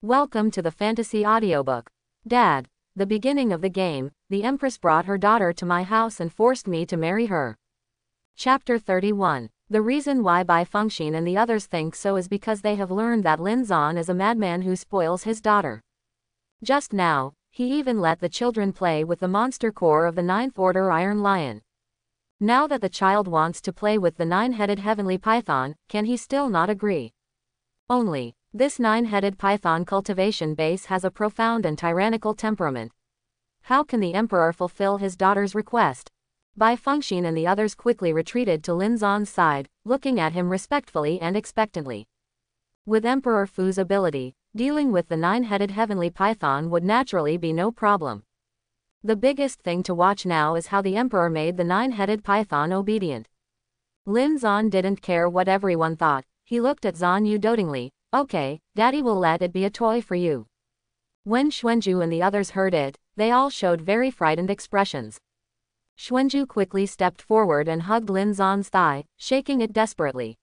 Welcome to the fantasy audiobook. Dad, the beginning of the game, the Empress brought her daughter to my house and forced me to marry her. Chapter 31. The reason why Bai Fengxian and the others think so is because they have learned that Lin Zan is a madman who spoils his daughter. Just now, he even let the children play with the monster core of the Ninth Order Iron Lion. Now that the child wants to play with the nine-headed heavenly python, can he still not agree? Only, this nine-headed python cultivation base has a profound and tyrannical temperament. How can the emperor fulfill his daughter's request? Bai Fengxian and the others quickly retreated to Lin Zan's side, looking at him respectfully and expectantly. With Emperor Fu's ability, dealing with the nine-headed heavenly python would naturally be no problem. The biggest thing to watch now is how the emperor made the nine-headed python obedient. Lin Zan didn't care what everyone thought. He looked at Zan Yu dotingly. Okay, daddy will let it be a toy for you. When Xuanju and the others heard it, they all showed very frightened expressions. Xuanju quickly stepped forward and hugged Lin Zan's thigh, shaking it desperately.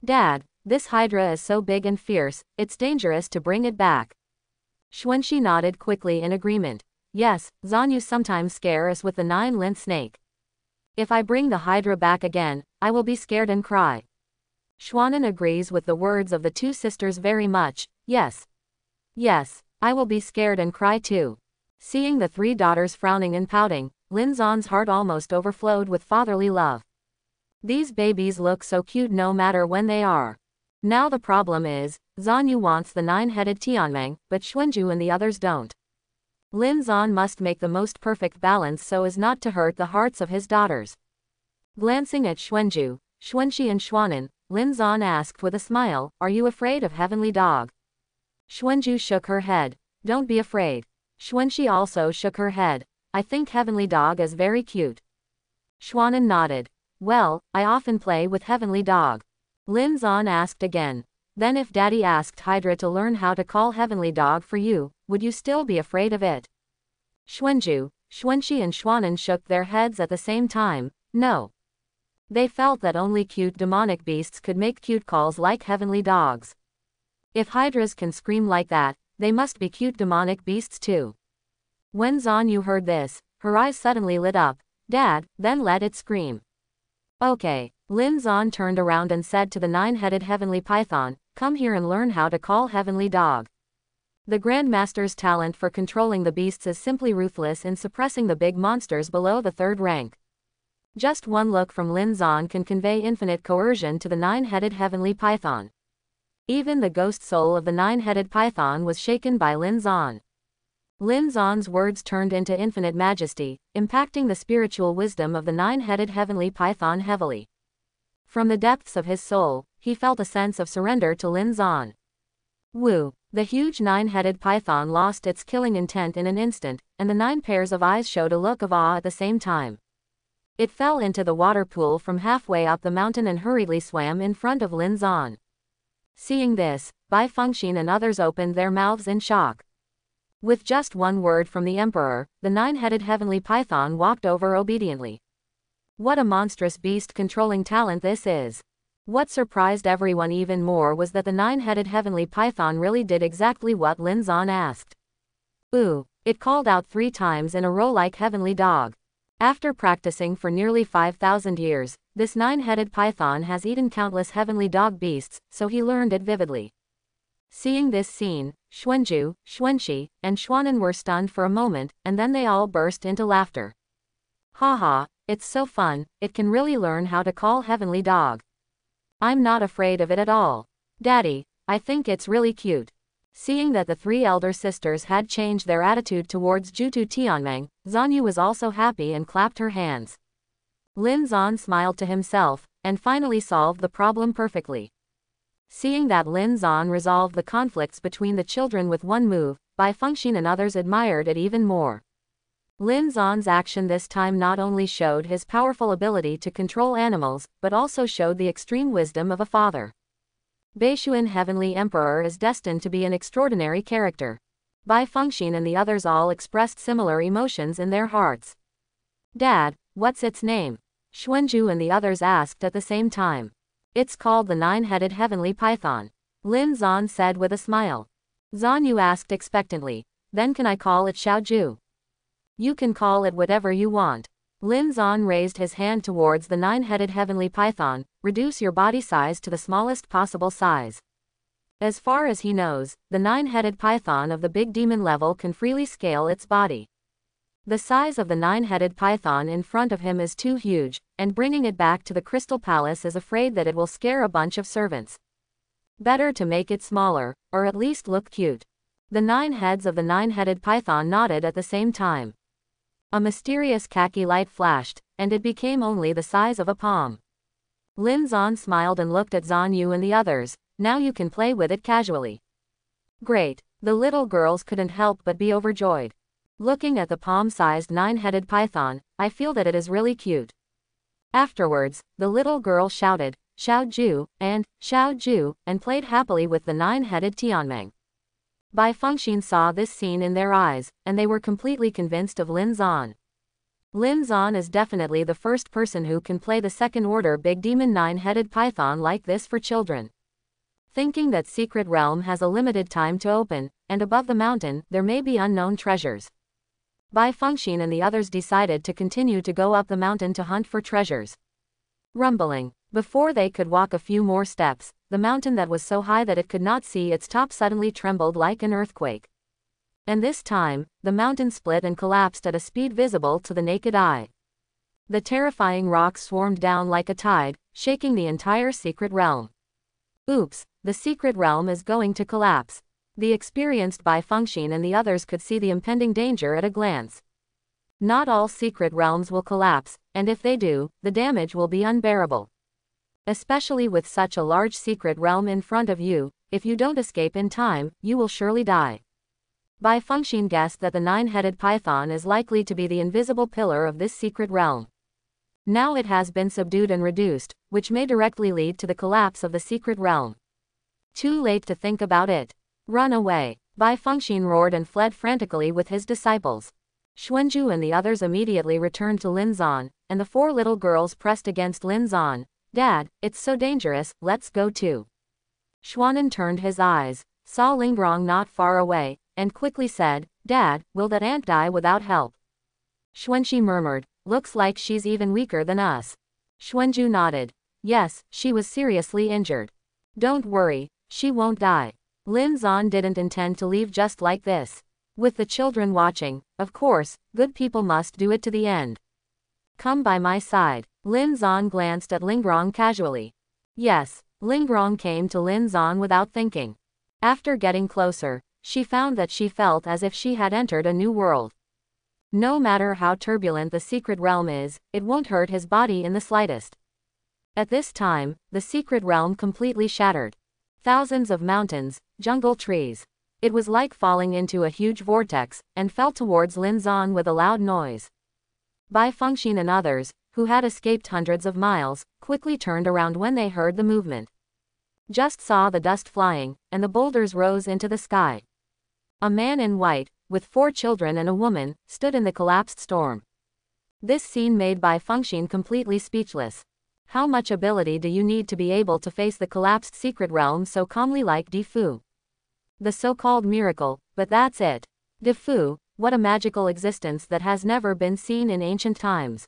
Dad, this hydra is so big and fierce, it's dangerous to bring it back. Xuanxi nodded quickly in agreement. Yes, Zanyu sometimes scare us with the nine-linked snake. If I bring the hydra back again, I will be scared and cry. Xuanan agrees with the words of the two sisters very much. Yes. Yes, I will be scared and cry too. Seeing the three daughters frowning and pouting, Lin Zan's heart almost overflowed with fatherly love. These babies look so cute no matter when they are. Now the problem is, Zanyu wants the nine-headed Tianmeng, but Xuanju and the others don't. Lin Zan must make the most perfect balance so as not to hurt the hearts of his daughters. Glancing at Xuanju, Xuanxi and Xuanan, Lin Zan asked with a smile, "Are you afraid of Heavenly Dog?" Xuanju shook her head. "Don't be afraid." Xuanxi also shook her head. "I think Heavenly Dog is very cute." Xuanan nodded. "Well, I often play with Heavenly Dog." Lin Zan asked again. "Then if Daddy asked Hydra to learn how to call Heavenly Dog for you, would you still be afraid of it?" Xuanju, Xuanxi and Xuanan shook their heads at the same time. No. They felt that only cute demonic beasts could make cute calls like Heavenly Dogs. If hydras can scream like that, they must be cute demonic beasts too. When Zan Yu heard this, her eyes suddenly lit up. "Dad, then let it scream." Okay. Lin Zan turned around and said to the nine-headed heavenly python, "Come here and learn how to call Heavenly Dog." The Grandmaster's talent for controlling the beasts is simply ruthless in suppressing the big monsters below the third rank. Just one look from Lin Zan can convey infinite coercion to the nine-headed heavenly python. Even the ghost soul of the nine-headed python was shaken by Lin Zan. Lin Zan's words turned into infinite majesty, impacting the spiritual wisdom of the nine-headed heavenly python heavily. From the depths of his soul, he felt a sense of surrender to Lin Zan. Woo! The huge nine-headed python lost its killing intent in an instant, and the 9 pairs of eyes showed a look of awe at the same time. It fell into the water pool from halfway up the mountain and hurriedly swam in front of Lin Zan. Seeing this, Bai Fengxian and others opened their mouths in shock. With just one word from the emperor, the nine-headed heavenly python walked over obediently. What a monstrous beast-controlling talent this is! What surprised everyone even more was that the nine-headed heavenly python really did exactly what Lin Zan asked. Ooh! It called out 3 times in a row like Heavenly Dog. After practicing for nearly 5,000 years, this nine-headed python has eaten countless heavenly dog beasts, so he learned it vividly. Seeing this scene, Xuanju, Xuanxi, and Xuanan were stunned for a moment, and then they all burst into laughter. Haha, it's so fun, it can really learn how to call Heavenly Dog. I'm not afraid of it at all. Daddy, I think it's really cute. Seeing that the 3 elder sisters had changed their attitude towards Jutu Tianmeng, Zanyu was also happy and clapped her hands. Lin Zan smiled to himself, and finally solved the problem perfectly. Seeing that Lin Zan resolved the conflicts between the children with one move, Bai Fengxian and others admired it even more. Lin Zan's action this time not only showed his powerful ability to control animals, but also showed the extreme wisdom of a father. Beishuan Heavenly Emperor is destined to be an extraordinary character. Bai Fengxian and the others all expressed similar emotions in their hearts. Dad, what's its name? Xuanju and the others asked at the same time. It's called the nine-headed heavenly python. Lin Zan said with a smile. Zhan Yu asked expectantly. Then can I call it Xiaoju? You can call it whatever you want. Lin Zhan raised his hand towards the 9-headed heavenly python. Reduce your body size to the smallest possible size. As far as he knows, the 9-headed python of the big demon level can freely scale its body. The size of the 9-headed python in front of him is too huge, and bringing it back to the Crystal Palace is afraid that it will scare a bunch of servants. Better to make it smaller, or at least look cute. The 9 heads of the 9-headed python nodded at the same time. A mysterious khaki light flashed, and it became only the size of a palm. Lin Zhan smiled and looked at Zhan Yu and the others. Now you can play with it casually. Great, the little girls couldn't help but be overjoyed. Looking at the palm-sized 9-headed python, I feel that it is really cute. Afterwards, the little girl shouted, Xiaoju, and Xiaoju, and played happily with the 9-headed Tianmeng. Bai Fengxian saw this scene in their eyes, and they were completely convinced of Lin Zhan. Lin Zhan is definitely the first person who can play the second-order big demon 9-headed python like this for children. Thinking that Secret Realm has a limited time to open, and above the mountain, there may be unknown treasures. Bai Fengxian and the others decided to continue to go up the mountain to hunt for treasures. Rumbling. Before they could walk a few more steps, the mountain that was so high that it could not see its top suddenly trembled like an earthquake. And this time, the mountain split and collapsed at a speed visible to the naked eye. The terrifying rocks swarmed down like a tide, shaking the entire Secret Realm. Oops, the Secret Realm is going to collapse. The experienced Bai Fengxian and the others could see the impending danger at a glance. Not all Secret Realms will collapse, and if they do, the damage will be unbearable. Especially with such a large Secret Realm in front of you, if you don't escape in time, you will surely die. Bai Fengxian guessed that the 9-headed python is likely to be the invisible pillar of this Secret Realm. Now it has been subdued and reduced, which may directly lead to the collapse of the Secret Realm. Too late to think about it. Run away. Bai Fengxian roared and fled frantically with his disciples. Xuanju and the others immediately returned to Lin Zhan, and the 4 little girls pressed against Lin Zhan. Dad, it's so dangerous, let's go too. Xuanan turned his eyes, saw Lingrong not far away, and quickly said, Dad, will that ant die without help? Xuanxi murmured, looks like she's even weaker than us. Xuanju nodded. Yes, she was seriously injured. Don't worry, she won't die. Lin Zhan didn't intend to leave just like this. With the children watching, of course, good people must do it to the end. Come by my side. Lin Zhan glanced at Lingrong casually. Yes, Lingrong came to Lin Zhan without thinking. After getting closer, she found that she felt as if she had entered a new world. No matter how turbulent the Secret Realm is, it won't hurt his body in the slightest. At this time, the Secret Realm completely shattered. Thousands of mountains, jungle trees. It was like falling into a huge vortex, and fell towards Lin Zhan with a loud noise. Bai Fengxian and others, who had escaped hundreds of miles, quickly turned around when they heard the movement. Just saw the dust flying, and the boulders rose into the sky. A man in white, with 4 children and a woman, stood in the collapsed storm. This scene made Bai Fengxian completely speechless. How much ability do you need to be able to face the collapsed Secret Realm so calmly like Di Fu? The so-called miracle, but that's it. Di Fu, what a magical existence that has never been seen in ancient times.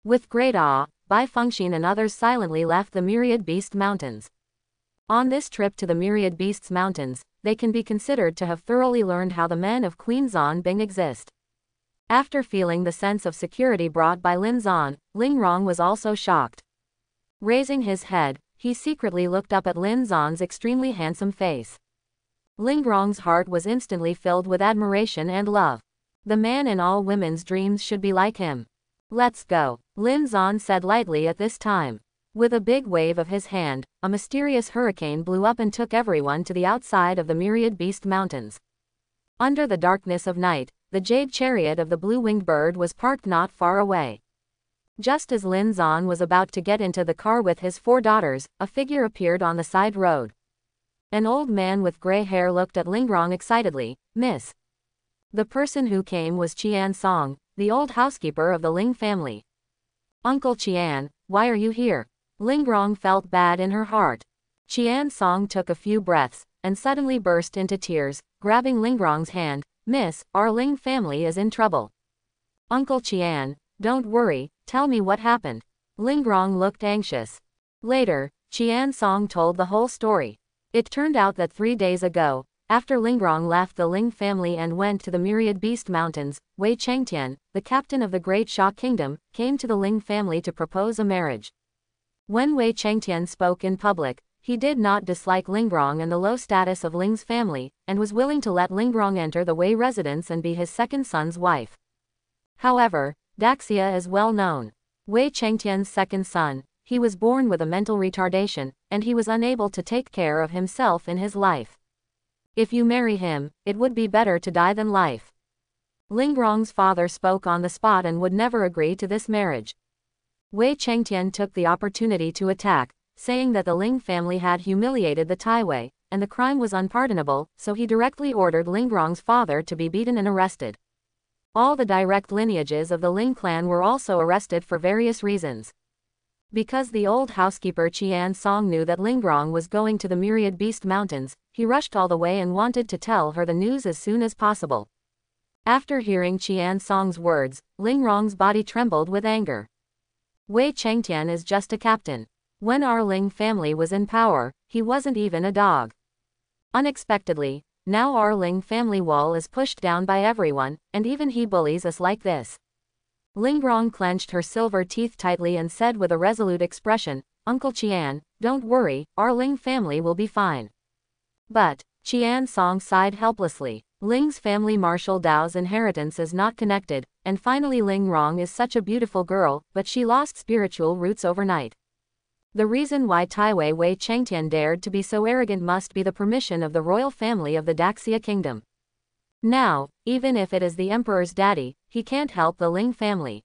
With great awe, Bai Fengxian and others silently left the Myriad Beast Mountains. On this trip to the Myriad Beasts Mountains, they can be considered to have thoroughly learned how the men of Queen Zhan Bing exist. After feeling the sense of security brought by Lin Zhan, Lingrong was also shocked. Raising his head, he secretly looked up at Lin Zhan's extremely handsome face. Lingrong's heart was instantly filled with admiration and love. The man in all women's dreams should be like him. Let's go, Lin Zhan said lightly at this time. With a big wave of his hand, a mysterious hurricane blew up and took everyone to the outside of the Myriad Beast Mountains. Under the darkness of night, the jade chariot of the blue-winged bird was parked not far away. Just as Lin Zhan was about to get into the car with his 4 daughters, a figure appeared on the side road. An old man with gray hair looked at Lingrong excitedly. Miss. The person who came was Qian Song, the old housekeeper of the Ling family. Uncle Qian, why are you here? Lingrong felt bad in her heart. Qian Song took a few breaths, and suddenly burst into tears, grabbing Lingrong's hand. Miss, our Ling family is in trouble. Uncle Qian, don't worry, tell me what happened. Lingrong looked anxious. Later, Qian Song told the whole story. It turned out that 3 days ago, after Lingrong left the Ling family and went to the Myriad Beast Mountains, Wei Changtian, the captain of the Great Sha Kingdom, came to the Ling family to propose a marriage. When Wei Changtian spoke in public, he did not dislike Lingrong and the low status of Ling's family, and was willing to let Lingrong enter the Wei residence and be his second son's wife. However, Daxia is well known. Wei Changtian's second son, he was born with a mental retardation, and he was unable to take care of himself in his life. If you marry him, it would be better to die than life. Lingrong's father spoke on the spot and would never agree to this marriage. Wei Changtian took the opportunity to attack, saying that the Ling family had humiliated the Taiwei, and the crime was unpardonable, so he directly ordered Lingrong's father to be beaten and arrested. All the direct lineages of the Ling clan were also arrested for various reasons. Because the old housekeeper Qian Song knew that Lingrong was going to the Myriad Beast Mountains, he rushed all the way and wanted to tell her the news as soon as possible. After hearing Qian Song's words, Lingrong's body trembled with anger. Wei Changtian is just a captain. When our Ling family was in power, he wasn't even a dog. Unexpectedly, now our Ling family wall is pushed down by everyone, and even he bullies us like this. Lingrong clenched her silver teeth tightly and said with a resolute expression, Uncle Qian, don't worry, our Ling family will be fine. But, Qian Song sighed helplessly. Ling's family Marshal Dao's inheritance is not connected, and finally Lingrong is such a beautiful girl, but she lost spiritual roots overnight. The reason why Taiwei Wei Changtian dared to be so arrogant must be the permission of the royal family of the Daxia kingdom. Now, even if it is the emperor's daddy, he can't help the Ling family.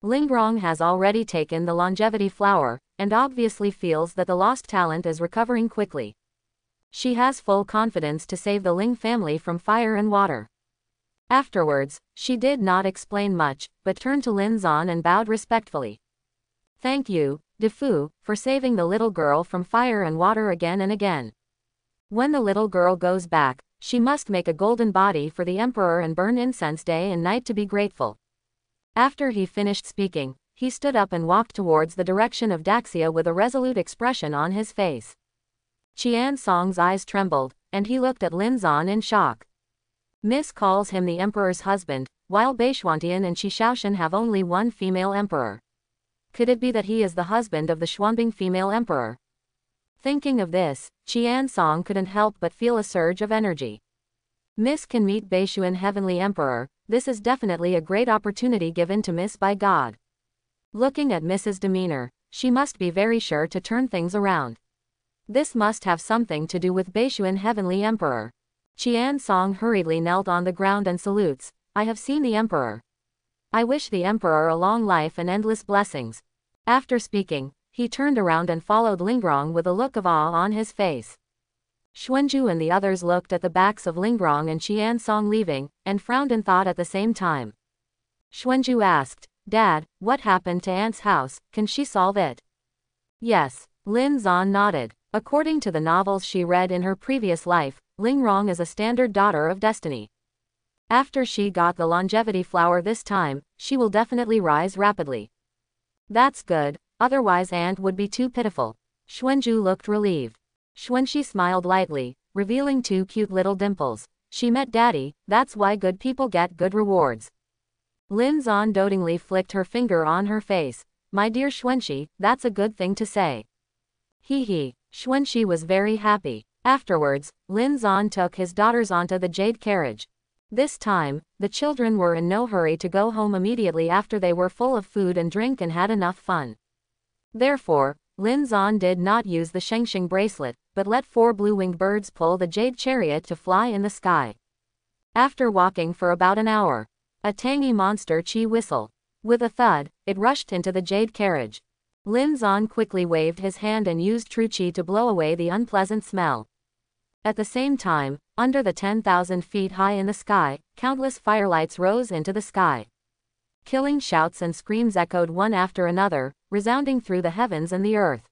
Lingrong has already taken the longevity flower, and obviously feels that the lost talent is recovering quickly. She has full confidence to save the Ling family from fire and water. Afterwards, she did not explain much, but turned to Lin Zan and bowed respectfully. Thank you, Defu, for saving the little girl from fire and water again and again. When the little girl goes back, she must make a golden body for the emperor and burn incense day and night to be grateful. After he finished speaking, he stood up and walked towards the direction of Daxia with a resolute expression on his face. Qian Song's eyes trembled, and he looked at Lin Zan in shock. Miss calls him the emperor's husband, while Beishuantian and Shishaoshan have only one female emperor. Could it be that he is the husband of the Xuanbing female emperor? Thinking of this, Qian Song couldn't help but feel a surge of energy. Miss can meet Beishuan Heavenly Emperor, this is definitely a great opportunity given to Miss by God. Looking at Miss's demeanor, she must be very sure to turn things around. This must have something to do with Beishuan Heavenly Emperor. Qian Song hurriedly knelt on the ground and salutes, I have seen the Emperor. I wish the Emperor a long life and endless blessings. After speaking, he turned around and followed Lingrong with a look of awe on his face. Xuanzhu and the others looked at the backs of Lingrong and Qian Song leaving, and frowned in thought at the same time. Xuanzhu asked, Dad, what happened to Aunt's house, can she solve it? Yes, Lin Zan nodded. According to the novels she read in her previous life, Lingrong is a standard daughter of destiny. After she got the longevity flower this time, she will definitely rise rapidly. That's good, otherwise Aunt would be too pitiful. Xuanzhu looked relieved. Xuanxi smiled lightly, revealing 2 cute little dimples. She met Daddy, that's why good people get good rewards. Lin Zan dotingly flicked her finger on her face. My dear Xuanxi, that's a good thing to say. Hee hee, Xuanxi was very happy. Afterwards, Lin Zan took his daughters onto the jade carriage. This time, the children were in no hurry to go home immediately after they were full of food and drink and had enough fun. Therefore, Lin Zan did not use the Shengxing bracelet, but let 4 blue-winged birds pull the jade chariot to fly in the sky. After walking for about an hour, a tangy monster chi whistle. With a thud, it rushed into the jade carriage. Lin Zan quickly waved his hand and used true chi to blow away the unpleasant smell. At the same time, under the 10,000 feet high in the sky, countless firelights rose into the sky. Killing shouts and screams echoed one after another, resounding through the heavens and the earth.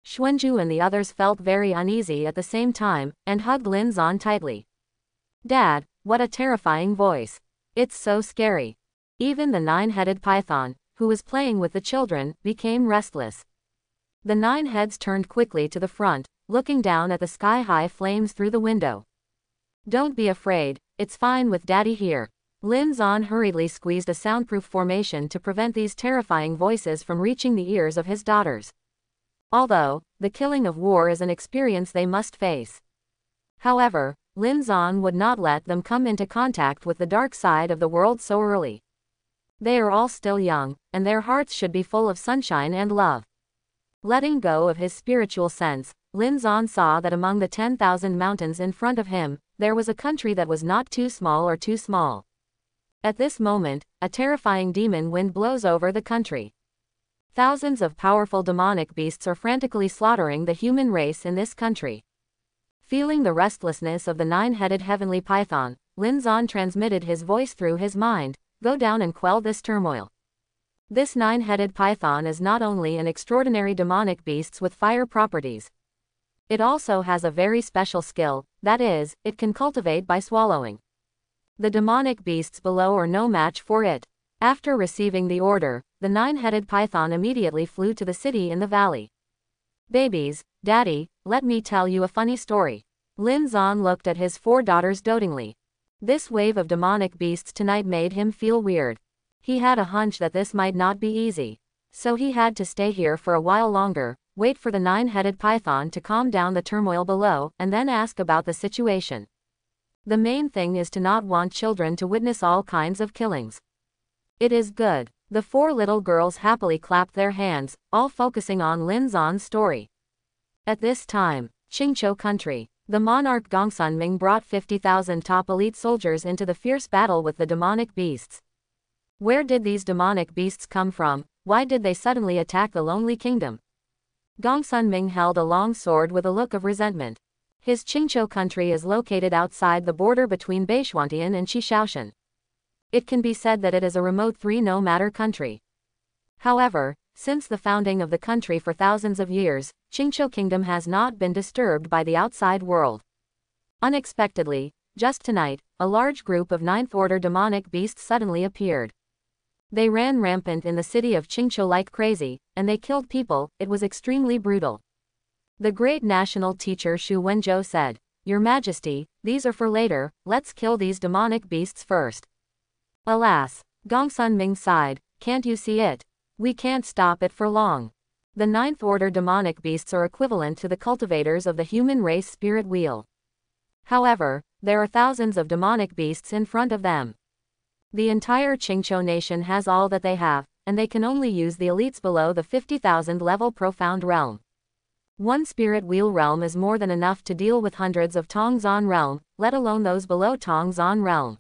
Xuanzhu and the others felt very uneasy at the same time, and hugged Lin Zan tightly. Dad, what a terrifying voice. It's so scary. Even the nine-headed python, who was playing with the children, became restless. The 9 heads turned quickly to the front, looking down at the sky-high flames through the window. Don't be afraid, it's fine with Daddy here. Lin Zan hurriedly squeezed a soundproof formation to prevent these terrifying voices from reaching the ears of his daughters. Although, the killing of war is an experience they must face. However, Lin Zan would not let them come into contact with the dark side of the world so early. They are all still young, and their hearts should be full of sunshine and love. Letting go of his spiritual sense, Lin Zan saw that among the 10,000 mountains in front of him, there was a country that was not too small or too small. At this moment, a terrifying demon wind blows over the country. Thousands of powerful demonic beasts are frantically slaughtering the human race in this country. Feeling the restlessness of the 9-headed heavenly python, Lin Zan transmitted his voice through his mind, "Go down and quell this turmoil." This 9-headed python is not only an extraordinary demonic beast with fire properties. It also has a very special skill, that is, it can cultivate by swallowing. The demonic beasts below are no match for it. After receiving the order, the 9-headed python immediately flew to the city in the valley. Babies, Daddy, let me tell you a funny story. Lin Zan looked at his 4 daughters dotingly. This wave of demonic beasts tonight made him feel weird. He had a hunch that this might not be easy. So he had to stay here for a while longer, wait for the 9-headed python to calm down the turmoil below, and then ask about the situation. The main thing is to not want children to witness all kinds of killings. It is good. The 4 little girls happily clapped their hands, all focusing on Lin Zan's story. At this time, Qingzhou country, the monarch Gongsun brought 50,000 top elite soldiers into the fierce battle with the demonic beasts. Where did these demonic beasts come from? Why did they suddenly attack the lonely kingdom? Gongsun held a long sword with a look of resentment. His Qingzhou country is located outside the border between Beishuantian and Qishaoshan. It can be said that it is a remote 3-no-matter country. However, since the founding of the country for thousands of years, Qingzhou kingdom has not been disturbed by the outside world. Unexpectedly, just tonight, a large group of 9th-order demonic beasts suddenly appeared. They ran rampant in the city of Qingzhou like crazy, and they killed people. It was extremely brutal. The great national teacher Xu Wenzhou said, "Your Majesty, these are for later, let's kill these demonic beasts first." Alas, Gongsun sighed, "Can't you see it? We can't stop it for long." The 9th-order demonic beasts are equivalent to the cultivators of the human race spirit wheel. However, there are thousands of demonic beasts in front of them. The entire Qingzhou nation has all that they have, and they can only use the elites below the 50,000 level profound realm. One spirit wheel realm is more than enough to deal with hundreds of Tongzhan realm, let alone those below Tongzhan realm.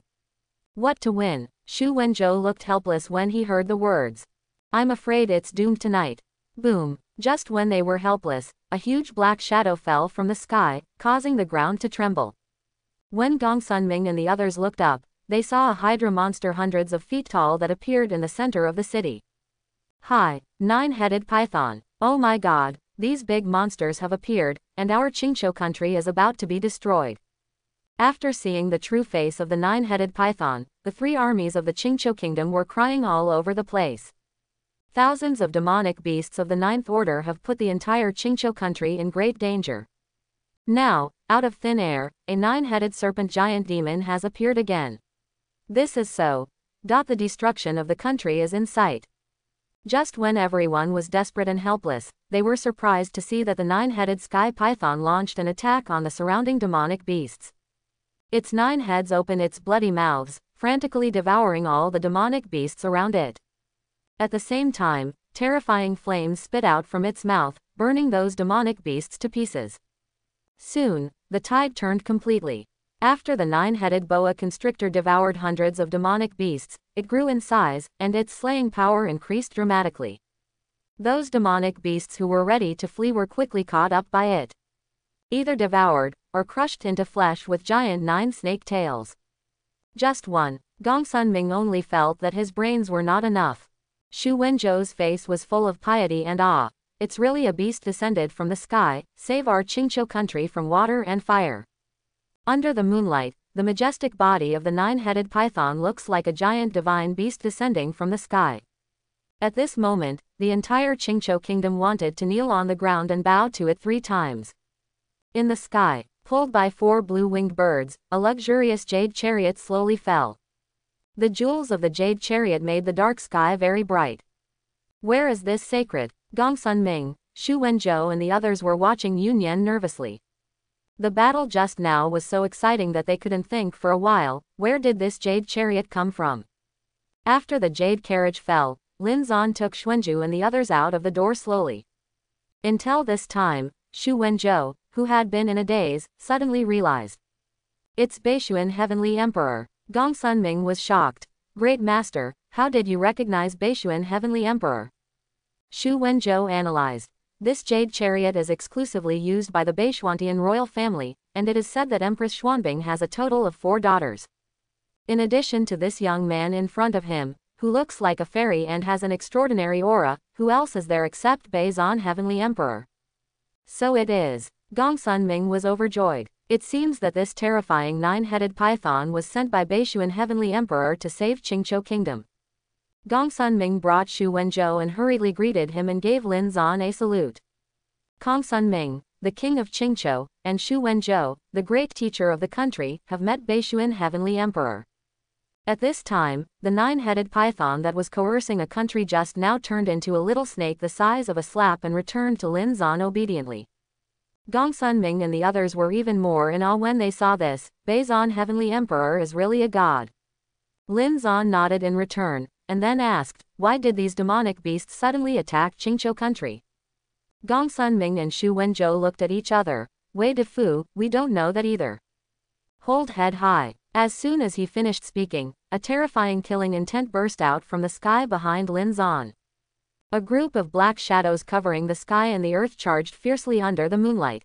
What to win? Xu Wenzhou looked helpless when he heard the words. "I'm afraid it's doomed tonight." Boom! Just when they were helpless, a huge black shadow fell from the sky, causing the ground to tremble. When Gongsun and the others looked up, they saw a hydra monster hundreds of feet tall that appeared in the center of the city. "Hi, 9-headed python. Oh my god, these big monsters have appeared, and our Qingzhou country is about to be destroyed." After seeing the true face of the 9-headed python, the 3 armies of the Qingzhou kingdom were crying all over the place. Thousands of demonic beasts of the 9th order have put the entire Qingzhou country in great danger. Now, out of thin air, a 9-headed serpent giant demon has appeared again. This is so. The destruction of the country is in sight. Just when everyone was desperate and helpless, they were surprised to see that the 9-headed sky python launched an attack on the surrounding demonic beasts. Its 9 heads opened its bloody mouths, frantically devouring all the demonic beasts around it. At the same time, terrifying flames spit out from its mouth, burning those demonic beasts to pieces. Soon, the tide turned completely. After the 9-headed boa constrictor devoured hundreds of demonic beasts, it grew in size, and its slaying power increased dramatically. Those demonic beasts who were ready to flee were quickly caught up by it. Either devoured, or crushed into flesh with giant 9 snake tails. Just one. Gongsun only felt that his brains were not enough. Xu Wenzhou's face was full of piety and awe. it's really a beast descended from the sky, save our Qingqiu country from water and fire. Under the moonlight, the majestic body of the nine-headed python looks like a giant divine beast descending from the sky. At this moment, the entire Qingqiu kingdom wanted to kneel on the ground and bow to it 3 times. In the sky, pulled by 4 blue-winged birds, a luxurious jade chariot slowly fell. The jewels of the jade chariot made the dark sky very bright. Where is this sacred? Gong Sunming, Xu Wenzhou and the others were watching Yunyan nervously. The battle just now was so exciting that they couldn't think for a while. Where did this jade chariot come from? After the jade carriage fell, Lin Zan took Xuanzhu and the others out of the door slowly. Until this time, Xu Wenzhou, who had been in a daze, suddenly realized. It's Beixuan Heavenly Emperor. Gong Sunming was shocked. Great Master, how did you recognize Beixuan Heavenly Emperor? Xu Wenzhou analyzed. This jade chariot is exclusively used by the Beixuantian royal family, and it is said that Empress Xuanbing has a total of 4 daughters. In addition to this young man in front of him, who looks like a fairy and has an extraordinary aura, who else is there except Beizan Heavenly Emperor? So it is. Gong Sunming was overjoyed. It seems that this terrifying 9-headed python was sent by Beixuan Heavenly Emperor to save Qingqiu Kingdom. Gong Sunming brought Xu Wenzhou and hurriedly greeted him and gave Lin Zan a salute. Gong Sunming, the king of Qingqiu, and Xu Wenzhou, the great teacher of the country, have met Beixuan Heavenly Emperor. At this time, the 9-headed python that was coercing a country just now turned into a little snake the size of a slap and returned to Lin Zan obediently. Gong Sunming and the others were even more in awe when they saw this. Beizan Heavenly Emperor is really a god. Lin Zan nodded in return, and then asked, why did these demonic beasts suddenly attack Qingqiu country? Gong Sunming and Xu Wenzhou looked at each other. Wei Defu, we don't know that either. Hold head high. As soon as he finished speaking, a terrifying killing intent burst out from the sky behind Lin Zan. A group of black shadows covering the sky and the earth charged fiercely under the moonlight.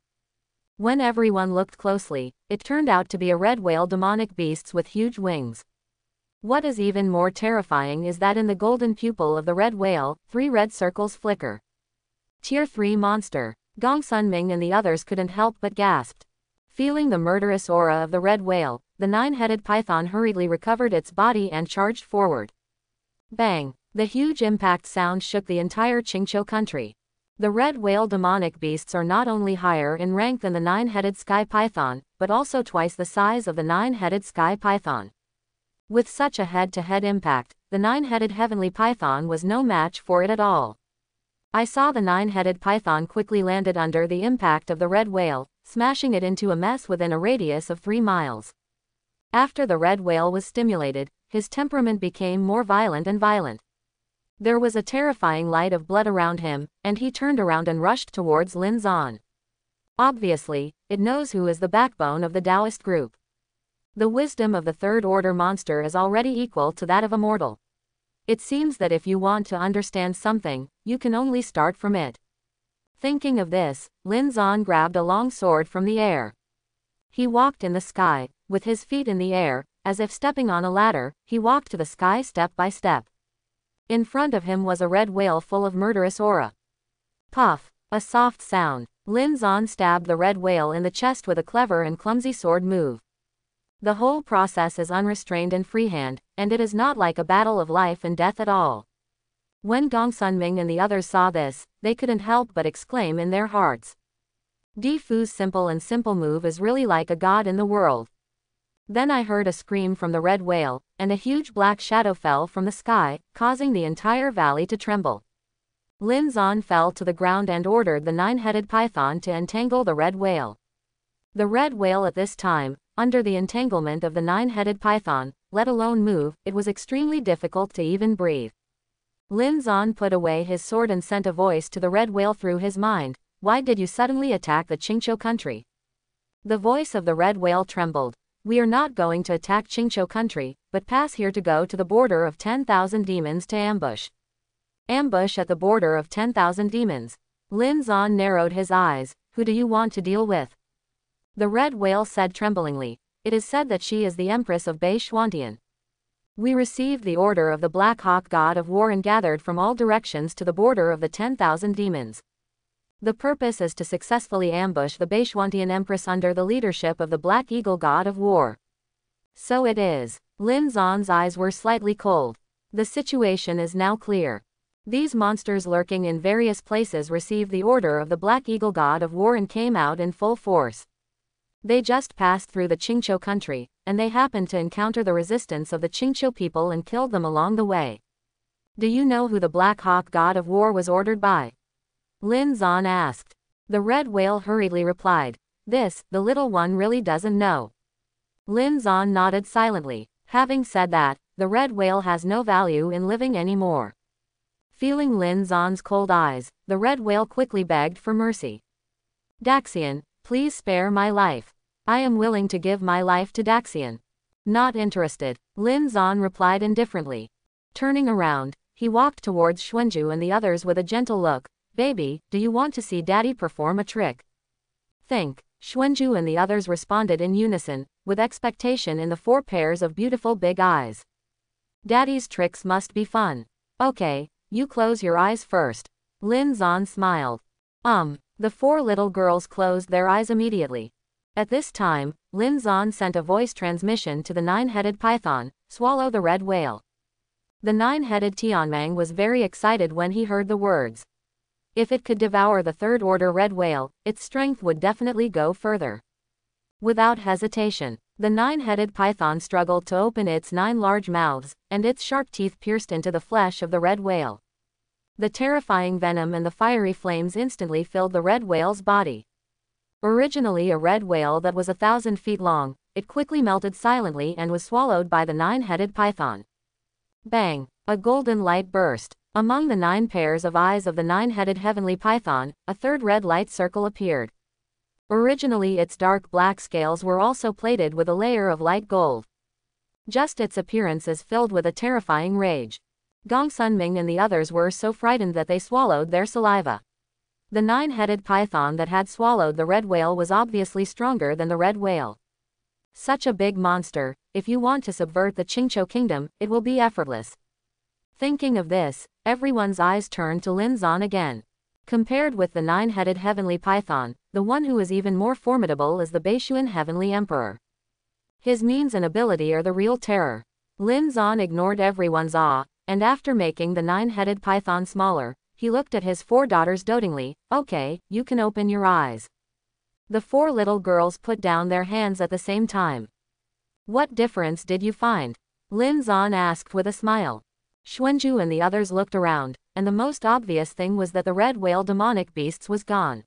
When everyone looked closely, it turned out to be a red whale demonic beasts with huge wings. What is even more terrifying is that in the golden pupil of the red whale, 3 red circles flicker. Tier 3 monster. Gong Sunming and the others couldn't help but gasped. Feeling the murderous aura of the red whale, the 9-headed python hurriedly recovered its body and charged forward. Bang! The huge impact sound shook the entire Qingqiu country. The red whale demonic beasts are not only higher in rank than the 9-headed sky python, but also twice the size of the 9-headed sky python. With such a head-to-head impact, the 9-headed heavenly python was no match for it at all. I saw the 9-headed python quickly landed under the impact of the red whale, smashing it into a mess within a radius of 3 miles. After the red whale was stimulated, his temperament became more violent and violent. There was a terrifying light of blood around him, and he turned around and rushed towards Lin Zan. Obviously, it knows who is the backbone of the Taoist group. The wisdom of the third-order monster is already equal to that of a mortal. It seems that if you want to understand something, you can only start from it. Thinking of this, Lin Zan grabbed a long sword from the air. He walked in the sky, with his feet in the air, as if stepping on a ladder. He walked to the sky step by step. In front of him was a red whale full of murderous aura. Puff! A soft sound. Lin Zan stabbed the red whale in the chest with a clever and clumsy sword move. The whole process is unrestrained and freehand, and it is not like a battle of life and death at all. When Gong Sunming and the others saw this, they couldn't help but exclaim in their hearts. Defu's simple move is really like a god in the world. Then I heard a scream from the red whale, and a huge black shadow fell from the sky, causing the entire valley to tremble. Lin Zan fell to the ground and ordered the 9-headed python to entangle the red whale. The red whale at this time, under the entanglement of the 9-headed python, let alone move, it was extremely difficult to even breathe. Lin Zan put away his sword and sent a voice to the red whale through his mind. Why did you suddenly attack the Qingqiu country? The voice of the red whale trembled. We are not going to attack Qingqiu country, but pass here to go to the border of 10,000 demons to ambush. Ambush at the border of 10,000 demons. Lin Zan narrowed his eyes. Who do you want to deal with? The red whale said tremblingly. It is said that she is the Empress of Bei Xuantian. We received the order of the Black Hawk god of war and gathered from all directions to the border of the 10,000 demons. The purpose is to successfully ambush the Baishwantian Empress under the leadership of the Black Eagle god of war. So it is. Lin Zan's eyes were slightly cold. The situation is now clear. These monsters lurking in various places received the order of the Black Eagle god of war and came out in full force. They just passed through the Qingqiu country, and they happened to encounter the resistance of the Qingqiu people and killed them along the way. Do you know who the Black Hawk god of war was ordered by? Lin Zan asked. The red whale hurriedly replied. This, the little one really doesn't know. Lin Zan nodded silently. Having said that, the red whale has no value in living anymore. Feeling Lin Zan's cold eyes, the red whale quickly begged for mercy. Daxian, please spare my life. I am willing to give my life to Daxian. Not interested, Lin Zan replied indifferently. Turning around, he walked towards Xuanju and the others with a gentle look. Baby, do you want to see Daddy perform a trick? Think. Xuanju and the others responded in unison, with expectation in the four pairs of beautiful big eyes. Daddy's tricks must be fun. Okay, you close your eyes first. Lin Zan smiled. The four little girls closed their eyes immediately. At this time, Lin Zan sent a voice transmission to the nine-headed python, swallow the red whale. The nine-headed Tianmang was very excited when he heard the words. If it could devour the third-order red whale, its strength would definitely go further. Without hesitation, the nine-headed python struggled to open its 9 large mouths, and its sharp teeth pierced into the flesh of the red whale. The terrifying venom and the fiery flames instantly filled the red whale's body. Originally a red whale that was 1,000 feet long, it quickly melted silently and was swallowed by the nine-headed python. Bang! A golden light burst. Among the 9 pairs of eyes of the nine-headed heavenly python, a third red light circle appeared. Originally its dark black scales were also plated with a layer of light gold. Just its appearance is filled with a terrifying rage. Gong Sunming and the others were so frightened that they swallowed their saliva. The nine-headed python that had swallowed the red whale was obviously stronger than the red whale. Such a big monster, if you want to subvert the Qingqiu kingdom, it will be effortless. Thinking of this, everyone's eyes turned to Lin Zan again. Compared with the nine-headed heavenly python, the one who is even more formidable is the Baishuan heavenly emperor. His means and ability are the real terror. Lin Zan ignored everyone's awe, and after making the nine-headed python smaller, he looked at his 4 daughters dotingly. Okay, you can open your eyes. The 4 little girls put down their hands at the same time. What difference did you find? Lin Zan asked with a smile. Xuanju and the others looked around, and the most obvious thing was that the red whale demonic beasts was gone.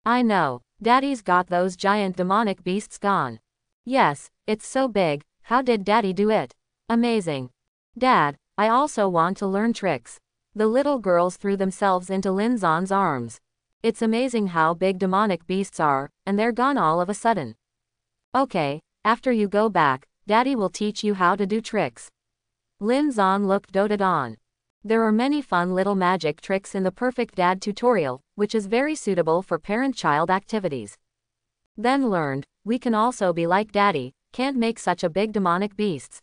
I know, Daddy's got those giant demonic beasts gone. Yes, it's so big, how did Daddy do it? Amazing. Dad, I also want to learn tricks. The little girls threw themselves into Lin Zan's arms. It's amazing how big demonic beasts are, and they're gone all of a sudden. Okay, after you go back, Daddy will teach you how to do tricks. Lin Zan looked doted on. There are many fun little magic tricks in the Perfect Dad tutorial, which is very suitable for parent-child activities. Then learned, we can also be like Daddy, can't make such a big demonic beasts.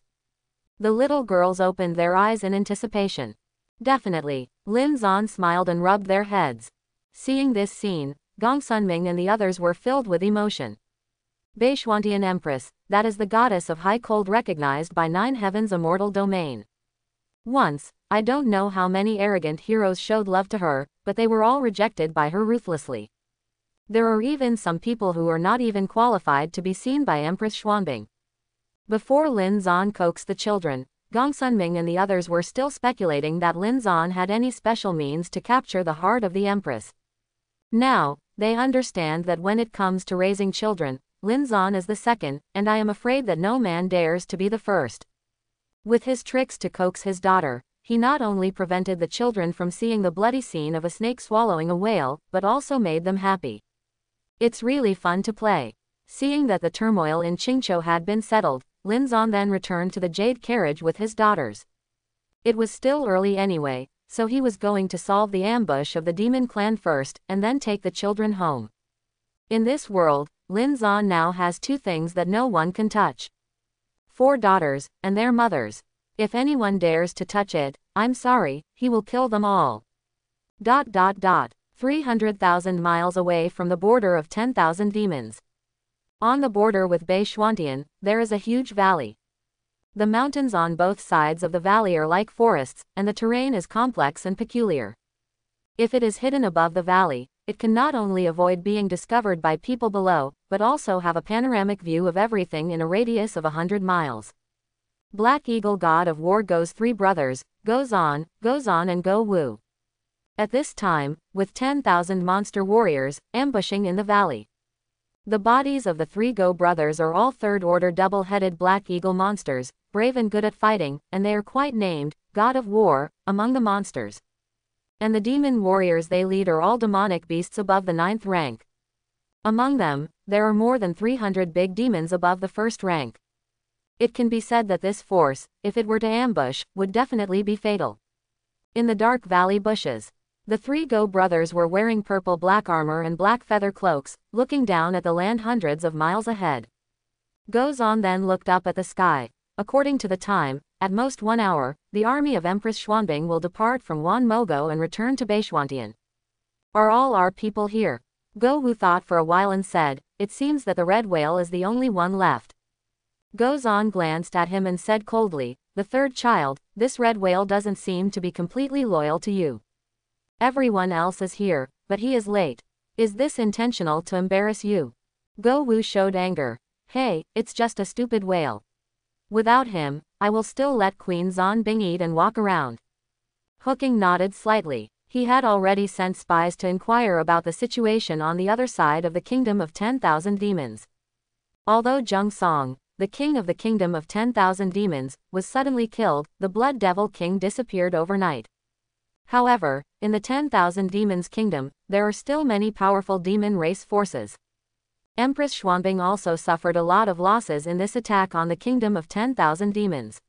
The little girls opened their eyes in anticipation. Definitely, Lin Zan smiled and rubbed their heads. Seeing this scene, Gong Sunming and the others were filled with emotion. Baishwantian Empress, that is the goddess of high cold recognized by 9 heavens' immortal domain. Once, I don't know how many arrogant heroes showed love to her, but they were all rejected by her ruthlessly. There are even some people who are not even qualified to be seen by Empress Xuanbing. Before Lin Zan coaxed the children, Gong Sunming and the others were still speculating that Lin Zan had any special means to capture the heart of the Empress. Now, they understand that when it comes to raising children, Lin Zan is the second, and I am afraid that no man dares to be the first. With his tricks to coax his daughter, he not only prevented the children from seeing the bloody scene of a snake swallowing a whale, but also made them happy. It's really fun to play. Seeing that the turmoil in Qingqiu had been settled, Lin Zan then returned to the jade carriage with his daughters. It was still early anyway, so he was going to solve the ambush of the demon clan first, and then take the children home. In this world, Lin Zan now has 2 things that no one can touch. 4 daughters, and their mothers. If anyone dares to touch it, I'm sorry, he will kill them all. 300,000 miles away from the border of 10,000 demons. On the border with Bei Xuantian, there is a huge valley. The mountains on both sides of the valley are like forests, and the terrain is complex and peculiar. If it is hidden above the valley, it can not only avoid being discovered by people below, but also have a panoramic view of everything in a radius of 100 miles. Black Eagle God of War Go's three brothers, goes on, and Go Wu. At this time, with 10,000 monster warriors, ambushing in the valley. The bodies of the three Go brothers are all third-order double-headed Black Eagle monsters, brave and good at fighting, and they are quite named, God of War, among the monsters. And the demon warriors they lead are all demonic beasts above the 9th rank. Among them, there are more than 300 big demons above the 1st rank. It can be said that this force, if it were to ambush, would definitely be fatal. In the dark valley bushes, the three Go brothers were wearing purple-black armor and black feather cloaks, looking down at the land hundreds of miles ahead. Goes on then looked up at the sky. According to the time, at most 1 hour, the army of Empress Xuanbing will depart from Wan Mogo and return to Bei Xuantian. Are all our people here? Go Wu thought for a while and said, it seems that the red whale is the only one left. Goes on glanced at him and said coldly, the third child, this red whale doesn't seem to be completely loyal to you. Everyone else is here, but he is late. Is this intentional to embarrass you? Go Wu showed anger. Hey, it's just a stupid whale. Without him, I will still let Queen Zonbing eat and walk around. Hooking nodded slightly. He had already sent spies to inquire about the situation on the other side of the kingdom of 10,000 demons. Although Zheng Song, the king of the kingdom of 10,000 demons, was suddenly killed, the Blood Devil King disappeared overnight. However, in the 10,000 demons kingdom, there are still many powerful demon race forces. Empress Xuanbing also suffered a lot of losses in this attack on the kingdom of 10,000 demons.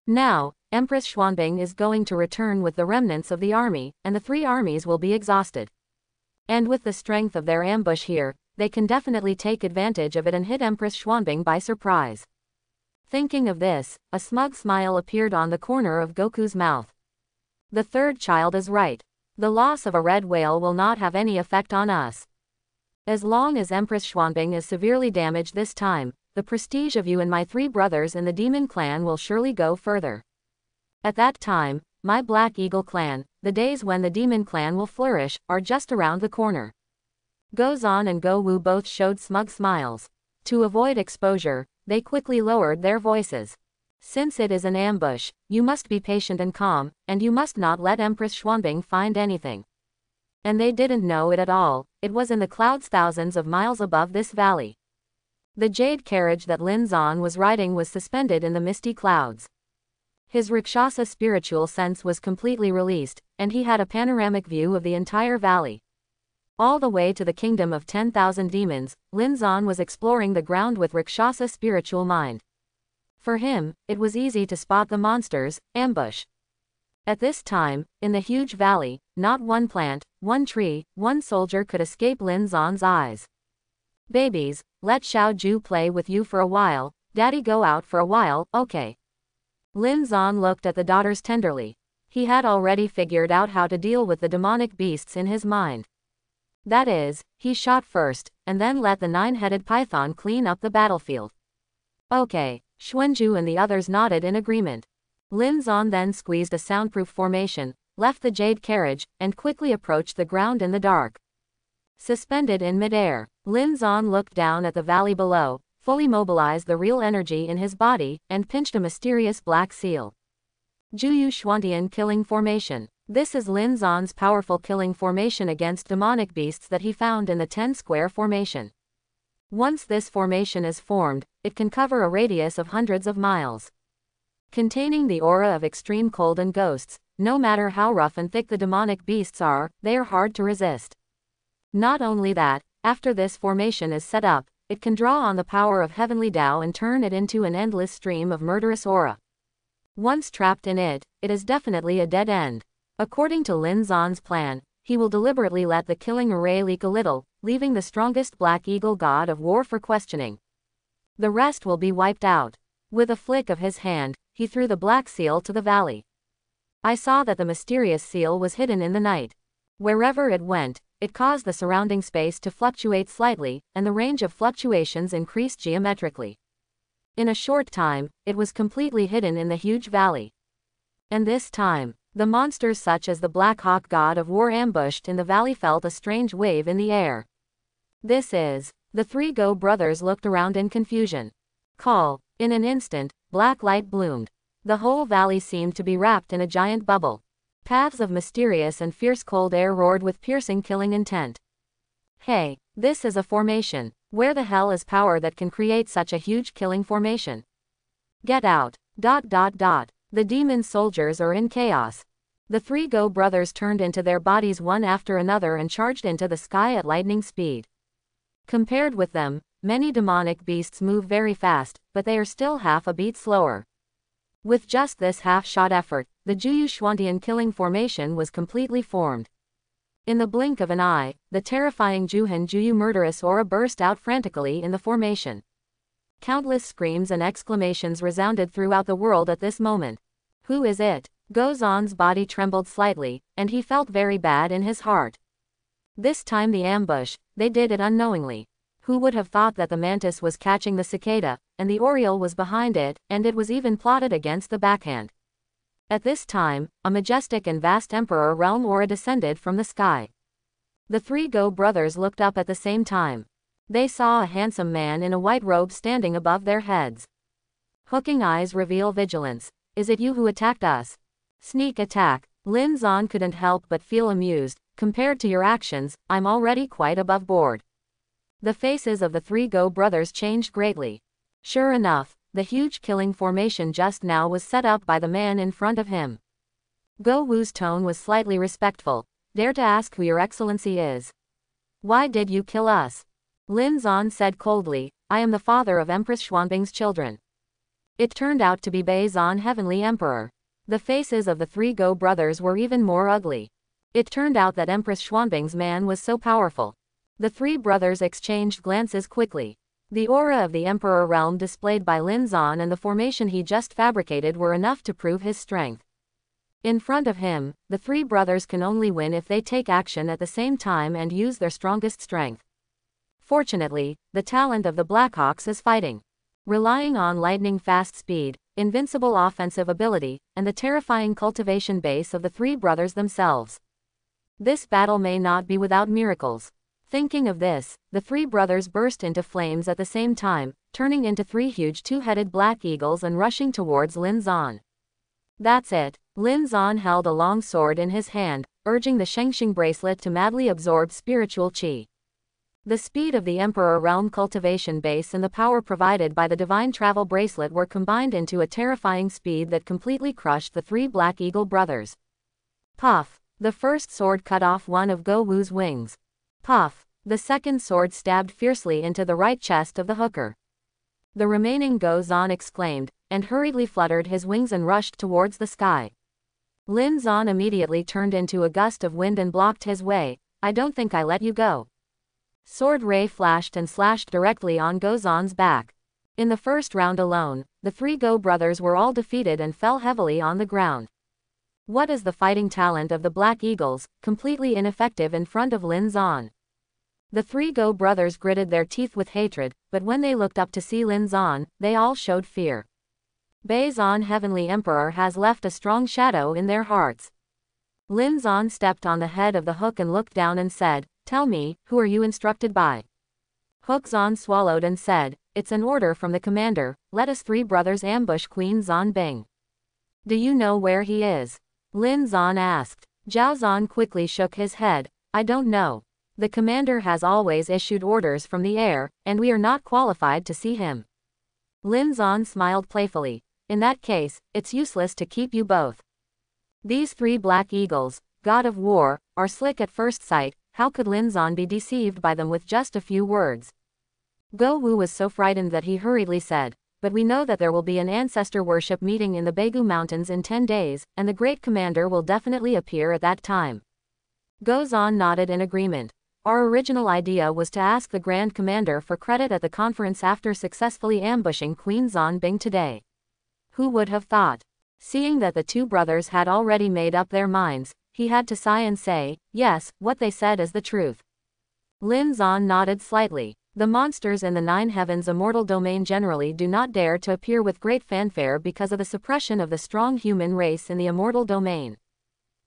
Now, Empress Xuanbing is going to return with the remnants of the army, and the three armies will be exhausted. And with the strength of their ambush here, they can definitely take advantage of it and hit Empress Xuanbing by surprise. Thinking of this, a smug smile appeared on the corner of Goku's mouth. The third child is right. The loss of a red whale will not have any effect on us. As long as Empress Xuanbing is severely damaged this time, the prestige of you and my three brothers in the demon clan will surely go further. At that time, my Black Eagle clan, the days when the demon clan will flourish, are just around the corner. Goes on and Go Wu both showed smug smiles. To avoid exposure, they quickly lowered their voices. Since it is an ambush, you must be patient and calm, and you must not let Empress Xuanbing find anything. And they didn't know it at all, it was in the clouds thousands of miles above this valley. The jade carriage that Lin Zan was riding was suspended in the misty clouds. His Rakshasa spiritual sense was completely released, and he had a panoramic view of the entire valley. All the way to the kingdom of 10,000 demons, Lin Zan was exploring the ground with Rakshasa spiritual mind. For him, it was easy to spot the monsters, ambush. At this time, in the huge valley, not one plant, one tree, one soldier could escape Lin Zan's eyes. Babies, let Xiao Ju play with you for a while, daddy go out for a while, okay. Lin Zan looked at the daughters tenderly. He had already figured out how to deal with the demonic beasts in his mind. That is, he shot first, and then let the 9-headed python clean up the battlefield. Okay, Xuanju and the others nodded in agreement. Lin Zan then squeezed a soundproof formation, left the jade carriage, and quickly approached the ground in the dark. Suspended in midair, Lin Zan looked down at the valley below, fully mobilized the real energy in his body, and pinched a mysterious black seal. Juyu Xuantian Killing Formation. This is Lin Zan's powerful killing formation against demonic beasts that he found in the 10-square formation. Once this formation is formed, it can cover a radius of hundreds of miles. Containing the aura of extreme cold and ghosts, no matter how rough and thick the demonic beasts are, they are hard to resist. Not only that, after this formation is set up, it can draw on the power of heavenly Tao and turn it into an endless stream of murderous aura. Once trapped in it, it is definitely a dead end. According to Lin Zan's plan, he will deliberately let the killing array leak a little, leaving the strongest Black Eagle God of War for questioning. The rest will be wiped out. With a flick of his hand, he threw the black seal to the valley. I saw that the mysterious seal was hidden in the night. Wherever it went, it caused the surrounding space to fluctuate slightly, and the range of fluctuations increased geometrically. In a short time, it was completely hidden in the huge valley. And this time, the monsters such as the Black Hawk god of war ambushed in the valley felt a strange wave in the air. This is. The three Go brothers looked around in confusion. Call. In an instant, black light bloomed. The whole valley seemed to be wrapped in a giant bubble. Paths of mysterious and fierce cold air roared with piercing killing intent. Hey, this is a formation. Where the hell is power that can create such a huge killing formation? Get out. The demon soldiers are in chaos. The three Go brothers turned into their bodies one after another and charged into the sky at lightning speed. Compared with them, many demonic beasts move very fast, but they are still half a beat slower. With just this half-shot effort, the Juyu Schwantian killing formation was completely formed. In the blink of an eye, the terrifying Juhan Juyu murderous aura burst out frantically in the formation. Countless screams and exclamations resounded throughout the world at this moment. Who is it? Gozan's body trembled slightly, and he felt very bad in his heart. This time the ambush, they did it unknowingly. Who would have thought that the mantis was catching the cicada, and the oriole was behind it, and it was even plotted against the backhand. At this time, a majestic and vast emperor realm aura descended from the sky. The three Go brothers looked up at the same time. They saw a handsome man in a white robe standing above their heads. Hooking eyes reveal vigilance. Is it you who attacked us? Sneak attack. Lin Zan couldn't help but feel amused. Compared to your actions, I'm already quite above board. The faces of the three Go brothers changed greatly. Sure enough, the huge killing formation just now was set up by the man in front of him. Go Wu's tone was slightly respectful. Dare to ask who your excellency is? Why did you kill us? Lin Zan said coldly, I am the father of Empress Xuanbing's children. It turned out to be Bei Zan Heavenly Emperor. The faces of the three Go brothers were even more ugly. It turned out that Empress Xuanbing's man was so powerful. The three brothers exchanged glances quickly. The aura of the Emperor realm displayed by Lin Zan and the formation he just fabricated were enough to prove his strength. In front of him, the three brothers can only win if they take action at the same time and use their strongest strength. Fortunately, the talent of the Blackhawks is fighting. Relying on lightning-fast speed, invincible offensive ability, and the terrifying cultivation base of the three brothers themselves. This battle may not be without miracles. Thinking of this, the three brothers burst into flames at the same time, turning into three huge two-headed black eagles and rushing towards Lin Zan. That's it. Lin Zan held a long sword in his hand, urging the Shengxing bracelet to madly absorb spiritual qi. The speed of the Emperor Realm cultivation base and the power provided by the Divine Travel Bracelet were combined into a terrifying speed that completely crushed the three Black Eagle brothers. Puff! The first sword cut off one of Go Wu's wings. Puff! The second sword stabbed fiercely into the right chest of the hooker. The remaining Go Zan exclaimed, and hurriedly fluttered his wings and rushed towards the sky. Lin Zan immediately turned into a gust of wind and blocked his way. I don't think I let you go. Sword ray flashed and slashed directly on Go Zan's back. In the first round alone, the three Go brothers were all defeated and fell heavily on the ground. What is the fighting talent of the Black Eagles, completely ineffective in front of Lin Zan? The three Go brothers gritted their teeth with hatred, but when they looked up to see Lin Zan, they all showed fear. Bei Zan Heavenly Emperor has left a strong shadow in their hearts. Lin Zan stepped on the head of the hook and looked down and said, Tell me, who are you instructed by? Hook Zan swallowed and said, It's an order from the commander, let us three brothers ambush Queen Zan Bing. Do you know where he is? Lin Zan asked. Zhao Zan quickly shook his head, I don't know. The commander has always issued orders from the air, and we are not qualified to see him. Lin Zan smiled playfully. In that case, it's useless to keep you both. These three Black Eagles, God of War, are slick at first sight. How could Lin Zan be deceived by them with just a few words? Go Wu was so frightened that he hurriedly said, But we know that there will be an ancestor worship meeting in the Beigu Mountains in 10 days, and the great commander will definitely appear at that time. Go Zan nodded in agreement. Our original idea was to ask the Grand Commander for credit at the conference after successfully ambushing Queen Zan Bing today. Who would have thought? Seeing that the two brothers had already made up their minds, he had to sigh and say, yes, what they said is the truth. Lin Zan nodded slightly. The monsters in the Nine Heavens immortal domain generally do not dare to appear with great fanfare because of the suppression of the strong human race in the immortal domain.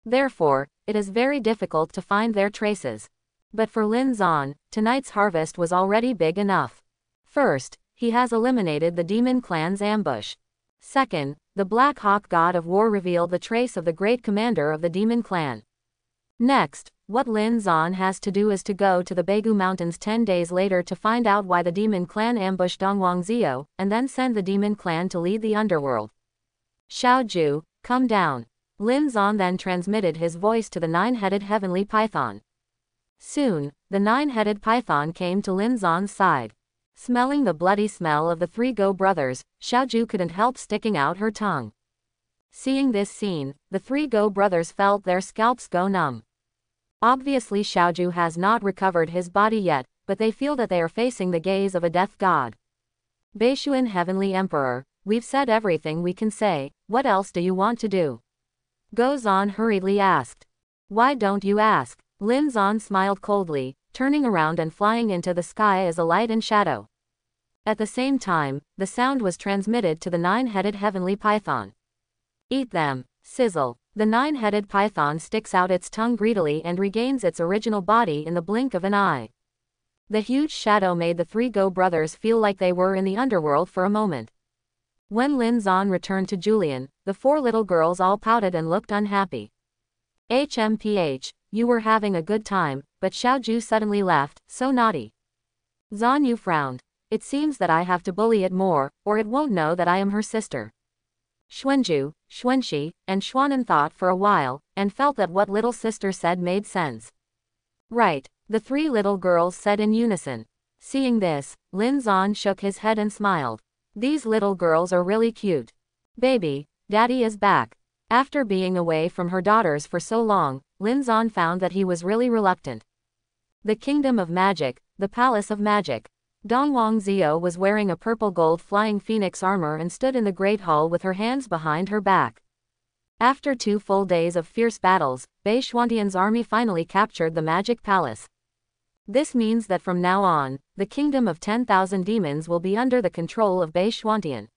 Therefore, it is very difficult to find their traces. But for Lin Zan, tonight's harvest was already big enough. First, he has eliminated the demon clan's ambush. Second, the Black Hawk god of war revealed the trace of the great commander of the demon clan. Next, what Lin Zan has to do is to go to the Beigu Mountains 10 days later to find out why the demon clan ambushed Dongwang Zio, and then send the demon clan to lead the underworld. Xiaoju, come down. Lin Zan then transmitted his voice to the nine-headed heavenly python. Soon, the nine-headed python came to Lin Zan's side. Smelling the bloody smell of the three Go brothers, Xiaoju couldn't help sticking out her tongue. Seeing this scene, the three Go brothers felt their scalps go numb. Obviously Xiaoju has not recovered his body yet, but they feel that they are facing the gaze of a death god. Beishuan Heavenly Emperor, we've said everything we can say, what else do you want to do? Go Zan hurriedly asked. Why don't you ask? Lin Zan smiled coldly, turning around and flying into the sky as a light and shadow. At the same time, the sound was transmitted to the nine-headed heavenly python. Eat them, sizzle. The nine-headed python sticks out its tongue greedily and regains its original body in the blink of an eye. The huge shadow made the three Go brothers feel like they were in the underworld for a moment. When Lin Zan returned to Julian, the four little girls all pouted and looked unhappy. HMPH, you were having a good time, but Xiaoju suddenly left, so naughty. Zan Yu frowned. It seems that I have to bully it more, or it won't know that I am her sister. Xuanju, Xuanxi, and Xuanan thought for a while, and felt that what little sister said made sense. Right, the three little girls said in unison. Seeing this, Lin Zan shook his head and smiled. These little girls are really cute. Baby, Daddy is back. After being away from her daughters for so long, Lin Zan found that he was really reluctant. The Kingdom of Magic, the Palace of Magic. Dongwang Zio was wearing a purple gold flying phoenix armor and stood in the Great Hall with her hands behind her back. After 2 full days of fierce battles, Bei Xuantian's army finally captured the Magic Palace. This means that from now on, the Kingdom of 10,000 Demons will be under the control of Bei Xuantian.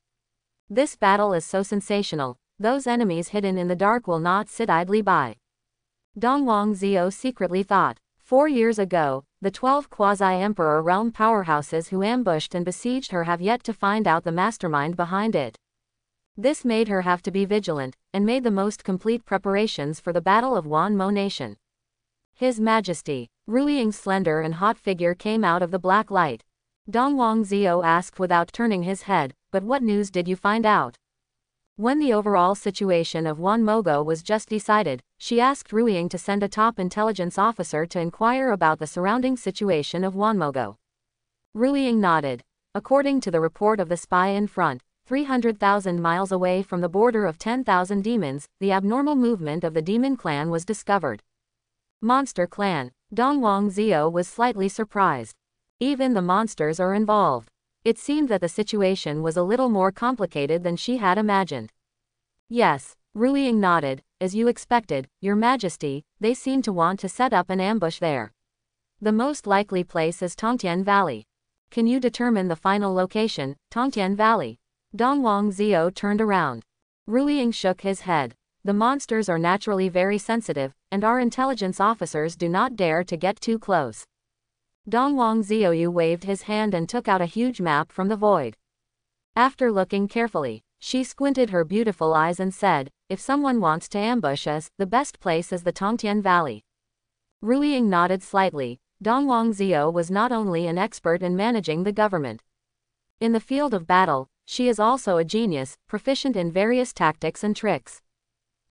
This battle is so sensational, those enemies hidden in the dark will not sit idly by. Dongwang Zio secretly thought. 4 years ago, the 12 quasi-emperor realm powerhouses who ambushed and besieged her have yet to find out the mastermind behind it. This made her have to be vigilant, and made the most complete preparations for the Battle of Wanmo Nation. His Majesty, Ru Ying's slender and hot figure came out of the black light. Dongwang Zio asked without turning his head, but what news did you find out? When the overall situation of Wanmogo was just decided, she asked Ru Ying to send a top intelligence officer to inquire about the surrounding situation of Wanmogo. Ru Ying nodded. According to the report of the spy in front, 300,000 miles away from the border of 10,000 demons, the abnormal movement of the demon clan was discovered. Monster clan. Dongwang Zio was slightly surprised. Even the monsters are involved. It seemed that the situation was a little more complicated than she had imagined. Yes, Ru Ying nodded. As you expected, Your Majesty, they seem to want to set up an ambush there. The most likely place is Tongtian Valley. Can you determine the final location, Tongtian Valley? Dongwang Zio turned around. Ru Ying shook his head. The monsters are naturally very sensitive, and our intelligence officers do not dare to get too close. Dongwang Zio waved his hand and took out a huge map from the void. After looking carefully, she squinted her beautiful eyes and said, if someone wants to ambush us, the best place is the Tongtian Valley. Ru Ying nodded slightly. Dongwang Zio was not only an expert in managing the government. In the field of battle, she is also a genius, proficient in various tactics and tricks.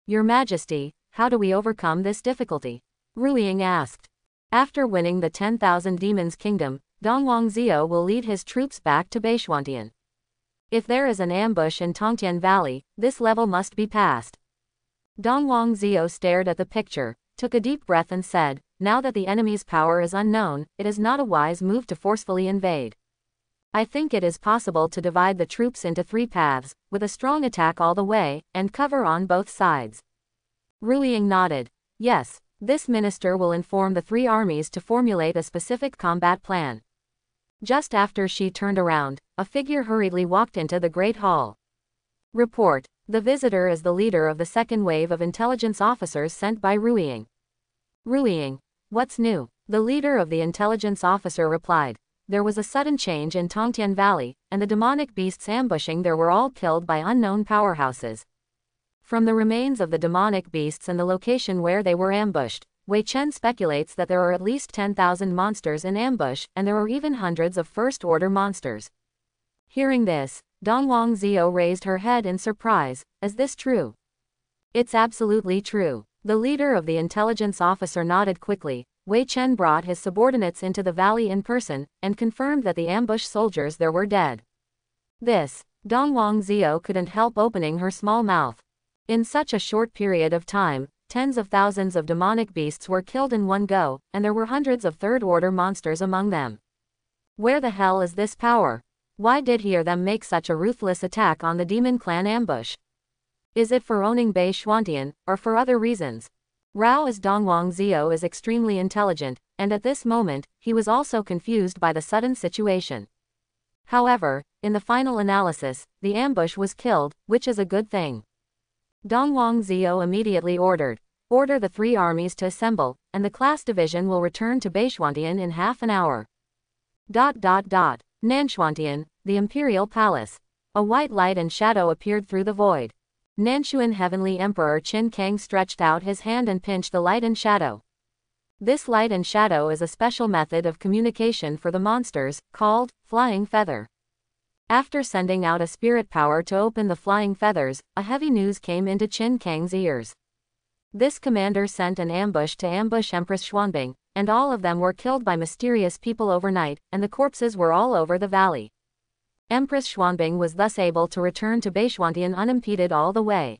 Your Majesty, how do we overcome this difficulty? Ru Ying asked. After winning the 10,000 Demons Kingdom, Dongwang Zio will lead his troops back to Beishuantian. If there is an ambush in Tongtian Valley, this level must be passed. Dongwang Zio stared at the picture, took a deep breath and said, now that the enemy's power is unknown, it is not a wise move to forcefully invade. I think it is possible to divide the troops into 3 paths, with a strong attack all the way, and cover on both sides. Ru Ying nodded. Yes, this minister will inform the three armies to formulate a specific combat plan. Just after she turned around, a figure hurriedly walked into the Great Hall. Report. The visitor is the leader of the second wave of intelligence officers sent by Ruiying. Ruiying. What's new? The leader of the intelligence officer replied. There was a sudden change in Tongtian Valley, and the demonic beasts ambushing there were all killed by unknown powerhouses. From the remains of the demonic beasts and the location where they were ambushed, Wei Chen speculates that there are at least 10,000 monsters in ambush, and there are even hundreds of first-order monsters. Hearing this, Dongwang Zhao raised her head in surprise. Is this true? It's absolutely true. The leader of the intelligence officer nodded quickly. Wei Chen brought his subordinates into the valley in person, and confirmed that the ambush soldiers there were dead. This, Dongwang Zhao couldn't help opening her small mouth. In such a short period of time, tens of thousands of demonic beasts were killed in one go, and there were hundreds of third-order monsters among them. Where the hell is this power? Why did he or them make such a ruthless attack on the demon clan ambush? Is it for owning Bei Xuantian, or for other reasons? Rao as Dongwang Zhao is extremely intelligent, and at this moment, he was also confused by the sudden situation. However, in the final analysis, the ambush was killed, which is a good thing. Dongwang Zhao immediately order the three armies to assemble, and the class division will return to Bei Xuantian in half an hour. Nanshuantian, the Imperial Palace. A white light and shadow appeared through the void. Nanshuan Heavenly Emperor Qin Kang stretched out his hand and pinched the light and shadow. This light and shadow is a special method of communication for the monsters, called Flying Feather. After sending out a spirit power to open the flying feathers, a heavy news came into Qin Kang's ears. This commander sent an ambush to ambush Empress Xuanbing, and all of them were killed by mysterious people overnight, and the corpses were all over the valley. Empress Xuanbing was thus able to return to Bei Xuantian unimpeded all the way.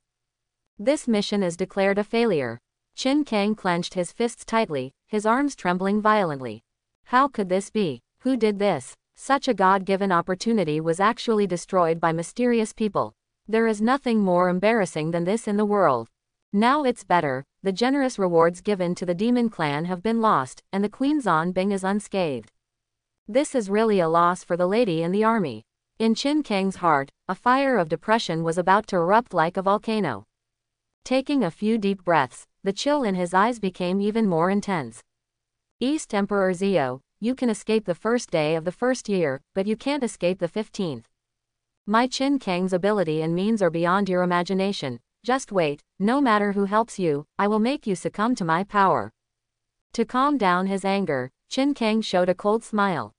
This mission is declared a failure. Qin Kang clenched his fists tightly, his arms trembling violently. How could this be? Who did this? Such a God-given opportunity was actually destroyed by mysterious people. There is nothing more embarrassing than this in the world. Now it's better, the generous rewards given to the demon clan have been lost, and the Queen Xuanbing is unscathed. This is really a loss for the lady in the army. In Qin Kang's heart, a fire of depression was about to erupt like a volcano. Taking a few deep breaths, the chill in his eyes became even more intense. East Emperor Zhao, you can escape the first day of the first year, but you can't escape the 15th. My Qin Kang's ability and means are beyond your imagination. Just wait, no matter who helps you, I will make you succumb to my power. To calm down his anger, Qin Kang showed a cold smile.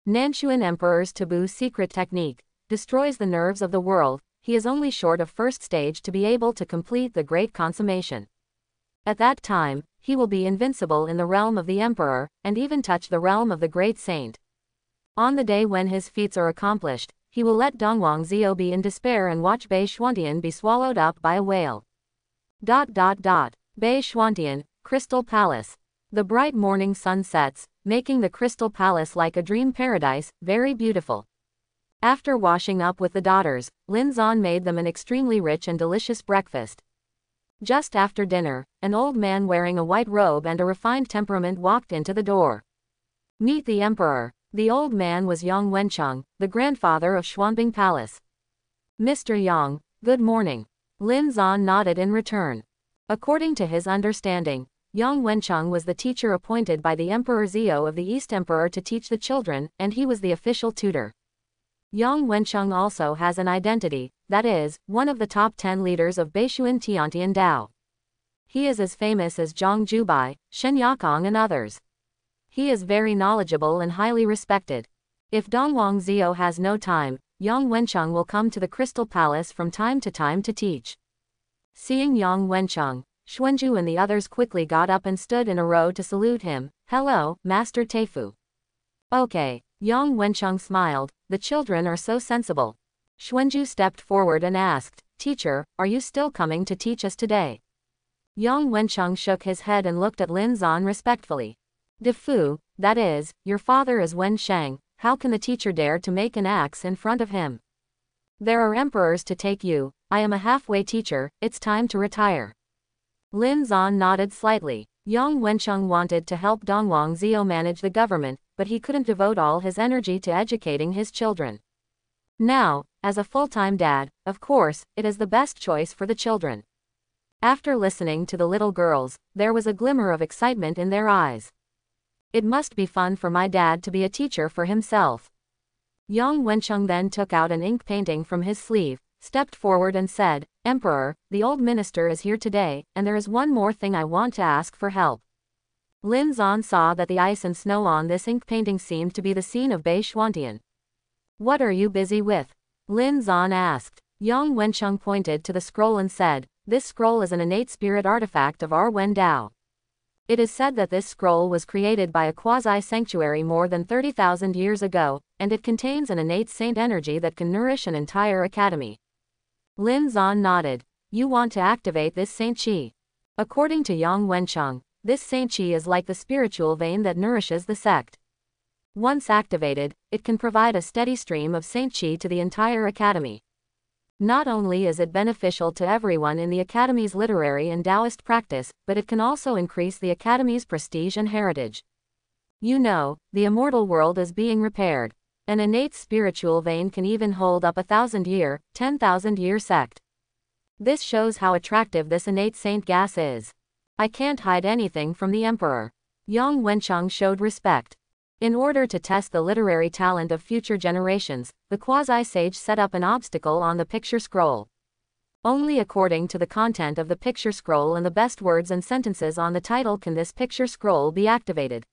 Nanshuan Emperor's taboo secret technique destroys the nerves of the world. He is only short of first stage to be able to complete the great consummation. At that time, he will be invincible in the realm of the Emperor, and even touch the realm of the Great Saint. On the day when his feats are accomplished, he will let Dongwang Zhao be in despair and watch Bei Xuantian be swallowed up by a whale. Bei Xuantian, Crystal Palace. The bright morning sun sets, making the Crystal Palace like a dream paradise, very beautiful. After washing up with the daughters, Lin Zan made them an extremely rich and delicious breakfast. Just after dinner, an old man wearing a white robe and a refined temperament walked into the door. Meet the Emperor. The old man was Yang Wencheng, the grandfather of Xuanbing Palace. Mr. Yang, good morning. Lin Zan nodded in return. According to his understanding, Yang Wencheng was the teacher appointed by the Emperor Zhao of the East Emperor to teach the children, and he was the official tutor. Yang Wencheng also has an identity, that is, one of the top 10 leaders of Beishuan Tiantian Dao. He is as famous as Zhang Jubai, Shen Yakong and others. He is very knowledgeable and highly respected. If Dongwang Zhao has no time, Yang Wencheng will come to the Crystal Palace from time to teach. Seeing Yang Wencheng, Xuanzhu and the others quickly got up and stood in a row to salute him. Hello, Master Teifu. Okay, Yang Wencheng smiled, the children are so sensible. Xuanzhu stepped forward and asked, Teacher, are you still coming to teach us today? Yang Wencheng shook his head and looked at Lin Zan respectfully. Defu, that is, your father is Wen Shang, how can the teacher dare to make an axe in front of him? There are emperors to take you, I am a halfway teacher, it's time to retire. Lin Zan nodded slightly. Yang Wencheng wanted to help Dongwang Zhou manage the government, but he couldn't devote all his energy to educating his children. Now, as a full-time dad, of course, it is the best choice for the children. After listening to the little girls, there was a glimmer of excitement in their eyes. It must be fun for my dad to be a teacher for himself. Yang Wencheng then took out an ink painting from his sleeve, stepped forward and said, "Emperor, the old minister is here today, and there is one more thing I want to ask for help." Lin Zan saw that the ice and snow on this ink painting seemed to be the scene of Bei Xuantian. "What are you busy with?" Lin Zan asked. Yang Wencheng pointed to the scroll and said, "This scroll is an innate spirit artifact of our Wen Dao. It is said that this scroll was created by a quasi-sanctuary more than 30,000 years ago, and it contains an innate saint energy that can nourish an entire academy." Lin Zan nodded. "You want to activate this saint qi?" According to Yang Wencheng, this saint qi is like the spiritual vein that nourishes the sect. Once activated, it can provide a steady stream of saint qi to the entire academy. Not only is it beneficial to everyone in the academy's literary and Taoist practice, but it can also increase the academy's prestige and heritage. You know, the immortal world is being repaired. An innate spiritual vein can even hold up a 1,000-year, 10,000-year sect. This shows how attractive this innate saint gas is. I can't hide anything from the emperor. Yang Wencheng showed respect. In order to test the literary talent of future generations, the quasi-sage set up an obstacle on the picture scroll. Only according to the content of the picture scroll and the best words and sentences on the title can this picture scroll be activated.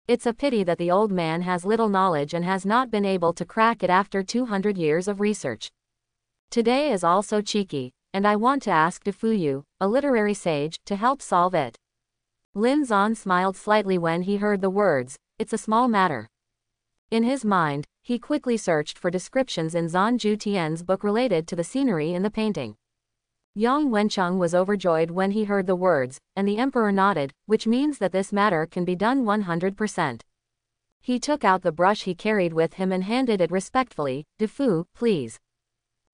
It's a pity that the old man has little knowledge and has not been able to crack it after 200 years of research. Today is also cheeky, and I want to ask Du Fuyu, a literary sage, to help solve it. Lin Zan smiled slightly when he heard the words, "It's a small matter." In his mind, he quickly searched for descriptions in Zan Ju Tian's book related to the scenery in the painting. Yang Wencheng was overjoyed when he heard the words, and the emperor nodded, which means that this matter can be done 100%. He took out the brush he carried with him and handed it respectfully. "Du Fu, please."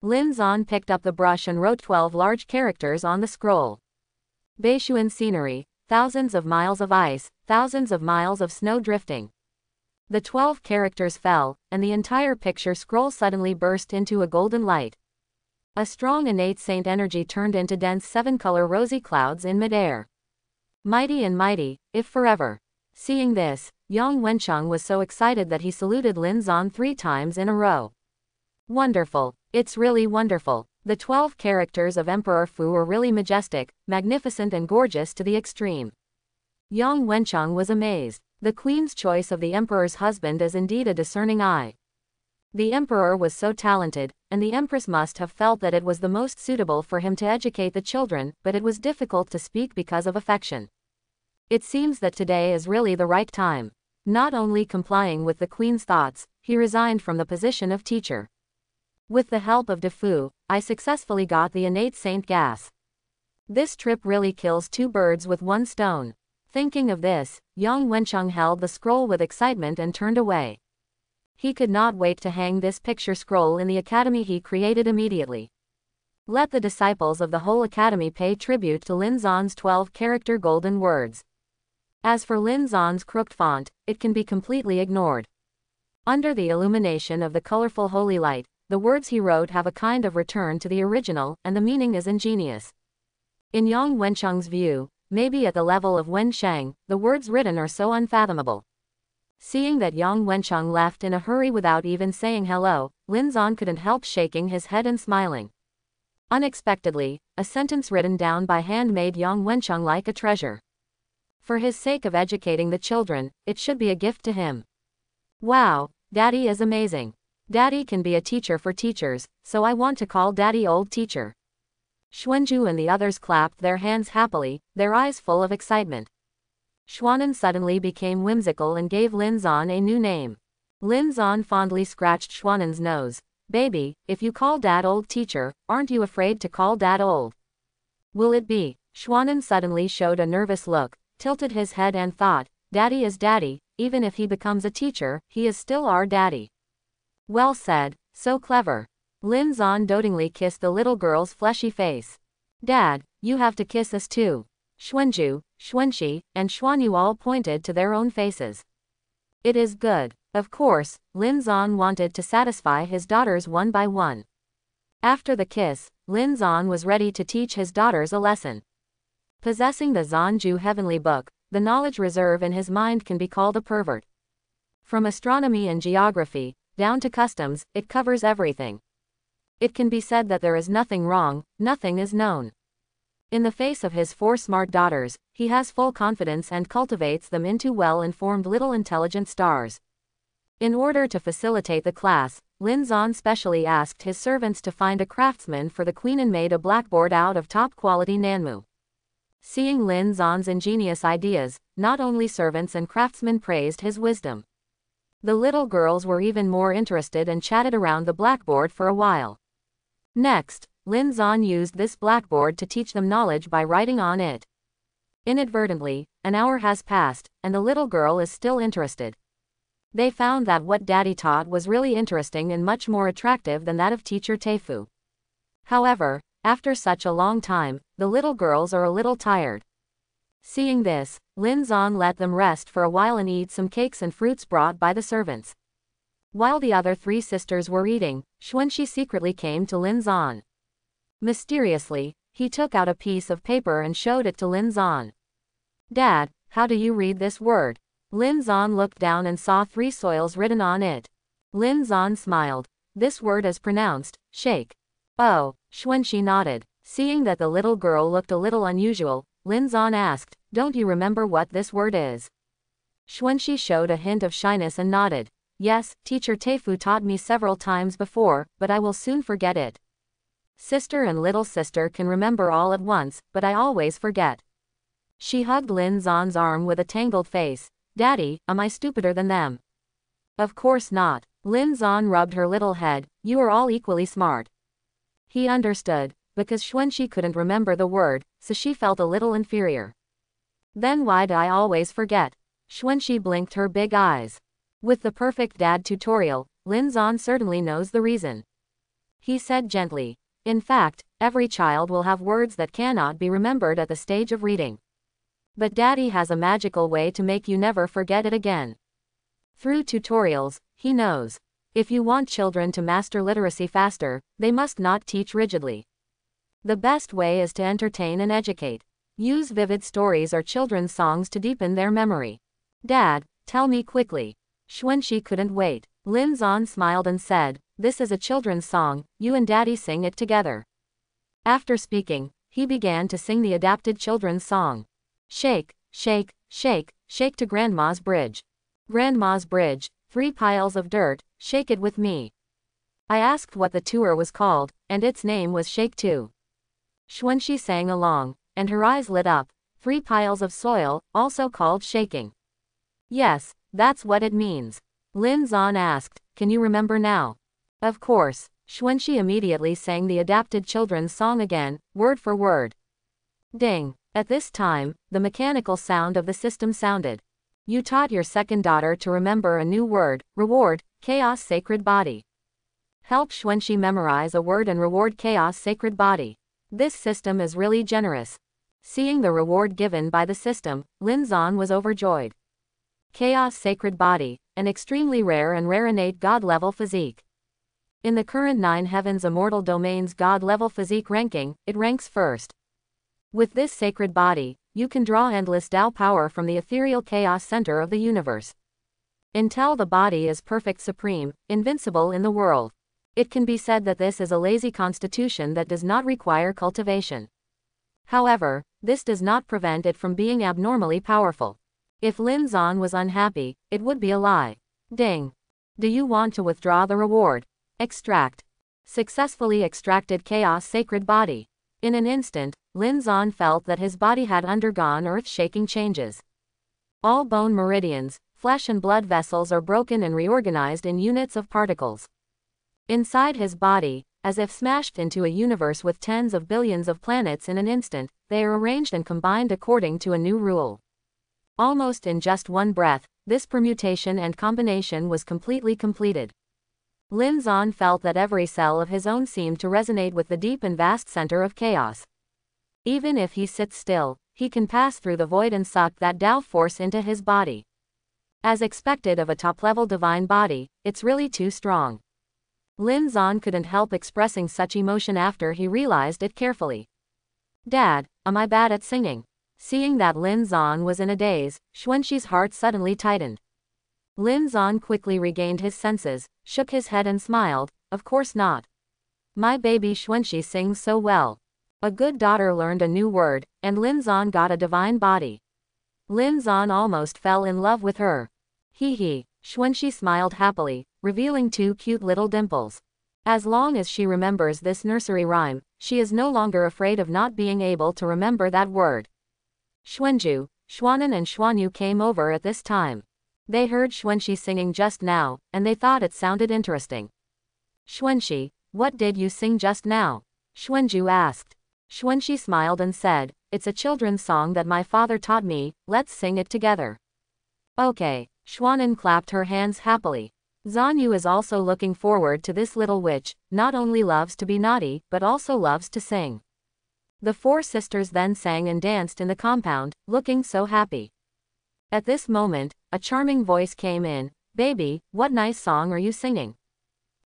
Lin Zan picked up the brush and wrote 12 large characters on the scroll. Beishuan scenery, thousands of miles of ice, thousands of miles of snow drifting. The 12 characters fell, and the entire picture scroll suddenly burst into a golden light. A strong innate saint energy turned into dense 7-color rosy clouds in midair. Mighty and mighty, if forever. Seeing this, Yang Wencheng was so excited that he saluted Lin Zan 3 times in a row. "Wonderful. It's really wonderful." The 12 characters of Emperor Fu were really majestic, magnificent and gorgeous to the extreme. Yang Wencheng was amazed. The queen's choice of the emperor's husband is indeed a discerning eye. The emperor was so talented, and the empress must have felt that it was the most suitable for him to educate the children, but it was difficult to speak because of affection. It seems that today is really the right time. Not only complying with the queen's thoughts, he resigned from the position of teacher. With the help of Du Fu, I successfully got the innate saint gas. This trip really kills 2 birds with 1 stone. Thinking of this, Yang Wencheng held the scroll with excitement and turned away. He could not wait to hang this picture scroll in the academy he created immediately. Let the disciples of the whole academy pay tribute to Lin Zan's 12-character golden words. As for Lin Zan's crooked font, it can be completely ignored. Under the illumination of the colorful holy light, the words he wrote have a kind of return to the original, and the meaning is ingenious. In Yang Wencheng's view, maybe at the level of Wen Sheng, the words written are so unfathomable. Seeing that Yang Wencheng left in a hurry without even saying hello, Lin Zan couldn't help shaking his head and smiling. Unexpectedly, a sentence written down by hand made Yang Wencheng like a treasure. For his sake of educating the children, it should be a gift to him. Wow, Daddy is amazing. Daddy can be a teacher for teachers, so I want to call Daddy old teacher. Xuanju and the others clapped their hands happily, their eyes full of excitement. Xuanan suddenly became whimsical and gave Lin Zan a new name. Lin Zan fondly scratched Xuanan's nose. "Baby, if you call Dad old teacher, aren't you afraid to call Dad old?" "Will it be?" Xuanan suddenly showed a nervous look, tilted his head and thought, "Daddy is Daddy, even if he becomes a teacher, he is still our Daddy." Well said, so clever. Lin Zan dotingly kissed the little girl's fleshy face. "Dad, you have to kiss us too." Xuanju, Xuanxi, and Xuanyu all pointed to their own faces. It is good. Of course, Lin Zan wanted to satisfy his daughters one by one. After the kiss, Lin Zan was ready to teach his daughters a lesson. Possessing the Zanju Heavenly Book, the knowledge reserve in his mind can be called a pervert. From astronomy and geography, down to customs, it covers everything. It can be said that there is nothing wrong, nothing is known. In the face of his 4 smart daughters, he has full confidence and cultivates them into well-informed little intelligent stars. In order to facilitate the class, Lin Zan specially asked his servants to find a craftsman for the queen and made a blackboard out of top-quality nanmu. Seeing Lin Zan's ingenious ideas, not only servants and craftsmen praised his wisdom. The little girls were even more interested and chatted around the blackboard for a while. Next, Lin Zan used this blackboard to teach them knowledge by writing on it. Inadvertently, an hour has passed, and the little girl is still interested. They found that what Daddy taught was really interesting and much more attractive than that of teacher Teifu. However, after such a long time, the little girls are a little tired. Seeing this, Lin Zan let them rest for a while and eat some cakes and fruits brought by the servants. While the other 3 sisters were eating, Xuanxi secretly came to Lin Zan. Mysteriously, he took out a piece of paper and showed it to Lin Zan. Dad, how do you read this word? Lin Zan looked down and saw 3 soils written on it. Lin Zan smiled. This word is pronounced, shake. Oh, Xuanxi nodded. Seeing that the little girl looked a little unusual, Lin Zan asked, don't you remember what this word is? Xuanxi showed a hint of shyness and nodded. Yes, teacher Teifu taught me several times before, but I will soon forget it. Sister and little sister can remember all at once, but I always forget. She hugged Lin Zan's arm with a tangled face. Daddy, am I stupider than them? Of course not. Lin Zan rubbed her little head. You are all equally smart. He understood, because Xuanxi couldn't remember the word, so she felt a little inferior. Then why do I always forget? Xuanxi blinked her big eyes. With the perfect dad tutorial, Lin Zan certainly knows the reason. He said gently. In fact, every child will have words that cannot be remembered at the stage of reading. But Daddy has a magical way to make you never forget it again. Through tutorials, he knows. If you want children to master literacy faster, they must not teach rigidly. The best way is to entertain and educate. Use vivid stories or children's songs to deepen their memory. Dad, tell me quickly. Xuanxi couldn't wait. Lin Zan smiled and said, this is a children's song, you and Daddy sing it together. After speaking, he began to sing the adapted children's song. Shake, shake, shake, shake to Grandma's bridge. Grandma's bridge, 3 piles of dirt, shake it with me. I asked what the tour was called, and its name was Shake 2. Xuanxi sang along, and her eyes lit up. 3 piles of soil, also called shaking. Yes, that's what it means. Lin Zan asked, can you remember now? Of course. Xuanxi immediately sang the adapted children's song again, word for word. Ding. At this time, the mechanical sound of the system sounded. You taught your second daughter to remember a new word, reward, chaos sacred body. Help Xuanxi memorize a word and reward chaos sacred body. This system is really generous. Seeing the reward given by the system, Lin Zan was overjoyed. Chaos sacred body, an extremely rare and rare innate god-level physique. In the current 9 Heavens Immortal Domains god-level physique ranking, it ranks first. With this sacred body, you can draw endless Tao power from the ethereal chaos center of the universe. Until the body is perfect supreme, invincible in the world. It can be said that this is a lazy constitution that does not require cultivation. However, this does not prevent it from being abnormally powerful. If Lin Zan was unhappy, it would be a lie. Ding. Do you want to withdraw the reward? Extract. Successfully extracted chaos sacred body. In an instant, Lin Zan felt that his body had undergone earth-shaking changes. All bone meridians, flesh and blood vessels are broken and reorganized in units of particles. Inside his body, as if smashed into a universe with tens of billions of planets in an instant, they are arranged and combined according to a new rule. Almost in just one breath, this permutation and combination was completely completed. Lin Zan felt that every cell of his own seemed to resonate with the deep and vast center of chaos. Even if he sits still, he can pass through the void and suck that Tao force into his body. As expected of a top-level divine body, it's really too strong. Lin Zan couldn't help expressing such emotion after he realized it carefully. Dad, am I bad at singing? Seeing that Lin Zan was in a daze, Xuanxi's heart suddenly tightened. Lin Zan quickly regained his senses, shook his head and smiled, of course not. My baby Xuanxi sings so well. A good daughter learned a new word, and Lin Zan got a divine body. Lin Zan almost fell in love with her. Hee hee, Xuanxi smiled happily, revealing 2 cute little dimples. As long as she remembers this nursery rhyme, she is no longer afraid of not being able to remember that word. Xuanju, Xuanan and Xuanyu came over at this time. They heard Xuanxi singing just now, and they thought it sounded interesting. Xuanxi, what did you sing just now? Xuanju asked. Xuanxi smiled and said, it's a children's song that my father taught me, let's sing it together. Okay, Xuanan clapped her hands happily. Zanyu is also looking forward to this little witch, not only loves to be naughty, but also loves to sing. The 4 sisters then sang and danced in the compound, looking so happy. At this moment, a charming voice came in, baby, what nice song are you singing?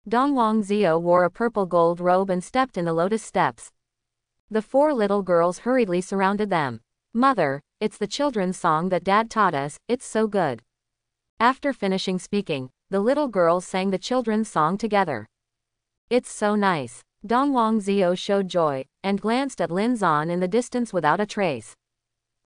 Dongwang Zio wore a purple gold robe and stepped in the lotus steps. The 4 little girls hurriedly surrounded them. Mother, it's the children's song that Dad taught us, it's so good. After finishing speaking, the little girls sang the children's song together. It's so nice. Dongwang Zio showed joy, and glanced at Lin Zan in the distance without a trace.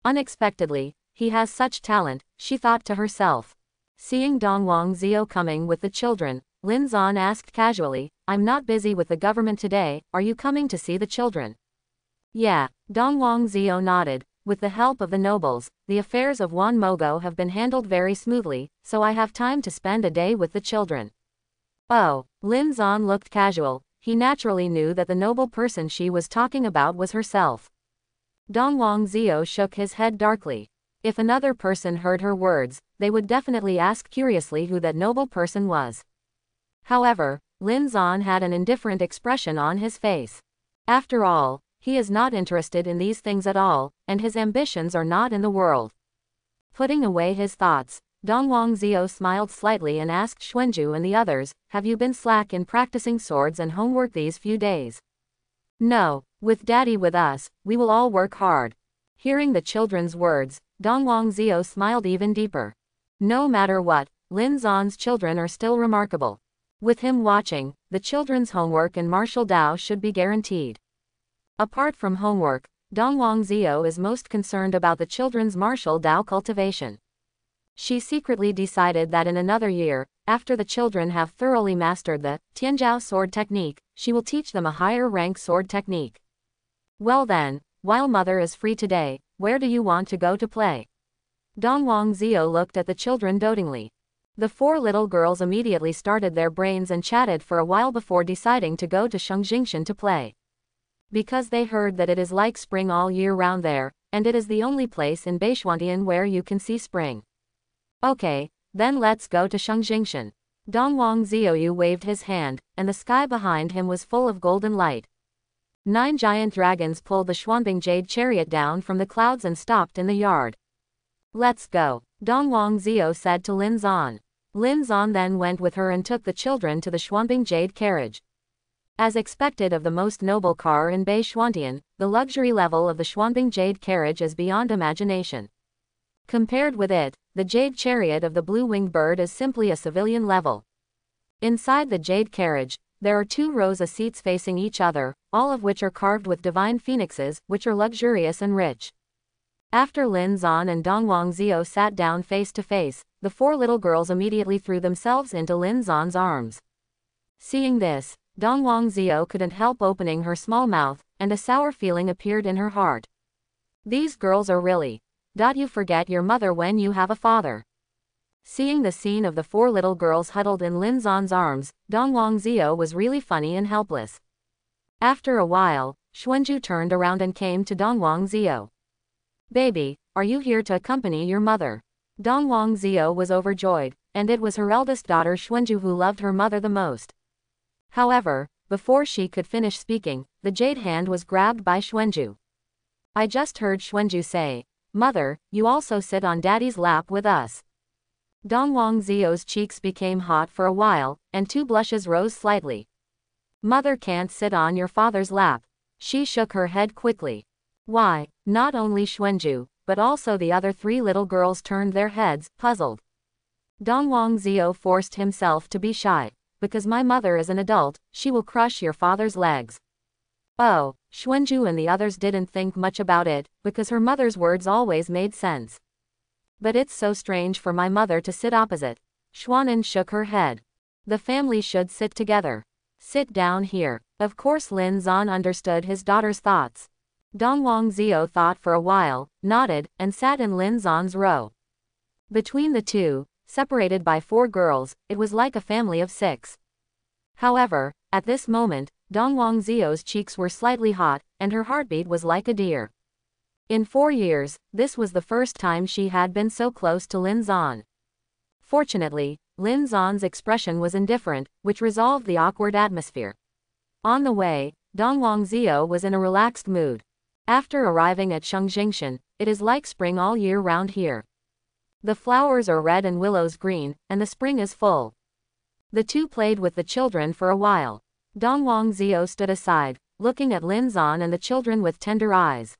Unexpectedly, he has such talent, she thought to herself. Seeing Dongwang Zio coming with the children, Lin Zan asked casually, I'm not busy with the government today, are you coming to see the children? Yeah, Dongwang Zio nodded. With the help of the nobles, the affairs of Wan Mogo have been handled very smoothly, so I have time to spend a day with the children. Oh, Lin Zan looked casual, he naturally knew that the noble person she was talking about was herself. Dongwang Zio shook his head darkly. If another person heard her words, they would definitely ask curiously who that noble person was. However, Lin Zan had an indifferent expression on his face. After all, he is not interested in these things at all, and his ambitions are not in the world. Putting away his thoughts, Dongwang Zio smiled slightly and asked Xuanju and the others, have you been slack in practicing swords and homework these few days? No, with Daddy with us, we will all work hard. Hearing the children's words, Dongwang Zio smiled even deeper. No matter what, Lin Zan's children are still remarkable. With him watching, the children's homework and martial Dao should be guaranteed. Apart from homework, Dongwang Zio is most concerned about the children's martial Dao cultivation. She secretly decided that in another year, after the children have thoroughly mastered the Tianjiao sword technique, she will teach them a higher rank sword technique. Well then, while mother is free today, where do you want to go to play? Dongwang Zio looked at the children dotingly. The 4 little girls immediately started their brains and chatted for a while before deciding to go to Shengjingshan to play. Because they heard that it is like spring all year round there, and it is the only place in Beishuantian where you can see spring. Okay, then let's go to Shengjingshan. Dongwang Zioyu waved his hand, and the sky behind him was full of golden light. 9 giant dragons pulled the Xuanbing jade chariot down from the clouds and stopped in the yard. Let's go, Dongwang Zio said to Lin Zan. Lin Zan then went with her and took the children to the Xuanbing jade carriage. As expected of the most noble car in Beishuantian, the luxury level of the Xuanbing jade carriage is beyond imagination. Compared with it, the jade chariot of the blue-winged bird is simply a civilian level. Inside the jade carriage, there are 2 rows of seats facing each other, all of which are carved with divine phoenixes, which are luxurious and rich. After Lin Zan and Dongwang Zio sat down face to face, the 4 little girls immediately threw themselves into Lin Zan's arms. Seeing this, Dongwang Zio couldn't help opening her small mouth, and a sour feeling appeared in her heart. These girls are really. You forget your mother when you have a father. Seeing the scene of the 4 little girls huddled in Lin Zan's arms, Dongwang Zio was really funny and helpless. After a while, Xuanju turned around and came to Dongwang Zio. Baby, are you here to accompany your mother? Dongwang Zio was overjoyed, and it was her eldest daughter Xuanju who loved her mother the most. However, before she could finish speaking, the jade hand was grabbed by Xuanju. I just heard Xuanju say, "Mother, you also sit on Daddy's lap with us." Dongwang Zio's cheeks became hot for a while, and 2 blushes rose slightly. "Mother can't sit on your father's lap." She shook her head quickly. Why, not only Xuanju, but also the other 3 little girls turned their heads, puzzled. Dongwang Zio forced himself to be shy. "Because my mother is an adult, she will crush your father's legs." Oh, Xuanju and the others didn't think much about it, because her mother's words always made sense. "But it's so strange for my mother to sit opposite." Xuanan shook her head. "The family should sit together. Sit down here." Of course Lin Zan understood his daughter's thoughts. Dongwang Zio thought for a while, nodded, and sat in Lin Zan's row. Between the two, separated by 4 girls, it was like a family of 6. However, at this moment, Dongwang Zio's cheeks were slightly hot, and her heartbeat was like a deer. In 4 years, this was the first time she had been so close to Lin Zan. Fortunately, Lin Zan's expression was indifferent, which resolved the awkward atmosphere. On the way, Dongwang Zio was in a relaxed mood. After arriving at Shengjingshan, it is like spring all year round here. The flowers are red and willows green, and the spring is full. The two played with the children for a while. Dongwang Zio stood aside, looking at Lin Zan and the children with tender eyes.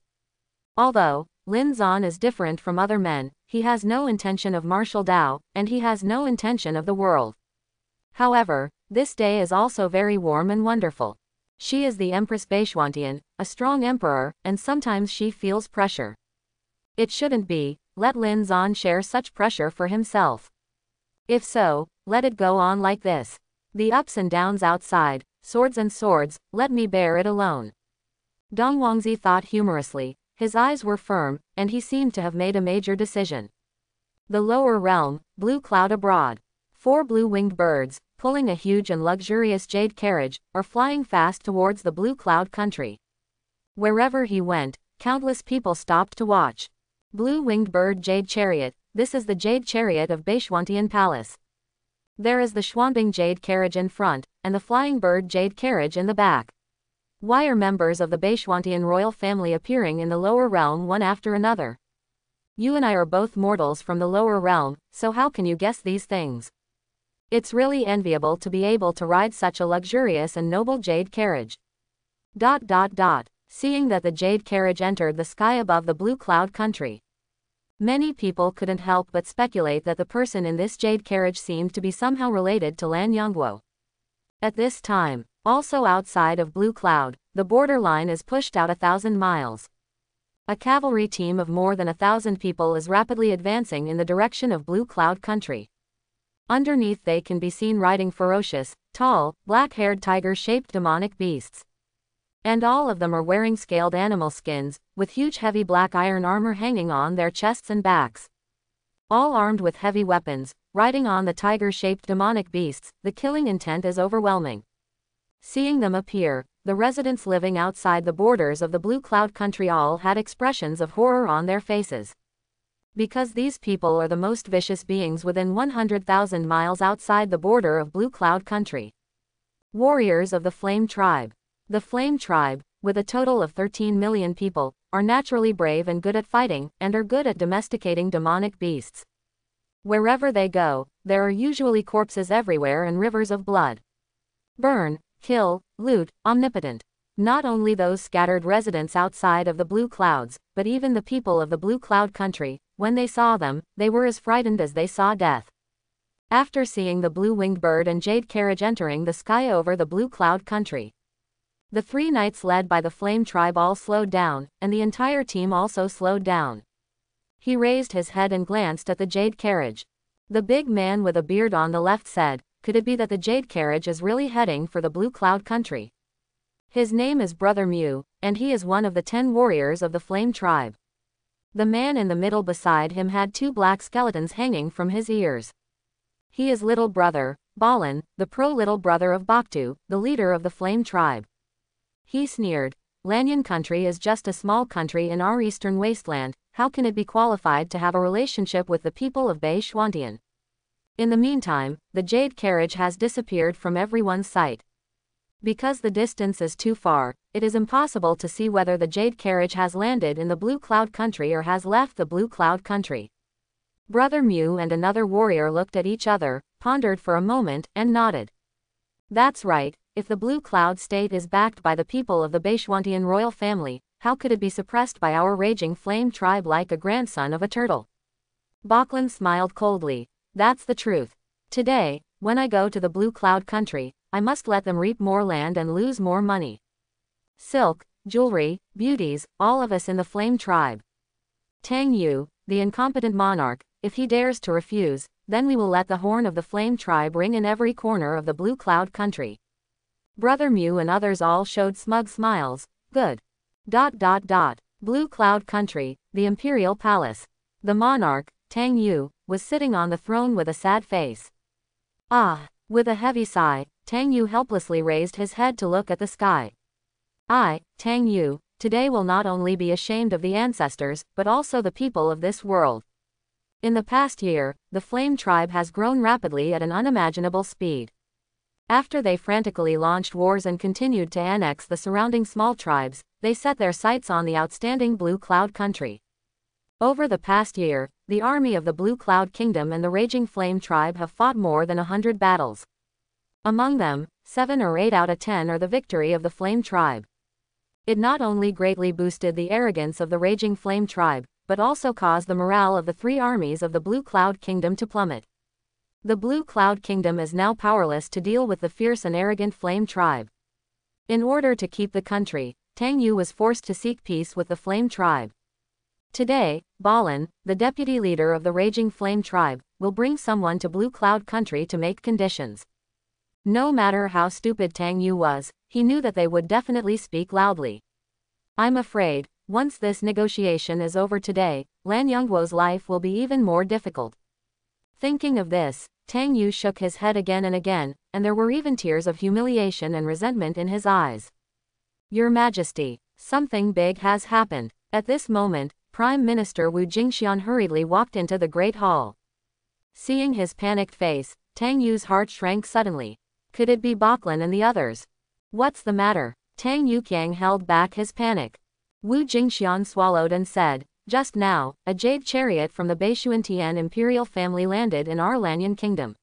Although Lin Zan is different from other men, he has no intention of martial Dao, and he has no intention of the world. However, this day is also very warm and wonderful. She is the Empress Baishuantian, a strong emperor, and sometimes she feels pressure. It shouldn't be. Let Lin Zan share such pressure for himself. If so, let it go on like this. The ups and downs outside, swords and swords, let me bear it alone. Dongwangzi thought humorously, his eyes were firm, and he seemed to have made a major decision. The lower realm, blue cloud abroad. 4 blue-winged birds, pulling a huge and luxurious jade carriage, are flying fast towards the blue cloud country. Wherever he went, countless people stopped to watch. Blue-winged bird jade chariot, this is the jade chariot of Baishuantian Palace. There is the Xuanbing jade carriage in front, and the flying bird jade carriage in the back. Why are members of the Baishuantian royal family appearing in the lower realm one after another? You and I are both mortals from the lower realm, so how can you guess these things? It's really enviable to be able to ride such a luxurious and noble jade carriage. Seeing that the jade carriage entered the sky above the blue cloud country. Many people couldn't help but speculate that the person in this jade carriage seemed to be somehow related to Lan Yongguo. At this time, also outside of Blue Cloud, the border line is pushed out 1,000 miles. A cavalry team of more than 1,000 people is rapidly advancing in the direction of Blue Cloud country. Underneath they can be seen riding ferocious, tall, black-haired tiger-shaped demonic beasts. And all of them are wearing scaled animal skins, with huge heavy black iron armor hanging on their chests and backs. All armed with heavy weapons, riding on the tiger-shaped demonic beasts, the killing intent is overwhelming. Seeing them appear, the residents living outside the borders of the Blue Cloud country all had expressions of horror on their faces. Because these people are the most vicious beings within 100,000 miles outside the border of Blue Cloud country. Warriors of the Flame Tribe. The Flame Tribe, with a total of 13 million people, are naturally brave and good at fighting, and are good at domesticating demonic beasts. Wherever they go, there are usually corpses everywhere and rivers of blood. Burn, kill, loot, omnipotent. Not only those scattered residents outside of the Blue Clouds, but even the people of the Blue Cloud country, when they saw them, they were as frightened as they saw death. After seeing the blue-winged bird and jade carriage entering the sky over the Blue Cloud country, the 3 knights led by the Flame Tribe all slowed down, and the entire team also slowed down. He raised his head and glanced at the jade carriage. The big man with a beard on the left said, "Could it be that the jade carriage is really heading for the Blue Cloud country?" His name is Brother Mew, and he is one of the 10 warriors of the Flame Tribe. The man in the middle beside him had 2 black skeletons hanging from his ears. He is little brother, Balin, the pro-little brother of Bakhtu, the leader of the Flame Tribe. He sneered, "Lanyan country is just a small country in our eastern wasteland, how can it be qualified to have a relationship with the people of Bei Shuantian?" In the meantime, the jade carriage has disappeared from everyone's sight. Because the distance is too far, it is impossible to see whether the jade carriage has landed in the Blue Cloud Country or has left the Blue Cloud Country. Brother Mew and another warrior looked at each other, pondered for a moment, and nodded. That's right, if the Blue Cloud State is backed by the people of the Baishwantian royal family, how could it be suppressed by our raging flame tribe like a grandson of a turtle? Bachlan smiled coldly. That's the truth. Today, when I go to the Blue Cloud Country, I must let them reap more land and lose more money. Silk, jewelry, beauties, all of us in the flame tribe. Tang Yu, the incompetent monarch, if he dares to refuse, then we will let the horn of the flame tribe ring in every corner of the Blue Cloud Country. Brother Mew and others all showed smug smiles. Good. Blue Cloud Country, the Imperial Palace. The monarch, Tang Yu, was sitting on the throne with a sad face. Ah! With a heavy sigh, Tang Yu helplessly raised his head to look at the sky. I, Tang Yu, today will not only be ashamed of the ancestors, but also the people of this world. In the past year, the Flame Tribe has grown rapidly at an unimaginable speed. After they frantically launched wars and continued to annex the surrounding small tribes, they set their sights on the outstanding Blue Cloud Country. Over the past year, the army of the Blue Cloud Kingdom and the Raging Flame Tribe have fought more than 100 battles. Among them, 7 or 8 out of 10 are the victory of the Flame Tribe. It not only greatly boosted the arrogance of the Raging Flame Tribe, but also caused the morale of the 3 armies of the Blue Cloud Kingdom to plummet. The Blue Cloud Kingdom is now powerless to deal with the fierce and arrogant Flame Tribe. In order to keep the country, Tang Yu was forced to seek peace with the Flame Tribe. Today, Balin, the deputy leader of the Raging Flame Tribe, will bring someone to Blue Cloud Country to make conditions. No matter how stupid Tang Yu was, he knew that they would definitely speak loudly. I'm afraid, once this negotiation is over today, Lan Yongguo's life will be even more difficult. Thinking of this, Tang Yu shook his head again, and there were even tears of humiliation and resentment in his eyes. Your Majesty, something big has happened. At this moment, Prime Minister Wu Jingxian hurriedly walked into the Great Hall. Seeing his panicked face, Tang Yu's heart shrank suddenly. Could it be Bachlan and the others? What's the matter? Tang Yuqiang held back his panic. Wu Jingxian swallowed and said, just now, a jade chariot from the Baishuantian imperial family landed in our Lanyan kingdom.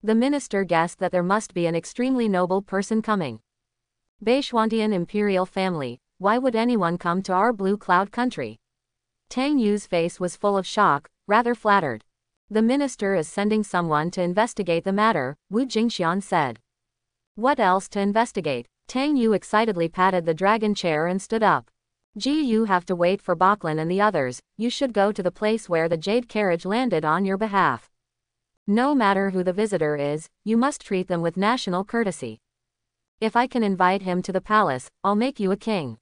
The minister guessed that there must be an extremely noble person coming. Baishuantian imperial family, why would anyone come to our Blue Cloud Country? Tang Yu's face was full of shock, rather flattered. The minister is sending someone to investigate the matter, Wu Jingxian said. What else to investigate? Tang Yu excitedly patted the dragon chair and stood up. You have to wait for Bachlan and the others, you should go to the place where the jade carriage landed on your behalf. No matter who the visitor is, you must treat them with national courtesy. If I can invite him to the palace, I'll make you a king.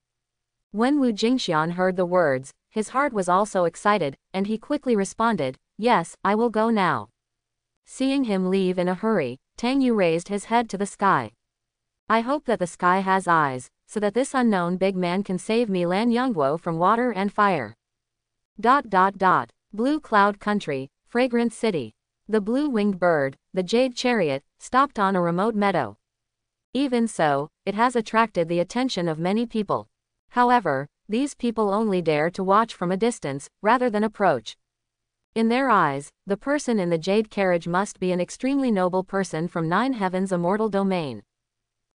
When Wu Jingxian heard the words, his heart was also excited, and he quickly responded, yes, I will go now. Seeing him leave in a hurry, Tang Yu raised his head to the sky. I hope that the sky has eyes, so that this unknown big man can save me Lan Yongguo from water and fire. Blue Cloud Country, Fragrant City. The blue-winged bird, the jade chariot, stopped on a remote meadow. Even so, it has attracted the attention of many people. However, these people only dare to watch from a distance, rather than approach. In their eyes, the person in the jade carriage must be an extremely noble person from 9 heavens' immortal domain.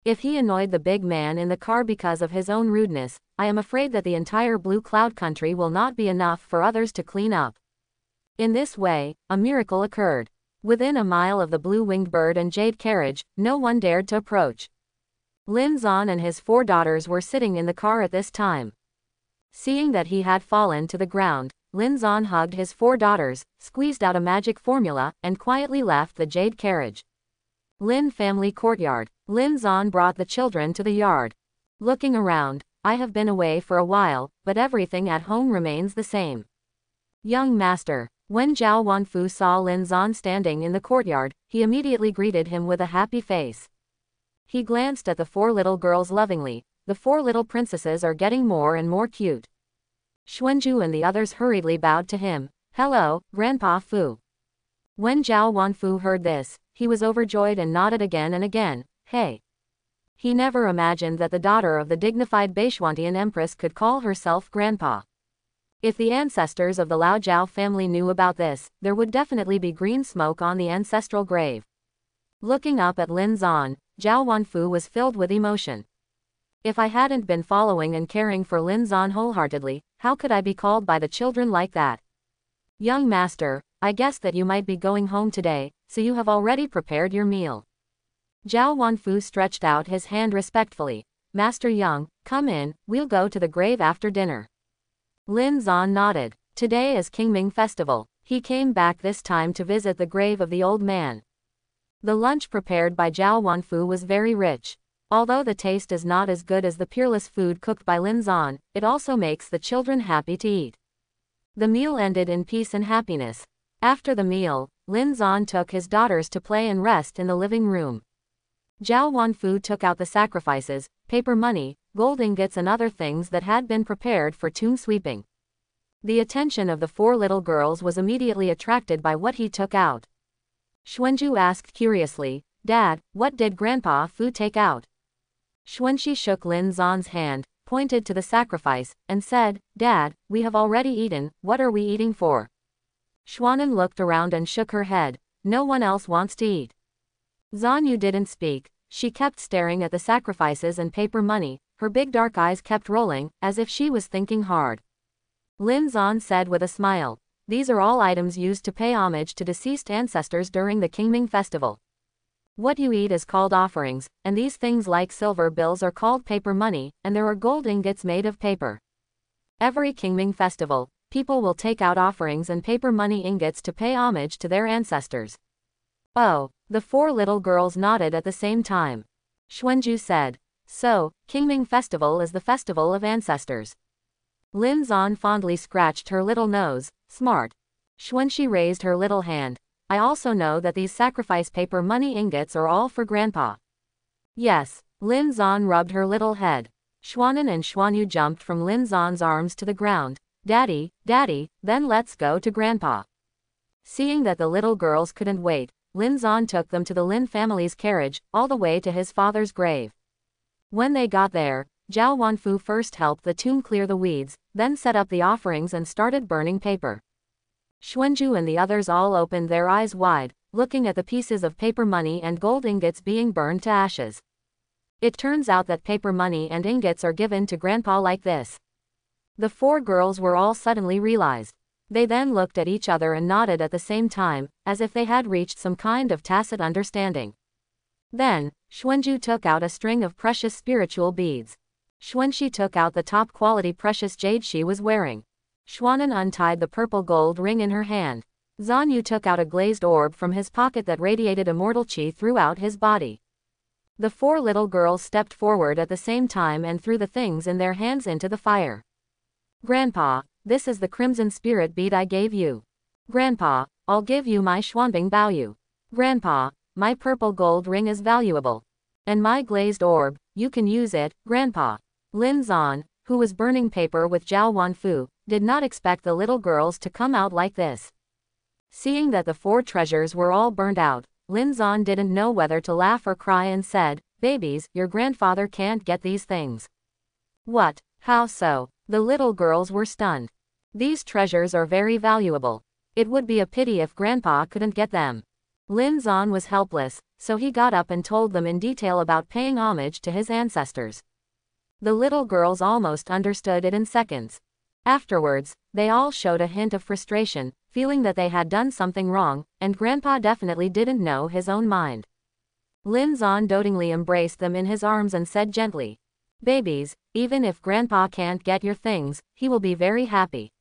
If he annoyed the big man in the car because of his own rudeness, I am afraid that the entire Blue Cloud Country will not be enough for others to clean up. In this way, a miracle occurred. Within a mile of the blue-winged bird and jade carriage, no one dared to approach. Lin Zan and his 4 daughters were sitting in the car at this time. Seeing that he had fallen to the ground, Lin Zan hugged his 4 daughters, squeezed out a magic formula, and quietly left the jade carriage. Lin family courtyard. Lin Zan brought the children to the yard. Looking around, I have been away for a while, but everything at home remains the same. Young master. When Zhao Wanfu saw Lin Zan standing in the courtyard, he immediately greeted him with a happy face. He glanced at the 4 little girls lovingly. The 4 little princesses are getting more and more cute. Xuanju and the others hurriedly bowed to him. Hello, Grandpa Fu. When Zhao Wanfu heard this, he was overjoyed and nodded again and again. Hey. He never imagined that the daughter of the dignified Baishwantian Empress could call herself Grandpa. If the ancestors of the Lao Jiao family knew about this, there would definitely be green smoke on the ancestral grave. Looking up at Lin Zan, Zhao Wanfu was filled with emotion. If I hadn't been following and caring for Lin Zan wholeheartedly, how could I be called by the children like that? Young master, I guess that you might be going home today, so you have already prepared your meal. Zhao Wanfu stretched out his hand respectfully. Master Young, come in, we'll go to the grave after dinner. Lin Zan nodded. Today is Qingming Festival. He came back this time to visit the grave of the old man. The lunch prepared by Zhao Wanfu was very rich. Although the taste is not as good as the peerless food cooked by Lin Zan, it also makes the children happy to eat. The meal ended in peace and happiness. After the meal, Lin Zan took his daughters to play and rest in the living room. Zhao Wanfu took out the sacrifices, paper money, gold ingots and other things that had been prepared for tomb sweeping. The attention of the four little girls was immediately attracted by what he took out. Xuanju asked curiously, Dad, what did Grandpa Fu take out? Xuanxi shook Lin Zan's hand, pointed to the sacrifice, and said, Dad, we have already eaten, what are we eating for? Xuanan looked around and shook her head. No one else wants to eat. Zanyu didn't speak. She kept staring at the sacrifices and paper money. Her big dark eyes kept rolling, as if she was thinking hard. Lin Zan said with a smile, these are all items used to pay homage to deceased ancestors during the Qingming festival. What you eat is called offerings, and these things like silver bills are called paper money, and there are gold ingots made of paper. Every Qingming festival, people will take out offerings and paper money ingots to pay homage to their ancestors. Oh, the four little girls nodded at the same time. Xuanju said, so, Qingming festival is the festival of ancestors. Lin Zan fondly scratched her little nose, smart. Xuanxi raised her little hand. I also know that these sacrifice paper money ingots are all for Grandpa. Yes, Lin Zan rubbed her little head. Xuanan and Xuanyu jumped from Lin Zan's arms to the ground. Daddy, Daddy, then let's go to Grandpa. Seeing that the little girls couldn't wait, Lin Zan took them to the Lin family's carriage, all the way to his father's grave. When they got there, Zhao Wanfu first helped the tomb clear the weeds, then set up the offerings and started burning paper. Xuanju and the others all opened their eyes wide, looking at the pieces of paper money and gold ingots being burned to ashes. It turns out that paper money and ingots are given to Grandpa like this. The four girls were all suddenly realized. They then looked at each other and nodded at the same time, as if they had reached some kind of tacit understanding. Then, Xuanju took out a string of precious spiritual beads. Xuanxi took out the top-quality precious jade she was wearing. Xuanan untied the purple gold ring in her hand. Zanyu took out a glazed orb from his pocket that radiated immortal qi throughout his body. The four little girls stepped forward at the same time and threw the things in their hands into the fire. Grandpa, this is the crimson spirit bead I gave you. Grandpa, I'll give you my Xuanbing Baoyu. Grandpa, my purple gold ring is valuable. And my glazed orb, you can use it, Grandpa. Lin Zan, who was burning paper with Zhao Wanfu, did not expect the little girls to come out like this. Seeing that the four treasures were all burned out, Lin Zan didn't know whether to laugh or cry and said, babies, your grandfather can't get these things. What? How so? The little girls were stunned. These treasures are very valuable. It would be a pity if Grandpa couldn't get them. Lin Zan was helpless, so he got up and told them in detail about paying homage to his ancestors. The little girls almost understood it in seconds. Afterwards, they all showed a hint of frustration, feeling that they had done something wrong, and Grandpa definitely didn't know his own mind. Lin Zan dotingly embraced them in his arms and said gently, babies, even if Grandpa can't get your things, he will be very happy.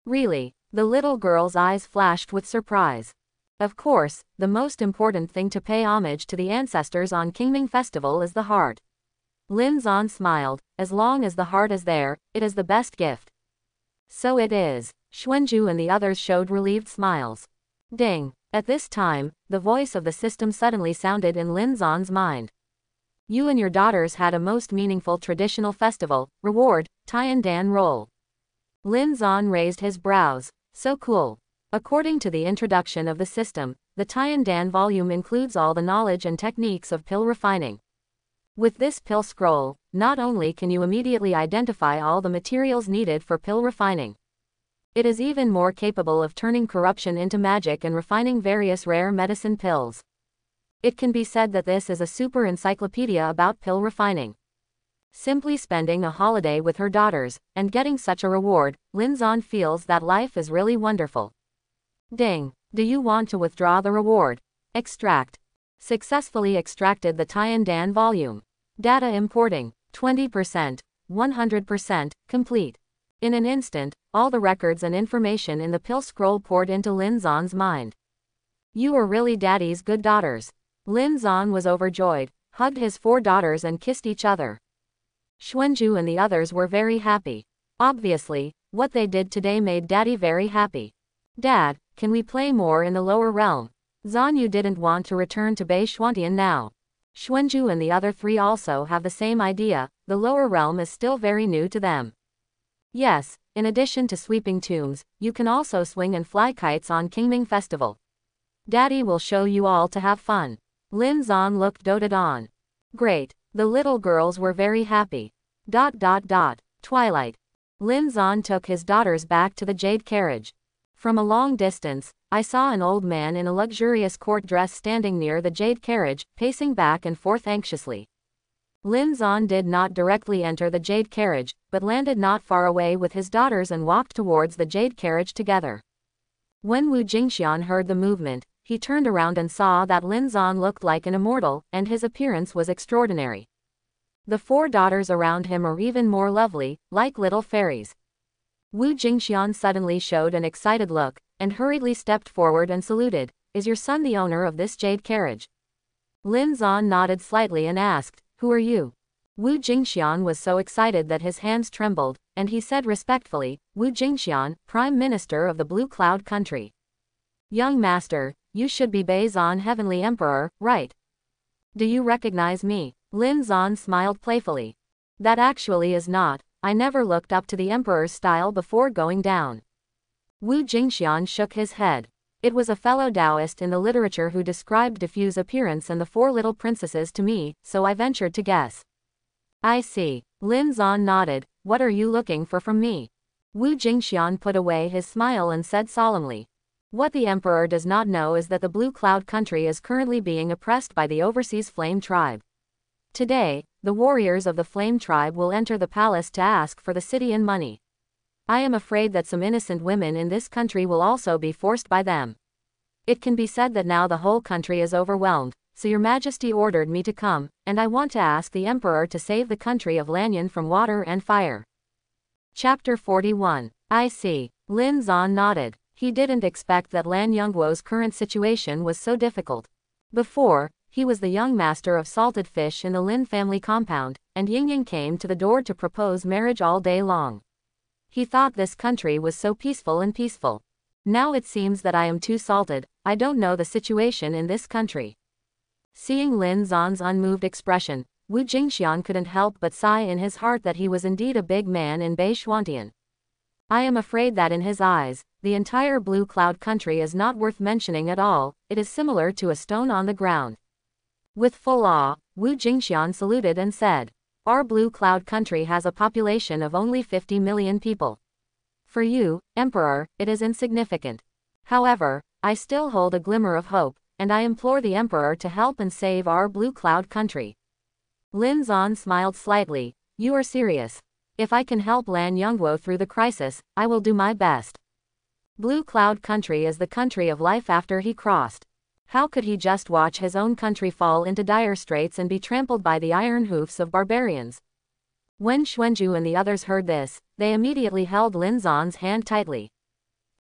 Really? The little girl's eyes flashed with surprise. Of course, the most important thing to pay homage to the ancestors on Qingming Festival is the heart. Lin Zan smiled, as long as the heart is there, it is the best gift. So it is. Xuanju and the others showed relieved smiles. Ding. At this time, the voice of the system suddenly sounded in Lin Zan's mind. You and your daughters had a most meaningful traditional festival. Reward, Tiandan roll. Lin Zan raised his brows. So cool. According to the introduction of the system, the Tiandan volume includes all the knowledge and techniques of pill refining. With this pill scroll, not only can you immediately identify all the materials needed for pill refining, it is even more capable of turning corruption into magic and refining various rare medicine pills. It can be said that this is a super encyclopedia about pill refining. Simply spending a holiday with her daughters, and getting such a reward, Lin Zan feels that life is really wonderful. Ding! Do you want to withdraw the reward? Extract. Successfully extracted the Tian Dan volume. Data importing. 20%. 100%. Complete. In an instant, all the records and information in the pill scroll poured into Lin Zan's mind. You are really Daddy's good daughters. Lin Zan was overjoyed, hugged his 4 daughters and kissed each other. Xuanju and the others were very happy. Obviously, what they did today made Daddy very happy. Dad, can we play more in the lower realm? Zanyu didn't want to return to Bei Xuantian now. Xuanju and the other 3 also have the same idea, the lower realm is still very new to them. Yes, in addition to sweeping tombs, you can also swing and fly kites on Qingming Festival. Daddy will show you all to have fun. Lin Zan looked doted on. Great, the little girls were very happy. Twilight. Lin Zan took his daughters back to the jade carriage. From a long distance, I saw an old man in a luxurious court dress standing near the jade carriage, pacing back and forth anxiously. Lin Zan did not directly enter the jade carriage, but landed not far away with his daughters and walked towards the jade carriage together. When Wu Jingxian heard the movement, he turned around and saw that Lin Zan looked like an immortal, and his appearance was extraordinary. The 4 daughters around him are even more lovely, like little fairies. Wu Jingxian suddenly showed an excited look, and hurriedly stepped forward and saluted. Is your son the owner of this jade carriage? Lin Zan nodded slightly and asked, who are you? Wu Jingxian was so excited that his hands trembled, and he said respectfully, Wu Jingxian, Prime Minister of the Blue Cloud Country. Young master, you should be Bei Zan Heavenly Emperor, right? Do you recognize me? Lin Zan smiled playfully. That actually is not. I never looked up to the emperor's style before going down. Wu Jingxian shook his head. It was a fellow Taoist in the literature who described Diffu's appearance and the 4 little princesses to me, so I ventured to guess. I see. Lin Zan nodded. What are you looking for from me? Wu Jingxian put away his smile and said solemnly. What the emperor does not know is that the Blue Cloud Country is currently being oppressed by the overseas Flame Tribe. Today, the warriors of the Flame Tribe will enter the palace to ask for the city and money. I am afraid that some innocent women in this country will also be forced by them. It can be said that now the whole country is overwhelmed, so your majesty ordered me to come, and I want to ask the emperor to save the country of Lanyan from water and fire. Chapter 41. I see. Lin Zan nodded. He didn't expect that Lan Yongguo's current situation was so difficult. Before, he was the young master of salted fish in the Lin family compound, and Yingying came to the door to propose marriage all day long. He thought this country was so peaceful and peaceful. Now it seems that I am too salted, I don't know the situation in this country. Seeing Lin Zan's unmoved expression, Wu Jingxian couldn't help but sigh in his heart that he was indeed a big man in Bei Xuantian. I am afraid that in his eyes, the entire Blue Cloud Country is not worth mentioning at all, it is similar to a stone on the ground. With full awe, Wu Jingxian saluted and said, our Blue Cloud Country has a population of only 50 million people. For you, Emperor, it is insignificant. However, I still hold a glimmer of hope, and I implore the Emperor to help and save our Blue Cloud Country. Lin Zan smiled slightly. You are serious. If I can help Lan Yongguo through the crisis, I will do my best. Blue Cloud Country is the country of life after he crossed. How could he just watch his own country fall into dire straits and be trampled by the iron hoofs of barbarians? When Xuanju and the others heard this, they immediately held Lin Zan's hand tightly.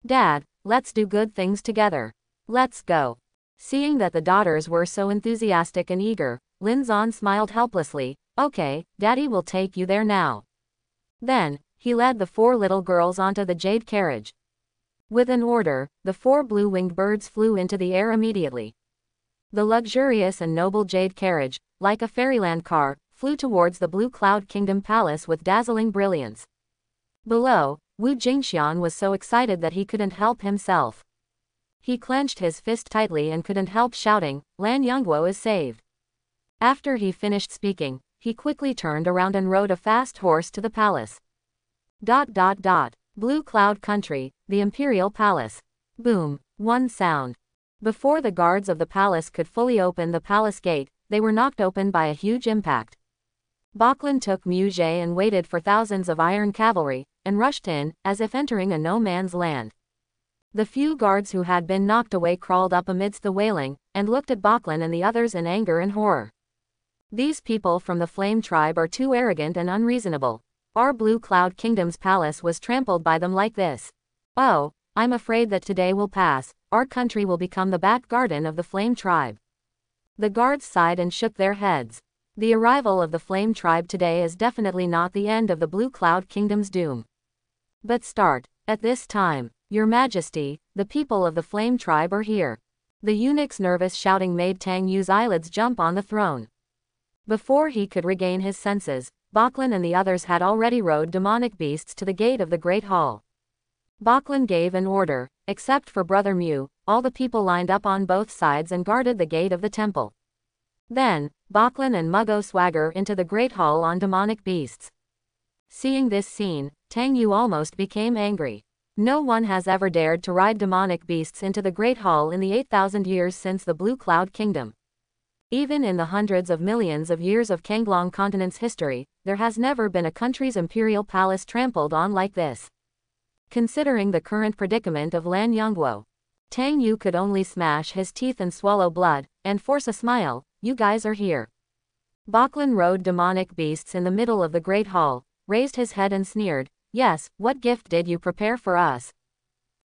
Dad, let's do good things together. Let's go. Seeing that the daughters were so enthusiastic and eager, Lin Zan smiled helplessly. Okay, Daddy will take you there now. Then, he led the 4 little girls onto the jade carriage. With an order, the 4 blue-winged birds flew into the air immediately. The luxurious and noble jade carriage, like a fairyland car, flew towards the Blue Cloud Kingdom Palace with dazzling brilliance. Below, Wu Jingxian was so excited that he couldn't help himself. He clenched his fist tightly and couldn't help shouting, Lan Yongguo is saved. After he finished speaking, he quickly turned around and rode a fast horse to the palace. Blue Cloud Country, the Imperial Palace. Boom, one sound. Before the guards of the palace could fully open the palace gate, they were knocked open by a huge impact. Bachlan took Muje and waited for thousands of iron cavalry, and rushed in, as if entering a no-man's land. The few guards who had been knocked away crawled up amidst the wailing, and looked at Bachlan and the others in anger and horror. These people from the Flame Tribe are too arrogant and unreasonable. Our Blue Cloud Kingdom's palace was trampled by them like this. Oh, I'm afraid that today will pass. Our country will become the back garden of the Flame Tribe. The guards sighed and shook their heads. The arrival of the Flame Tribe today is definitely not the end of the Blue Cloud Kingdom's doom. But start, at this time, Your Majesty, the people of the Flame Tribe are here. The eunuch's nervous shouting made Tang Yu's eyelids jump on the throne. Before he could regain his senses, Bachlan and the others had already rode demonic beasts to the gate of the Great Hall. Bachlan gave an order. Except for Brother Mew, all the people lined up on both sides and guarded the gate of the temple. Then, Bachlan and Muggo swagger into the Great Hall on demonic beasts. Seeing this scene, Tang Yu almost became angry. No one has ever dared to ride demonic beasts into the Great Hall in the 8,000 years since the Blue Cloud Kingdom. Even in the hundreds of millions of years of Kanglong continent's history, there has never been a country's imperial palace trampled on like this. Considering the current predicament of Lan Yongguo, Tang Yu could only smash his teeth and swallow blood, and force a smile. You guys are here. Bachlan rode demonic beasts in the middle of the Great Hall, raised his head and sneered. Yes, what gift did you prepare for us?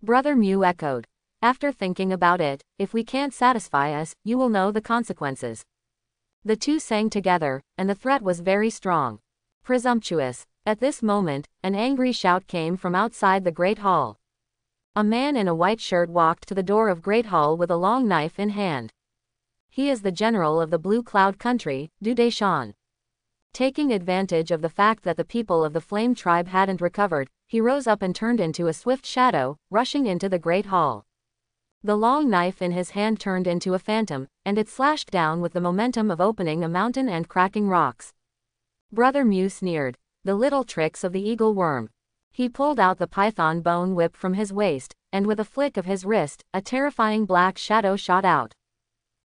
Brother Mew echoed. After thinking about it, if we can't satisfy us, you will know the consequences. The two sang together, and the threat was very strong. Presumptuous. At this moment, an angry shout came from outside the Great Hall. A man in a white shirt walked to the door of Great Hall with a long knife in hand. He is the general of the Blue Cloud Country, Du Deshan. Taking advantage of the fact that the people of the Flame Tribe hadn't recovered, he rose up and turned into a swift shadow, rushing into the Great Hall. The long knife in his hand turned into a phantom, and it slashed down with the momentum of opening a mountain and cracking rocks. Brother Mew sneered. The little tricks of the eagle worm. He pulled out the python bone whip from his waist, and with a flick of his wrist, a terrifying black shadow shot out.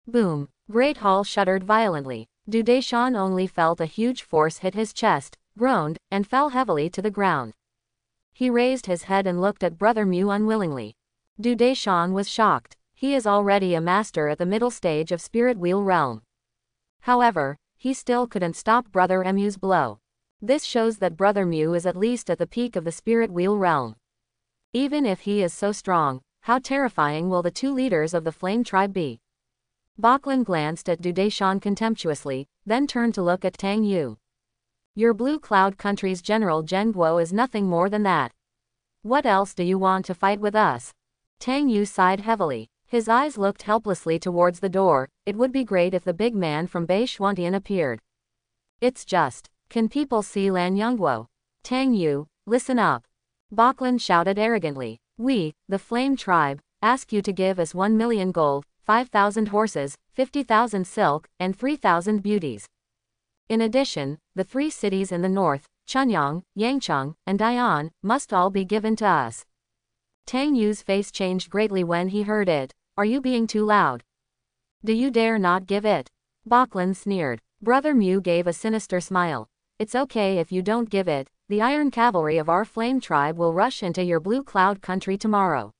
Boom! Great Hall shuddered violently. Du Deshan only felt a huge force hit his chest, groaned, and fell heavily to the ground. He raised his head and looked at Brother Mew unwillingly. Du Deshan was shocked. He is already a master at the middle stage of Spirit Wheel Realm. However, he still couldn't stop Brother Mew's blow. This shows that Brother Mew is at least at the peak of the Spirit Wheel Realm. Even if he is so strong, how terrifying will the two leaders of the Flame Tribe be? Bachlan glanced at Du Deshan contemptuously, then turned to look at Tang Yu. Your Blue Cloud Country's General Zhen Guo is nothing more than that. What else do you want to fight with us? Tang Yu sighed heavily. His eyes looked helplessly towards the door. It would be great if the big man from Bei Xuantian appeared. It's just. Can people see Lan Yongguo? Tang Yu, listen up. Bachlan shouted arrogantly. We, the Flame Tribe, ask you to give us 1 million gold, 5,000 horses, 50,000 silk, and 3,000 beauties. In addition, the 3 cities in the north, Chunyang, Yangcheng, and Dai'an, must all be given to us. Tang Yu's face changed greatly when he heard it. Are you being too loud? Do you dare not give it? Bachlan sneered. Brother Mew gave a sinister smile. It's okay if you don't give it. The iron cavalry of our Flame Tribe will rush into your Blue Cloud Country tomorrow.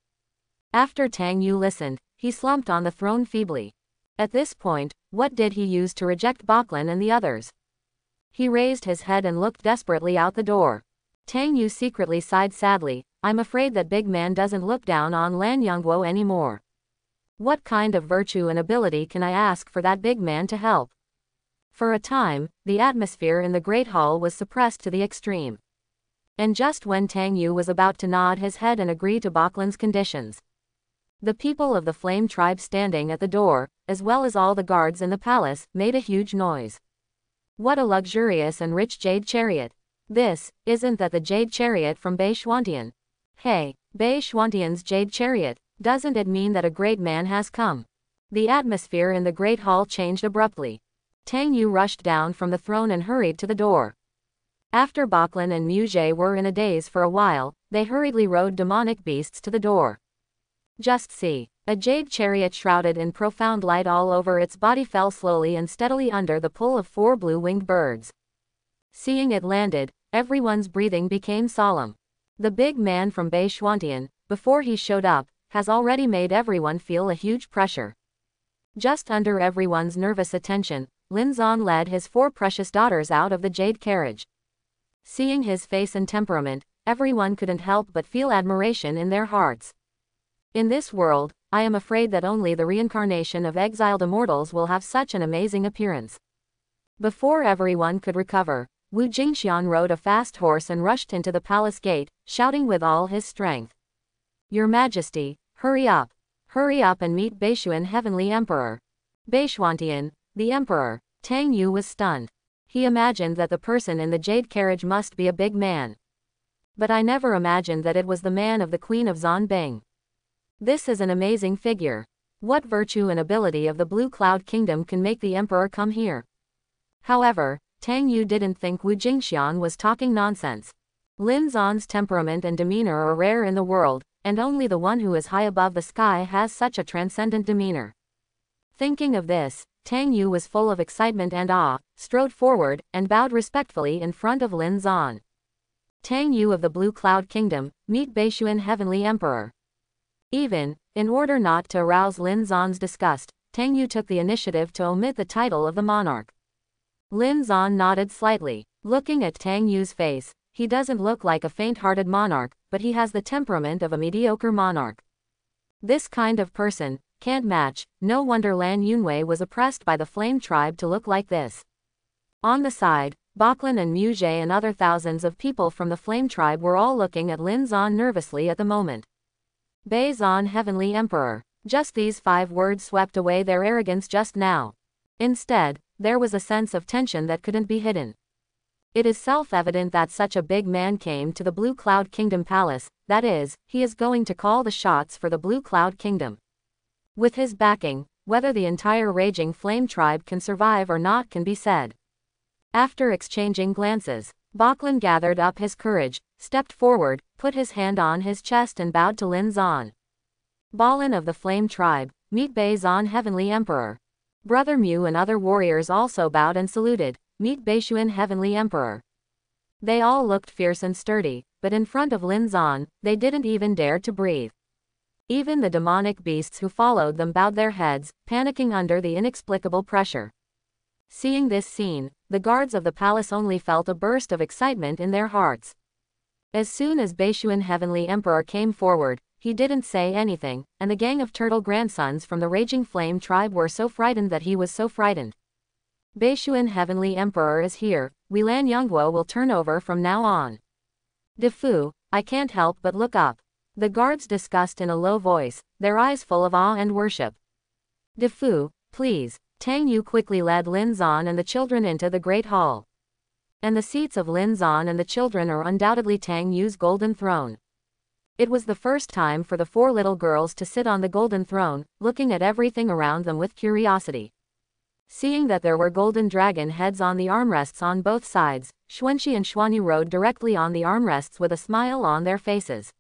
After Tang Yu listened, he slumped on the throne feebly. At this point, what did he use to reject Bachlan and the others? He raised his head and looked desperately out the door. Tang Yu secretly sighed sadly. I'm afraid that big man doesn't look down on Lan Yongguo anymore. What kind of virtue and ability can I ask for that big man to help? For a time, the atmosphere in the Great Hall was suppressed to the extreme. And just when Tang Yu was about to nod his head and agree to Bachlan's conditions, the people of the Flame Tribe standing at the door, as well as all the guards in the palace, made a huge noise. What a luxurious and rich jade chariot. Isn't that the jade chariot from Bei Xuantian? Hey, Bei Xuantian's jade chariot, doesn't it mean that a great man has come? The atmosphere in the Great Hall changed abruptly. Tang Yu rushed down from the throne and hurried to the door. After Baklin and Muje were in a daze for a while, they hurriedly rode demonic beasts to the door. Just see. A jade chariot shrouded in profound light all over its body fell slowly and steadily under the pull of 4 blue-winged birds. Seeing it landed, everyone's breathing became solemn. The big man from Bei Xuantian, before he showed up, has already made everyone feel a huge pressure. Just under everyone's nervous attention, Lin Zan led his 4 precious daughters out of the jade carriage. Seeing his face and temperament, everyone couldn't help but feel admiration in their hearts. In this world, I am afraid that only the reincarnation of exiled immortals will have such an amazing appearance. Before everyone could recover, Wu Jingxian rode a fast horse and rushed into the palace gate, shouting with all his strength. Your Majesty, hurry up! Hurry up and meet Beishuan Heavenly Emperor. Beishuantian, the Emperor. Tang Yu was stunned. He imagined that the person in the jade carriage must be a big man. But I never imagined that it was the man of the Queen of Zanbing. This is an amazing figure. What virtue and ability of the Blue Cloud Kingdom can make the Emperor come here? However, Tang Yu didn't think Wu Jingxian was talking nonsense. Lin Zan's temperament and demeanor are rare in the world, and only the one who is high above the sky has such a transcendent demeanor. Thinking of this, Tang Yu was full of excitement and awe, strode forward, and bowed respectfully in front of Lin Zan. Tang Yu of the Blue Cloud Kingdom, meet Beishuan Heavenly Emperor. Even, in order not to arouse Lin Zan's disgust, Tang Yu took the initiative to omit the title of the monarch. Lin Zan nodded slightly. Looking at Tang Yu's face, he doesn't look like a faint-hearted monarch, but he has the temperament of a mediocre monarch. This kind of person can't match. No wonder Lan Yunwei was oppressed by the Flame tribe to look like this. On the side, Baklin and Muje and other thousands of people from the Flame tribe were all looking at Lin Zan nervously at the moment. Bei Zan Heavenly Emperor. Just these 5 words swept away their arrogance just now. Instead, there was a sense of tension that couldn't be hidden. It is self-evident that such a big man came to the Blue Cloud Kingdom Palace, that is, he is going to call the shots for the Blue Cloud Kingdom. With his backing, whether the entire Raging Flame tribe can survive or not can be said. After exchanging glances, Baklin gathered up his courage, stepped forward, put his hand on his chest and bowed to Lin Zan. Balin of the Flame tribe, meet Bei Zan Heavenly Emperor. Brother Mu and other warriors also bowed and saluted, meet Beishuan Heavenly Emperor. They all looked fierce and sturdy, but in front of Lin Zan, they didn't even dare to breathe. Even the demonic beasts who followed them bowed their heads, panicking under the inexplicable pressure. Seeing this scene, the guards of the palace only felt a burst of excitement in their hearts. As soon as Beishuan Heavenly Emperor came forward, he didn't say anything, and the gang of turtle grandsons from the Raging Flame tribe were so frightened that he was so frightened. Beishuan Heavenly Emperor is here, Wilan Yongguo will turn over from now on. Defu, I can't help but look up. The guards discussed in a low voice, their eyes full of awe and worship. Defu, please. Tang Yu quickly led Lin Zan and the children into the great hall. And the seats of Lin Zan and the children are undoubtedly Tang Yu's golden throne. It was the first time for the 4 little girls to sit on the golden throne, looking at everything around them with curiosity. Seeing that there were golden dragon heads on the armrests on both sides, Xuanxi and Xuanyu rode directly on the armrests with a smile on their faces.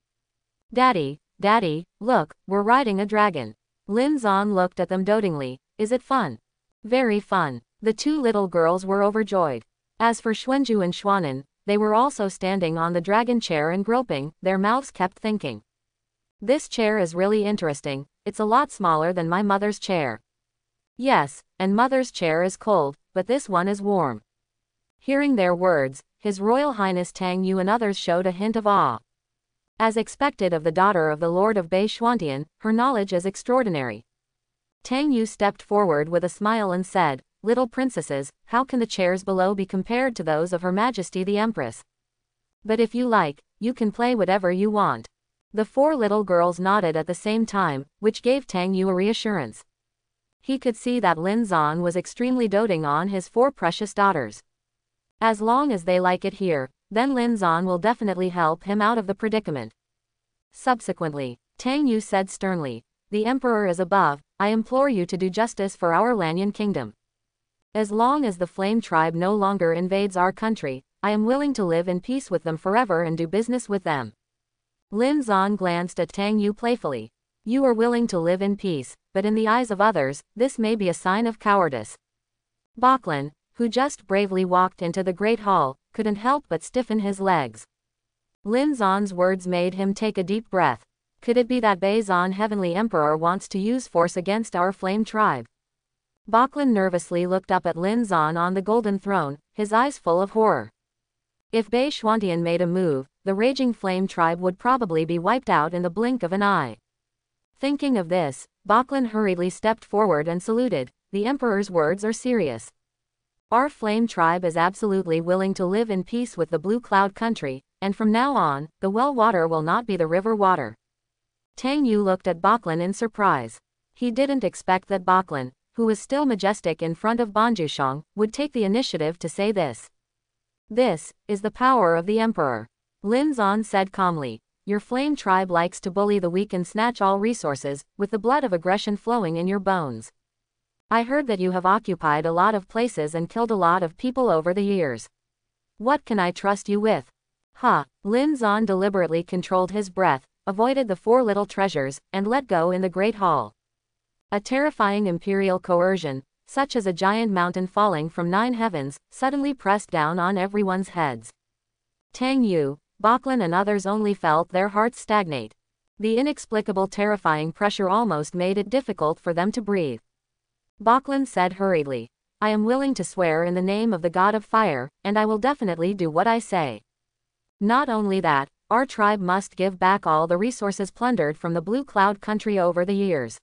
Daddy, Daddy, look, we're riding a dragon. Lin Zan looked at them dotingly. Is it fun? Very fun. The 2 little girls were overjoyed. As for Xuanju and Xuanan, they were also standing on the dragon chair and groping, their mouths kept thinking. This chair is really interesting, it's a lot smaller than my mother's chair. Yes, and mother's chair is cold, but this one is warm. Hearing their words, His Royal Highness Tang Yu and others showed a hint of awe. As expected of the daughter of the Lord of Bei Xuantian, her knowledge is extraordinary. Tang Yu stepped forward with a smile and said, Little princesses, how can the chairs below be compared to those of Her Majesty the Empress? But if you like, you can play whatever you want. The 4 little girls nodded at the same time, which gave Tang Yu a reassurance. He could see that Lin Zan was extremely doting on his 4 precious daughters. As long as they like it here, then Lin Zan will definitely help him out of the predicament. Subsequently, Tang Yu said sternly, The Emperor is above, I implore you to do justice for our Lanyan kingdom. As long as the Flame Tribe no longer invades our country, I am willing to live in peace with them forever and do business with them. Lin Zan glanced at Tang Yu playfully. You are willing to live in peace, but in the eyes of others, this may be a sign of cowardice. Baklin, who just bravely walked into the Great Hall, couldn't help but stiffen his legs. Lin Zan's words made him take a deep breath. Could it be that Bei Zan Heavenly Emperor wants to use force against our Flame Tribe? Baklin nervously looked up at Lin Zan on the golden throne, his eyes full of horror. If Bei Xuantian made a move, the raging Flame Tribe would probably be wiped out in the blink of an eye. Thinking of this, Baklin hurriedly stepped forward and saluted. The Emperor's words are serious. Our Flame Tribe is absolutely willing to live in peace with the Blue Cloud country, and from now on, the well water will not be the river water. Tang Yu looked at Baklin in surprise. He didn't expect that Baklin, who was still majestic in front of Banjushang, would take the initiative to say this. This is the power of the Emperor. Lin Zan said calmly. Your Flame Tribe likes to bully the weak and snatch all resources, with the blood of aggression flowing in your bones. I heard that you have occupied a lot of places and killed a lot of people over the years. What can I trust you with? Ha! Lin Zan deliberately controlled his breath, avoided the four little treasures, and let go in the Great Hall. A terrifying imperial coercion, such as a giant mountain falling from 9 heavens, suddenly pressed down on everyone's heads. Tang Yu, Baklin and others only felt their hearts stagnate. The inexplicable terrifying pressure almost made it difficult for them to breathe. Baklin said hurriedly, I am willing to swear in the name of the God of Fire, and I will definitely do what I say. Not only that, our tribe must give back all the resources plundered from the Blue Cloud country over the years.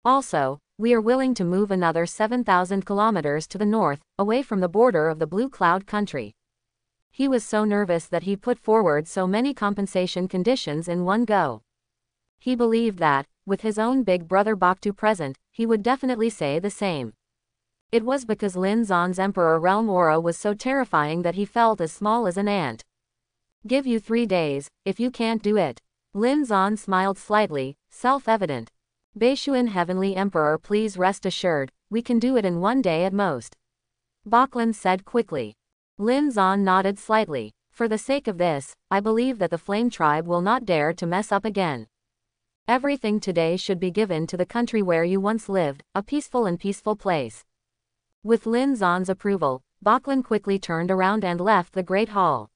Also, we are willing to move another 7,000 kilometers to the north, away from the border of the Blue Cloud country. He was so nervous that he put forward so many compensation conditions in one go. He believed that, with his own big brother Bakhtu present, he would definitely say the same. It was because Lin Zan's Emperor realm aura was so terrifying that he felt as small as an ant. Give you 3 days, if you can't do it. Lin Zan smiled slightly, self-evident. Beishuan Heavenly Emperor, please rest assured, we can do it in 1 day at most. Baklin said quickly. Lin Zan nodded slightly. For the sake of this, I believe that the Flame Tribe will not dare to mess up again. Everything today should be given to the country where you once lived, a peaceful place. With Lin Zan's approval, Baklin quickly turned around and left the Great Hall.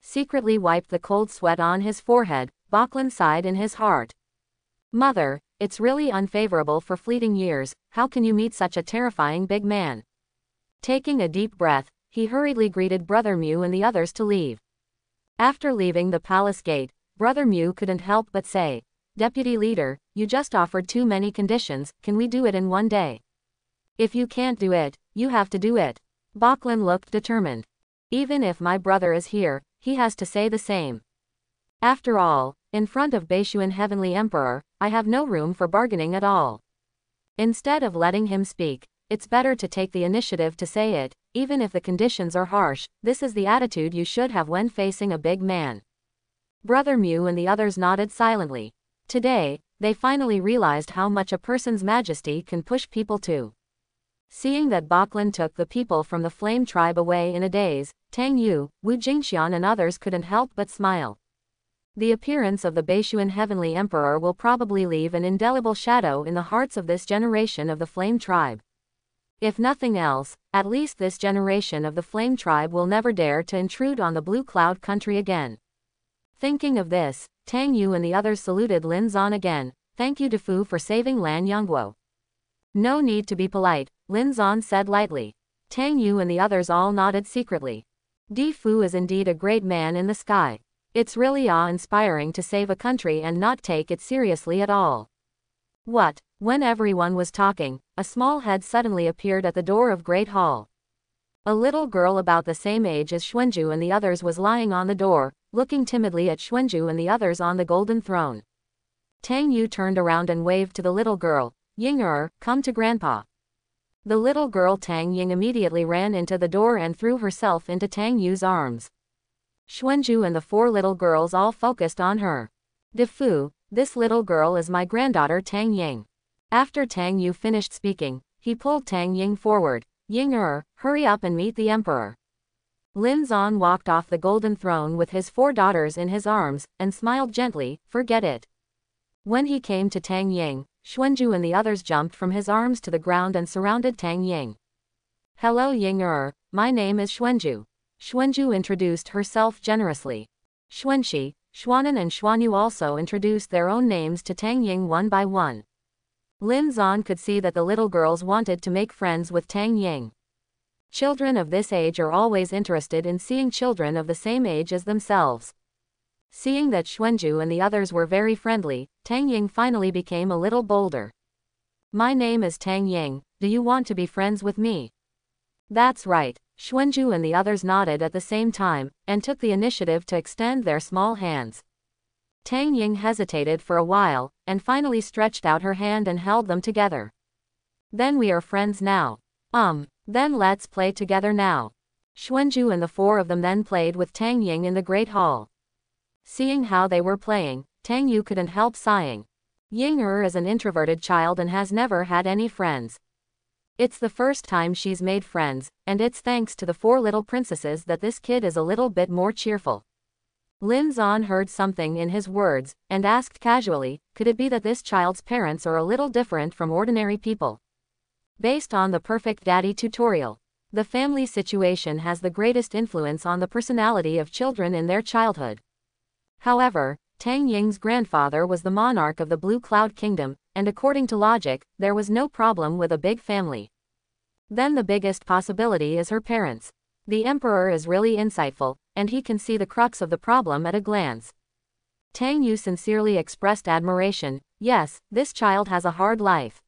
Secretly wiped the cold sweat on his forehead, Baklin sighed in his heart. Mother, it's really unfavorable for fleeting years, how can you meet such a terrifying big man? Taking a deep breath, he hurriedly greeted Brother Mu and the others to leave. After leaving the palace gate, Brother Mu couldn't help but say, Deputy Leader, you just offered too many conditions, can we do it in 1 day? If you can't do it, you have to do it. Baklin looked determined. Even if my brother is here, he has to say the same. After all, in front of Beishuan Heavenly Emperor, I have no room for bargaining at all. Instead of letting him speak, it's better to take the initiative to say it, even if the conditions are harsh. This is the attitude you should have when facing a big man. Brother Mu and the others nodded silently. Today, they finally realized how much a person's majesty can push people to. Seeing that Baklin took the people from the Flame Tribe away in a daze, Tang Yu, Wu Jingxian and others couldn't help but smile. The appearance of the Beishuan Heavenly Emperor will probably leave an indelible shadow in the hearts of this generation of the Flame Tribe. If nothing else, at least this generation of the Flame Tribe will never dare to intrude on the Blue Cloud country again. Thinking of this, Tang Yu and the others saluted Lin Zan again. Thank you Defu for saving Lan Yongguo. No need to be polite, Lin Zan said lightly. Tang Yu and the others all nodded secretly. Defu is indeed a great man in the sky. It's really awe-inspiring to save a country and not take it seriously at all. What? When everyone was talking, a small head suddenly appeared at the door of Great Hall. A little girl about the same age as Xuanju and the others was lying on the door, looking timidly at Xuanju and the others on the golden throne. Tang Yu turned around and waved to the little girl, Ying'er, come to Grandpa. The little girl Tang Ying immediately ran into the door and threw herself into Tang Yu's arms. Xuanju and the 4 little girls all focused on her. Defu, this little girl is my granddaughter Tang Ying. After Tang Yu finished speaking, he pulled Tang Ying forward. Ying hurry up and meet the emperor. Lin Zan walked off the golden throne with his 4 daughters in his arms, and smiled gently, forget it. When he came to Tang Ying, Xuanju and the others jumped from his arms to the ground and surrounded Tang Ying. Hello Ying my name is Xuanju. Xuanju introduced herself generously. Xuanxi, Xuanan and Xuanyu also introduced their own names to Tang Ying one by one. Lin Zan could see that the little girls wanted to make friends with Tang Ying. Children of this age are always interested in seeing children of the same age as themselves. Seeing that Xuanju and the others were very friendly, Tang Ying finally became a little bolder. My name is Tang Ying, do you want to be friends with me? That's right, Xuanju and the others nodded at the same time, and took the initiative to extend their small hands. Tang Ying hesitated for a while, and finally stretched out her hand and held them together. Then we are friends now. Then let's play together now. Xuanju and the 4 of them then played with Tang Ying in the Great Hall. Seeing how they were playing, Tang Yu couldn't help sighing. Ying is an introverted child and has never had any friends. It's the first time she's made friends, and it's thanks to the 4 little princesses that this kid is a little bit more cheerful. Lin Zan heard something in his words, and asked casually, could it be that this child's parents are a little different from ordinary people? Based on the Perfect Daddy tutorial, the family situation has the greatest influence on the personality of children in their childhood. However, Tang Ying's grandfather was the monarch of the Blue Cloud Kingdom, and according to logic, there was no problem with a big family. Then the biggest possibility is her parents. The emperor is really insightful, and he can see the crux of the problem at a glance. Tang Yu sincerely expressed admiration. Yes, this child has a hard life.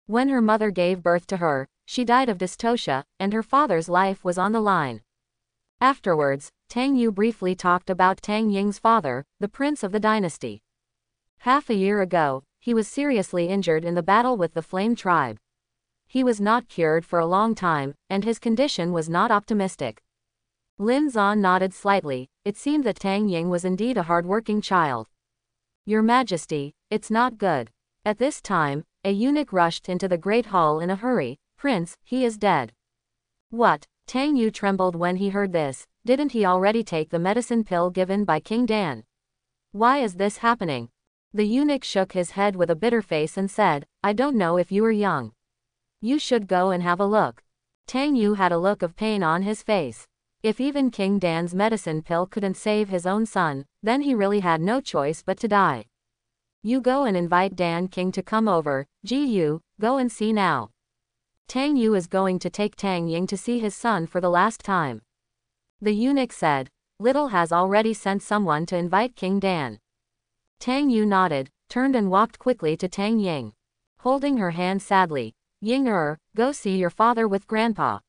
When her mother gave birth to her, she died of dystocia, and her father's life was on the line. Afterwards, Tang Yu briefly talked about Tang Ying's father, the prince of the dynasty. Half a year ago, he was seriously injured in the battle with the Flame tribe. He was not cured for a long time, and his condition was not optimistic. Lin Zan nodded slightly. It seemed that Tang Ying was indeed a hard-working child. Your Majesty, it's not good. At this time, a eunuch rushed into the great hall in a hurry. Prince, he is dead. What? Tang Yu trembled when he heard this. Didn't he already take the medicine pill given by King Dan? Why is this happening? The eunuch shook his head with a bitter face and said, I don't know if you are young. You should go and have a look. Tang Yu had a look of pain on his face. If even King Dan's medicine pill couldn't save his own son, then he really had no choice but to die. You go and invite Dan King to come over. Yu, go and see now. Tang Yu is going to take Tang Ying to see his son for the last time. The eunuch said. Little has already sent someone to invite King Dan. Tang Yu nodded, turned and walked quickly to Tang Ying. Holding her hand sadly. Ying go see your father with grandpa.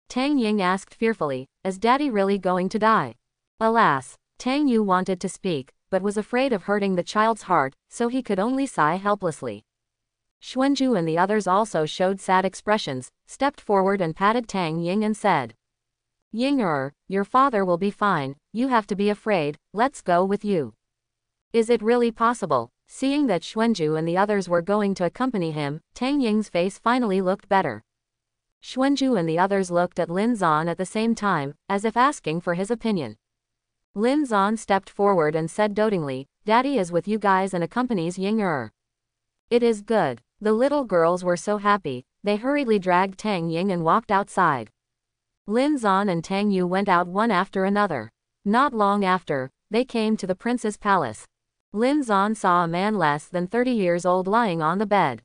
Tang Ying asked fearfully, is daddy really going to die? Alas, Tang Yu wanted to speak, but was afraid of hurting the child's heart, so he could only sigh helplessly. Xuanju and the others also showed sad expressions, stepped forward and patted Tang Ying and said. Ying your father will be fine, you have to be afraid, let's go with you. Is it really possible? Seeing that Xuanju and the others were going to accompany him, Tang Ying's face finally looked better. Xuanju and the others looked at Lin Zan at the same time, as if asking for his opinion. Lin Zan stepped forward and said dotingly, Daddy is with you guys and accompanies Ying It is good. The little girls were so happy, they hurriedly dragged Tang Ying and walked outside. Lin Zan and Tang Yu went out one after another. Not long after, they came to the prince's palace. Lin Zan saw a man less than 30 years old lying on the bed.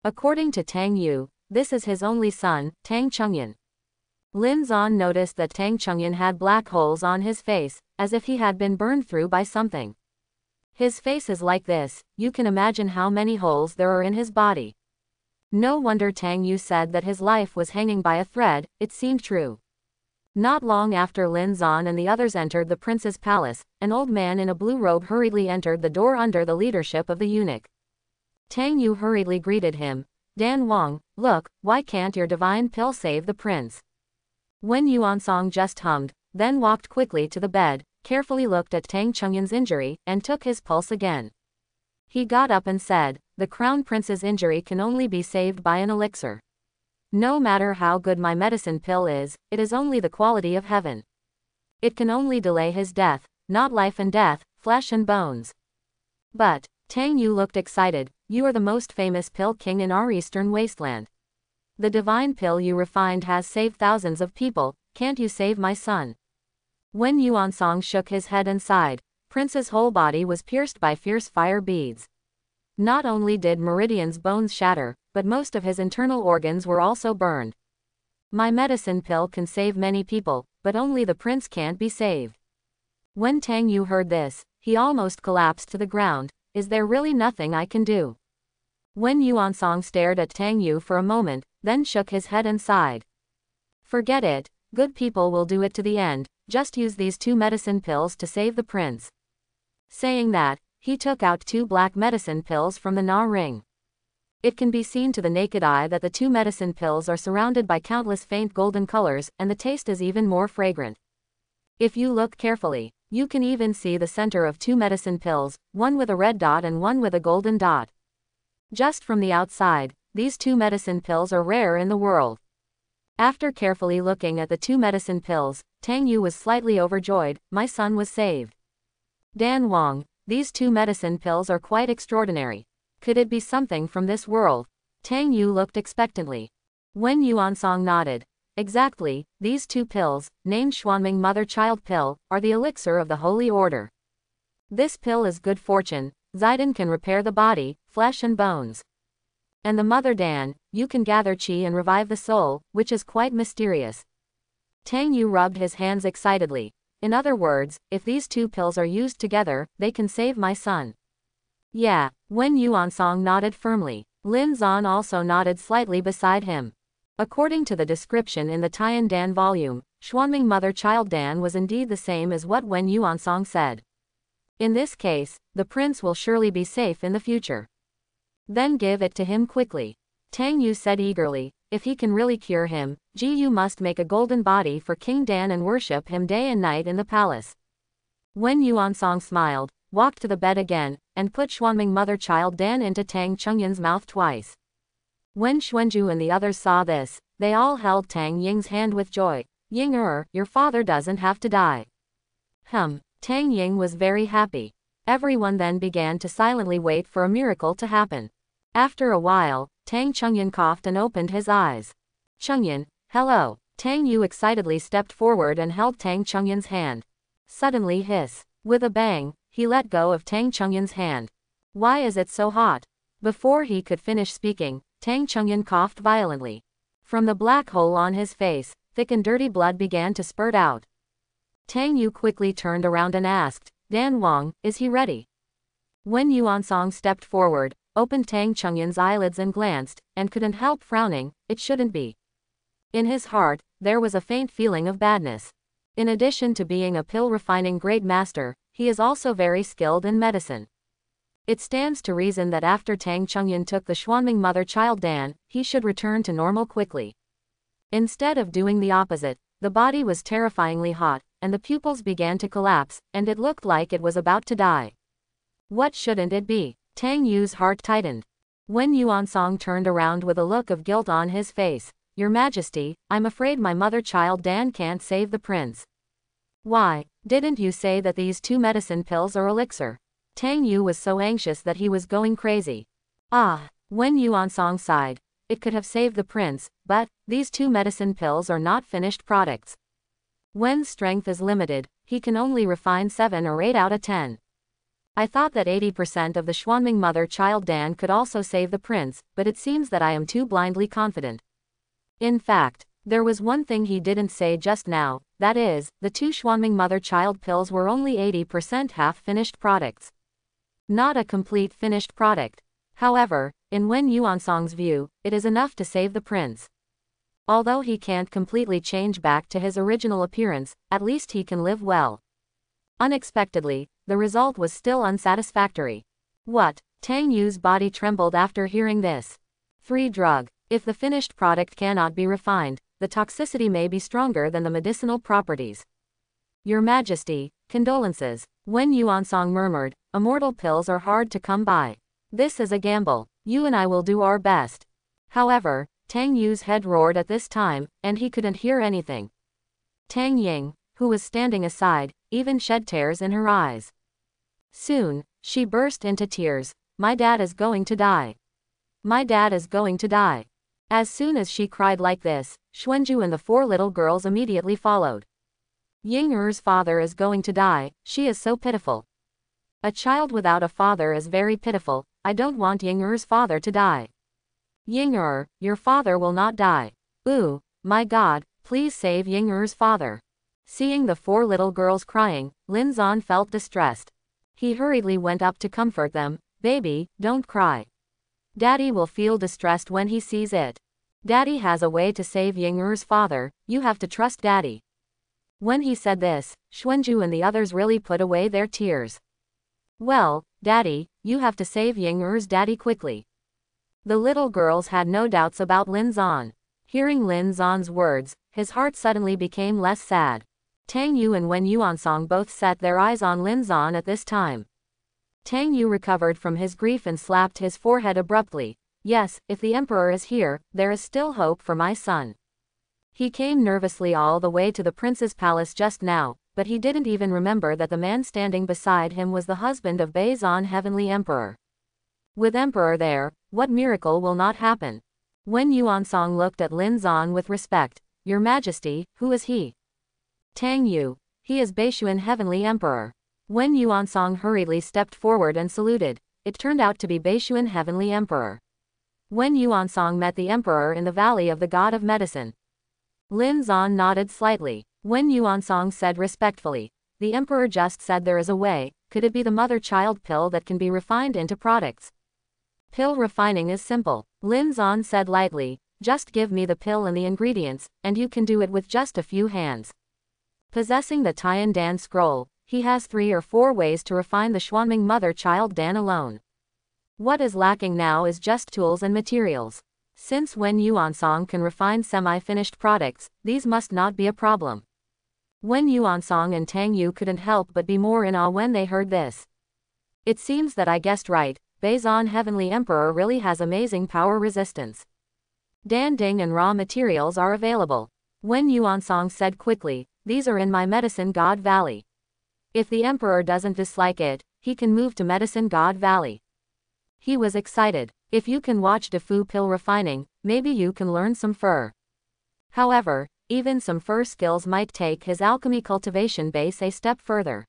According to Tang Yu, this is his only son, Tang Chengyan. Lin Zan noticed that Tang Chengyan had black holes on his face, as if he had been burned through by something. His face is like this, you can imagine how many holes there are in his body. No wonder Tang Yu said that his life was hanging by a thread, it seemed true. Not long after Lin Zan and the others entered the prince's palace, an old man in a blue robe hurriedly entered the door under the leadership of the eunuch. Tang Yu hurriedly greeted him. Dan Wang, look, why can't your divine pill save the prince? When Yuan Song just hummed, then walked quickly to the bed, carefully looked at Tang Chengyan's injury, and took his pulse again. He got up and said, the crown prince's injury can only be saved by an elixir. No matter how good my medicine pill is, it is only the quality of heaven. It can only delay his death, not life and death, flesh and bones. But, Tang Yu looked excited, you are the most famous pill king in our eastern wasteland. The divine pill you refined has saved thousands of people, can't you save my son? When Yuansong shook his head and sighed, Prince's whole body was pierced by fierce fire beads. Not only did Meridian's bones shatter, but most of his internal organs were also burned. My medicine pill can save many people, but only the prince can't be saved. When Tang Yu heard this, he almost collapsed to the ground. Is there really nothing I can do? When Yuansong stared at Tang Yu for a moment, then shook his head and sighed. Forget it, good people will do it to the end, just use these 2 medicine pills to save the prince. Saying that, he took out 2 black medicine pills from the Na ring. It can be seen to the naked eye that the 2 medicine pills are surrounded by countless faint golden colors, and the taste is even more fragrant. If you look carefully, you can even see the center of 2 medicine pills, one with a red dot and one with a golden dot. Just from the outside, these 2 medicine pills are rare in the world. After carefully looking at the 2 medicine pills, Tang Yu was slightly overjoyed. My son was saved. Dan Wang, these 2 medicine pills are quite extraordinary. Could it be something from this world? Tang Yu looked expectantly. When Yuansong nodded. Exactly, these 2 pills, named Xuanming Mother-Child Pill, are the elixir of the Holy Order. This pill is good fortune. Zidane can repair the body, flesh and bones. And the Mother Dan, you can gather qi and revive the soul, which is quite mysterious. Tang Yu rubbed his hands excitedly. In other words, if these 2 pills are used together, they can save my son. Yeah, when Yuansong nodded firmly. Lin Zan also nodded slightly beside him. According to the description in the Tian Dan volume, Xuanming Mother-Child Dan was indeed the same as what Wen Yuansong said. In this case, the prince will surely be safe in the future. Then give it to him quickly. Tang Yu said eagerly, if he can really cure him, Yu must make a golden body for King Dan and worship him day and night in the palace. When Yuansong smiled, walked to the bed again, and put Xuanming Mother-Child Dan into Tang Chungyin's mouth twice. When Xuanju and the others saw this, they all held Tang Ying's hand with joy. Ying your father doesn't have to die. Tang Ying was very happy. Everyone then began to silently wait for a miracle to happen. After a while, Tang Chungyin coughed and opened his eyes. Chungyin, hello. Tang Yu excitedly stepped forward and held Tang Chungyin's hand. Suddenly hiss. With a bang, he let go of Tang Chungyin's hand. Why is it so hot? Before he could finish speaking, Tang Chungyin coughed violently. From the black hole on his face, thick and dirty blood began to spurt out. Tang Yu quickly turned around and asked, Dan Wang, is he ready? When Yuansong stepped forward, opened Tang Chungyin's eyelids and glanced, and couldn't help frowning, it shouldn't be. In his heart, there was a faint feeling of badness. In addition to being a pill-refining great master, he is also very skilled in medicine. It stands to reason that after Tang Chungyin took the Xuanming Mother-Child Dan, he should return to normal quickly. Instead of doing the opposite, the body was terrifyingly hot, and the pupils began to collapse, and it looked like it was about to die. What shouldn't it be? Tang Yu's heart tightened. When Yuansong turned around with a look of guilt on his face, Your Majesty, I'm afraid my mother-child Dan can't save the prince. Why, didn't you say that these 2 medicine pills are elixir? Tang Yu was so anxious that he was going crazy. When Yuansong sighed, it could have saved the prince, but these 2 medicine pills are not finished products. When strength is limited, he can only refine 7 or 8 out of 10. I thought that 80% of the Xuanming Mother-Child Dan could also save the prince, but it seems that I am too blindly confident. In fact, there was one thing he didn't say just now, that is, the 2 Xuanming Mother-Child pills were only 80% half-finished products. Not a complete finished product. However, in Wen Yuansong's view, it is enough to save the prince. Although he can't completely change back to his original appearance, at least he can live well. Unexpectedly, the result was still unsatisfactory. What? Tang Yu's body trembled after hearing this. 3 drug. If the finished product cannot be refined, the toxicity may be stronger than the medicinal properties. Your Majesty, condolences. When Yuansong murmured, immortal pills are hard to come by. This is a gamble. You and I will do our best. However, Tang Yu's head roared at this time, and he couldn't hear anything. Tang Ying, who was standing aside, even shed tears in her eyes. Soon, she burst into tears. My dad is going to die. My dad is going to die. As soon as she cried like this, Xuanju and the 4 little girls immediately followed. Ying Er's father is going to die, she is so pitiful. A child without a father is very pitiful, I don't want Ying Er's father to die. Ying Er, your father will not die. Ooh, my God, please save Ying Er's father. Seeing the 4 little girls crying, Lin Zan felt distressed. He hurriedly went up to comfort them. Baby, don't cry. Daddy will feel distressed when he sees it. Daddy has a way to save Ying Er's father, you have to trust Daddy. When he said this, Xuanju and the others really put away their tears. Well, Daddy, you have to save Ying Er's daddy quickly. The little girls had no doubts about Lin Zan. Hearing Lin Zan's words, his heart suddenly became less sad. Tang Yu and Wen Yuansong both set their eyes on Lin Zan at this time. Tang Yu recovered from his grief and slapped his forehead abruptly. Yes, if the emperor is here, there is still hope for my son. He came nervously all the way to the prince's palace just now, but he didn't even remember that the man standing beside him was the husband of Bei Zan, heavenly emperor. With emperor there, what miracle will not happen? Wen Yuansong looked at Lin Zan with respect. Your Majesty, who is he? Tang Yu. He is Beishuan, heavenly emperor. Wen Yuansong hurriedly stepped forward and saluted. It turned out to be Beishuan, heavenly emperor. Wen Yuansong met the emperor in the valley of the god of medicine. Lin Zan nodded slightly. Wen Yuansong said respectfully, the emperor just said there is a way. Could it be the mother-child pill that can be refined into products? Pill refining is simple. Lin Zan said lightly, just give me the pill and the ingredients, and you can do it with just a few hands. Possessing the Tian Dan scroll, he has 3 or 4 ways to refine the Xuanming mother-child Dan alone. What is lacking now is just tools and materials. Since Wen Yuansong can refine semi-finished products, these must not be a problem. Wen Yuansong and Tang Yu couldn't help but be more in awe when they heard this. It seems that I guessed right, Bei Zan, heavenly emperor really has amazing power resistance. Dan Ding and raw materials are available. Wen Yuansong said quickly, these are in my Medicine God Valley. If the emperor doesn't dislike it, he can move to Medicine God Valley. He was excited. If you can watch Defu pill refining, maybe you can learn some fur. However, even some fur skills might take his alchemy cultivation base a step further.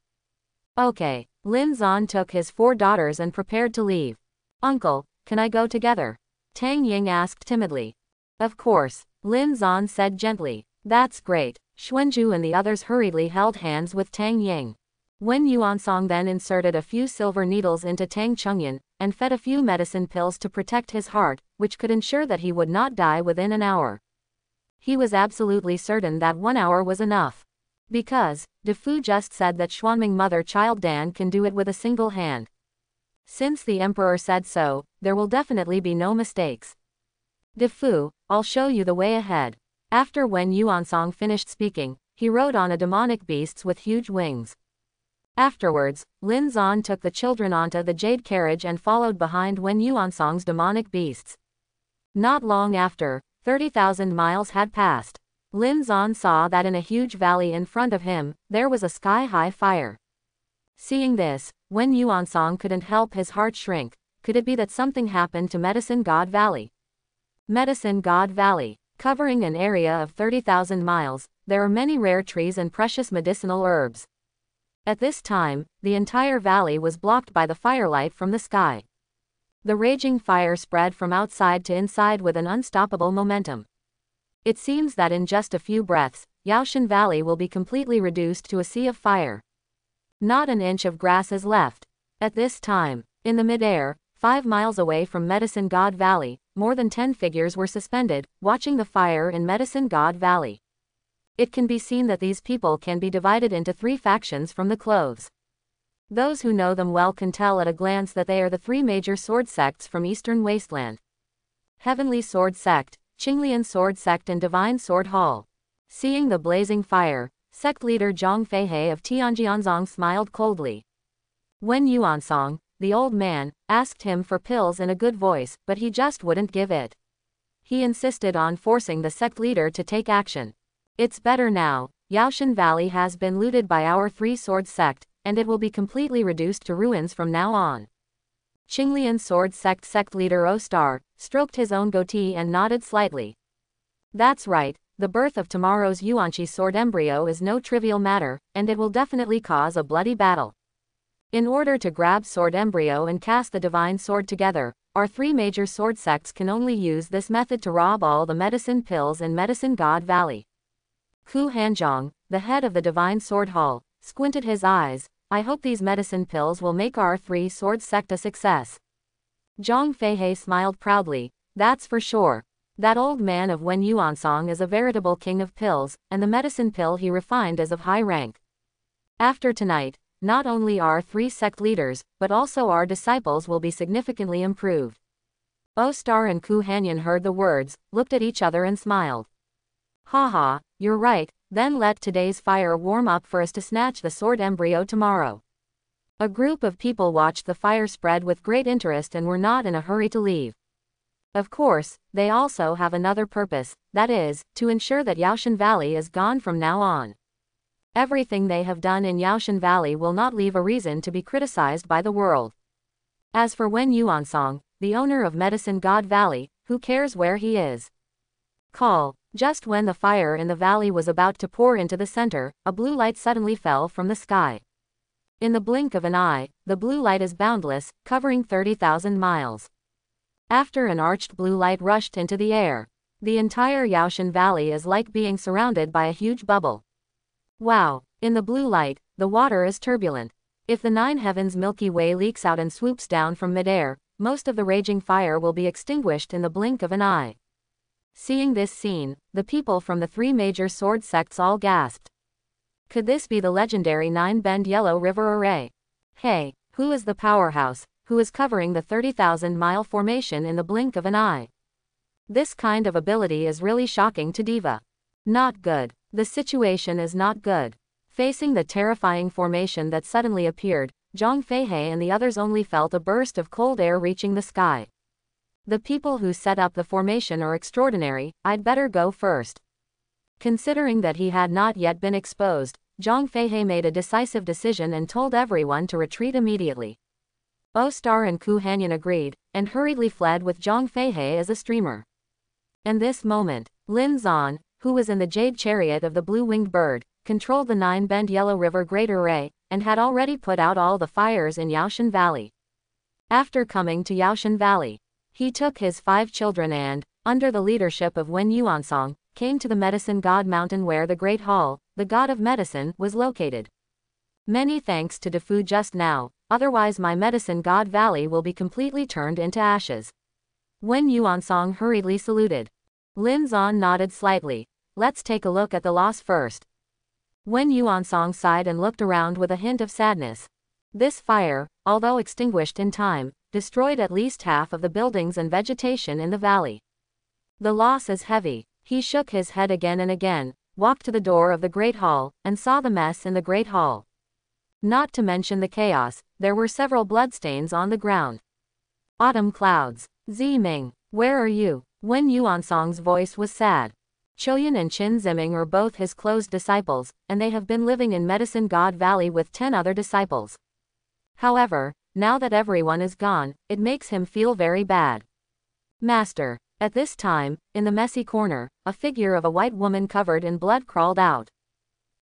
Okay, Lin Zan took his 4 daughters and prepared to leave. Uncle, can I go together? Tang Ying asked timidly. Of course, Lin Zan said gently. That's great. Xuanju and the others hurriedly held hands with Tang Ying. Wen Yuansong then inserted a few silver needles into Tang Chengyan, and fed a few medicine pills to protect his heart, which could ensure that he would not die within an hour. He was absolutely certain that 1 hour was enough. Because, Defu just said that Xuanming mother-child Dan can do it with a single hand. Since the emperor said so, there will definitely be no mistakes. Defu, I'll show you the way ahead. After Wen Yuansong finished speaking, he rode on a demonic beast with huge wings. Afterwards, Lin Zan took the children onto the jade carriage and followed behind Wen Yuansong's demonic beasts. Not long after, 30,000 miles had passed. Lin Zan saw that in a huge valley in front of him, there was a sky-high fire. Seeing this, Wen Yuansong couldn't help his heart shrink. Could it be that something happened to Medicine God Valley? Medicine God Valley. Covering an area of 30,000 miles, there are many rare trees and precious medicinal herbs. At this time, the entire valley was blocked by the firelight from the sky. The raging fire spread from outside to inside with an unstoppable momentum. It seems that in just a few breaths, Yaoshan Valley will be completely reduced to a sea of fire. Not an inch of grass is left. At this time, in the midair, 5 miles away from Medicine God Valley, more than 10 figures were suspended, watching the fire in Medicine God Valley. It can be seen that these people can be divided into 3 factions from the clothes. Those who know them well can tell at a glance that they are the 3 major sword sects from Eastern Wasteland. Heavenly Sword Sect, Qinglian Sword Sect and Divine Sword Hall. Seeing the blazing fire, sect leader Zhang Feihe of Tianjianzong smiled coldly. Wen Yuansong, the old man, asked him for pills in a good voice, but he just wouldn't give it. He insisted on forcing the sect leader to take action. It's better now. Yaoshan Valley has been looted by our three-sword sect, and it will be completely reduced to ruins from now on. Qinglian sword sect leader O-Star stroked his own goatee and nodded slightly. That's right, the birth of tomorrow's Yuanqi sword embryo is no trivial matter, and it will definitely cause a bloody battle. In order to grab sword embryo and cast the divine sword together, our three major sword sects can only use this method to rob all the medicine pills in Medicine God Valley. Ku Hanzhong, the head of the divine sword hall, squinted his eyes. I hope these medicine pills will make our three sword sect a success. Zhang Feihe smiled proudly. That's for sure. That old man of Wen Yuansong is a veritable king of pills, and the medicine pill he refined is of high rank. After tonight, not only our three sect leaders, but also our disciples will be significantly improved. O-Star and Ku Hanyan heard the words, looked at each other and smiled. Haha, you're right, then let today's fire warm up for us to snatch the sword embryo tomorrow. A group of people watched the fire spread with great interest and were not in a hurry to leave. Of course, they also have another purpose, that is, to ensure that Yaoshan Valley is gone from now on. Everything they have done in Yaoshan Valley will not leave a reason to be criticized by the world. As for Wen Yuansong, the owner of Medicine God Valley, who cares where he is? Call. Just when the fire in the valley was about to pour into the center, a blue light suddenly fell from the sky. In the blink of an eye, the blue light is boundless, covering 30,000 miles. After an arched blue light rushed into the air, the entire Yaoshan Valley is like being surrounded by a huge bubble. Wow! In the blue light, the water is turbulent. If the nine heavens Milky Way leaks out and swoops down from midair, most of the raging fire will be extinguished in the blink of an eye. Seeing this scene, the people from the three major sword sects all gasped. Could this be the legendary Nine-Bend Yellow River Array? Hey, who is the powerhouse, who is covering the 30,000-mile formation in the blink of an eye? This kind of ability is really shocking to Diva. Not good. The situation is not good. Facing the terrifying formation that suddenly appeared, Zhang Feihe and the others only felt a burst of cold air reaching the sky. The people who set up the formation are extraordinary, I'd better go first. Considering that he had not yet been exposed, Zhang Feihe made a decisive decision and told everyone to retreat immediately. O-Star and Ku Hanyan agreed, and hurriedly fled with Zhang Feihe as a streamer. In this moment, Lin Zan, who was in the jade chariot of the blue-winged bird, controlled the Nine-Bend Yellow River Great Array, and had already put out all the fires in Yaoshan Valley. After coming to Yaoshan Valley, he took his 5 children and, under the leadership of Wen Yuansong, came to the Medicine God Mountain where the Great Hall, the God of Medicine, was located. Many thanks to Defu just now, otherwise my Medicine God Valley will be completely turned into ashes. Wen Yuansong hurriedly saluted. Lin Zan nodded slightly. Let's take a look at the loss first. Wen Yuansong sighed and looked around with a hint of sadness. This fire, although extinguished in time, destroyed at least half of the buildings and vegetation in the valley. The loss is heavy. He shook his head again and again, walked to the door of the Great Hall, and saw the mess in the Great Hall. Not to mention the chaos, there were several bloodstains on the ground. Autumn clouds. Ziming, where are you? Wen Yuansong's voice was sad. Choyan and Qin Ziming are both his close disciples, and they have been living in Medicine God Valley with 10 other disciples. However, now that everyone is gone, it makes him feel very bad. Master. At this time, in the messy corner, a figure of a white woman covered in blood crawled out.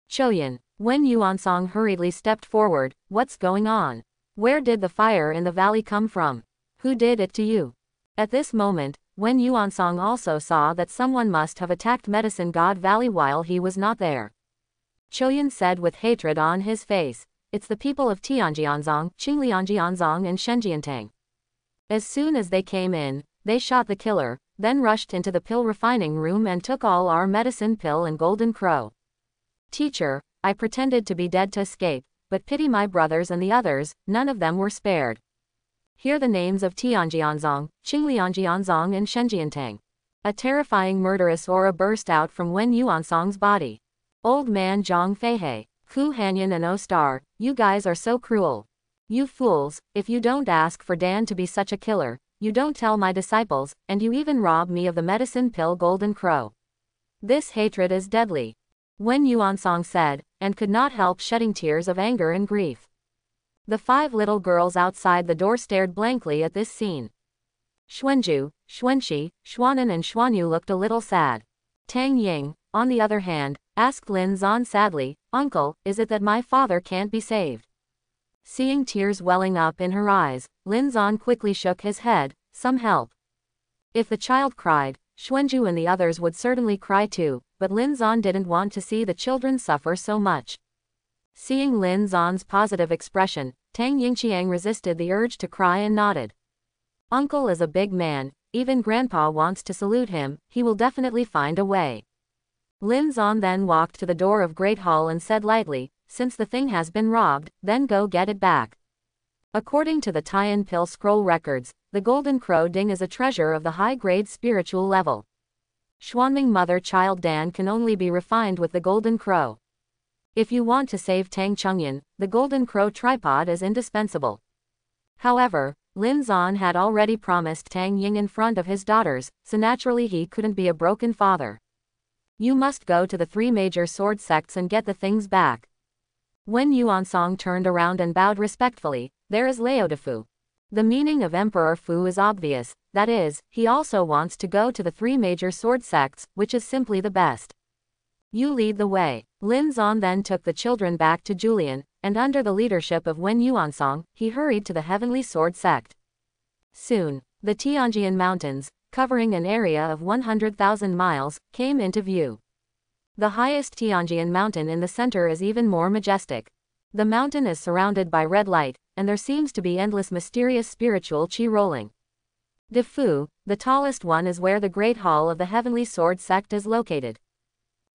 Choyan. Wen Yuansong hurriedly stepped forward. What's going on? Where did the fire in the valley come from? Who did it to you? At this moment, Wen Yuansong also saw that someone must have attacked Medicine God Valley while he was not there. Choyan said with hatred on his face, it's the people of Tianjianzong, Qinglianjianzong and Shenjiantang. As soon as they came in, they shot the killer, then rushed into the pill refining room and took all our medicine pill and golden crow. Teacher, I pretended to be dead to escape, but pity my brothers and the others, none of them were spared. Hear the names of Tianjianzong, Qinglianjianzong and Shenjiantang. A terrifying murderous aura burst out from Wen Yuansong's body. Old man Zhang Feihe, Ku Hanyan and O-Star, you guys are so cruel. You fools, if you don't ask for Dan to be such a killer, you don't tell my disciples, and you even rob me of the medicine pill Golden Crow. This hatred is deadly. Wen Yuansong said, and could not help shedding tears of anger and grief. The 5 little girls outside the door stared blankly at this scene. Xuanju, Xuanxi, Xuanan and Xuanyu looked a little sad. Tang Ying, on the other hand, asked Lin Zan sadly, "Uncle, is it that my father can't be saved?" Seeing tears welling up in her eyes, Lin Zan quickly shook his head, "Some help." If the child cried, Xuanju and the others would certainly cry too, but Lin Zan didn't want to see the children suffer so much. Seeing Lin Zan's positive expression, Tang Yingqiang resisted the urge to cry and nodded. Uncle is a big man, even Grandpa wants to salute him, he will definitely find a way. Lin Zan then walked to the door of Great Hall and said lightly, "Since the thing has been robbed, then go get it back." According to the Tian Pill scroll records, the Golden Crow Ding is a treasure of the high-grade spiritual level. Xuanming mother-child Dan can only be refined with the Golden Crow. If you want to save Tang Chengyan, the Golden Crow tripod is indispensable. However, Lin Zan had already promised Tang Ying in front of his daughters, so naturally he couldn't be a broken father. You must go to the 3 major sword sects and get the things back. When Yuansong turned around and bowed respectfully, "There is Laodifu." The meaning of Emperor Fu is obvious, that is, he also wants to go to the 3 major sword sects, which is simply the best. You lead the way. Lin Zan then took the children back to Julian, and under the leadership of Wen Yuansong, he hurried to the Heavenly Sword Sect. Soon, the Tianjian Mountains, covering an area of 100,000 miles, came into view. The highest Tianjian mountain in the center is even more majestic. The mountain is surrounded by red light, and there seems to be endless mysterious spiritual qi rolling. Defu, the tallest one, is where the Great Hall of the Heavenly Sword Sect is located.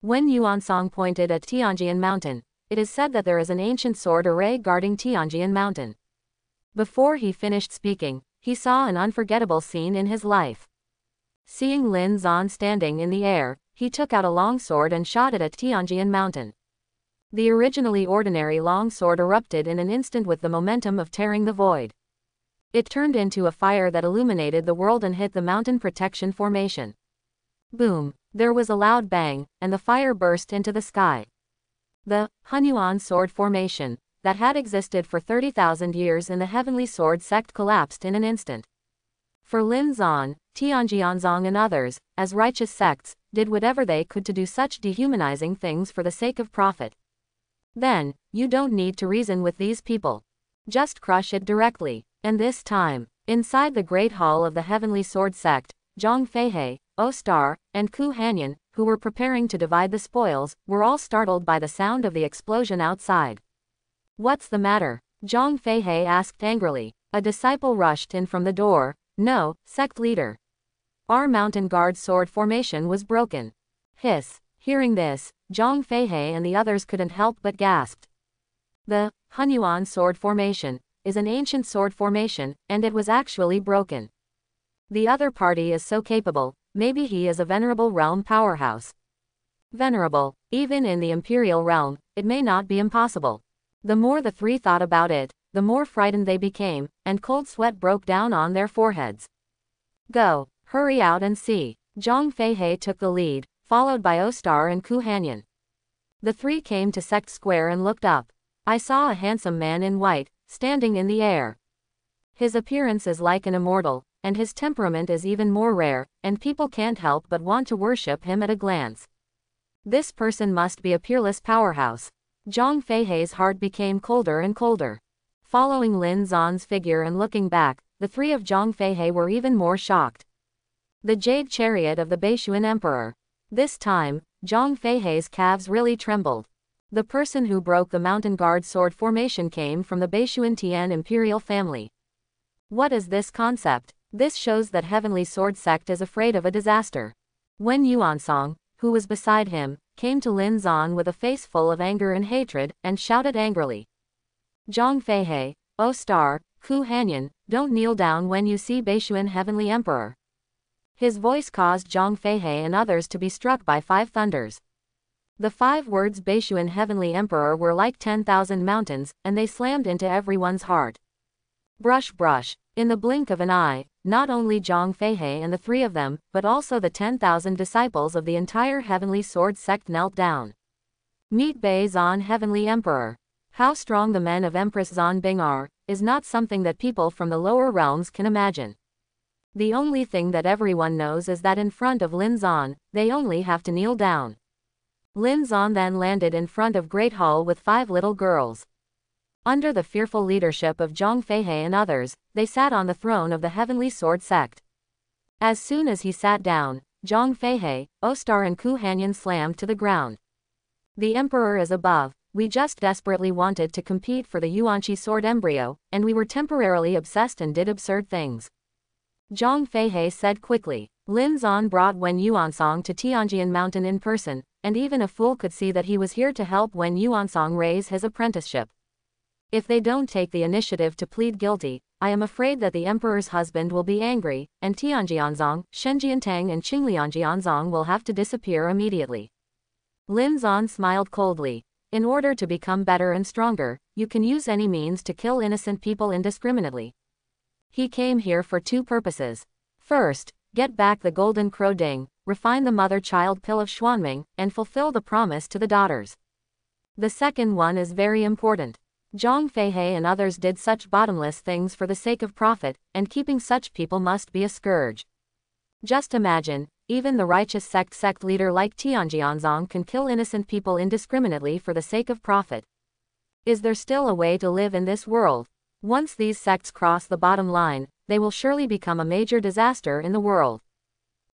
When Yuansong pointed at Tianjian Mountain, it is said that there is an ancient sword array guarding Tianjian Mountain. Before he finished speaking, he saw an unforgettable scene in his life. Seeing Lin Zan standing in the air, he took out a long sword and shot it at Tianjian Mountain. The originally ordinary long sword erupted in an instant with the momentum of tearing the void. It turned into a fire that illuminated the world and hit the mountain protection formation. Boom! There was a loud bang, and the fire burst into the sky. The Hunyuan sword formation, that had existed for 30,000 years in the Heavenly Sword Sect, collapsed in an instant. For Lin Zan, Tianjianzong and others, as righteous sects, did whatever they could to do such dehumanizing things for the sake of profit. Then, you don't need to reason with these people. Just crush it directly. And this time, inside the Great Hall of the Heavenly Sword Sect, Zhang Feihei, O-Star, and Ku Hanyan, who were preparing to divide the spoils, were all startled by the sound of the explosion outside. "What's the matter?" Zhang Feihei asked angrily. A disciple rushed in from the door. "No, sect leader. Our mountain guard sword formation was broken." Hiss. Hearing this, Zhang Feihei and the others couldn't help but gasped. The Hunyuan sword formation is an ancient sword formation, and it was actually broken. The other party is so capable, maybe he is a venerable realm powerhouse. Venerable, even in the imperial realm, it may not be impossible. The more the 3 thought about it, the more frightened they became, and cold sweat broke down on their foreheads. "Go, hurry out and see." Zhang Feihei took the lead, followed by O-Star and Ku Hanyan. The 3 came to Sect Square and looked up. I saw a handsome man in white, standing in the air. His appearance is like an immortal, and his temperament is even more rare, and people can't help but want to worship him at a glance. This person must be a peerless powerhouse. Zhang Feihei's heart became colder and colder. Following Lin Zan's figure and looking back, the 3 of Zhang Feihei were even more shocked. The jade chariot of the Beishuan Emperor. This time, Zhang Feihei's calves really trembled. The person who broke the mountain guard sword formation came from the Beishuan Tian imperial family. What is this concept? This shows that Heavenly Sword Sect is afraid of a disaster. When Yuansong, who was beside him, came to Lin Zan with a face full of anger and hatred, and shouted angrily. "Zhang Feihei, O-Star, Ku Hanyan, don't kneel down when you see Beishuan Heavenly Emperor." His voice caused Zhang Feihei and others to be struck by 5 thunders. The 5 words Beishuan Heavenly Emperor were like 10,000 mountains, and they slammed into everyone's heart. Brush brush. In the blink of an eye, not only Zhang Feihe and the three of them, but also the 10,000 disciples of the entire Heavenly Sword sect knelt down. Meet Bei Zan, Heavenly Emperor. How strong the men of Empress Zan Bing are, is not something that people from the lower realms can imagine. The only thing that everyone knows is that in front of Lin Zan, they only have to kneel down. Lin Zan then landed in front of Great Hall with 5 little girls. Under the fearful leadership of Zhang Feihe and others, they sat on the throne of the Heavenly Sword sect. As soon as he sat down, Zhang Feihe, Ostar and Ku Hanyan slammed to the ground. The Emperor is above. We just desperately wanted to compete for the Yuanqi sword embryo, and we were temporarily obsessed and did absurd things. Zhang Feihe said quickly. Lin Zan brought Wen Yuansong to Tianjian Mountain in person, and even a fool could see that he was here to help Wen Yuansong raise his apprenticeship. If they don't take the initiative to plead guilty, I am afraid that the Emperor's husband will be angry, and Tianjianzong, Shenjiantang and Qinglianjianzong will have to disappear immediately. Lin Zan smiled coldly. In order to become better and stronger, you can use any means to kill innocent people indiscriminately. He came here for 2 purposes. First, get back the golden crow ding, refine the mother-child pill of Xuanming, and fulfill the promise to the daughters. The second one is very important. Zhang Feihe and others did such bottomless things for the sake of profit, and keeping such people must be a scourge. Just imagine, even the righteous sect leader like Tianjianzong can kill innocent people indiscriminately for the sake of profit. Is there still a way to live in this world? Once these sects cross the bottom line, they will surely become a major disaster in the world.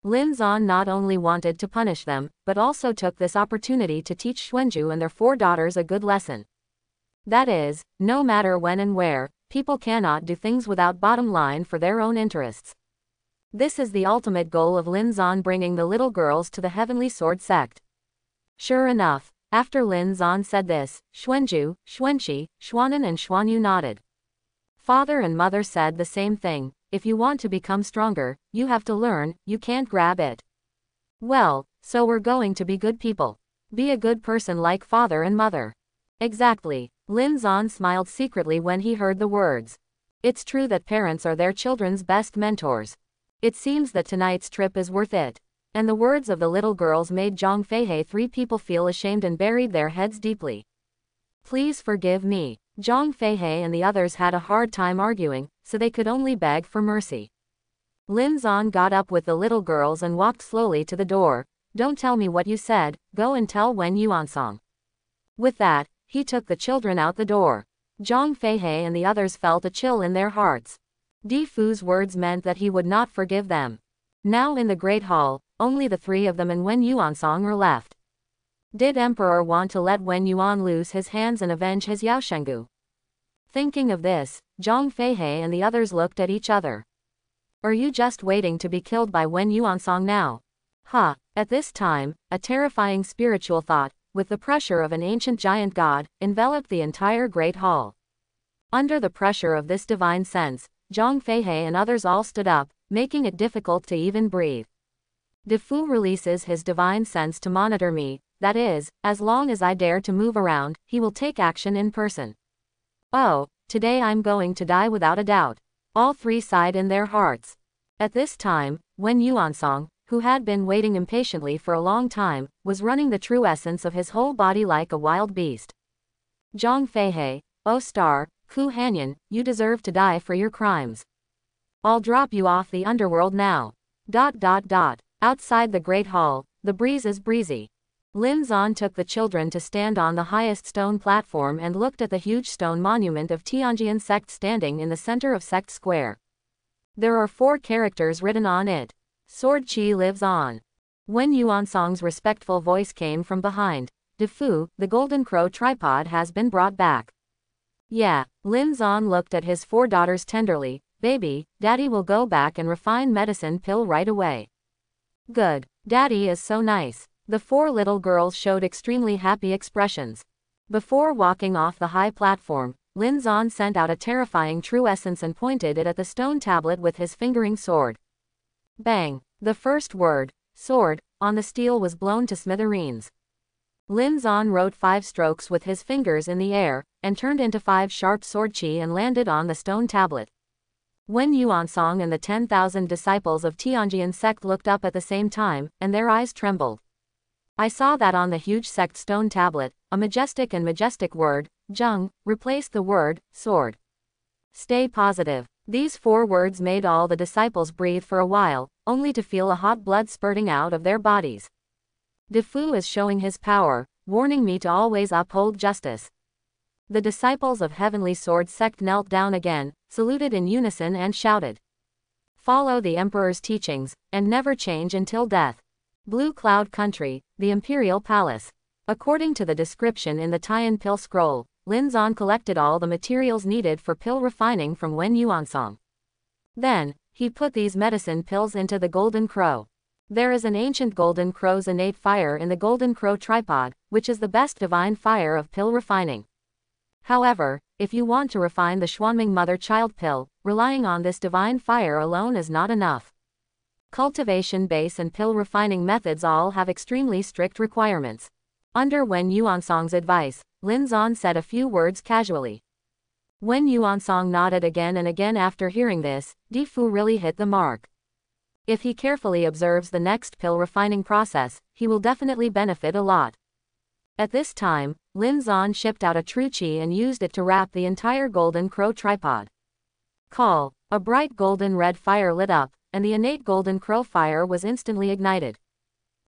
Lin Zan not only wanted to punish them, but also took this opportunity to teach Xuanzhu and their 4 daughters a good lesson. That is, no matter when and where, people cannot do things without bottom line for their own interests. This is the ultimate goal of Lin Zan bringing the little girls to the Heavenly Sword sect. Sure enough, after Lin Zan said this, Xuanzhu, Xuanxi, Xuanan and Xuanyu nodded. Father and mother said the same thing. If you want to become stronger, you have to learn, you can't grab it. Well, so we're going to be good people. Be a good person like father and mother. Exactly. Lin Zan smiled secretly when he heard the words. It's true that parents are their children's best mentors. It seems that tonight's trip is worth it. And the words of the little girls made Zhang Feihe 3 people feel ashamed and buried their heads deeply. Please forgive me. Zhang Feihe and the others had a hard time arguing, so they could only beg for mercy. Lin Zan got up with the little girls and walked slowly to the door. Don't tell me what you said, go and tell Wen Yuansong. With that, he took the children out the door. Zhang Feihe and the others felt a chill in their hearts. Di Fu's words meant that he would not forgive them. Now in the Great Hall, only the 3 of them and Wen Yuansong are left. Did Emperor want to let Wen Yuan lose his hands and avenge his Yaoshenggu? Thinking of this, Zhang Feihe and the others looked at each other. Are you just waiting to be killed by Wen Yuansong now? Ha! At this time, a terrifying spiritual thought, with the pressure of an ancient giant god, enveloped the entire Great Hall. Under the pressure of this divine sense, Zhang Feihe and others all stood up, making it difficult to even breathe. De Fu releases his divine sense to monitor me, that is, as long as I dare to move around, he will take action in person. Oh, today I'm going to die without a doubt. All 3 sighed in their hearts. At this time, Wen Yuansong, who had been waiting impatiently for a long time, was running the true essence of his whole body like a wild beast. Zhang Feihe, O Star, Ku Hanyan, you deserve to die for your crimes. I'll drop you off the underworld now. ... Outside the Great Hall, the breeze is breezy. Lin Zan took the children to stand on the highest stone platform and looked at the huge stone monument of Tianjian sect standing in the center of Sect Square. There are 4 characters written on it. Sword Qi lives on. When Yuansong's respectful voice came from behind, De Fu, the golden crow tripod has been brought back. Yeah, Lin Zan looked at his 4 daughters tenderly. Baby, Daddy will go back and refine medicine pill right away. Good. Daddy is so nice. The 4 little girls showed extremely happy expressions. Before walking off the high platform, Lin Zan sent out a terrifying true essence and pointed it at the stone tablet with his fingering sword. Bang! The first word, sword, on the steel was blown to smithereens. Lin Zan wrote 5 strokes with his fingers in the air, and turned into 5 sharp sword qi and landed on the stone tablet. Wen Yuansong and the 10,000 disciples of Tianjian sect looked up at the same time, and their eyes trembled. I saw that on the huge sect stone tablet, a majestic word, Zheng, replaced the word, sword. Stay positive. These 4 words made all the disciples breathe for a while, only to feel a hot blood spurting out of their bodies. Defu is showing his power, warning me to always uphold justice. The disciples of Heavenly Sword sect knelt down again, saluted in unison and shouted. Follow the Emperor's teachings, and never change until death. Blue Cloud Country, the Imperial Palace. According to the description in the Tian Pill Scroll, Lin Zan collected all the materials needed for pill refining from Wen Yuansong. Then, he put these medicine pills into the Golden Crow. There is an ancient Golden Crow's innate fire in the Golden Crow tripod, which is the best divine fire of pill refining. However, if you want to refine the Xuanming mother-child pill, relying on this divine fire alone is not enough. Cultivation base and pill refining methods all have extremely strict requirements. Under Wen Yuansong's advice, Lin Zan said a few words casually. Wen Yuansong nodded again and again after hearing this. Defu really hit the mark. If he carefully observes the next pill refining process, he will definitely benefit a lot. At this time, Lin Zan shipped out a true qi and used it to wrap the entire Golden Crow tripod. Call. A bright golden red fire lit up, and the innate Golden Crow fire was instantly ignited.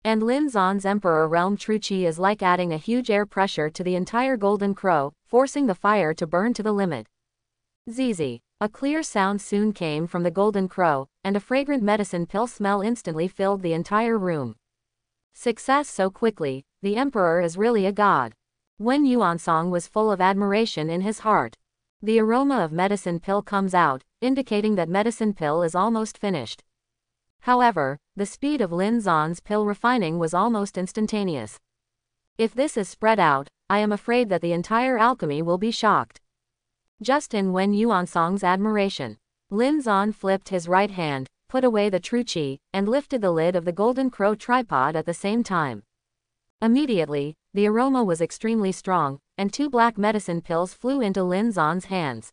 And Lin Zan's Emperor Realm True Qi is like adding a huge air pressure to the entire Golden Crow, forcing the fire to burn to the limit. Zizi. A clear sound soon came from the Golden Crow, and a fragrant medicine pill smell instantly filled the entire room. Success so quickly, the Emperor is really a god. Wen Yuansong was full of admiration in his heart. The aroma of medicine pill comes out, indicating that medicine pill is almost finished. However, the speed of Lin Zan's pill refining was almost instantaneous. If this is spread out, I am afraid that the entire alchemy will be shocked. Just in Wen Yuansong's admiration, Lin Zan flipped his right hand, put away the true qi, and lifted the lid of the Golden Crow tripod at the same time. Immediately, the aroma was extremely strong, and 2 black medicine pills flew into Lin Zan's hands.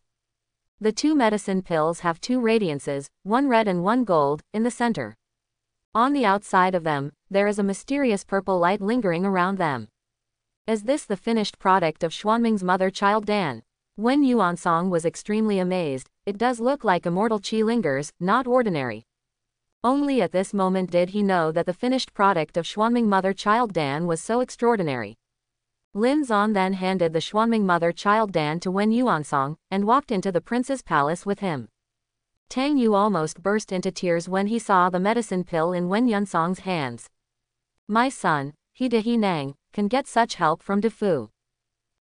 The 2 medicine pills have 2 radiances, one red and one gold, in the center. On the outside of them, there is a mysterious purple light lingering around them. Is this the finished product of Xuanming's mother-child Dan? Wen Yuansong was extremely amazed. It does look like immortal qi lingers, not ordinary. Only at this moment did he know that the finished product of Xuanming mother-child Dan was so extraordinary. Lin Zan then handed the Xuanming mother-child Dan to Wen Yuansong, and walked into the prince's palace with him. Tang Yu almost burst into tears when he saw the medicine pill in Wen Yuansong's hands. My son, He Nang, can get such help from Defu.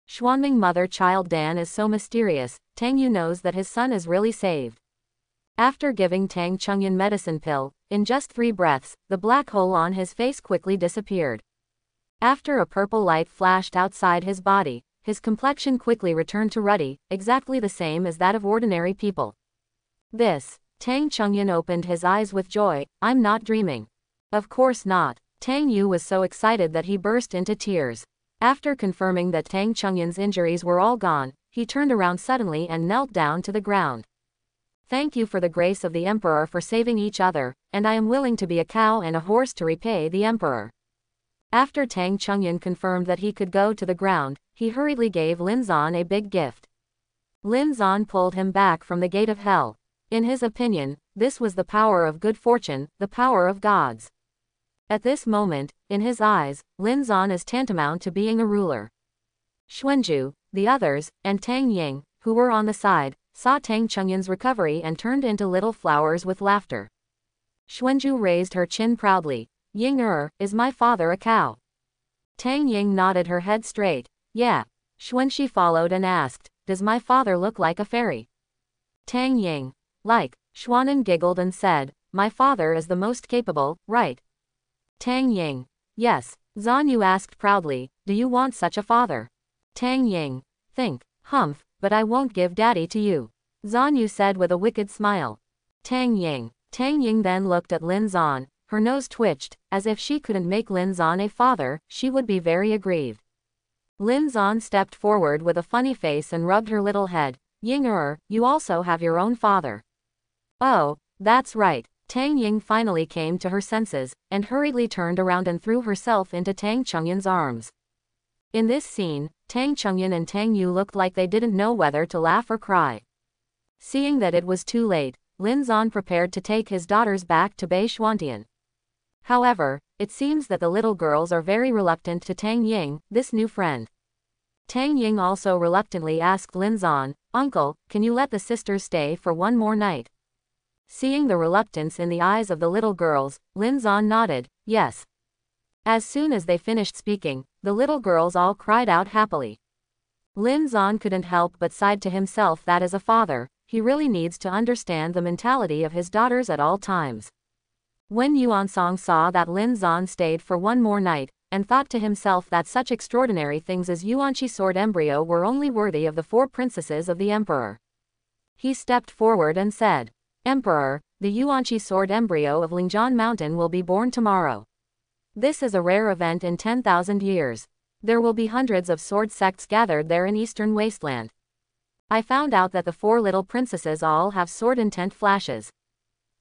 Xuanming mother-child Dan is so mysterious. Tang Yu knows that his son is really saved. After giving Tang Chengyan medicine pill, in just 3 breaths, the black hole on his face quickly disappeared. After a purple light flashed outside his body, his complexion quickly returned to ruddy, exactly the same as that of ordinary people. This. Tang Chengyan opened his eyes with joy. I'm not dreaming. Of course not. Tang Yu was so excited that he burst into tears. After confirming that Tang Chengyan's injuries were all gone, he turned around suddenly and knelt down to the ground. Thank you for the grace of the Emperor for saving each other, and I am willing to be a cow and a horse to repay the Emperor. After Tang Chengyan confirmed that he could go to the ground, he hurriedly gave Lin Zan a big gift. Lin Zan pulled him back from the gate of hell. In his opinion, this was the power of good fortune, the power of gods. At this moment, in his eyes, Lin Zan is tantamount to being a ruler. Xuanzhu, the others, and Tang Ying, who were on the side, saw Tang Chengyan's recovery and turned into little flowers with laughter. Xuanzhu raised her chin proudly. Ying is my father a cow? Tang Ying nodded her head straight. Yeah. Xuanzhi followed and asked, does my father look like a fairy? Tang Ying. Like. Xuanan giggled and said, my father is the most capable, right? Tang Ying. Yes. Zan Yu asked proudly, do you want such a father? Tang Ying. Think. Humph, but I won't give daddy to you. Zan Yu said with a wicked smile. Tang Ying. Tang Ying then looked at Lin Zan. Her nose twitched, as if she couldn't make Lin Zan a father, she would be very aggrieved. Lin Zan stepped forward with a funny face and rubbed her little head. Ying you also have your own father. Oh, that's right. Tang Ying finally came to her senses, and hurriedly turned around and threw herself into Tang Chungyun's arms. In this scene, Tang Chungyun and Tang Yu looked like they didn't know whether to laugh or cry. Seeing that it was too late, Lin Zan prepared to take his daughters back to Bei Xuantian. However, it seems that the little girls are very reluctant to Tang Ying, this new friend. Tang Ying also reluctantly asked Lin Zan, "Uncle, can you let the sisters stay for one more night?" Seeing the reluctance in the eyes of the little girls, Lin Zan nodded, yes. As soon as they finished speaking, the little girls all cried out happily. Lin Zan couldn't help but sighed to himself that as a father, he really needs to understand the mentality of his daughters at all times. When Yuan Song saw that Lin Zan stayed for one more night, and thought to himself that such extraordinary things as Yuanqi sword embryo were only worthy of the 4 princesses of the emperor. He stepped forward and said, "Emperor, the Yuanqi sword embryo of Lingzhan Mountain will be born tomorrow. This is a rare event in 10,000 years. There will be hundreds of sword sects gathered there in Eastern Wasteland. I found out that the 4 little princesses all have sword intent flashes.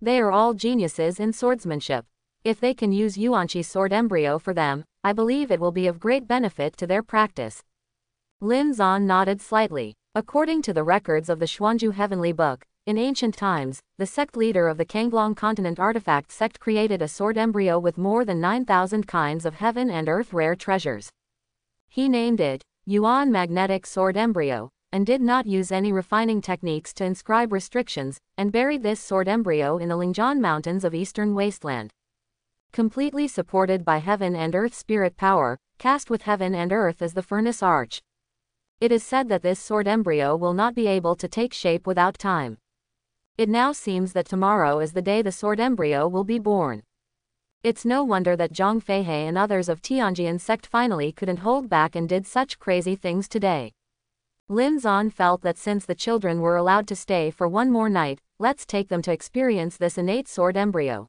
They are all geniuses in swordsmanship. If they can use Yuanqi's sword embryo for them, I believe it will be of great benefit to their practice." Lin Zan nodded slightly. According to the records of the Xuanzhu Heavenly Book, in ancient times, the sect leader of the Kanglong Continent Artifact sect created a sword embryo with more than 9,000 kinds of heaven and earth rare treasures. He named it Yuan Magnetic Sword Embryo, and did not use any refining techniques to inscribe restrictions, and buried this sword embryo in the Lingzhan Mountains of Eastern Wasteland. Completely supported by heaven and earth spirit power, cast with heaven and earth as the furnace arch. It is said that this sword embryo will not be able to take shape without time. It now seems that tomorrow is the day the sword embryo will be born. It's no wonder that Zhang Feihei and others of Tianjian sect finally couldn't hold back and did such crazy things today. Lin Zan felt that since the children were allowed to stay for one more night, let's take them to experience this innate sword embryo.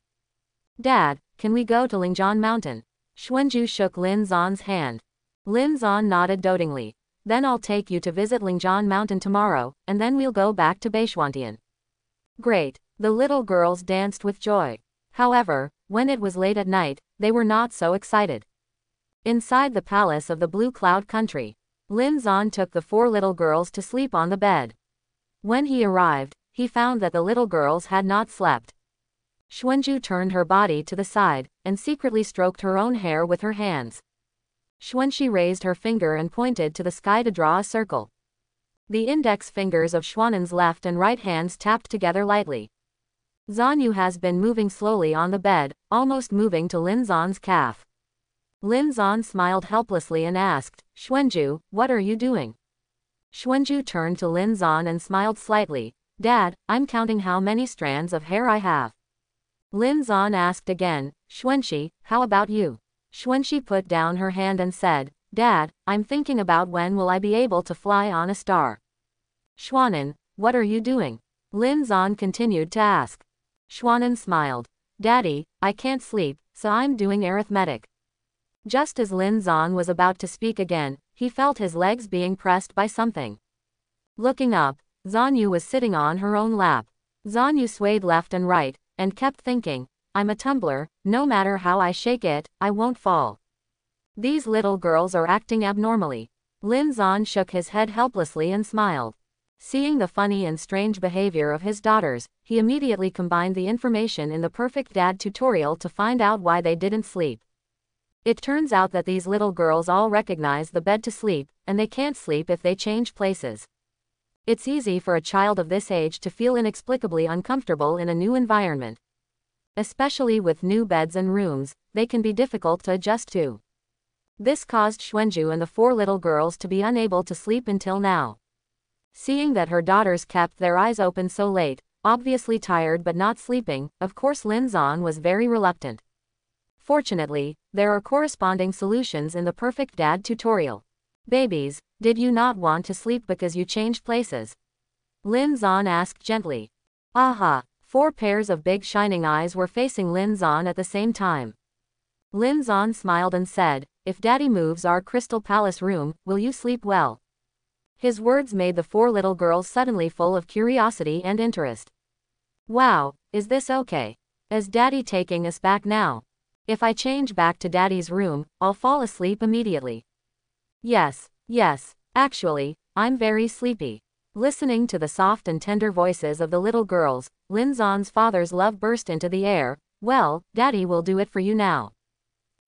"Dad, can we go to Lingzhan Mountain?" Xuanzhu shook Lin Zan's hand. Lin Zan nodded dotingly. "Then I'll take you to visit Lingzhan Mountain tomorrow, and then we'll go back to Beishuantian." Great. The little girls danced with joy. However, when it was late at night, they were not so excited. Inside the palace of the Blue Cloud Country, Lin Zan took the 4 little girls to sleep on the bed. When he arrived, he found that the little girls had not slept. Xuanzhu turned her body to the side, and secretly stroked her own hair with her hands. Xuanxi raised her finger and pointed to the sky to draw a circle. The index fingers of Xuanen's left and right hands tapped together lightly. Zanyu has been moving slowly on the bed, almost moving to Lin Zan's calf. Lin Zan smiled helplessly and asked, "Xuanzhu, what are you doing?" Xuanzhu turned to Lin Zan and smiled slightly. "Dad, I'm counting how many strands of hair I have." Lin Zan asked again, "Xuanxi, how about you?" Xuanxi put down her hand and said, "Dad, I'm thinking about when will I be able to fly on a star." "Xuanen, what are you doing?" Lin Zan continued to ask. Xuanen smiled. "Daddy, I can't sleep, so I'm doing arithmetic." Just as Lin Zan was about to speak again, he felt his legs being pressed by something. Looking up, Zanyu was sitting on her own lap. Zanyu swayed left and right, and kept thinking, "I'm a tumbler, no matter how I shake it, I won't fall. These little girls are acting abnormally." Lin Zan shook his head helplessly and smiled. Seeing the funny and strange behavior of his daughters, he immediately combined the information in the Perfect Dad tutorial to find out why they didn't sleep. It turns out that these little girls all recognize the bed to sleep, and they can't sleep if they change places. It's easy for a child of this age to feel inexplicably uncomfortable in a new environment. Especially with new beds and rooms, they can be difficult to adjust to. This caused Xuanzhu and the 4 little girls to be unable to sleep until now. Seeing that her daughters kept their eyes open so late, obviously tired but not sleeping, of course Lin Zan was very reluctant. Fortunately, there are corresponding solutions in the Perfect Dad tutorial. "Babies, did you not want to sleep because you changed places?" Lin Zan asked gently. Aha! 4 pairs of big shining eyes were facing Lin Zan at the same time. Lin Zan smiled and said, "If Daddy moves our Crystal Palace room, will you sleep well?" His words made the 4 little girls suddenly full of curiosity and interest. Wow, is this okay? Is Daddy taking us back now? If I change back to Daddy's room, I'll fall asleep immediately. Yes, yes, actually, I'm very sleepy. Listening to the soft and tender voices of the little girls, Lin Zon's father's love burst into the air. Well, Daddy will do it for you now.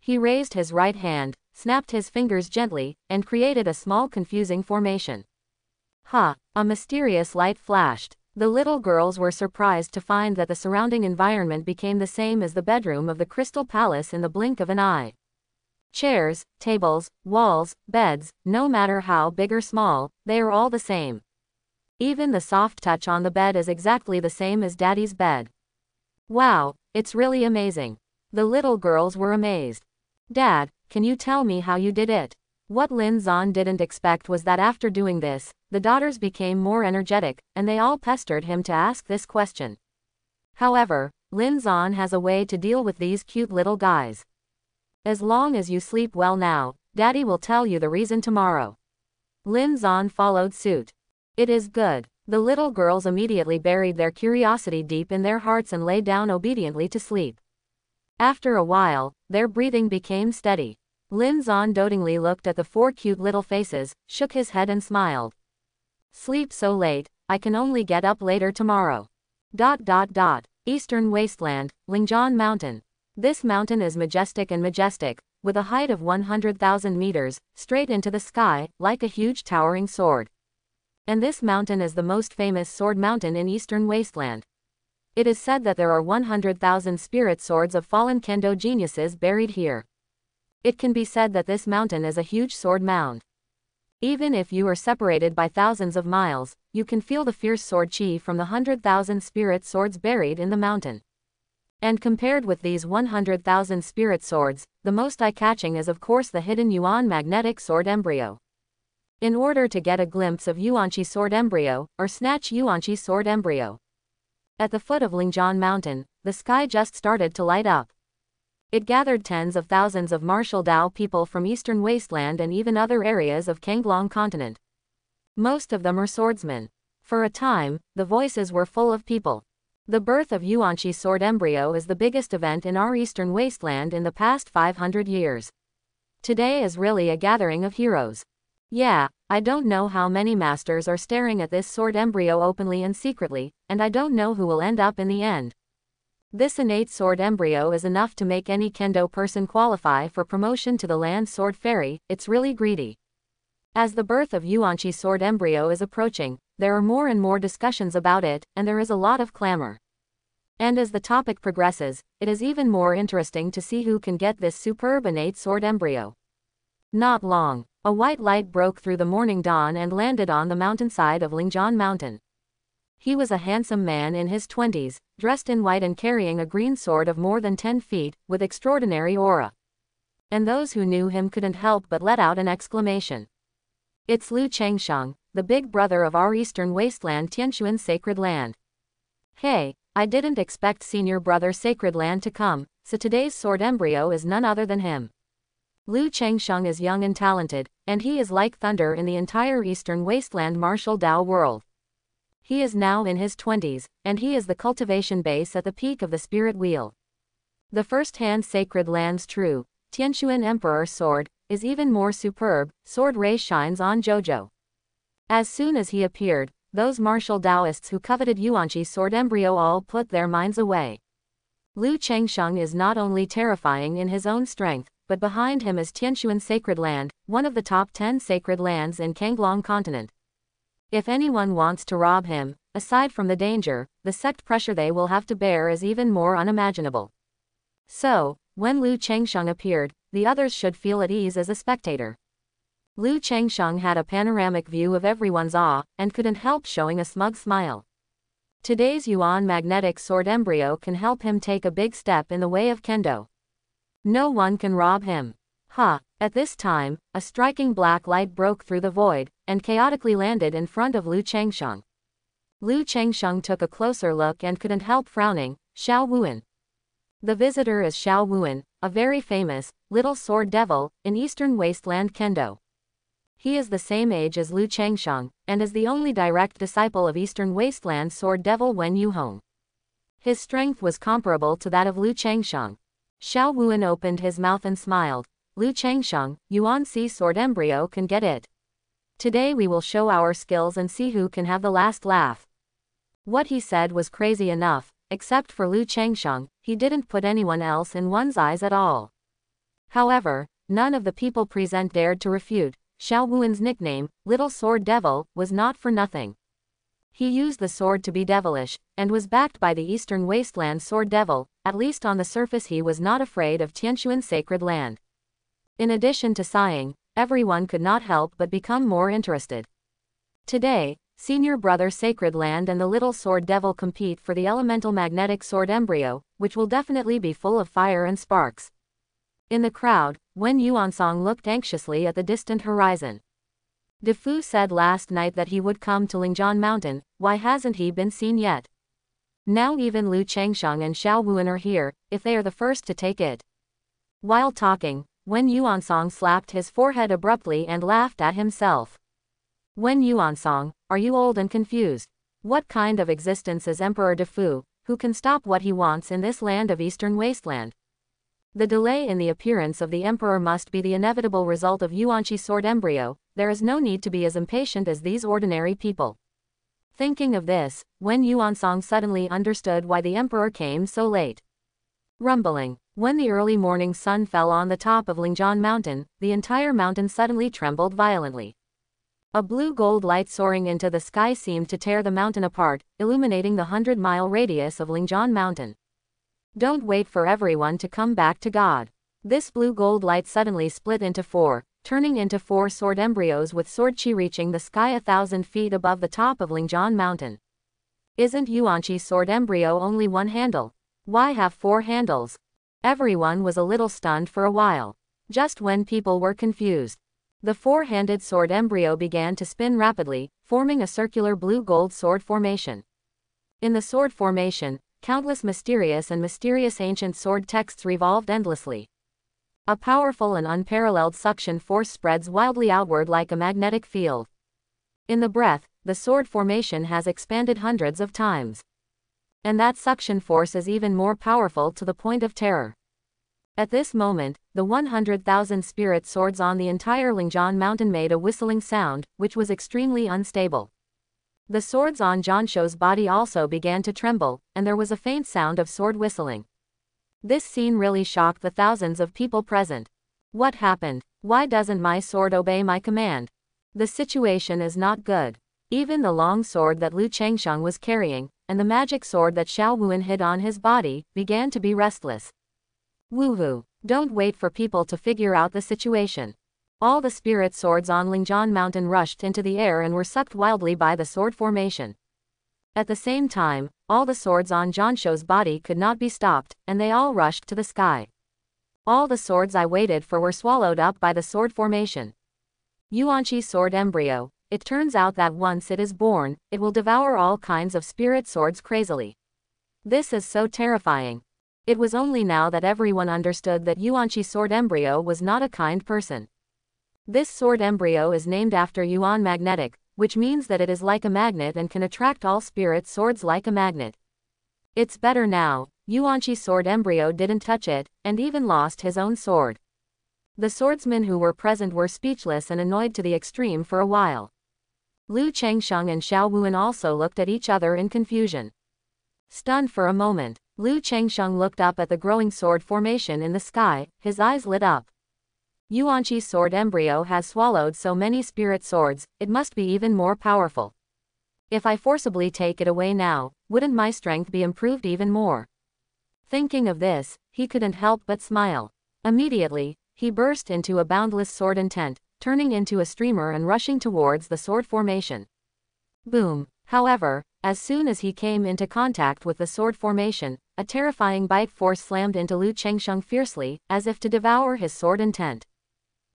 He raised his right hand, snapped his fingers gently, and created a small confusing formation. Ha! A mysterious light flashed. The little girls were surprised to find that the surrounding environment became the same as the bedroom of the Crystal Palace in the blink of an eye. Chairs, tables, walls, beds, no matter how big or small, they are all the same. Even the soft touch on the bed is exactly the same as Daddy's bed. Wow, it's really amazing. The little girls were amazed. Dad, can you tell me how you did it? What Lin Zon didn't expect was that after doing this, the daughters became more energetic, and they all pestered him to ask this question. However, Lin Zon has a way to deal with these cute little guys. As long as you sleep well now, Daddy will tell you the reason tomorrow. Lin Zon followed suit. It is good. The little girls immediately buried their curiosity deep in their hearts and lay down obediently to sleep. After a while, their breathing became steady. Lin Zon dotingly looked at the four cute little faces, shook his head and smiled. Sleep so late, I can only get up later tomorrow. Eastern Wasteland, Lingjian Mountain. This mountain is majestic, with a height of 100,000 meters, straight into the sky, like a huge towering sword. And this mountain is the most famous sword mountain in Eastern Wasteland. It is said that there are 100,000 spirit swords of fallen kendo geniuses buried here. It can be said that this mountain is a huge sword mound. Even if you are separated by thousands of miles, you can feel the fierce sword chi from the 100,000 spirit swords buried in the mountain. And compared with these 100,000 spirit swords, the most eye-catching is of course the hidden Yuan magnetic sword embryo. In order to get a glimpse of Yuanqi sword embryo, or snatch Yuanqi sword embryo. At the foot of Lingjian Mountain, the sky just started to light up. It gathered tens of thousands of martial Dao people from Eastern Wasteland and even other areas of Kanglong continent. Most of them are swordsmen. For a time, the voices were full of people. The birth of Yuanqi sword embryo is the biggest event in our Eastern Wasteland in the past 500 years. Today is really a gathering of heroes. Yeah, I don't know how many masters are staring at this sword embryo openly and secretly, and I don't know who will end up in the end. This innate sword embryo is enough to make any kendo person qualify for promotion to the land sword fairy. It's really greedy. As the birth of Yuanqi sword embryo is approaching, there are more and more discussions about it, and there is a lot of clamor. And as the topic progresses, it is even more interesting to see who can get this superb innate sword embryo. Not long, a white light broke through the morning dawn and landed on the mountainside of Lingjian Mountain. He was a handsome man in his 20s, dressed in white and carrying a green sword of more than 10 feet, with extraordinary aura. And those who knew him couldn't help but let out an exclamation. It's Lu Chengsheng, the big brother of our Eastern Wasteland Tianquan Sacred Land. Hey, I didn't expect Senior Brother Sacred Land to come, so today's sword embryo is none other than him. Lu Chengsheng is young and talented, and he is like thunder in the entire Eastern Wasteland martial Dao world. He is now in his 20s, and he is the cultivation base at the peak of the spirit wheel. The first-hand Sacred Land's true, Tianquan Emperor sword, is even more superb. Sword ray shines on Jojo. As soon as he appeared, those martial Taoists who coveted Yuanqi sword embryo all put their minds away. Lu Chengsheng is not only terrifying in his own strength, but behind him is Tianquan Sacred Land, one of the top 10 sacred lands in Kanglong continent. If anyone wants to rob him, aside from the danger, the sect pressure they will have to bear is even more unimaginable. So, when Lu Chengsheng appeared, the others should feel at ease as a spectator. Lu Chengsheng had a panoramic view of everyone's awe, and couldn't help showing a smug smile. Today's Yuan magnetic sword embryo can help him take a big step in the way of kendo. No one can rob him. Ha! At this time, a striking black light broke through the void, and chaotically landed in front of Lu Chengsheng. Lu Chengsheng took a closer look and couldn't help frowning. Xiao Wuan. The visitor is Xiao Wuan, a very famous, little sword devil, in Eastern Wasteland Kendo. He is the same age as Lu Chengsheng, and is the only direct disciple of Eastern Wasteland sword devil Wen Yuhong. His strength was comparable to that of Lu Changsheng. Xiao Wuan opened his mouth and smiled. Lu Changsheng, Yuan Si sword embryo can get it. Today we will show our skills and see who can have the last laugh. What he said was crazy enough, except for Lu Changsheng, he didn't put anyone else in one's eyes at all. However, none of the people present dared to refute. Xiao Wuan's nickname, Little Sword Devil, was not for nothing. He used the sword to be devilish, and was backed by the Eastern Wasteland Sword Devil. At least on the surface he was not afraid of Tianshuan's sacred land. In addition to sighing, everyone could not help but become more interested. Today, Senior Brother Sacred Land and the Little Sword Devil compete for the elemental magnetic sword embryo, which will definitely be full of fire and sparks. In the crowd, Wen Yuansong looked anxiously at the distant horizon. De Fu said last night that he would come to Lingjian Mountain. Why hasn't he been seen yet? Now even Lu Changsheng and Xiao Wuan are here, if they are the first to take it. While talking, Wen Yuansong slapped his forehead abruptly and laughed at himself. Wen Yuansong, are you old and confused? What kind of existence is Emperor De Fu, who can stop what he wants in this land of Eastern Wasteland? The delay in the appearance of the Emperor must be the inevitable result of Yuanqi sword embryo. There is no need to be as impatient as these ordinary people. Thinking of this, Wen Yuansong suddenly understood why the Emperor came so late. Rumbling. When the early morning sun fell on the top of Lingjian Mountain, the entire mountain suddenly trembled violently. A blue-gold light soaring into the sky seemed to tear the mountain apart, illuminating the 100-mile radius of Lingjian Mountain. Don't wait for everyone to come back to God. This blue-gold light suddenly split into four, turning into 4 sword embryos with sword chi reaching the sky 1,000 feet above the top of Lingjian Mountain. Isn't Yuanqi's sword embryo only one handle? Why have 4 handles? Everyone was a little stunned for a while. Just when people were confused, the 4-handed sword embryo began to spin rapidly, forming a circular blue-gold sword formation. In the sword formation, countless mysterious ancient sword texts revolved endlessly. A powerful and unparalleled suction force spreads wildly outward like a magnetic field. In the breath, the sword formation has expanded hundreds of times. And that suction force is even more powerful to the point of terror. At this moment, the 100,000 spirit swords on the entire Lingjian Mountain made a whistling sound, which was extremely unstable. The swords on Jianshou's body also began to tremble, and there was a faint sound of sword whistling. This scene really shocked the thousands of people present. What happened? Why doesn't my sword obey my command? The situation is not good. Even the long sword that Lu Changsheng was carrying, and the magic sword that Xiao Wuan hid on his body, began to be restless. Woo-woo. Don't wait for people to figure out the situation. All the spirit swords on Lingjian Mountain rushed into the air and were sucked wildly by the sword formation. At the same time, all the swords on Jianshou's body could not be stopped, and they all rushed to the sky. All the swords I waited for were swallowed up by the sword formation. Yuanqi sword embryo. It turns out that once it is born, it will devour all kinds of spirit swords crazily. This is so terrifying. It was only now that everyone understood that Yuanqi sword embryo was not a kind person. This sword embryo is named after Yuan magnetic, which means that it is like a magnet and can attract all spirit swords like a magnet. It's better now. Yuanqi sword embryo didn't touch it, and even lost his own sword. The swordsmen who were present were speechless and annoyed to the extreme for a while. Lu Changsheng and Xiao Wuan also looked at each other in confusion. Stunned for a moment, Lu Changsheng looked up at the growing sword formation in the sky, his eyes lit up. Yuanqi's sword embryo has swallowed so many spirit swords, it must be even more powerful. If I forcibly take it away now, wouldn't my strength be improved even more? Thinking of this, he couldn't help but smile. Immediately, he burst into a boundless sword intent, turning into a streamer and rushing towards the sword formation. Boom! However, as soon as he came into contact with the sword formation, a terrifying bite force slammed into Lu Changsheng fiercely, as if to devour his sword intent.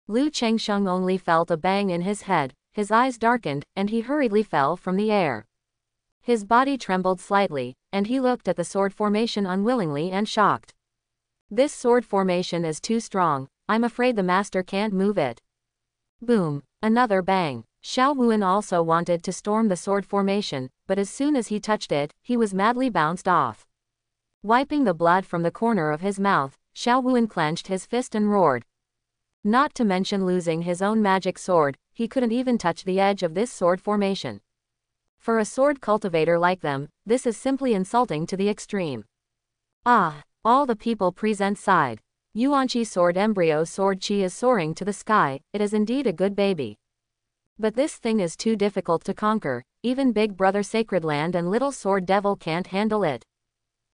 Lu Changsheng only felt a bang in his head, his eyes darkened, and he hurriedly fell from the air. His body trembled slightly, and he looked at the sword formation unwillingly and shocked. This sword formation is too strong, I'm afraid the master can't move it. Boom! Another bang. Xiao Wuan also wanted to storm the sword formation, but as soon as he touched it, he was madly bounced off. Wiping the blood from the corner of his mouth, Xiao Wuan clenched his fist and roared. Not to mention losing his own magic sword, he couldn't even touch the edge of this sword formation. For a sword cultivator like them, this is simply insulting to the extreme. Ah! All the people present sighed. Yuanqi sword embryo sword chi is soaring to the sky, it is indeed a good baby. But this thing is too difficult to conquer, even Big Brother Sacred Land and Little Sword Devil can't handle it.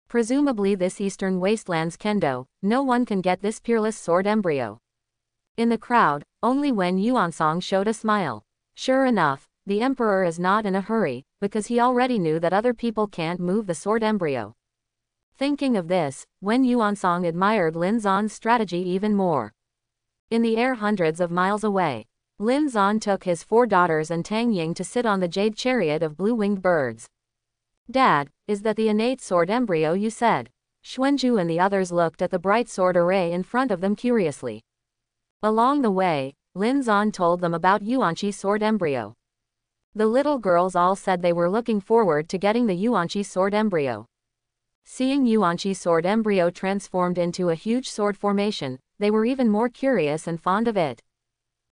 Presumably this Eastern Wastelands Kendo, no one can get this peerless sword embryo. In the crowd, only Wen Yuansong showed a smile. Sure enough, the emperor is not in a hurry, because he already knew that other people can't move the sword embryo. Thinking of this, Wen Yuansong admired Lin Zan's strategy even more. In the air hundreds of miles away, Lin Zan took his 4 daughters and Tang Ying to sit on the jade chariot of blue-winged birds. Dad, is that the innate sword embryo you said? Xuanzhu and the others looked at the bright sword array in front of them curiously. Along the way, Lin Zan told them about Yuanqi's sword embryo. The little girls all said they were looking forward to getting the Yuanqi sword embryo. Seeing Yuanqi's sword embryo transformed into a huge sword formation, they were even more curious and fond of it.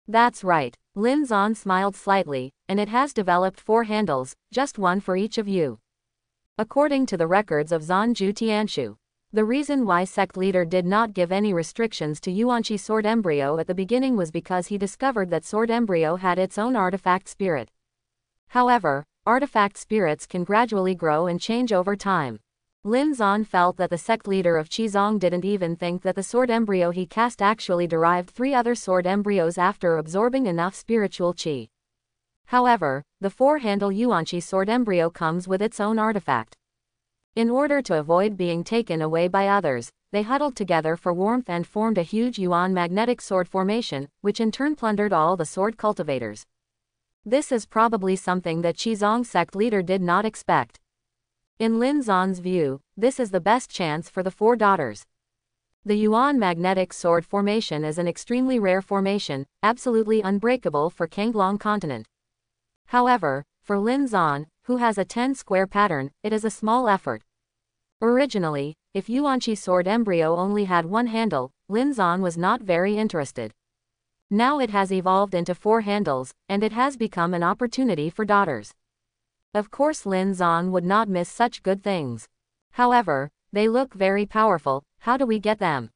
That's right, Lin Zan smiled slightly, and it has developed 4 handles, just one for each of you. According to the records of Zanju Tianshu, the reason why sect leader did not give any restrictions to Yuanqi's sword embryo at the beginning was because he discovered that sword embryo had its own artifact spirit. However, artifact spirits can gradually grow and change over time. Lin Zan felt that the sect leader of Qizong didn't even think that the sword embryo he cast actually derived 3 other sword embryos after absorbing enough spiritual qi. However, the 4-handle Yuanqi sword embryo comes with its own artifact. In order to avoid being taken away by others, they huddled together for warmth and formed a huge yuan magnetic sword formation, which in turn plundered all the sword cultivators. This is probably something that Qizong sect leader did not expect. In Lin Zan's view, this is the best chance for the 4 daughters. The Yuan magnetic sword formation is an extremely rare formation, absolutely unbreakable for Kanglong continent. However, for Lin Zan, who has a 10-square pattern, it is a small effort. Originally, if Yuanqi's sword embryo only had 1 handle, Lin Zan was not very interested. Now it has evolved into 4 handles, and it has become an opportunity for daughters. Of course Lin Zan would not miss such good things. However, they look very powerful, how do we get them?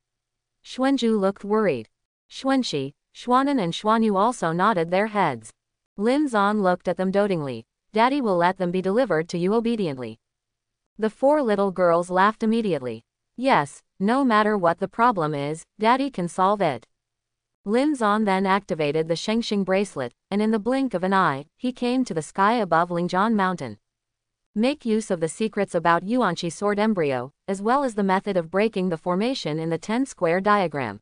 Xuanzhu looked worried. Xuanxi, Xuanan and Xuanyu also nodded their heads. Lin Zan looked at them dotingly. Daddy will let them be delivered to you obediently. The 4 little girls laughed immediately. Yes, no matter what the problem is, Daddy can solve it. Lin Zan then activated the Shengxing bracelet, and in the blink of an eye, he came to the sky above Lingzhan Mountain. Make use of the secrets about Yuanqi's sword embryo, as well as the method of breaking the formation in the 10-square diagram.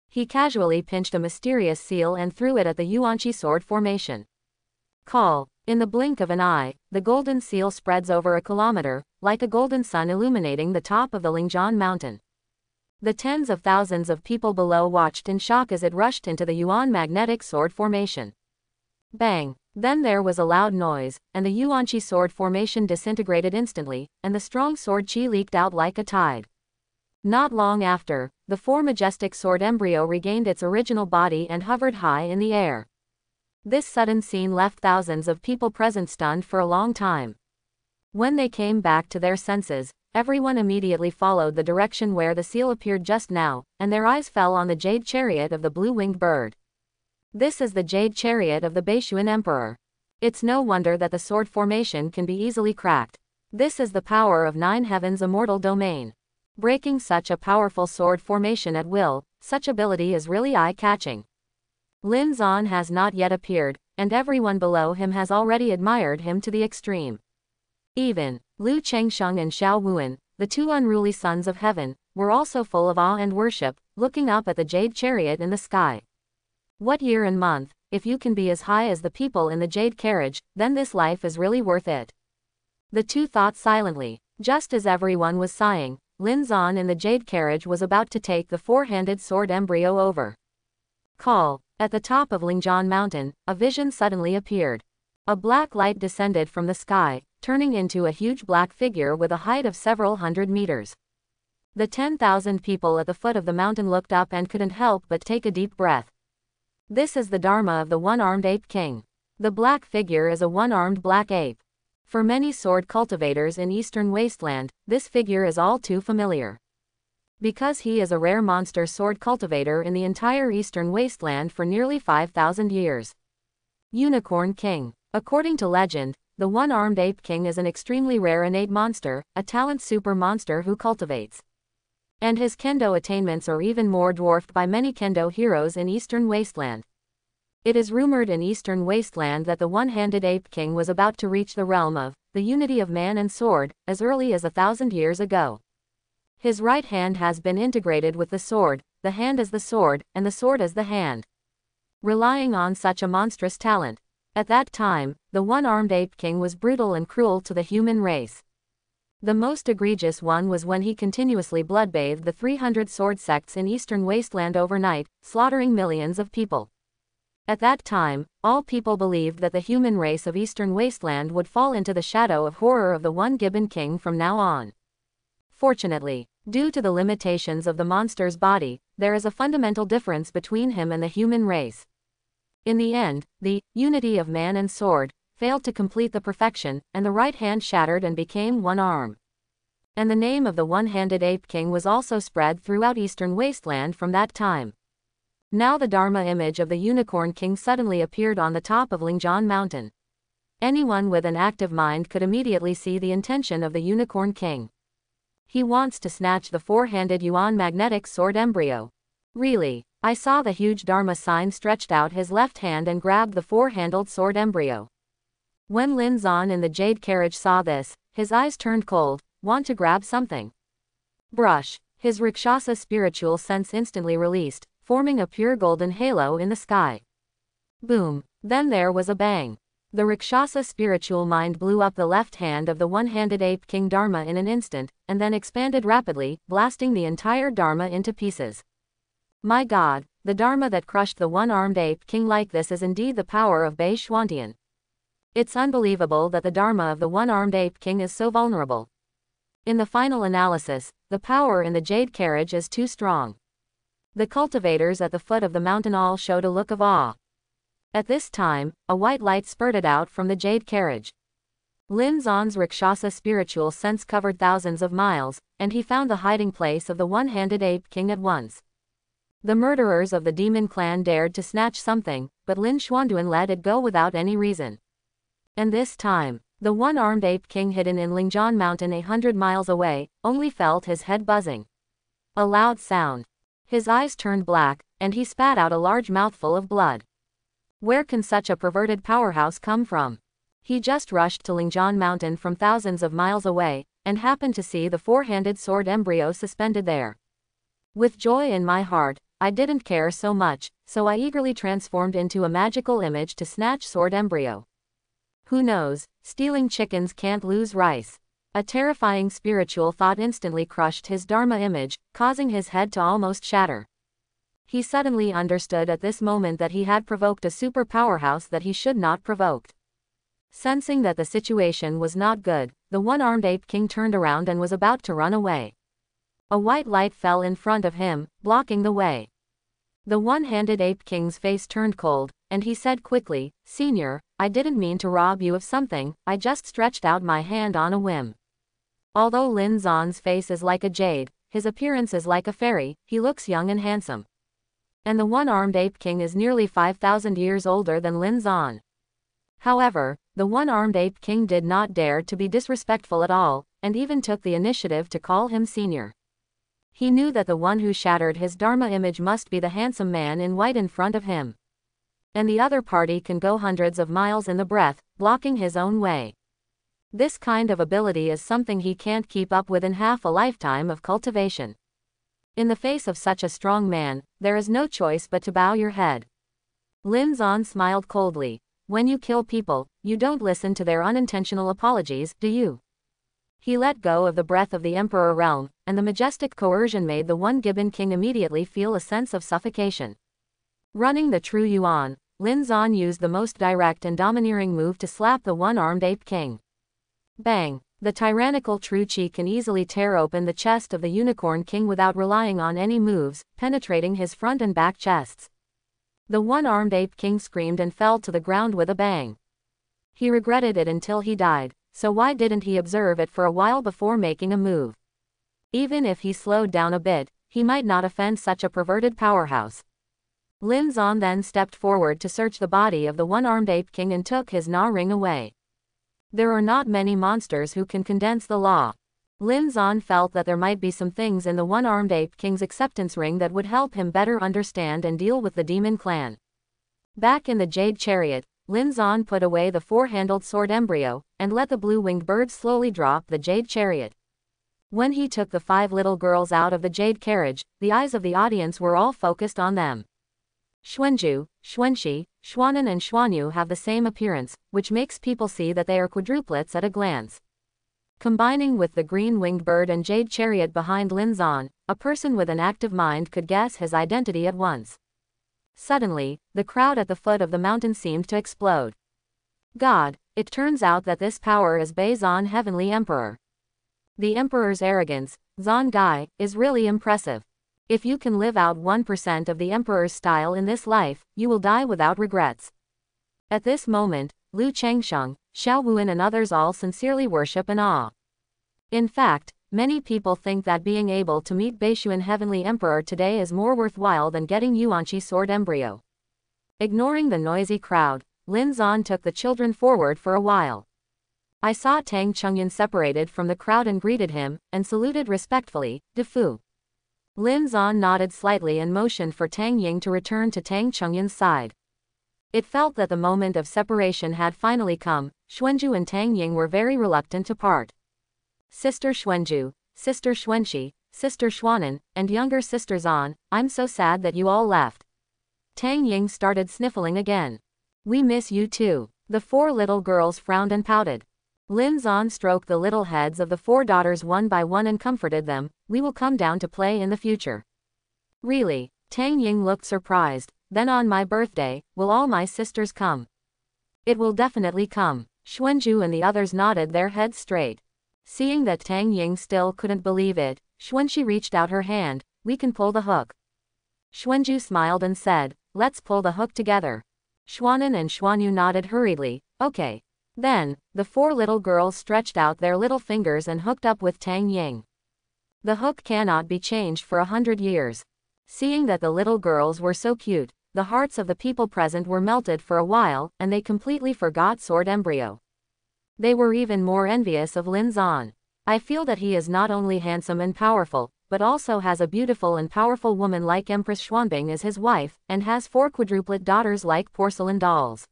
He casually pinched a mysterious seal and threw it at the Yuanqi sword formation. Call. In the blink of an eye, the golden seal spreads over a kilometer, like a golden sun illuminating the top of the Lingzhan Mountain. The tens of thousands of people below watched in shock as it rushed into the Yuan magnetic sword formation. Bang! Then there was a loud noise, and the Yuanqi sword formation disintegrated instantly, and the strong sword qi leaked out like a tide. Not long after, the 4 majestic sword embryo regained its original body and hovered high in the air. This sudden scene left thousands of people present stunned for a long time. When they came back to their senses, everyone immediately followed the direction where the seal appeared just now, and their eyes fell on the jade chariot of the blue-winged bird. This is the jade chariot of the Beishuan Emperor. It's no wonder that the sword formation can be easily cracked. This is the power of 9 heavens' immortal domain. Breaking such a powerful sword formation at will, such ability is really eye-catching. Lin Zan has not yet appeared, and everyone below him has already admired him to the extreme. Even Lu Chengsheng and Xiao Wuan, the 2 unruly sons of heaven, were also full of awe and worship, looking up at the jade chariot in the sky. What year and month, if you can be as high as the people in the jade carriage, then this life is really worth it. The 2 thought silently. Just as everyone was sighing, Lin Zan in the jade carriage was about to take the 4-handed sword embryo over. Call. At the top of Lingzhan Mountain, a vision suddenly appeared. A black light descended from the sky, turning into a huge black figure with a height of several hundred meters. The 10,000 people at the foot of the mountain looked up and couldn't help but take a deep breath. This is the Dharma of the one-armed ape king. The black figure is a one-armed black ape. For many sword cultivators in Eastern Wasteland, this figure is all too familiar. Because he is a rare monster sword cultivator in the entire Eastern Wasteland for nearly 5,000 years. Unicorn King. According to legend, the one-armed ape king is an extremely rare innate monster, a talent super monster who cultivates. And his kendo attainments are even more dwarfed by many kendo heroes in Eastern Wasteland. It is rumored in Eastern Wasteland that the one-handed ape king was about to reach the realm of the unity of man and sword, as early as 1,000 years ago. His right hand has been integrated with the hand as the sword, and the sword as the hand. Relying on such a monstrous talent. At that time, the one-armed ape king was brutal and cruel to the human race. The most egregious one was when he continuously bloodbathed the 300 sword sects in Eastern Wasteland overnight, slaughtering millions of people. At that time, all people believed that the human race of Eastern Wasteland would fall into the shadow of horror of the one Gibbon King from now on. Fortunately, due to the limitations of the monster's body, there is a fundamental difference between him and the human race. In the end, the unity of man and sword failed to complete the perfection, and the right hand shattered and became one arm. And the name of the one-handed ape king was also spread throughout Eastern Wasteland from that time. Now the Dharma image of the Unicorn King suddenly appeared on the top of Lingjian Mountain. Anyone with an active mind could immediately see the intention of the Unicorn King. He wants to snatch the four-handed Yuan magnetic sword embryo. Really, I saw the huge Dharma sign stretched out his left hand and grabbed the four-handled sword embryo. When Lin Zan in the jade carriage saw this, his eyes turned cold. Want to grab something? Brush. His Rakshasa spiritual sense instantly released, forming a pure golden halo in the sky. Boom. Then there was a bang. The Rakshasa spiritual mind blew up the left hand of the one-handed ape king Dharma in an instant, and then expanded rapidly, blasting the entire Dharma into pieces. My God, the Dharma that crushed the one-armed ape king like this is indeed the power of Bei Xuantian. It's unbelievable that the Dharma of the one-armed ape king is so vulnerable. In the final analysis, the power in the jade carriage is too strong. The cultivators at the foot of the mountain all showed a look of awe. At this time, a white light spurted out from the jade carriage. Lin Zan's Rakshasa spiritual sense covered thousands of miles, and he found the hiding place of the one-handed ape king at once. The murderers of the demon clan dared to snatch something, but Lin Xuanduan let it go without any reason. And this time, the one-armed ape king hidden in Lingjian Mountain 100 miles away, only felt his head buzzing. A loud sound. His eyes turned black, and he spat out a large mouthful of blood. Where can such a perverted powerhouse come from? He just rushed to Lingjian Mountain from thousands of miles away, and happened to see the four-handed sword embryo suspended there. With joy in my heart, I didn't care so much, so I eagerly transformed into a magical image to snatch sword embryo. Who knows, stealing chickens can't lose rice. A terrifying spiritual thought instantly crushed his Dharma image, causing his head to almost shatter. He suddenly understood at this moment that he had provoked a super powerhouse that he should not provoked. Sensing that the situation was not good, the one-armed ape king turned around and was about to run away. A white light fell in front of him, blocking the way. The one-handed ape king's face turned cold, and he said quickly, "Senior, I didn't mean to rob you of something, I just stretched out my hand on a whim." Although Lin Zan's face is like a jade, his appearance is like a fairy, he looks young and handsome. And the one-armed ape king is nearly 5,000 years older than Lin Zan. However, the one-armed ape king did not dare to be disrespectful at all, and even took the initiative to call him senior. He knew that the one who shattered his Dharma image must be the handsome man in white in front of him. And the other party can go hundreds of miles in the breath, blocking his own way. This kind of ability is something he can't keep up with in half a lifetime of cultivation. In the face of such a strong man, there is no choice but to bow your head. Lin Zan smiled coldly. When you kill people, you don't listen to their unintentional apologies, do you? He let go of the breath of the Emperor realm, and the majestic coercion made the one Gibbon king immediately feel a sense of suffocation. Running the true Yuan, Lin Zan used the most direct and domineering move to slap the one-armed ape king. Bang! The tyrannical True Chi can easily tear open the chest of the Unicorn King without relying on any moves, penetrating his front and back chests. The one-armed ape king screamed and fell to the ground with a bang. He regretted it until he died, so why didn't he observe it for a while before making a move? Even if he slowed down a bit, he might not offend such a perverted powerhouse. Lin Zan then stepped forward to search the body of the one-armed ape king and took his Na ring away. There are not many monsters who can condense the law. Lin Zan felt that there might be some things in the one-armed ape king's acceptance ring that would help him better understand and deal with the demon clan. Back in the jade chariot, Lin Zan put away the four-handled sword embryo, and let the blue-winged bird slowly drop the jade chariot. When he took the 5 little girls out of the jade carriage, the eyes of the audience were all focused on them. Xuanju, Xuanxi, Xuanan and Xuanyu have the same appearance, which makes people see that they are quadruplets at a glance. Combining with the green-winged bird and jade chariot behind Lin Zan, a person with an active mind could guess his identity at once. Suddenly, the crowd at the foot of the mountain seemed to explode. God, it turns out that this power is Bei Zan Heavenly Emperor. The Emperor's arrogance, Zan Gai, is really impressive. If you can live out 1% of the Emperor's style in this life, you will die without regrets. At this moment, Lu Changsheng, Xiao Wuan and others all sincerely worship and awe. In fact, many people think that being able to meet Beishuan Heavenly Emperor today is more worthwhile than getting Yuanqi sword embryo. Ignoring the noisy crowd, Lin Zan took the children forward for a while. I saw Tang Chungyun separated from the crowd and greeted him, and saluted respectfully, De Fu. Lin Zan nodded slightly and motioned for Tang Ying to return to Tang Chungyun's side. It felt that the moment of separation had finally come. Xuanju and Tang Ying were very reluctant to part. Sister Xuanju, Sister Xuanxi, Sister Xuanan, and younger Sister Zan, I'm so sad that you all left. Tang Ying started sniffling again. We miss you too. The 4 little girls frowned and pouted. Lin Zan stroked the little heads of the 4 daughters one by one and comforted them. We will come down to play in the future. Really? Tang Ying looked surprised. Then on my birthday, will all my sisters come? It will definitely come. Xuanju and the others nodded their heads straight. Seeing that Tang Ying still couldn't believe it, Xuanxi reached out her hand. We can pull the hook. Xuanju smiled and said, let's pull the hook together. Xuanan and Xuanyu nodded hurriedly. Okay. Then, the 4 little girls stretched out their little fingers and hooked up with Tang Ying. The hook cannot be changed for 100 years. Seeing that the little girls were so cute, the hearts of the people present were melted for a while, and they completely forgot sword embryo. They were even more envious of Lin Zan. I feel that he is not only handsome and powerful, but also has a beautiful and powerful woman like Empress Xuanbing as his wife, and has 4 quadruplet daughters like porcelain dolls.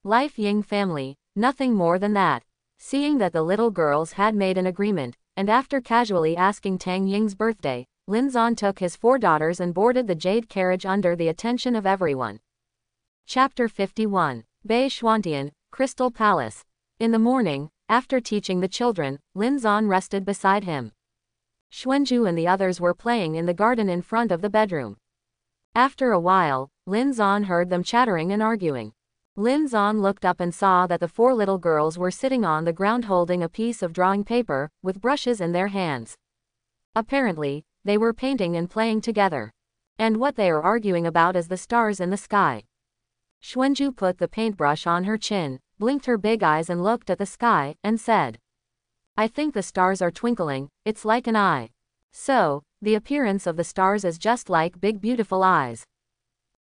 Life Ying family, nothing more than that. Seeing that the little girls had made an agreement, and after casually asking Tang Ying's birthday, Lin Zan took his 4 daughters and boarded the jade carriage under the attention of everyone. Chapter 51. Bei Xuantian, Crystal Palace. In the morning, after teaching the children, Lin Zan rested beside him. Xuanju and the others were playing in the garden in front of the bedroom. After a while, Lin Zan heard them chattering and arguing. Lin Zan looked up and saw that the 4 little girls were sitting on the ground holding a piece of drawing paper, with brushes in their hands. Apparently, they were painting and playing together. And what they are arguing about is the stars in the sky. Xuanju put the paintbrush on her chin, blinked her big eyes and looked at the sky, and said, I think the stars are twinkling, it's like an eye. So, the appearance of the stars is just like big beautiful eyes.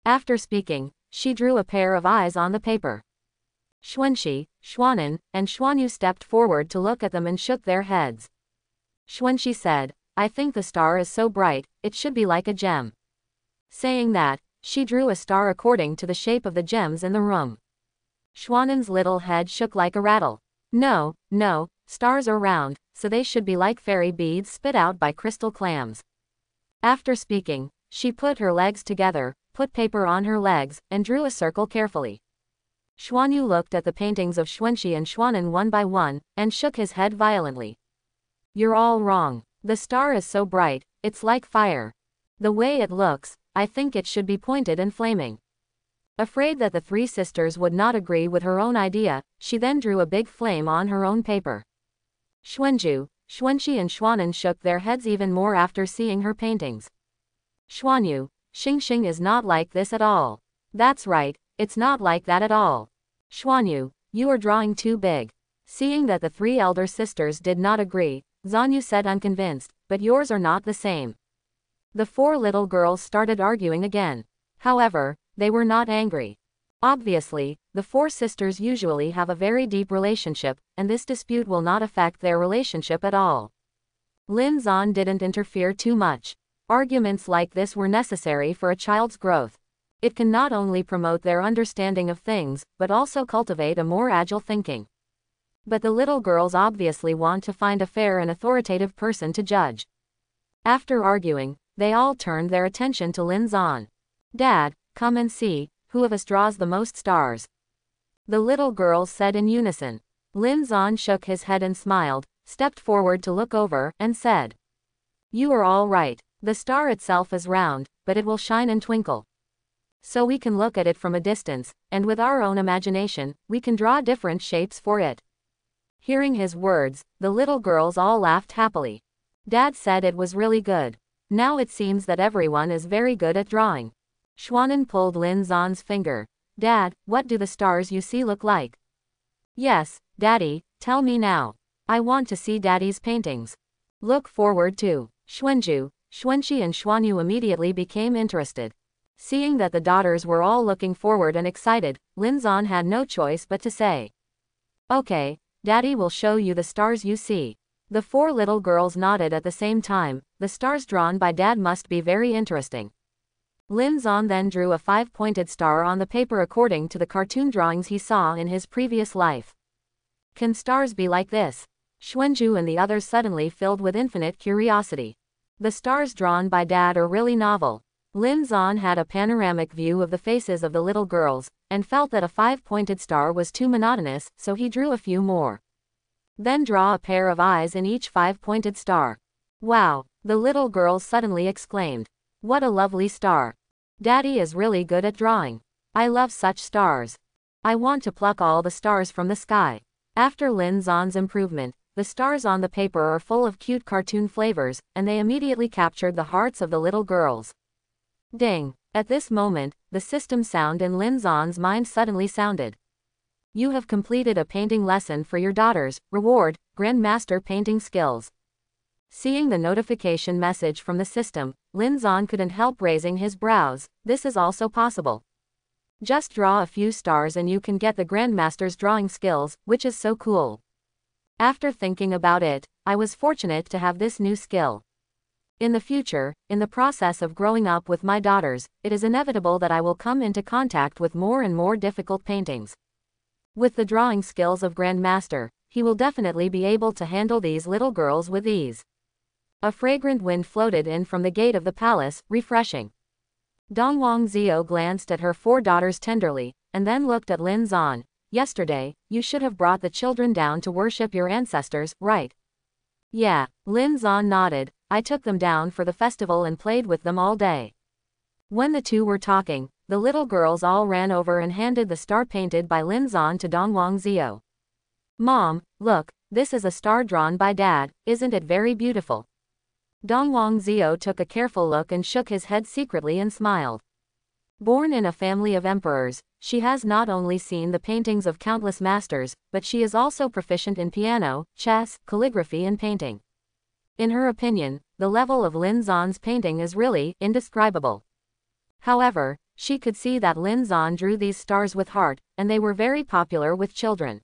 After speaking, she drew a pair of eyes on the paper. Xuanxi, Xuanan, and Xuanyu stepped forward to look at them and shook their heads. Xuanxi said, I think the star is so bright, it should be like a gem. Saying that, she drew a star according to the shape of the gems in the room. Xuanan's little head shook like a rattle. No, no, stars are round, so they should be like fairy beads spit out by crystal clams. After speaking, she put her legs together, put paper on her legs, and drew a circle carefully. Xuanyu looked at the paintings of Xuanxi and Xuanan one by one, and shook his head violently. You're all wrong. The star is so bright, it's like fire. The way it looks, I think it should be pointed and flaming. Afraid that the three sisters would not agree with her own idea, she then drew a big flame on her own paper. Xuanju, Xuanxi and Xuanan shook their heads even more after seeing her paintings. Xuanyu, Xingxing is not like this at all. That's right, it's not like that at all. Xuanyu, you are drawing too big. Seeing that the three elder sisters did not agree, Zanyu said unconvinced, but yours are not the same. The four little girls started arguing again. However, they were not angry. Obviously, the four sisters usually have a very deep relationship, and this dispute will not affect their relationship at all. Lin Zan didn't interfere too much. Arguments like this were necessary for a child's growth. It can not only promote their understanding of things, but also cultivate a more agile thinking. But the little girls obviously want to find a fair and authoritative person to judge. After arguing, they all turned their attention to Lin Zan. Dad, come and see, who of us draws the most stars? The little girls said in unison. Lin Zan shook his head and smiled, stepped forward to look over, and said, "You are all right. The star itself is round, but it will shine and twinkle. So we can look at it from a distance, and with our own imagination, we can draw different shapes for it." Hearing his words, the little girls all laughed happily. Dad said it was really good. Now it seems that everyone is very good at drawing. Xuanan pulled Lin Zan's finger. Dad, what do the stars you see look like? Yes, Daddy, tell me now. I want to see Daddy's paintings. Look forward to. Xuanju, Xuanxi and Xuanyu immediately became interested. Seeing that the daughters were all looking forward and excited, Lin Zan had no choice but to say, "Okay, Daddy will show you the stars you see." The four little girls nodded at the same time. The stars drawn by Dad must be very interesting. Lin Zan then drew a 5-pointed star on the paper according to the cartoon drawings he saw in his previous life. Can stars be like this? Xuanju and the others suddenly filled with infinite curiosity. The stars drawn by Dad are really novel. Lin Zan had a panoramic view of the faces of the little girls, and felt that a 5-pointed star was too monotonous, so he drew a few more. Then draw a pair of eyes in each 5-pointed star. Wow, the little girls suddenly exclaimed. What a lovely star. Daddy is really good at drawing. I love such stars. I want to pluck all the stars from the sky. After Lin Zan's improvement, the stars on the paper are full of cute cartoon flavors, and they immediately captured the hearts of the little girls. Ding! At this moment, the system sound in Lin Zan's mind suddenly sounded. You have completed a painting lesson for your daughters. Reward, Grandmaster Painting Skills. Seeing the notification message from the system, Lin Zan couldn't help raising his brows. This is also possible. Just draw a few stars and you can get the Grandmaster's drawing skills, which is so cool. After thinking about it, I was fortunate to have this new skill. In the future, in the process of growing up with my daughters, it is inevitable that I will come into contact with more and more difficult paintings. With the drawing skills of Grandmaster, he will definitely be able to handle these little girls with ease. A fragrant wind floated in from the gate of the palace, refreshing. Dongwang Zio glanced at her 4 daughters tenderly, and then looked at Lin Zan. Yesterday, you should have brought the children down to worship your ancestors, right? Yeah, Lin Zan nodded. I took them down for the festival and played with them all day. When the two were talking, the little girls all ran over and handed the star painted by Lin Zan to Dongwang Zio. Mom, look, this is a star drawn by Dad, isn't it very beautiful? Dongwang Zio took a careful look and shook his head secretly and smiled. Born in a family of emperors, she has not only seen the paintings of countless masters, but she is also proficient in piano, chess, calligraphy and painting. In her opinion, the level of Lin Zan's painting is really indescribable. However, she could see that Lin Zan drew these stars with heart, and they were very popular with children.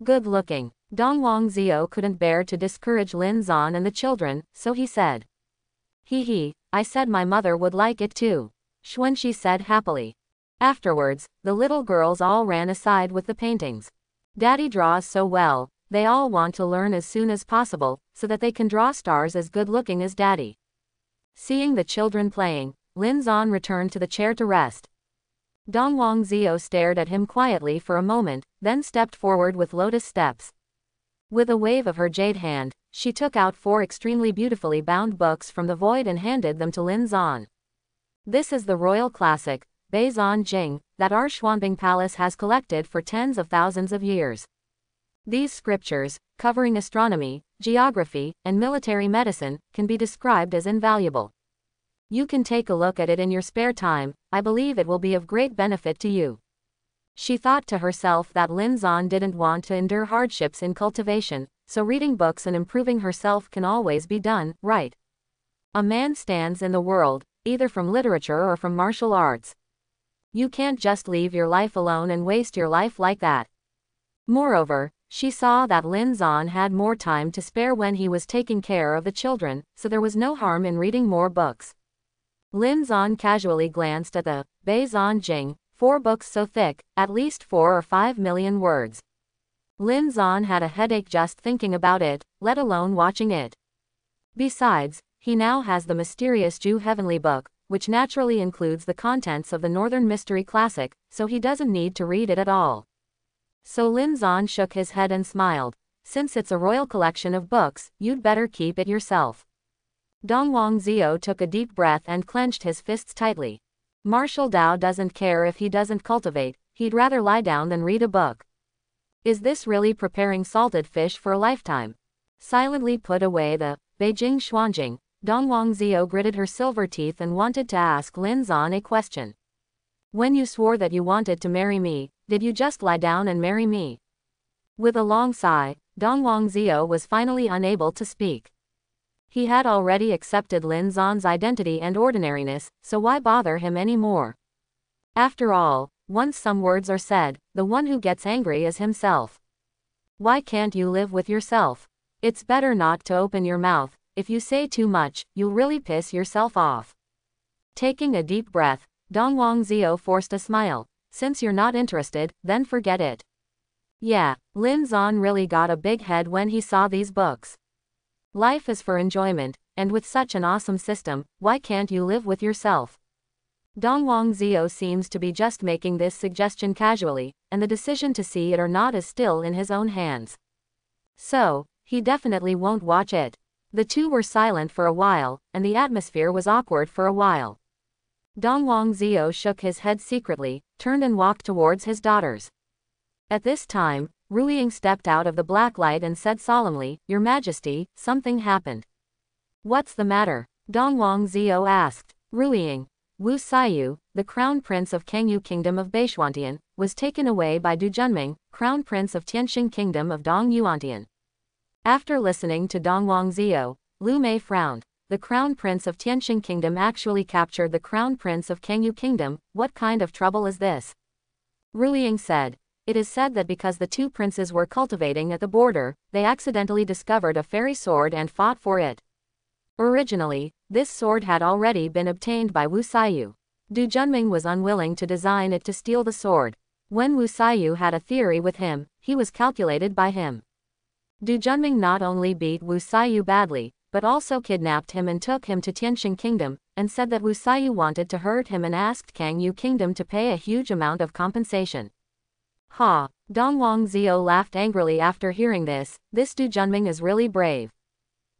Good looking. Dongwang Zio couldn't bear to discourage Lin Zan and the children, so he said. Hee, I said my mother would like it too. Xuanxi said happily. Afterwards, the little girls all ran aside with the paintings. Daddy draws so well, they all want to learn as soon as possible, so that they can draw stars as good looking as Daddy. Seeing the children playing, Lin Zan returned to the chair to rest. Dongwang Zio stared at him quietly for a moment, then stepped forward with lotus steps. With a wave of her jade hand, she took out 4 extremely beautifully bound books from the void and handed them to Lin Zan. This is the royal classic, Beizan Jing, that our Xuanbing Palace has collected for tens of thousands of years. These scriptures, covering astronomy, geography, and military medicine, can be described as invaluable. You can take a look at it in your spare time. I believe it will be of great benefit to you. She thought to herself that Lin Zan didn't want to endure hardships in cultivation, so reading books and improving herself can always be done, right? A man stands in the world, either from literature or from martial arts. You can't just leave your life alone and waste your life like that. Moreover, she saw that Lin Zan had more time to spare when he was taking care of the children, so there was no harm in reading more books. Lin Zan casually glanced at the Bei Zan Jing, 4 books so thick, at least 4 or 5 million words. Lin Zan had a headache just thinking about it, let alone watching it. Besides, he now has the mysterious Ju Heavenly Book, which naturally includes the contents of the Northern Mystery Classic, so he doesn't need to read it at all. So Lin Zan shook his head and smiled. Since it's a royal collection of books, you'd better keep it yourself. Dongwang Zhao took a deep breath and clenched his fists tightly. Martial Dao doesn't care if he doesn't cultivate, he'd rather lie down than read a book. Is this really preparing salted fish for a lifetime? Silently put away the Beijing Xuanjing, Dongwang Zhao gritted her silver teeth and wanted to ask Lin Zan a question. When you swore that you wanted to marry me, did you just lie down and marry me? With a long sigh, Dongwang Zhao was finally unable to speak. He had already accepted Lin Zan's identity and ordinariness, so why bother him anymore? After all, once some words are said, the one who gets angry is himself. Why can't you live with yourself? It's better not to open your mouth. If you say too much, you'll really piss yourself off. Taking a deep breath, Dongwang Zhao forced a smile. Since you're not interested, then forget it. Yeah, Lin Zan really got a big head when he saw these books. Life is for enjoyment, and with such an awesome system, why can't you live with yourself? Dongwang Zhao seems to be just making this suggestion casually, and the decision to see it or not is still in his own hands. So, he definitely won't watch it. The two were silent for a while, and the atmosphere was awkward for a while. Dongwang Zhao shook his head secretly, turned and walked towards his daughters. At this time, Ruiying stepped out of the black light and said solemnly, Your Majesty, something happened. What's the matter? Dongwang Zhao asked. Ruiying. Wu Saiyu, the crown prince of Kangyu Kingdom of Beishuantian, was taken away by Du Junming, crown prince of Tianxing Kingdom of Dongyuantian. After listening to Dongwang Zhao, Lu Mei frowned. The crown prince of Tianxing Kingdom actually captured the crown prince of Kangyu Kingdom. What kind of trouble is this? Ruiying said. It is said that because the two princes were cultivating at the border, they accidentally discovered a fairy sword and fought for it. Originally, this sword had already been obtained by Wu Saiyu. Du Junming was unwilling to design it to steal the sword. When Wu Saiyu had a theory with him, he was calculated by him. Du Junming not only beat Wu Saiyu badly, but also kidnapped him and took him to Tianxing Kingdom, and said that Wu Saiyu wanted to hurt him and asked Kangyu Kingdom to pay a huge amount of compensation. Ha! Dongwang Zhao laughed angrily after hearing this. This Du Junming is really brave.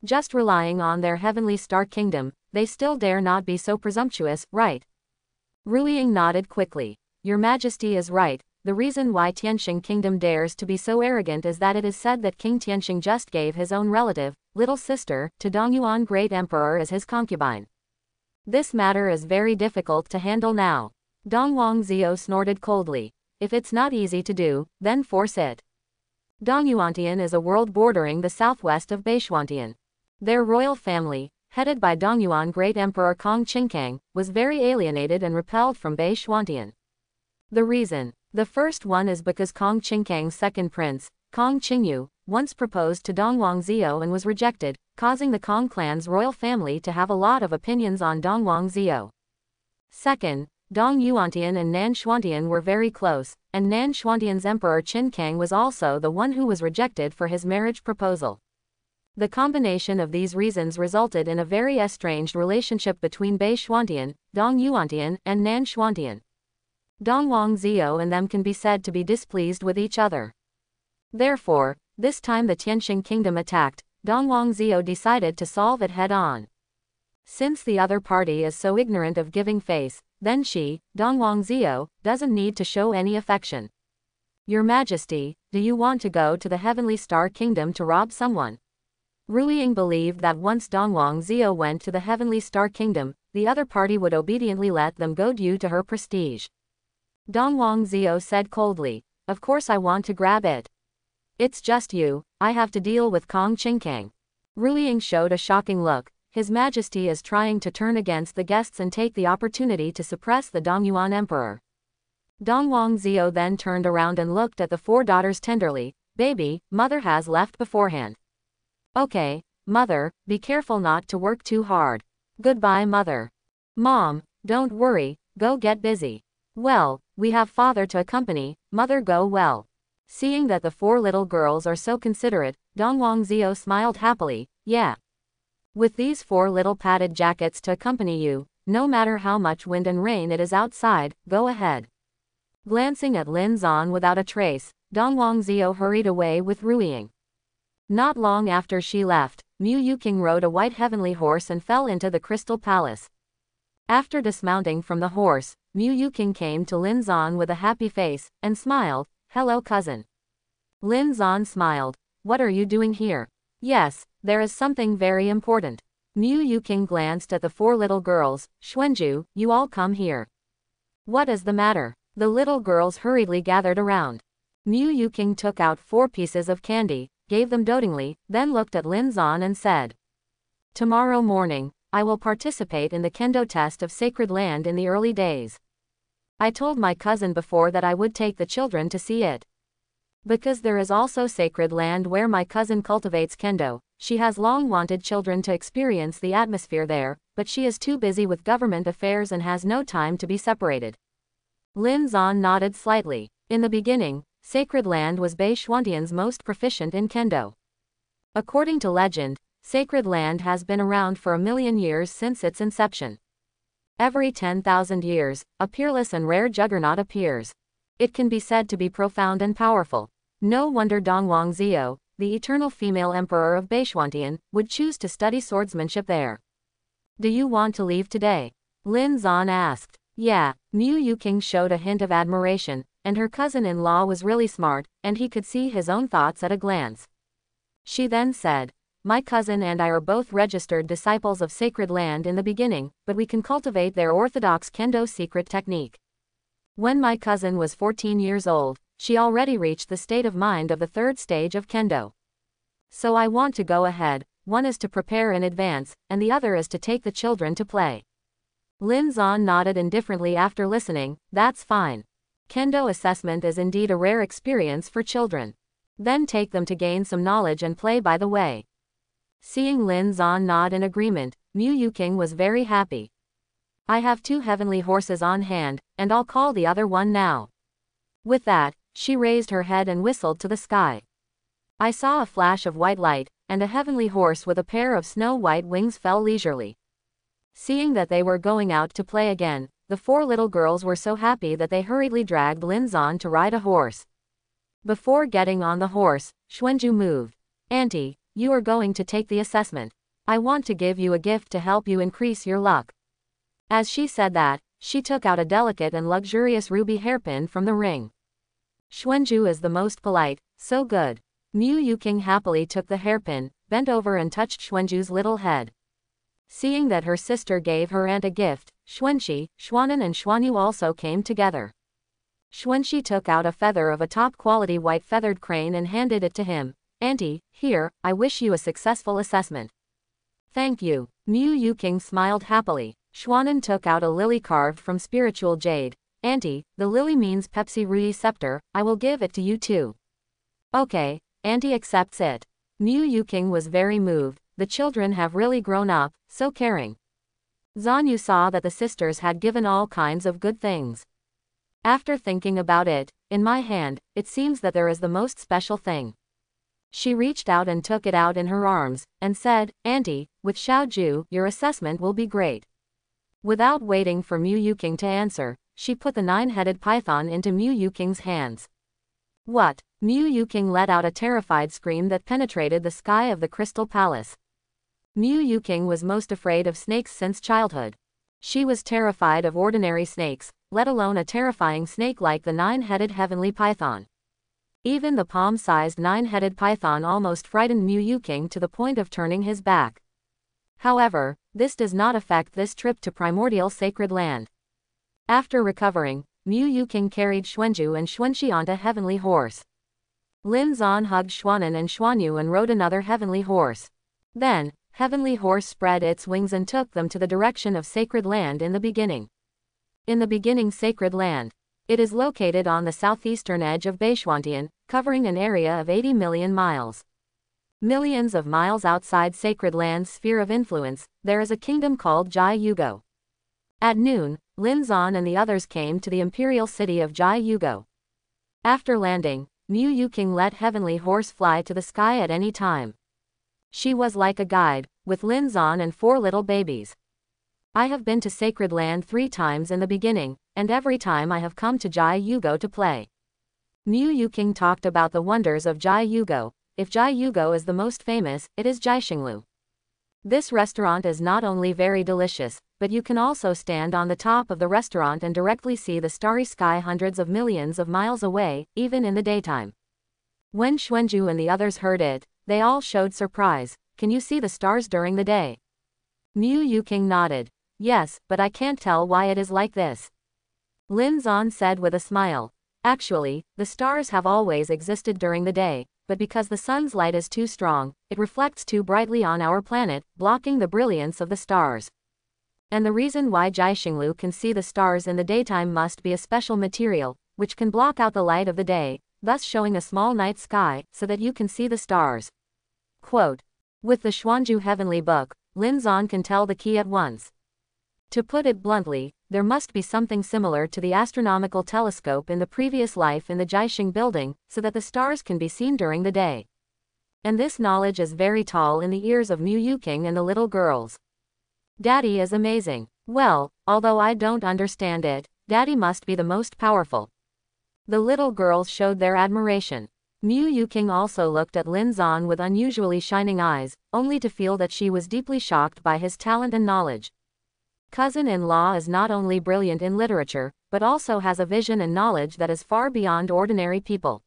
Just relying on their heavenly star kingdom, they still dare not be so presumptuous, right? Ruiying nodded quickly. Your Majesty is right. The reason why Tianxing Kingdom dares to be so arrogant is that it is said that King Tianxing just gave his own relative, little sister, to Dongyuan Great Emperor as his concubine. This matter is very difficult to handle now. Dongwang Zhao snorted coldly. If it's not easy to do, then force it. Dongyuantian is a world bordering the southwest of Beishuantian. Their royal family, headed by Dongyuan Great Emperor Kong Qingkang, was very alienated and repelled from Beishuantian. The reason. The first one is because Kong Qingkang's second prince, Kong Qingyu, once proposed to Dongwang Zhao and was rejected, causing the Kong clan's royal family to have a lot of opinions on Dongwang Zhao. Second, Dong Yuantian and Nan Xuantian were very close, and Nan Xuantian's emperor Qin Kang was also the one who was rejected for his marriage proposal. The combination of these reasons resulted in a very estranged relationship between Beishuantian, Dong Yuantian, and Nan Xuantian. Dongwang Zhao and them can be said to be displeased with each other. Therefore, this time the Tianxing Kingdom attacked, Dongwang Zhao decided to solve it head-on. Since the other party is so ignorant of giving face, then she, Dongwang doesn't need to show any affection. Your Majesty, do you want to go to the Heavenly Star Kingdom to rob someone? Ruiying believed that once Dongwang went to the Heavenly Star Kingdom, the other party would obediently let them go due to her prestige. Dongwang said coldly, of course I want to grab it. It's just you, I have to deal with Kong Qingkang. Ruiying showed a shocking look. His Majesty is trying to turn against the guests and take the opportunity to suppress the Dongyuan Emperor. Dongwang then turned around and looked at the four daughters tenderly. Baby, mother has left beforehand. Okay, mother, be careful not to work too hard. Goodbye mother. Mom, don't worry, go get busy. Well, we have father to accompany, mother go well. Seeing that the four little girls are so considerate, Dongwang smiled happily, yeah. With these four little padded jackets to accompany you, no matter how much wind and rain it is outside, go ahead. Glancing at Lin Zan without a trace, Dongwang hurried away with Ruiying. Not long after she left, Mu Yuqing rode a white heavenly horse and fell into the Crystal Palace. After dismounting from the horse, Mu Yuqing came to Lin Zan with a happy face, and smiled, hello cousin. Lin Zan smiled, what are you doing here? Yes, there is something very important. Mu Yuqing glanced at the four little girls, Xuanju, you all come here. What is the matter? The little girls hurriedly gathered around. Mu Yuqing took out 4 pieces of candy, gave them dotingly, then looked at Lin Zan and said, tomorrow morning, I will participate in the kendo test of sacred land in the early days. I told my cousin before that I would take the children to see it. Because there is also sacred land where my cousin cultivates kendo, she has long wanted children to experience the atmosphere there, but she is too busy with government affairs and has no time to be separated. Lin Zan nodded slightly. In the beginning, sacred land was Bei Xuantian's most proficient in kendo. According to legend, sacred land has been around for 1,000,000 years since its inception. Every 10,000 years, a peerless and rare juggernaut appears. It can be said to be profound and powerful. No wonder Dongwang the eternal female emperor of Bei Xuantian, would choose to study swordsmanship there. Do you want to leave today? Lin Zan asked. Yeah, Mu Yuqing showed a hint of admiration, and her cousin-in-law was really smart, and he could see his own thoughts at a glance. She then said, my cousin and I are both registered disciples of sacred land in the beginning, but we can cultivate their orthodox kendo secret technique. When my cousin was 14 years old, she already reached the state of mind of the 3rd stage of kendo. So I want to go ahead, one is to prepare in advance, and the other is to take the children to play. Lin Zan nodded indifferently after listening, that's fine. Kendo assessment is indeed a rare experience for children. Then take them to gain some knowledge and play by the way. Seeing Lin Zan nod in agreement, Mu Yuqing was very happy. I have 2 heavenly horses on hand, and I'll call the other one now. With that, she raised her head and whistled to the sky. I saw a flash of white light, and a heavenly horse with a pair of snow-white wings fell leisurely. Seeing that they were going out to play again, the 4 little girls were so happy that they hurriedly dragged Lin Zan to ride a horse. Before getting on the horse, Xuanju moved. Auntie, you are going to take the assessment. I want to give you a gift to help you increase your luck. As she said that, she took out a delicate and luxurious ruby hairpin from the ring. Xuanju is the most polite, so good. Mu Yuqing happily took the hairpin, bent over and touched Xuanju's little head. Seeing that her sister gave her aunt a gift, Xuanxi, Xuanan and Xuanyu also came together. Xuanxi took out a feather of a top-quality white feathered crane and handed it to him. Auntie, here, I wish you a successful assessment. Thank you. Mu Yuqing smiled happily. Xuanan took out a lily carved from spiritual jade. Auntie, the lily means Pepsi Rui scepter, I will give it to you too. Okay, Auntie accepts it. Mu Yuqing was very moved. The children have really grown up, so caring. Zanyu saw that the sisters had given all kinds of good things. After thinking about it, in my hand, it seems that there is the most special thing. She reached out and took it out in her arms, and said, Auntie, with Xiaoju, your assessment will be great. Without waiting for Mu Yuqing to answer, she put the 9-headed python into Mu Yuqing's hands. What? Mu Yuqing let out a terrified scream that penetrated the sky of the Crystal Palace. Mu Yuking was most afraid of snakes since childhood. She was terrified of ordinary snakes, let alone a terrifying snake like the nine-headed heavenly python. Even the palm-sized nine-headed python almost frightened Mu Yuking to the point of turning his back. However, this does not affect this trip to primordial sacred land. After recovering, Mu Yuking carried Xuanju and Xuanxi onto heavenly horse. Lin Zan hugged Xuanan and Xuanyu and rode another heavenly horse. Then, heavenly horse spread its wings and took them to the direction of sacred land in the beginning. In the beginning sacred land. It is located on the southeastern edge of Beishuantian, covering an area of 80 million miles. Millions of miles outside sacred land's sphere of influence, there is a kingdom called Jai Yugo. At noon, Lin Zan and the others came to the imperial city of Jai Yugo. After landing, Mu Yuking let heavenly horse fly to the sky at any time. She was like a guide, with Lin Zan and 4 little babies. I have been to sacred land 3 times in the beginning, and every time I have come to Jai Yugo to play. Mu Yuking talked about the wonders of Jai Yugo. If Jai Yugo is the most famous, it is Jiaxinglu. This restaurant is not only very delicious, but you can also stand on the top of the restaurant and directly see the starry sky hundreds of millions of miles away, even in the daytime. When Xuanju and the others heard it, they all showed surprise. Can you see the stars during the day? Mu Yuking nodded. Yes, but I can't tell why it is like this. Lin Zan said with a smile. Actually, the stars have always existed during the day, but because the sun's light is too strong, it reflects too brightly on our planet, blocking the brilliance of the stars. And the reason why Jiaxinglu can see the stars in the daytime must be a special material, which can block out the light of the day, thus showing a small night sky, so that you can see the stars. Quote. With the Xuanju heavenly book, Lin Zan can tell the key at once. To put it bluntly, there must be something similar to the astronomical telescope in the previous life in the Jiaxing building, so that the stars can be seen during the day. And this knowledge is very tall in the ears of Mu Yuking and the little girls. Daddy is amazing. Well, although I don't understand it, Daddy must be the most powerful. The little girls showed their admiration. Mu Yuking also looked at Lin Zan with unusually shining eyes, only to feel that she was deeply shocked by his talent and knowledge. Cousin-in-law is not only brilliant in literature, but also has a vision and knowledge that is far beyond ordinary people.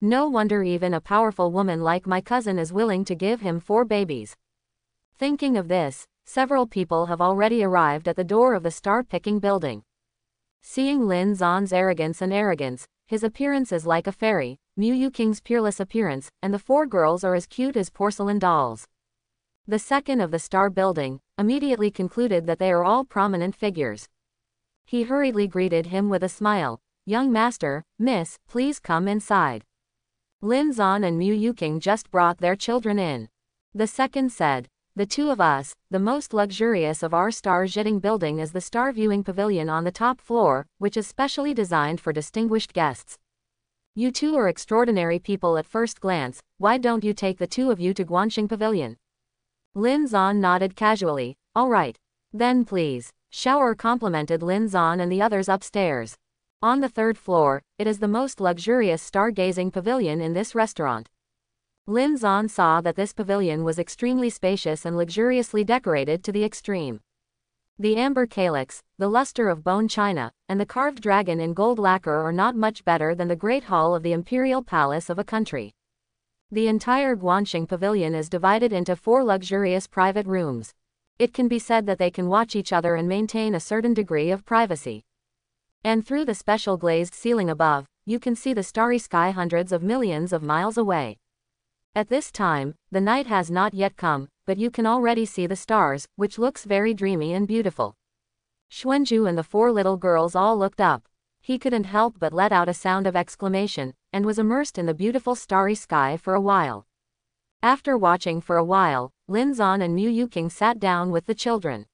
No wonder even a powerful woman like my cousin is willing to give him 4 babies. Thinking of this, several people have already arrived at the door of the star-picking building. Seeing Lin Zan's arrogance, his appearance is like a fairy, Mu Yuking's peerless appearance, and the 4 girls are as cute as porcelain dolls. The second of the star building immediately concluded that they are all prominent figures. He hurriedly greeted him with a smile. Young master, miss, please come inside. Lin Zan and Mu Yuking just brought their children in. The second said, the 2 of us, the most luxurious of our star-jetting building is the star viewing pavilion on the top floor, which is specially designed for distinguished guests. You 2 are extraordinary people at first glance, why don't you take the 2 of you to Guanxing Pavilion? Lin Zan nodded casually. All right. Then please. Shower complimented Lin Zan and the others upstairs. On the 3rd floor, it is the most luxurious stargazing pavilion in this restaurant. Lin Zan saw that this pavilion was extremely spacious and luxuriously decorated to the extreme. The amber calyx, the luster of bone china, and the carved dragon in gold lacquer are not much better than the great hall of the imperial palace of a country. The entire Guanxing Pavilion is divided into 4 luxurious private rooms. It can be said that they can watch each other and maintain a certain degree of privacy. And through the special glazed ceiling above, you can see the starry sky hundreds of millions of miles away. At this time, the night has not yet come, but you can already see the stars, which looks very dreamy and beautiful. Xuanju and the 4 little girls all looked up. He couldn't help but let out a sound of exclamation, and was immersed in the beautiful starry sky for a while. After watching for a while, Lin Zan and Mu Yuking sat down with the children.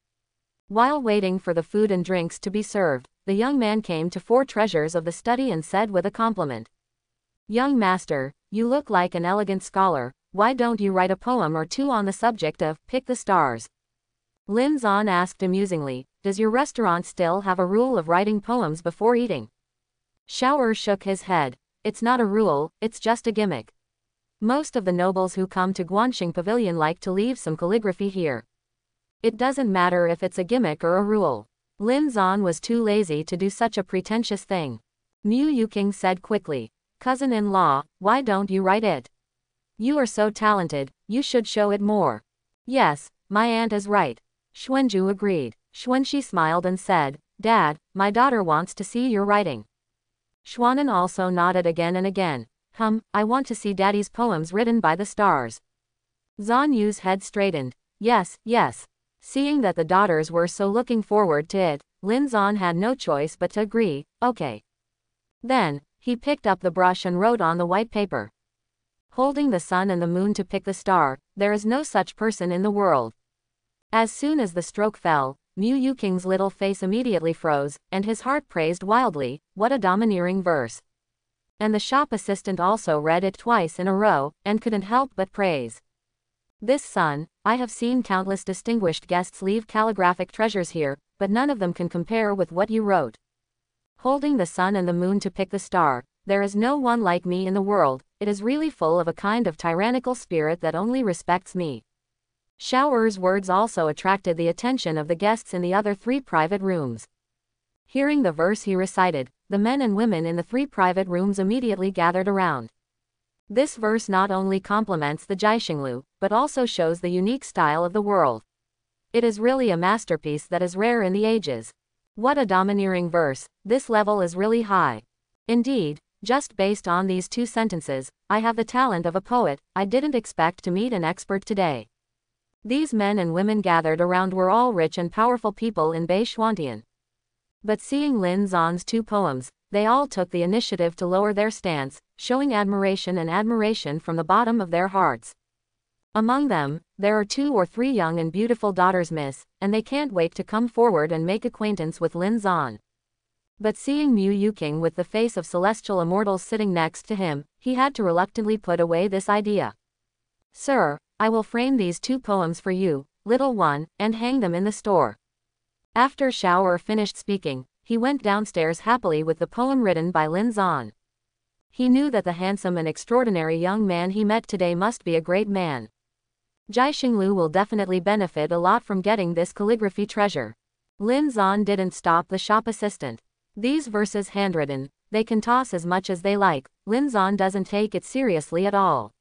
While waiting for the food and drinks to be served, the young man came to 4 treasures of the study and said with a compliment. Young master, you look like an elegant scholar, why don't you write a poem or 2 on the subject of Pick the Stars? Lin Zan asked amusingly, does your restaurant still have a rule of writing poems before eating? Shower shook his head. It's not a rule, it's just a gimmick. Most of the nobles who come to Guanxing Pavilion like to leave some calligraphy here. It doesn't matter if it's a gimmick or a rule. Lin Zan was too lazy to do such a pretentious thing. Mu Yuking said quickly. Cousin-in-law, why don't you write it? You are so talented, you should show it more. Yes, my aunt is right. Xuanju agreed. Xuanxi smiled and said, Dad, my daughter wants to see your writing. Xuanan also nodded again and again. I want to see Daddy's poems written by the stars. Zan Yu's head straightened. Yes, yes. Seeing that the daughters were so looking forward to it, Lin Zan had no choice but to agree, okay. Then, he picked up the brush and wrote on the white paper. Holding the sun and the moon to pick the star, there is no such person in the world. As soon as the stroke fell, Mu Yuking's little face immediately froze, and his heart praised wildly, what a domineering verse. And the shop assistant also read it twice in a row, and couldn't help but praise. This sun, I have seen countless distinguished guests leave calligraphic treasures here, but none of them can compare with what you wrote. Holding the sun and the moon to pick the star, there is no one like me in the world, it is really full of a kind of tyrannical spirit that only respects me. Xiao Er's words also attracted the attention of the guests in the other 3 private rooms. Hearing the verse he recited, the men and women in the 3 private rooms immediately gathered around. This verse not only compliments the Jiaxinglu, but also shows the unique style of the world. It is really a masterpiece that is rare in the ages. What a domineering verse, this level is really high. Indeed, just based on these 2 sentences, I have the talent of a poet, I didn't expect to meet an expert today. These men and women gathered around were all rich and powerful people in Bei Xuantian. But seeing Lin Zan's 2 poems, they all took the initiative to lower their stance, showing admiration from the bottom of their hearts. Among them, there are 2 or 3 young and beautiful daughters, miss, and they can't wait to come forward and make acquaintance with Lin Zan. But seeing Mu Yuking with the face of celestial immortals sitting next to him, he had to reluctantly put away this idea. Sir, I will frame these 2 poems for you, little one, and hang them in the store. After Xiao Er finished speaking, he went downstairs happily with the poem written by Lin Zan. He knew that the handsome and extraordinary young man he met today must be a great man. Jiaxinglu will definitely benefit a lot from getting this calligraphy treasure. Lin Zan didn't stop the shop assistant. These verses handwritten, they can toss as much as they like, Lin Zan doesn't take it seriously at all.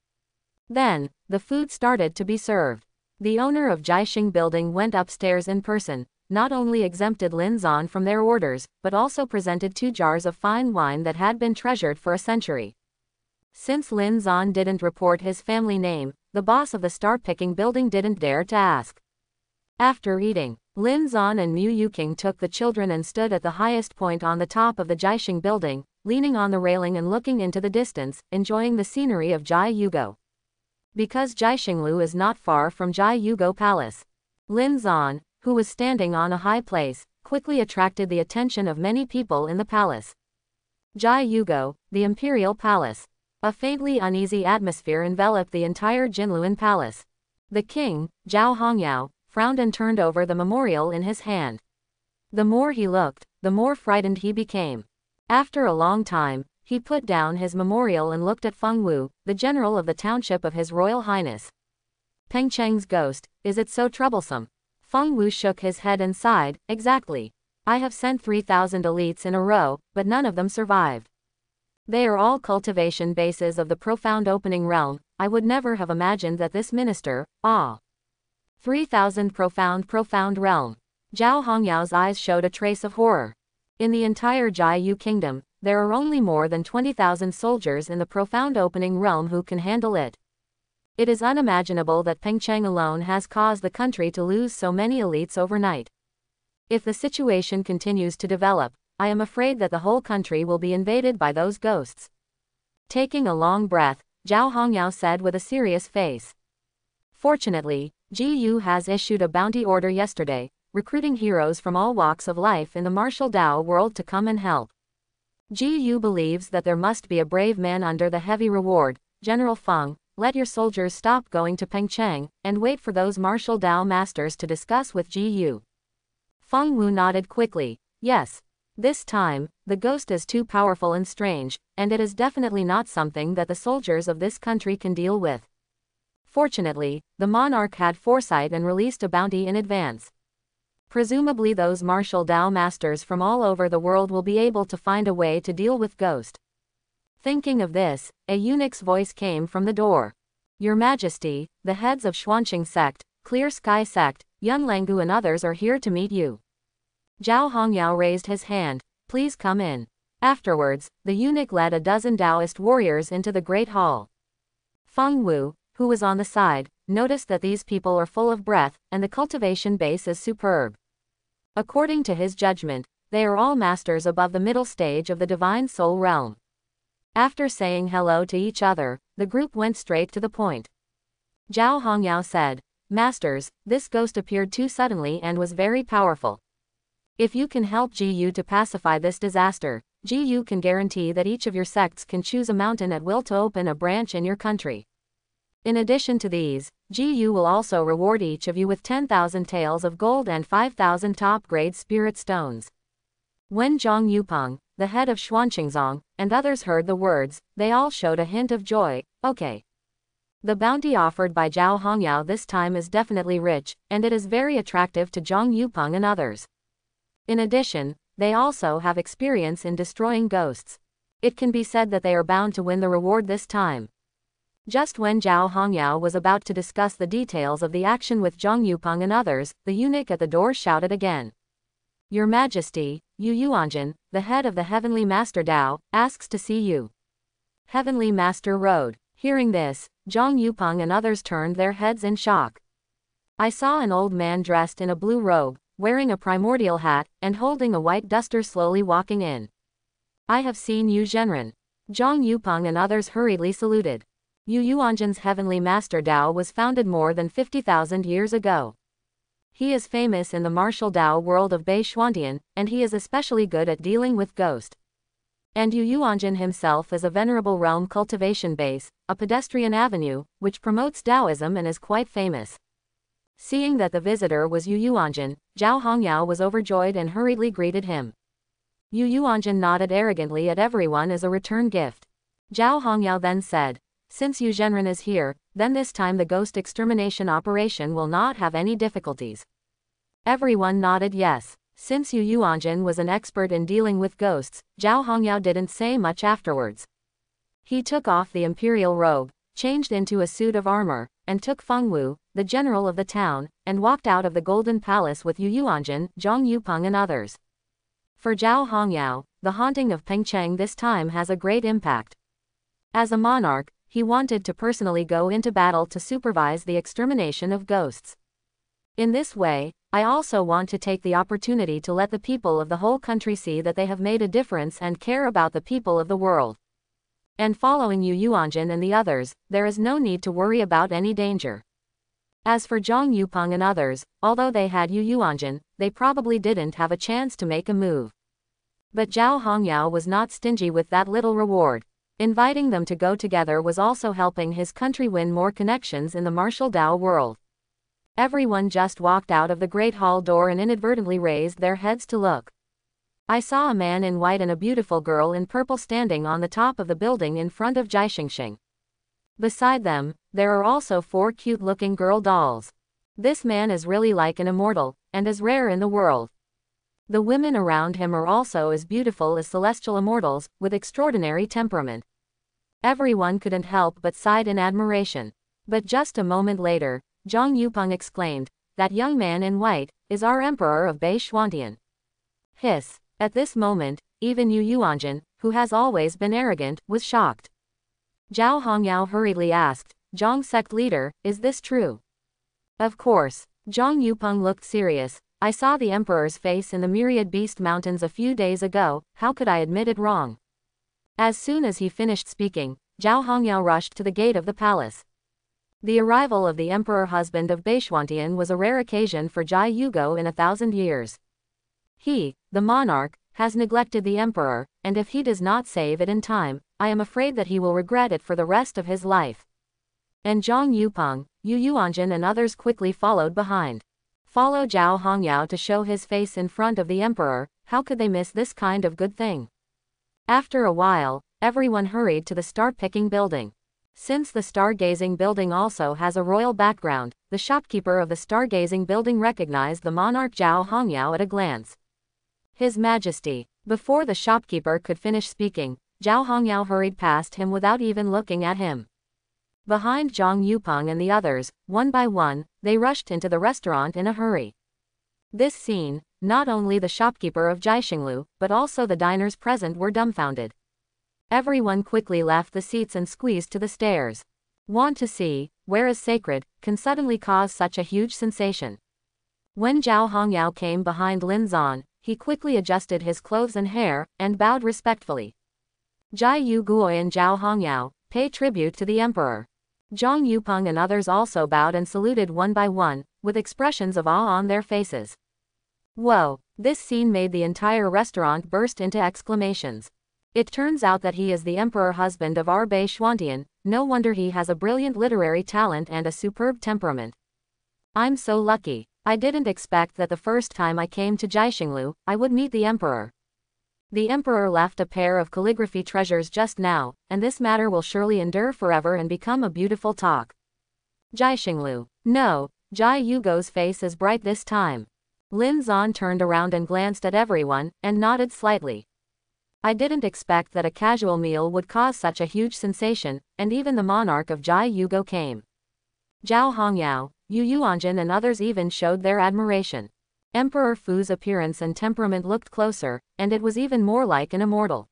Then, the food started to be served. The owner of Jiaxing building went upstairs in person, not only exempted Lin Zan from their orders, but also presented 2 jars of fine wine that had been treasured for a century. Since Lin Zan didn't report his family name, the boss of the star-picking building didn't dare to ask. After eating, Lin Zan and Mu Yuking took the children and stood at the highest point on the top of the Jiaxing building, leaning on the railing and looking into the distance, enjoying the scenery of Jai Yugo. Because Jiaxinglu is not far from Jai Yugo Palace. Lin Zan, who was standing on a high place, quickly attracted the attention of many people in the palace. Jai Yugo, the imperial palace. A faintly uneasy atmosphere enveloped the entire Jinluan palace. The king, Zhao Hongyao, frowned and turned over the memorial in his hand. The more he looked, the more frightened he became. After a long time, he put down his memorial and looked at Feng Wu, the general of the township of His Royal Highness. Peng Cheng's ghost, is it so troublesome? Feng Wu shook his head and sighed, exactly. I have sent 3,000 elites in a row, but none of them survived. They are all cultivation bases of the profound opening realm, I would never have imagined that this minister, 3,000 profound realm. Zhao Hongyao's eyes showed a trace of horror. In the entire Jiayu kingdom, there are only more than 20,000 soldiers in the profound opening realm who can handle it. It is unimaginable that Peng Cheng alone has caused the country to lose so many elites overnight. If the situation continues to develop, I am afraid that the whole country will be invaded by those ghosts. Taking a long breath, Zhao Hongyao said with a serious face. Fortunately, GU has issued a bounty order yesterday, recruiting heroes from all walks of life in the martial Dao world to come and help. GU believes that there must be a brave man under the heavy reward. General Feng, let your soldiers stop going to Peng Cheng, and wait for those martial Dao masters to discuss with GU. Feng Wu nodded quickly. Yes. This time, the ghost is too powerful and strange, and it is definitely not something that the soldiers of this country can deal with. Fortunately, the monarch had foresight and released a bounty in advance. Presumably those martial Dao masters from all over the world will be able to find a way to deal with ghost. Thinking of this, a eunuch's voice came from the door. Your Majesty, the heads of Xuanqing sect, Clear Sky sect, Yun Langu and others are here to meet you. Zhao Hongyao raised his hand. Please come in. Afterwards, the eunuch led a dozen Taoist warriors into the great hall. Feng Wu, who was on the side, noticed that these people are full of breath, and the cultivation base is superb. According to his judgment, they are all masters above the middle stage of the divine soul realm. After saying hello to each other, the group went straight to the point. Zhao Hongyao said, Masters, this ghost appeared too suddenly and was very powerful. If you can help Gu to pacify this disaster, Gu can guarantee that each of your sects can choose a mountain at will to open a branch in your country. In addition to these, Gu will also reward each of you with 10,000 taels of gold and 5,000 top-grade spirit stones. When Zhang Yupeng, the head of Xuanqingzong, and others heard the words, they all showed a hint of joy. Okay. The bounty offered by Zhao Hongyao this time is definitely rich, and it is very attractive to Zhang Yupeng and others. In addition, they also have experience in destroying ghosts. It can be said that they are bound to win the reward this time. Just when Zhao Hongyao was about to discuss the details of the action with Zhang Yupeng and others, the eunuch at the door shouted again. Your Majesty, Yu Yuanjin, the head of the Heavenly Master Dao, asks to see you. Heavenly Master Road. Hearing this, Zhang Yupeng and others turned their heads in shock. I saw an old man dressed in a blue robe, wearing a primordial hat, and holding a white duster slowly walking in. I have seen Yu Zhenren. Zhang Yupeng and others hurriedly saluted. Yu Yuanjin's Heavenly Master Dao was founded more than 50,000 years ago. He is famous in the martial Dao world of Bei Xuantian, and he is especially good at dealing with ghost. And Yu Yuanjin himself is a venerable realm cultivation base, a pedestrian avenue, which promotes Taoism and is quite famous. Seeing that the visitor was Yu Yuanjin, Zhao Hongyao was overjoyed and hurriedly greeted him. Yu Yuanjin nodded arrogantly at everyone as a return gift. Zhao Hongyao then said, Since Yu Zhenren is here, then this time the ghost extermination operation will not have any difficulties. Everyone nodded yes. Since Yu Yuanjin was an expert in dealing with ghosts, Zhao Hongyao didn't say much afterwards. He took off the imperial robe, changed into a suit of armor, and took Feng Wu, the general of the town, and walked out of the Golden Palace with Yu Yuanjin, Zhang Yupeng and others. For Zhao Hongyao, the haunting of Pengcheng this time has a great impact. As a monarch, he wanted to personally go into battle to supervise the extermination of ghosts. In this way, I also want to take the opportunity to let the people of the whole country see that they have made a difference and care about the people of the world. And following Yu Yuanjin and the others, there is no need to worry about any danger. As for Zhang Yupeng and others, although they had Yu Yuanjin, they probably didn't have a chance to make a move. But Zhao Hongyao was not stingy with that little reward. Inviting them to go together was also helping his country win more connections in the martial Dao world. Everyone just walked out of the great hall door and inadvertently raised their heads to look. I saw a man in white and a beautiful girl in purple standing on the top of the building in front of Jiaxingxing. Beside them, there are also 4 cute-looking girl dolls. This man is really like an immortal, and is rare in the world. The women around him are also as beautiful as celestial immortals, with extraordinary temperament. Everyone couldn't help but sigh in admiration. But just a moment later, Zhang Yupeng exclaimed, That young man in white is our emperor of Bei Xuantian. Hiss. At this moment, even Yu Yuanjin, who has always been arrogant, was shocked. Zhao Hongyao hurriedly asked, Zhang sect leader, is this true? Of course. Zhang Yupeng looked serious. I saw the emperor's face in the Myriad Beast Mountains a few days ago, how could I admit it wrong? As soon as he finished speaking, Zhao Hongyao rushed to the gate of the palace. The arrival of the emperor husband of Bei Xuantian was a rare occasion for Jai Yugo in 1,000 years. He, the monarch, has neglected the emperor, and if he does not save it in time, I am afraid that he will regret it for the rest of his life. And Zhang Yupeng, Yu Yuanjin and others quickly followed behind. Follow Zhao Hongyao to show his face in front of the emperor. How could they miss this kind of good thing? After a while, everyone hurried to the star-picking building. Since the stargazing building also has a royal background, the shopkeeper of the stargazing building recognized the monarch Zhao Hongyao at a glance. His Majesty. Before the shopkeeper could finish speaking, Zhao Hongyao hurried past him without even looking at him. Behind Zhang Yupeng and the others, one by one, they rushed into the restaurant in a hurry. This scene, not only the shopkeeper of Jiaxinglu, but also the diners present were dumbfounded. Everyone quickly left the seats and squeezed to the stairs. Want to see, where is sacred, can suddenly cause such a huge sensation. When Zhao Hongyao came behind Lin Zan, he quickly adjusted his clothes and hair, and bowed respectfully. Jai Yu Guoi and Zhao Hongyao, pay tribute to the emperor. Zhang Yupeng and others also bowed and saluted one by one, with expressions of awe on their faces. Whoa! This scene made the entire restaurant burst into exclamations. It turns out that he is the emperor husband of Bei Xuantian. No wonder he has a brilliant literary talent and a superb temperament. I'm so lucky. I didn't expect that the first time I came to Jiaxinglu, I would meet the emperor. The emperor left a pair of calligraphy treasures just now, and this matter will surely endure forever and become a beautiful talk. Jiaxinglu. No, Jai Yugo's face is bright this time. Lin Zan turned around and glanced at everyone, and nodded slightly. I didn't expect that a casual meal would cause such a huge sensation, and even the monarch of Jai Yugo came. Zhao Hongyao, Yu Yuanjin and others even showed their admiration. Emperor Fu's appearance and temperament looked closer, and it was even more like an immortal.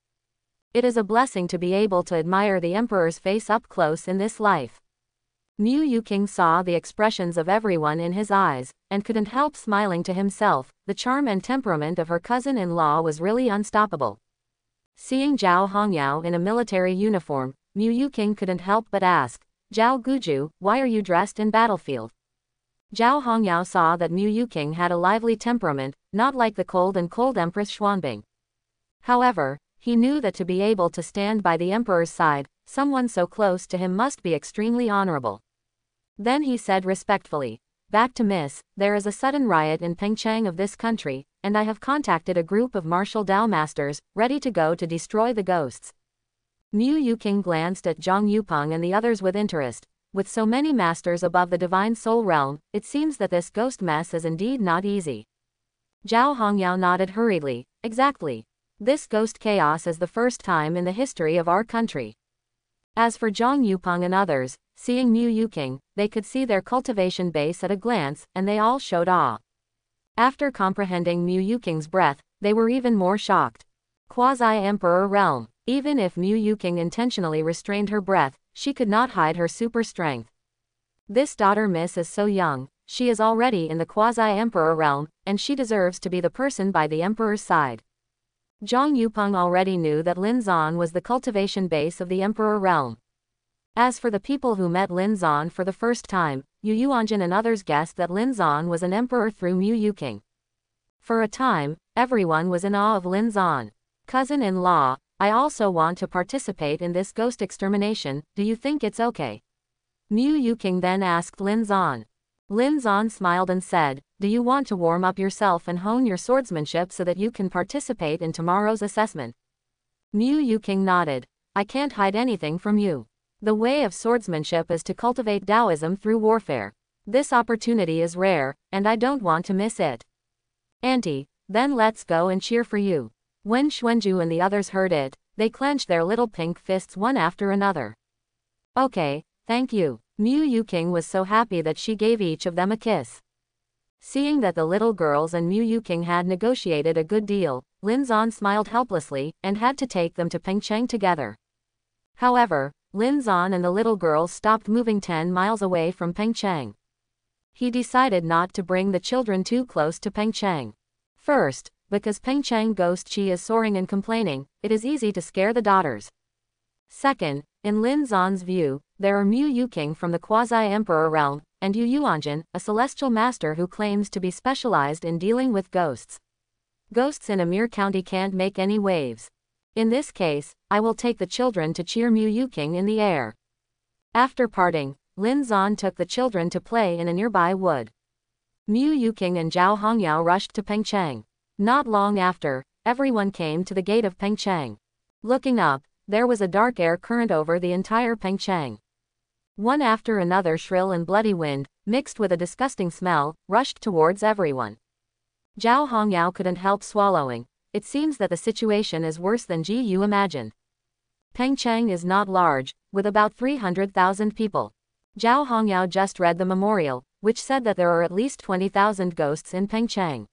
It is a blessing to be able to admire the emperor's face up close in this life. Mu Yuqing saw the expressions of everyone in his eyes, and couldn't help smiling to himself. The charm and temperament of her cousin-in-law was really unstoppable. Seeing Zhao Hongyao in a military uniform, Mu Yuqing couldn't help but ask, Zhao Guju, why are you dressed in battlefield? Zhao Hongyao saw that Mu Yuqing had a lively temperament, not like the cold Empress Xuanbing. However, he knew that to be able to stand by the emperor's side, someone so close to him must be extremely honorable. Then he said respectfully, back to Miss, there is a sudden riot in Pengcheng of this country, and I have contacted a group of martial Dao masters, ready to go to destroy the ghosts. Mu Yuqing glanced at Zhang Yupeng and the others with interest. With so many masters above the divine soul realm, it seems that this ghost mess is indeed not easy. Zhao Hongyao nodded hurriedly, exactly. This ghost chaos is the first time in the history of our country. As for Zhang Yupeng and others, seeing Mu Yuqing, they could see their cultivation base at a glance, and they all showed awe. After comprehending Mu Yuqing's breath, they were even more shocked. Quasi-Emperor realm. Even if Mu Yuqing intentionally restrained her breath, she could not hide her super strength. This daughter Miss is so young, she is already in the quasi-emperor realm, and she deserves to be the person by the emperor's side. Zhang Yupeng already knew that Lin Zan was the cultivation base of the emperor realm. As for the people who met Lin Zan for the first time, Yu Yuanjin and others guessed that Lin Zan was an emperor through Mu Yuqing. For a time, everyone was in awe of Lin Zan. Cousin-in-law, I also want to participate in this ghost extermination, do you think it's okay? Mu Yuqing then asked Lin Zan. Lin Zan smiled and said, do you want to warm up yourself and hone your swordsmanship so that you can participate in tomorrow's assessment? Mu Yuqing nodded. I can't hide anything from you. The way of swordsmanship is to cultivate Taoism through warfare. This opportunity is rare, and I don't want to miss it. Auntie, then let's go and cheer for you. When Xuanju and the others heard it, they clenched their little pink fists one after another. Okay, thank you. Mu Yuqing was so happy that she gave each of them a kiss. Seeing that the little girls and Mu Yuqing had negotiated a good deal, Lin Zan smiled helplessly, and had to take them to Pengcheng together. However, Lin Zan and the little girls stopped moving 10 miles away from Pengcheng. He decided not to bring the children too close to Pengcheng. First, because Pengcheng ghost chi is soaring and complaining, it is easy to scare the daughters. Second, in Lin Zan's view, there are Mu Yuqing from the quasi-emperor realm, and Yu Yuanjin, a celestial master who claims to be specialized in dealing with ghosts. Ghosts in Amir County can't make any waves. In this case, I will take the children to cheer Mu Yuqing in the air. After parting, Lin Zan took the children to play in a nearby wood. Mu Yuking and Zhao Hongyao rushed to Pengcheng. Not long after, everyone came to the gate of Pengcheng. Looking up, there was a dark air current over the entire Pengcheng. One after another shrill and bloody wind, mixed with a disgusting smell, rushed towards everyone. Zhao Hongyao couldn't help swallowing. It seems that the situation is worse than Yu imagined. Pengcheng is not large, with about 300,000 people. Zhao Hongyao just read the memorial, which said that there are at least 20,000 ghosts in Pengcheng.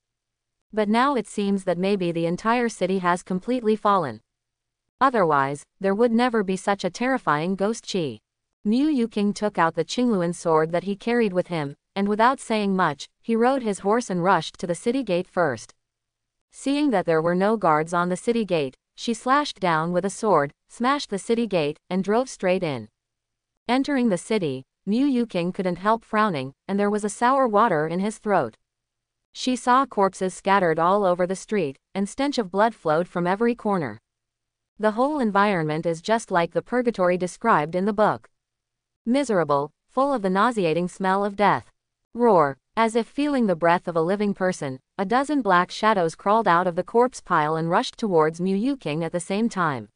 But now it seems that maybe the entire city has completely fallen. Otherwise, there would never be such a terrifying ghost chi. Mu Yuking took out the Qingluan sword that he carried with him, and without saying much, he rode his horse and rushed to the city gate first. Seeing that there were no guards on the city gate, she slashed down with a sword, smashed the city gate, and drove straight in. Entering the city, Mu Yuking couldn't help frowning, and there was a sour water in his throat. She saw corpses scattered all over the street, and stench of blood flowed from every corner. The whole environment is just like the purgatory described in the book. Miserable, full of the nauseating smell of death. Roar. As if feeling the breath of a living person, a dozen black shadows crawled out of the corpse pile and rushed towards Mu Yuking at the same time.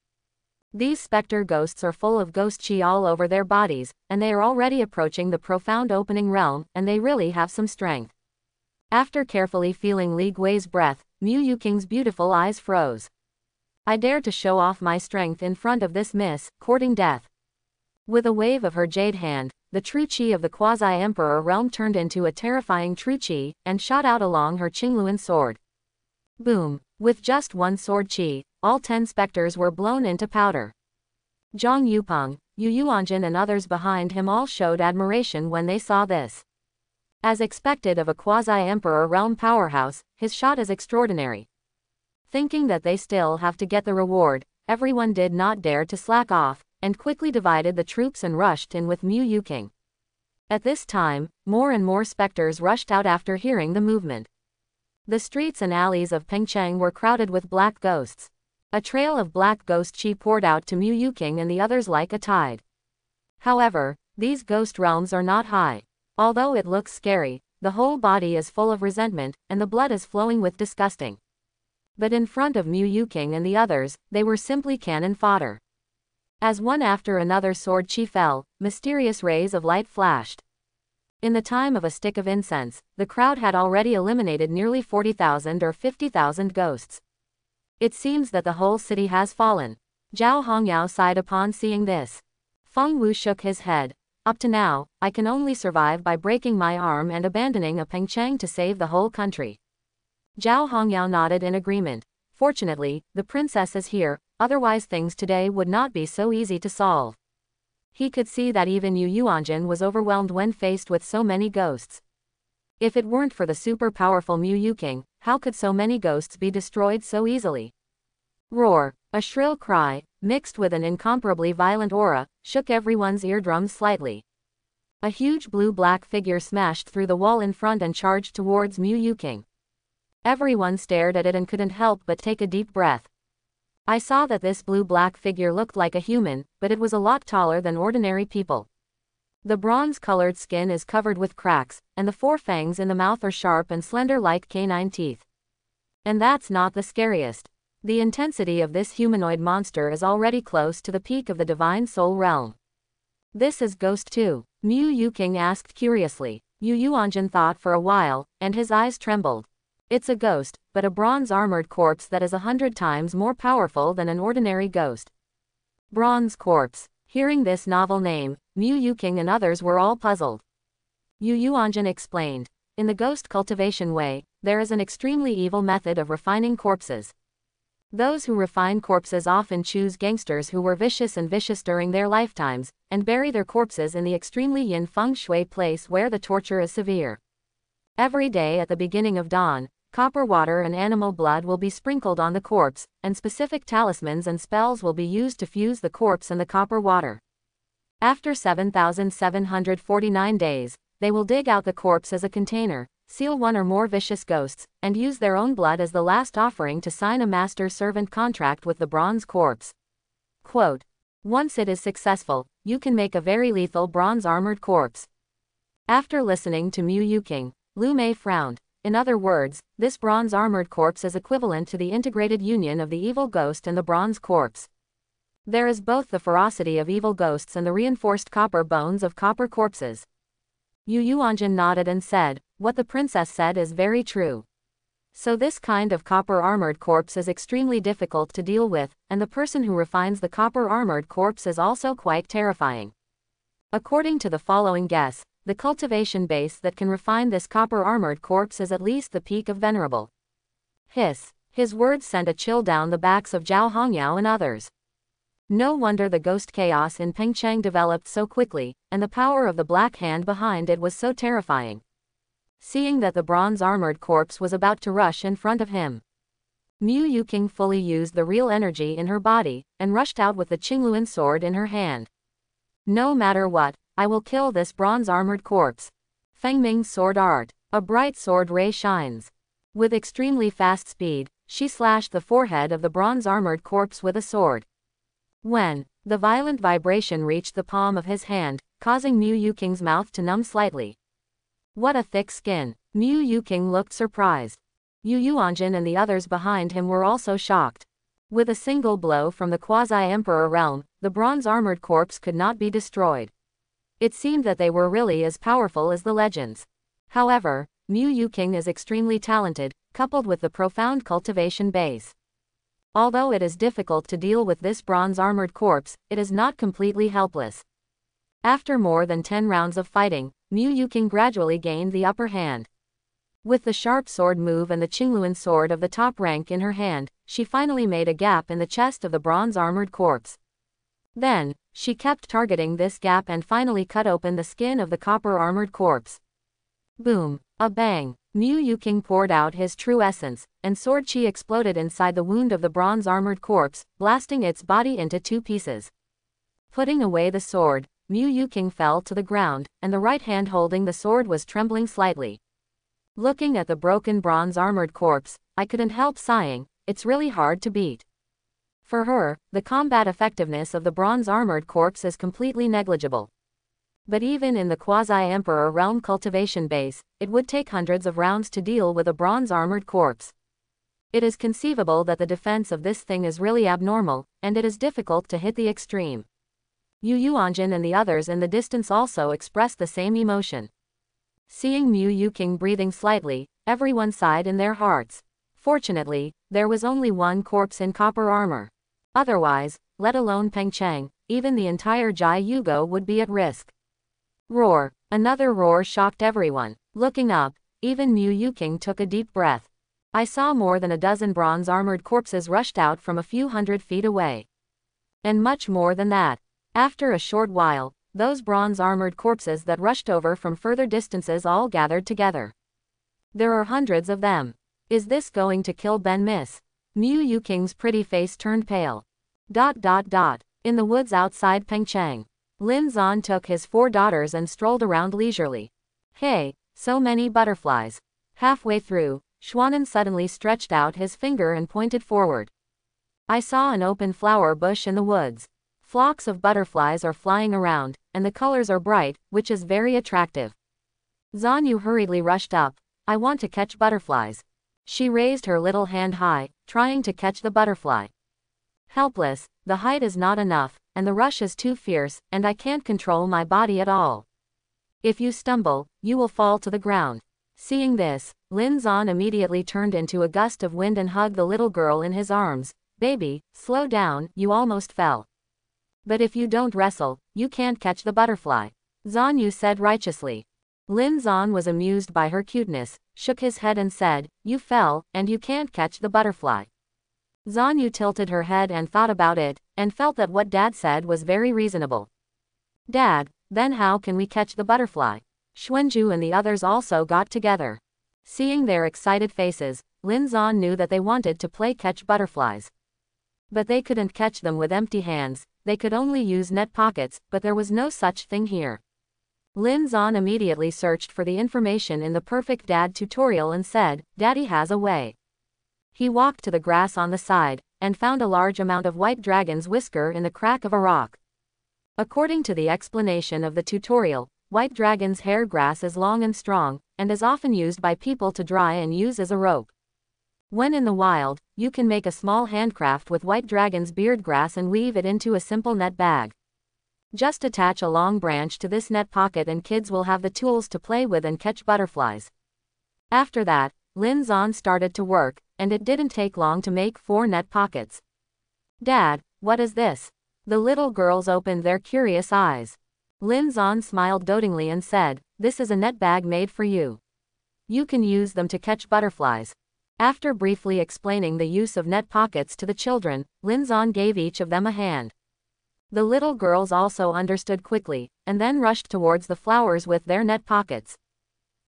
These specter ghosts are full of ghost chi all over their bodies, and they are already approaching the profound opening realm, and they really have some strength. After carefully feeling Li Gui's breath, Mu Yuking's beautiful eyes froze. I dare to show off my strength in front of this miss, courting death. With a wave of her jade hand, the true chi of the quasi-emperor realm turned into a terrifying true chi, and shot out along her Qingluan sword. Boom! With just one sword chi, all 10 specters were blown into powder. Zhang Yupeng, Yu Yuanjun and others behind him all showed admiration when they saw this. As expected of a quasi-emperor realm powerhouse, his shot is extraordinary. Thinking that they still have to get the reward, everyone did not dare to slack off, and quickly divided the troops and rushed in with Mu Yuking. At this time, more and more specters rushed out after hearing the movement. The streets and alleys of Pengcheng were crowded with black ghosts. A trail of black ghost chi poured out to Mu Yuking and the others like a tide. However, these ghost realms are not high. Although it looks scary, the whole body is full of resentment, and the blood is flowing with disgusting. But in front of Mu Yuking and the others, they were simply cannon fodder. As one after another sword chi fell, mysterious rays of light flashed. In the time of a stick of incense, the crowd had already eliminated nearly 40,000 or 50,000 ghosts. It seems that the whole city has fallen. Zhao Hongyao sighed upon seeing this. Feng Wu shook his head. Up to now, I can only survive by breaking my arm and abandoning a Pengcheng to save the whole country. Zhao Hongyao nodded in agreement. Fortunately, the princess is here, otherwise things today would not be so easy to solve. He could see that even Yu Yuanjun was overwhelmed when faced with so many ghosts. If it weren't for the super powerful Mu Yuking, how could so many ghosts be destroyed so easily? Roar! A shrill cry, mixed with an incomparably violent aura, shook everyone's eardrums slightly. A huge blue-black figure smashed through the wall in front and charged towards Mu Yuking. Everyone stared at it and couldn't help but take a deep breath. I saw that this blue-black figure looked like a human, but it was a lot taller than ordinary people. The bronze-colored skin is covered with cracks, and the 4 fangs in the mouth are sharp and slender like canine teeth. And that's not the scariest. The intensity of this humanoid monster is already close to the peak of the divine soul realm. This is Ghost 2? Mu Yuking asked curiously. Yu Yuanjun thought for a while, and his eyes trembled. It's a ghost, but a bronze-armored corpse that is 100 times more powerful than an ordinary ghost. Bronze corpse. Hearing this novel name, Mu Yuking and others were all puzzled. Yu Yuanjun explained. In the ghost cultivation way, there is an extremely evil method of refining corpses. Those who refine corpses often choose gangsters who were vicious during their lifetimes, and bury their corpses in the extremely yin feng shui place where the torture is severe. Every day at the beginning of dawn, copper water and animal blood will be sprinkled on the corpse, and specific talismans and spells will be used to fuse the corpse and the copper water. After 7,749 days, they will dig out the corpse as a container, seal one or more vicious ghosts, and use their own blood as the last offering to sign a master-servant contract with the bronze corpse. Quote, once it is successful, you can make a very lethal bronze-armored corpse. After listening to Mu Yuking, Lu Mei frowned. In other words, this bronze armored corpse is equivalent to the integrated union of the evil ghost and the bronze corpse. There is both the ferocity of evil ghosts and the reinforced copper bones of copper corpses. Yu Yuanjin nodded and said, "What the princess said is very true. So this kind of copper armored corpse is extremely difficult to deal with, and the person who refines the copper armored corpse is also quite terrifying." According to the following guess, the cultivation base that can refine this copper armored corpse is at least the peak of venerable. Hiss. His words sent a chill down the backs of Zhao Hongyao and others. No wonder the ghost chaos in Pengcheng developed so quickly, and the power of the black hand behind it was so terrifying. Seeing that the bronze armored corpse was about to rush in front of him, Mu Yuqing fully used the real energy in her body, and rushed out with the Qingluan sword in her hand. "No matter what, I will kill this bronze armored corpse." Feng Ming's sword art. A bright sword ray shines. With extremely fast speed, she slashed the forehead of the bronze armored corpse with a sword. When the violent vibration reached the palm of his hand, causing Mu Yuqing's mouth to numb slightly. What a thick skin! Mu Yuqing looked surprised. Yu Yuanjin and the others behind him were also shocked. With a single blow from the quasi-emperor realm, the bronze armored corpse could not be destroyed. It seemed that they were really as powerful as the legends. However, Mu Yuqing is extremely talented, coupled with the profound cultivation base. Although it is difficult to deal with this bronze armored corpse, it is not completely helpless. After more than 10 rounds of fighting, Mu Yuqing gradually gained the upper hand. With the sharp sword move and the Qingluan sword of the top rank in her hand, she finally made a gap in the chest of the bronze armored corpse. Then, she kept targeting this gap and finally cut open the skin of the copper armored corpse. Boom! A bang! Mu Yuqing poured out his true essence, and sword chi exploded inside the wound of the bronze armored corpse, blasting its body into 2 pieces. Putting away the sword, Mu Yuqing fell to the ground, and the right hand holding the sword was trembling slightly. Looking at the broken bronze armored corpse, I couldn't help sighing. It's really hard to beat. For her, the combat effectiveness of the bronze armored corpse is completely negligible. But even in the quasi-emperor realm cultivation base, it would take hundreds of rounds to deal with a bronze armored corpse. It is conceivable that the defense of this thing is really abnormal, and it is difficult to hit the extreme. Yu Yuanjin and the others in the distance also expressed the same emotion. Seeing Mu Yuqing breathing slightly, everyone sighed in their hearts. Fortunately, there was only one corpse in copper armor. Otherwise, let alone Pengcheng, even the entire Jai Yugo would be at risk. Roar! Another roar shocked everyone. Looking up, even Mu Yuqing took a deep breath. I saw more than a dozen bronze armored corpses rushed out from a few hundred feet away. And much more than that. After a short while, those bronze armored corpses that rushed over from further distances all gathered together. There are hundreds of them. Is this going to kill Ben Miss? Mu Yuqing's pretty face turned pale. In the woods outside Pengcheng, Lin Zan took his 4 daughters and strolled around leisurely. Hey, so many butterflies. Halfway through, Xuanan suddenly stretched out his finger and pointed forward. I saw an open flower bush in the woods. Flocks of butterflies are flying around, and the colors are bright, which is very attractive. Zanyu hurriedly rushed up. I want to catch butterflies. She raised her little hand high, trying to catch the butterfly. Helpless, the height is not enough, and the rush is too fierce, and I can't control my body at all. If you stumble, you will fall to the ground. Seeing this, Lin Zan immediately turned into a gust of wind and hugged the little girl in his arms. Baby, slow down, you almost fell. But if you don't wrestle, you can't catch the butterfly. Zanyu said righteously. Lin Zan was amused by her cuteness, shook his head and said, you fell, and you can't catch the butterfly. Zanyu tilted her head and thought about it, and felt that what Dad said was very reasonable. Dad, then how can we catch the butterfly? Xuanju and the others also got together. Seeing their excited faces, Lin Zan knew that they wanted to play catch butterflies. But they couldn't catch them with empty hands, they could only use net pockets, but there was no such thing here. Lin Zan immediately searched for the information in the Perfect Dad tutorial and said, Daddy has a way. He walked to the grass on the side, and found a large amount of white dragon's whisker in the crack of a rock. According to the explanation of the tutorial, white dragon's hair grass is long and strong, and is often used by people to dry and use as a rope. When in the wild, you can make a small handcraft with white dragon's beard grass and weave it into a simple net bag. Just attach a long branch to this net pocket and kids will have the tools to play with and catch butterflies. After that, Lin Zan started to work, and it didn't take long to make 4 net pockets. Dad, what is this? The little girls opened their curious eyes. Lin Zan smiled dotingly and said, "This is a net bag made for you. You can use them to catch butterflies." After briefly explaining the use of net pockets to the children, Lin Zan gave each of them a hand. The little girls also understood quickly, and then rushed towards the flowers with their net pockets.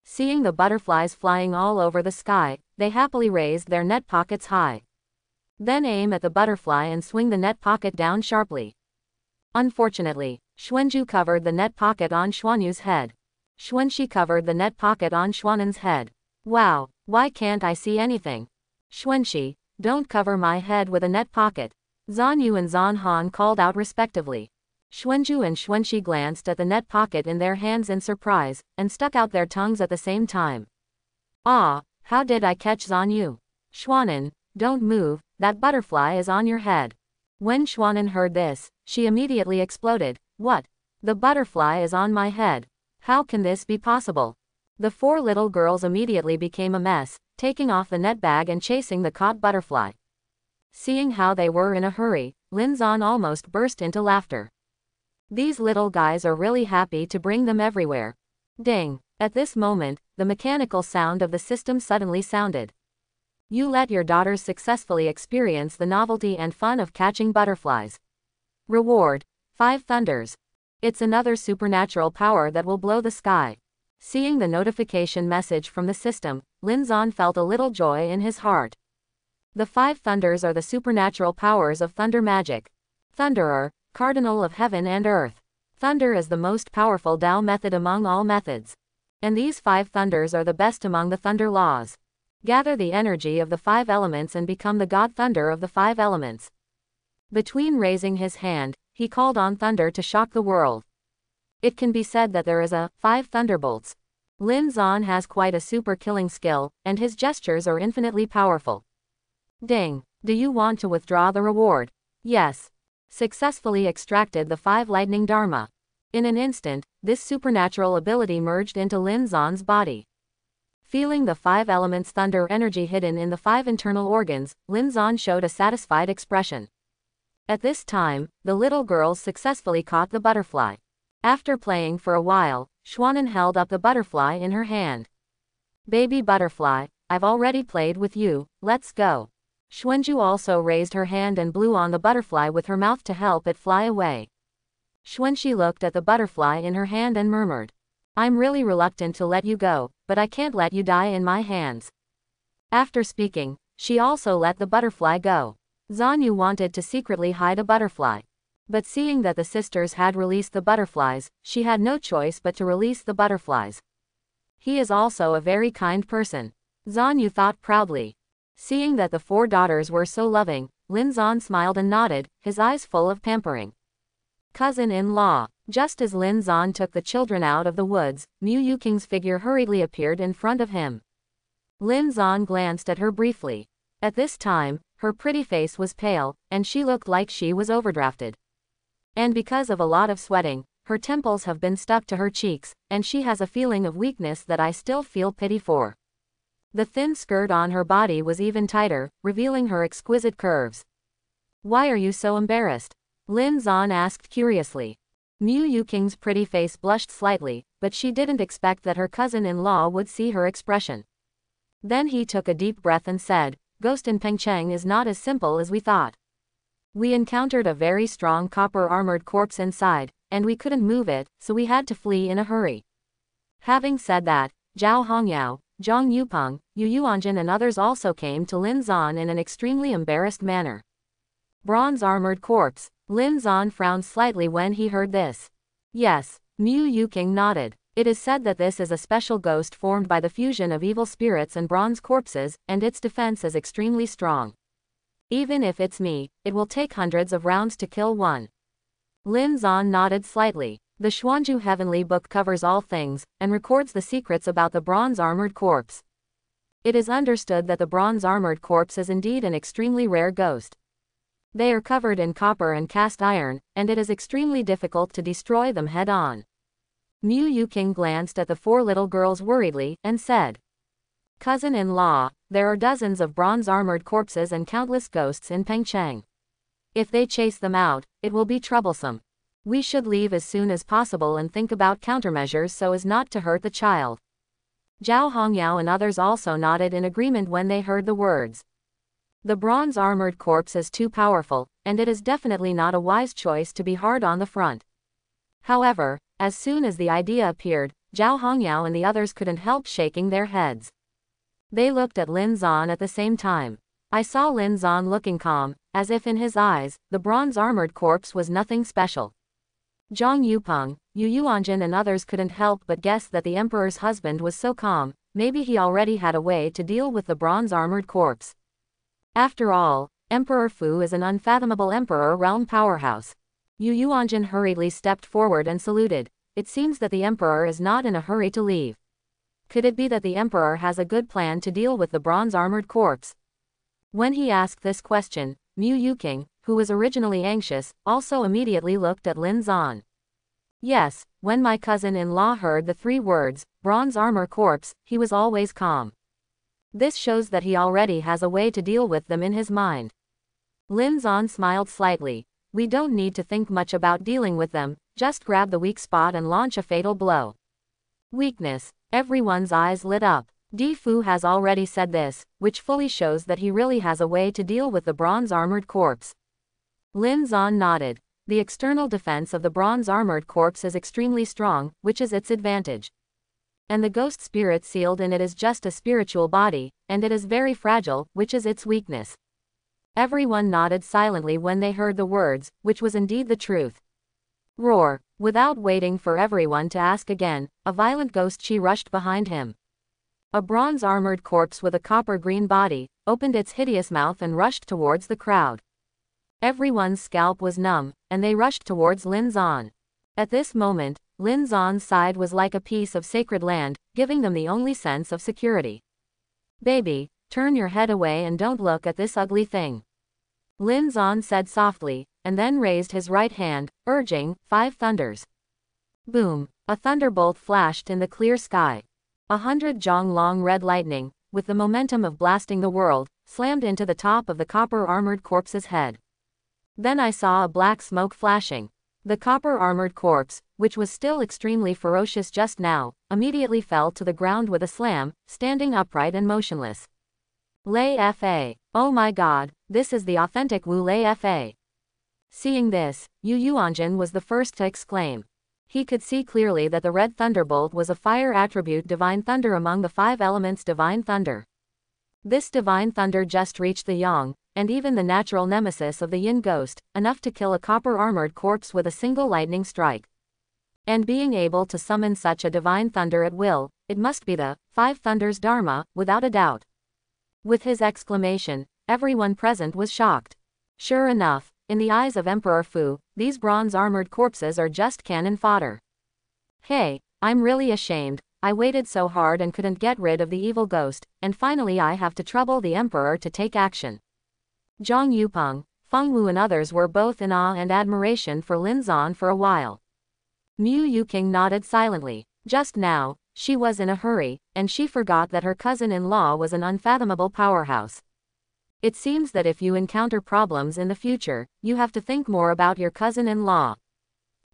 Seeing the butterflies flying all over the sky, they happily raised their net pockets high. Then aim at the butterfly and swing the net pocket down sharply. Unfortunately, Xuanju covered the net pocket on Xuanyu's head. Xuanxi covered the net pocket on Xuanen's head. Wow, why can't I see anything? Xuanxi, don't cover my head with a net pocket. Zanyu and Zanhan called out respectively. Xuanju and Xuanxi glanced at the net pocket in their hands in surprise, and stuck out their tongues at the same time. Ah, how did I catch Zanyu? Xuanen, don't move, that butterfly is on your head. When Xuanen heard this, she immediately exploded. What? The butterfly is on my head. How can this be possible? The 4 little girls immediately became a mess, taking off the net bag and chasing the caught butterfly. Seeing how they were in a hurry, Lin Zan almost burst into laughter. These little guys are really happy to bring them everywhere. Ding! At this moment, the mechanical sound of the system suddenly sounded. You let your daughters successfully experience the novelty and fun of catching butterflies. Reward: 5 thunders. It's another supernatural power that will blow the sky. Seeing the notification message from the system, Lin Zan felt a little joy in his heart. The 5 thunders are the supernatural powers of thunder magic. Thunderer, cardinal of heaven and earth. Thunder is the most powerful Tao method among all methods. And these 5 thunders are the best among the thunder laws. Gather the energy of the 5 elements and become the god thunder of the 5 elements. Between raising his hand, he called on thunder to shock the world. It can be said that there is a 5 thunderbolts. Lin Zan has quite a super killing skill, and his gestures are infinitely powerful. Ding! Do you want to withdraw the reward? Yes. Successfully extracted the 5 lightning dharma. In an instant, this supernatural ability merged into Lin Zan's body. Feeling the 5 elements thunder energy hidden in the 5 internal organs, Lin Zan showed a satisfied expression. At this time, the little girls successfully caught the butterfly. After playing for a while, Xuanen held up the butterfly in her hand. Baby butterfly, I've already played with you, let's go. Xuanju also raised her hand and blew on the butterfly with her mouth to help it fly away. Xuanxi looked at the butterfly in her hand and murmured, I'm really reluctant to let you go, but I can't let you die in my hands. After speaking, she also let the butterfly go. Zanyu wanted to secretly hide a butterfly. But seeing that the sisters had released the butterflies, she had no choice but to release the butterflies. He is also a very kind person. Zanyu thought proudly. Seeing that the 4 daughters were so loving, Lin Zan smiled and nodded, his eyes full of pampering. Cousin-in-law. Just as Lin Zan took the children out of the woods, Mu Yuking's figure hurriedly appeared in front of him. Lin Zan glanced at her briefly. At this time, her pretty face was pale, and she looked like she was overdrafted. And because of a lot of sweating, her temples have been stuck to her cheeks, and she has a feeling of weakness that I still feel pity for. The thin skirt on her body was even tighter, revealing her exquisite curves. Why are you so embarrassed? Lin Zan asked curiously. Mu Yuking's pretty face blushed slightly, but she didn't expect that her cousin-in-law would see her expression. Then he took a deep breath and said, Ghost in Pengcheng is not as simple as we thought. We encountered a very strong copper-armored corpse inside, and we couldn't move it, so we had to flee in a hurry. Having said that, Zhao Hongyao, Zhang Yupeng, Yu Yuanjin and others also came to Lin Zan in an extremely embarrassed manner. Bronze-armored corpse. Lin Zan frowned slightly when he heard this. Yes, Mu Yuking nodded. It is said that this is a special ghost formed by the fusion of evil spirits and bronze corpses, and its defense is extremely strong. Even if it's me, it will take hundreds of rounds to kill one. Lin Zan nodded slightly. The Xuanzhu Heavenly Book covers all things, and records the secrets about the bronze-armored corpse. It is understood that the bronze-armored corpse is indeed an extremely rare ghost. They are covered in copper and cast iron, and it is extremely difficult to destroy them head-on. Mu Yuqing glanced at the four little girls worriedly, and said, "Cousin-in-law, there are dozens of bronze-armored corpses and countless ghosts in Pengcheng. If they chase them out, it will be troublesome. We should leave as soon as possible and think about countermeasures so as not to hurt the child." Zhao Hongyao and others also nodded in agreement when they heard the words. The bronze-armored corpse is too powerful, and it is definitely not a wise choice to be hard on the front. However, as soon as the idea appeared, Zhao Hongyao and the others couldn't help shaking their heads. They looked at Lin Zan at the same time. I saw Lin Zan looking calm, as if in his eyes, the bronze-armored corpse was nothing special. Zhang Yupeng, Yu Yuanjin and others couldn't help but guess that the emperor's husband was so calm, maybe he already had a way to deal with the bronze-armored corpse. After all, Emperor Fu is an unfathomable emperor realm powerhouse. Yu Yuanjin hurriedly stepped forward and saluted. It seems that the emperor is not in a hurry to leave. Could it be that the emperor has a good plan to deal with the bronze-armored corpse? When he asked this question, Mu Yuqing, who was originally anxious, also immediately looked at Lin Zan. Yes, when my cousin-in-law heard the three words, bronze armor corpse, he was always calm. This shows that he already has a way to deal with them in his mind. Lin Zan smiled slightly. We don't need to think much about dealing with them, just grab the weak spot and launch a fatal blow. Weakness. Everyone's eyes lit up. Di Fu has already said this, which fully shows that he really has a way to deal with the bronze-armored corpse. Lin Zan nodded. The external defense of the bronze-armored corpse is extremely strong, which is its advantage. And the ghost spirit sealed in it is just a spiritual body, and it is very fragile, which is its weakness. Everyone nodded silently when they heard the words, which was indeed the truth. Roar. Without waiting for everyone to ask again, a violent ghost chi rushed behind him. A bronze-armored corpse with a copper-green body, opened its hideous mouth and rushed towards the crowd. Everyone's scalp was numb, and they rushed towards Lin Zan. At this moment, Lin Zan's side was like a piece of sacred land, giving them the only sense of security. Baby, turn your head away and don't look at this ugly thing. Lin Zan said softly, and then raised his right hand, urging, 5 thunders. Boom, a thunderbolt flashed in the clear sky. 100 zhong long red lightning, with the momentum of blasting the world, slammed into the top of the copper-armored corpse's head. Then I saw a black smoke flashing. The copper-armored corpse, which was still extremely ferocious just now, immediately fell to the ground with a slam, standing upright and motionless. Lei Fa. Oh my god, this is the authentic Wu Lei Fa. Seeing this, Yu Yuanjin was the first to exclaim. He could see clearly that the red thunderbolt was a fire attribute divine thunder among the 5 elements divine thunder. This divine thunder just reached the yang, and even the natural nemesis of the yin ghost, enough to kill a copper-armored corpse with a single lightning strike. And being able to summon such a divine thunder at will, it must be the 5 thunders Dharma, without a doubt. With his exclamation, everyone present was shocked. Sure enough, in the eyes of Emperor Fu, these bronze-armored corpses are just cannon fodder. Hey, I'm really ashamed. I waited so hard and couldn't get rid of the evil ghost, and finally I have to trouble the emperor to take action. Zhang Yupeng, Feng Wu and others were both in awe and admiration for Lin Zan for a while. Mu Yuqing nodded silently. Just now, she was in a hurry, and she forgot that her cousin-in-law was an unfathomable powerhouse. It seems that if you encounter problems in the future, you have to think more about your cousin-in-law.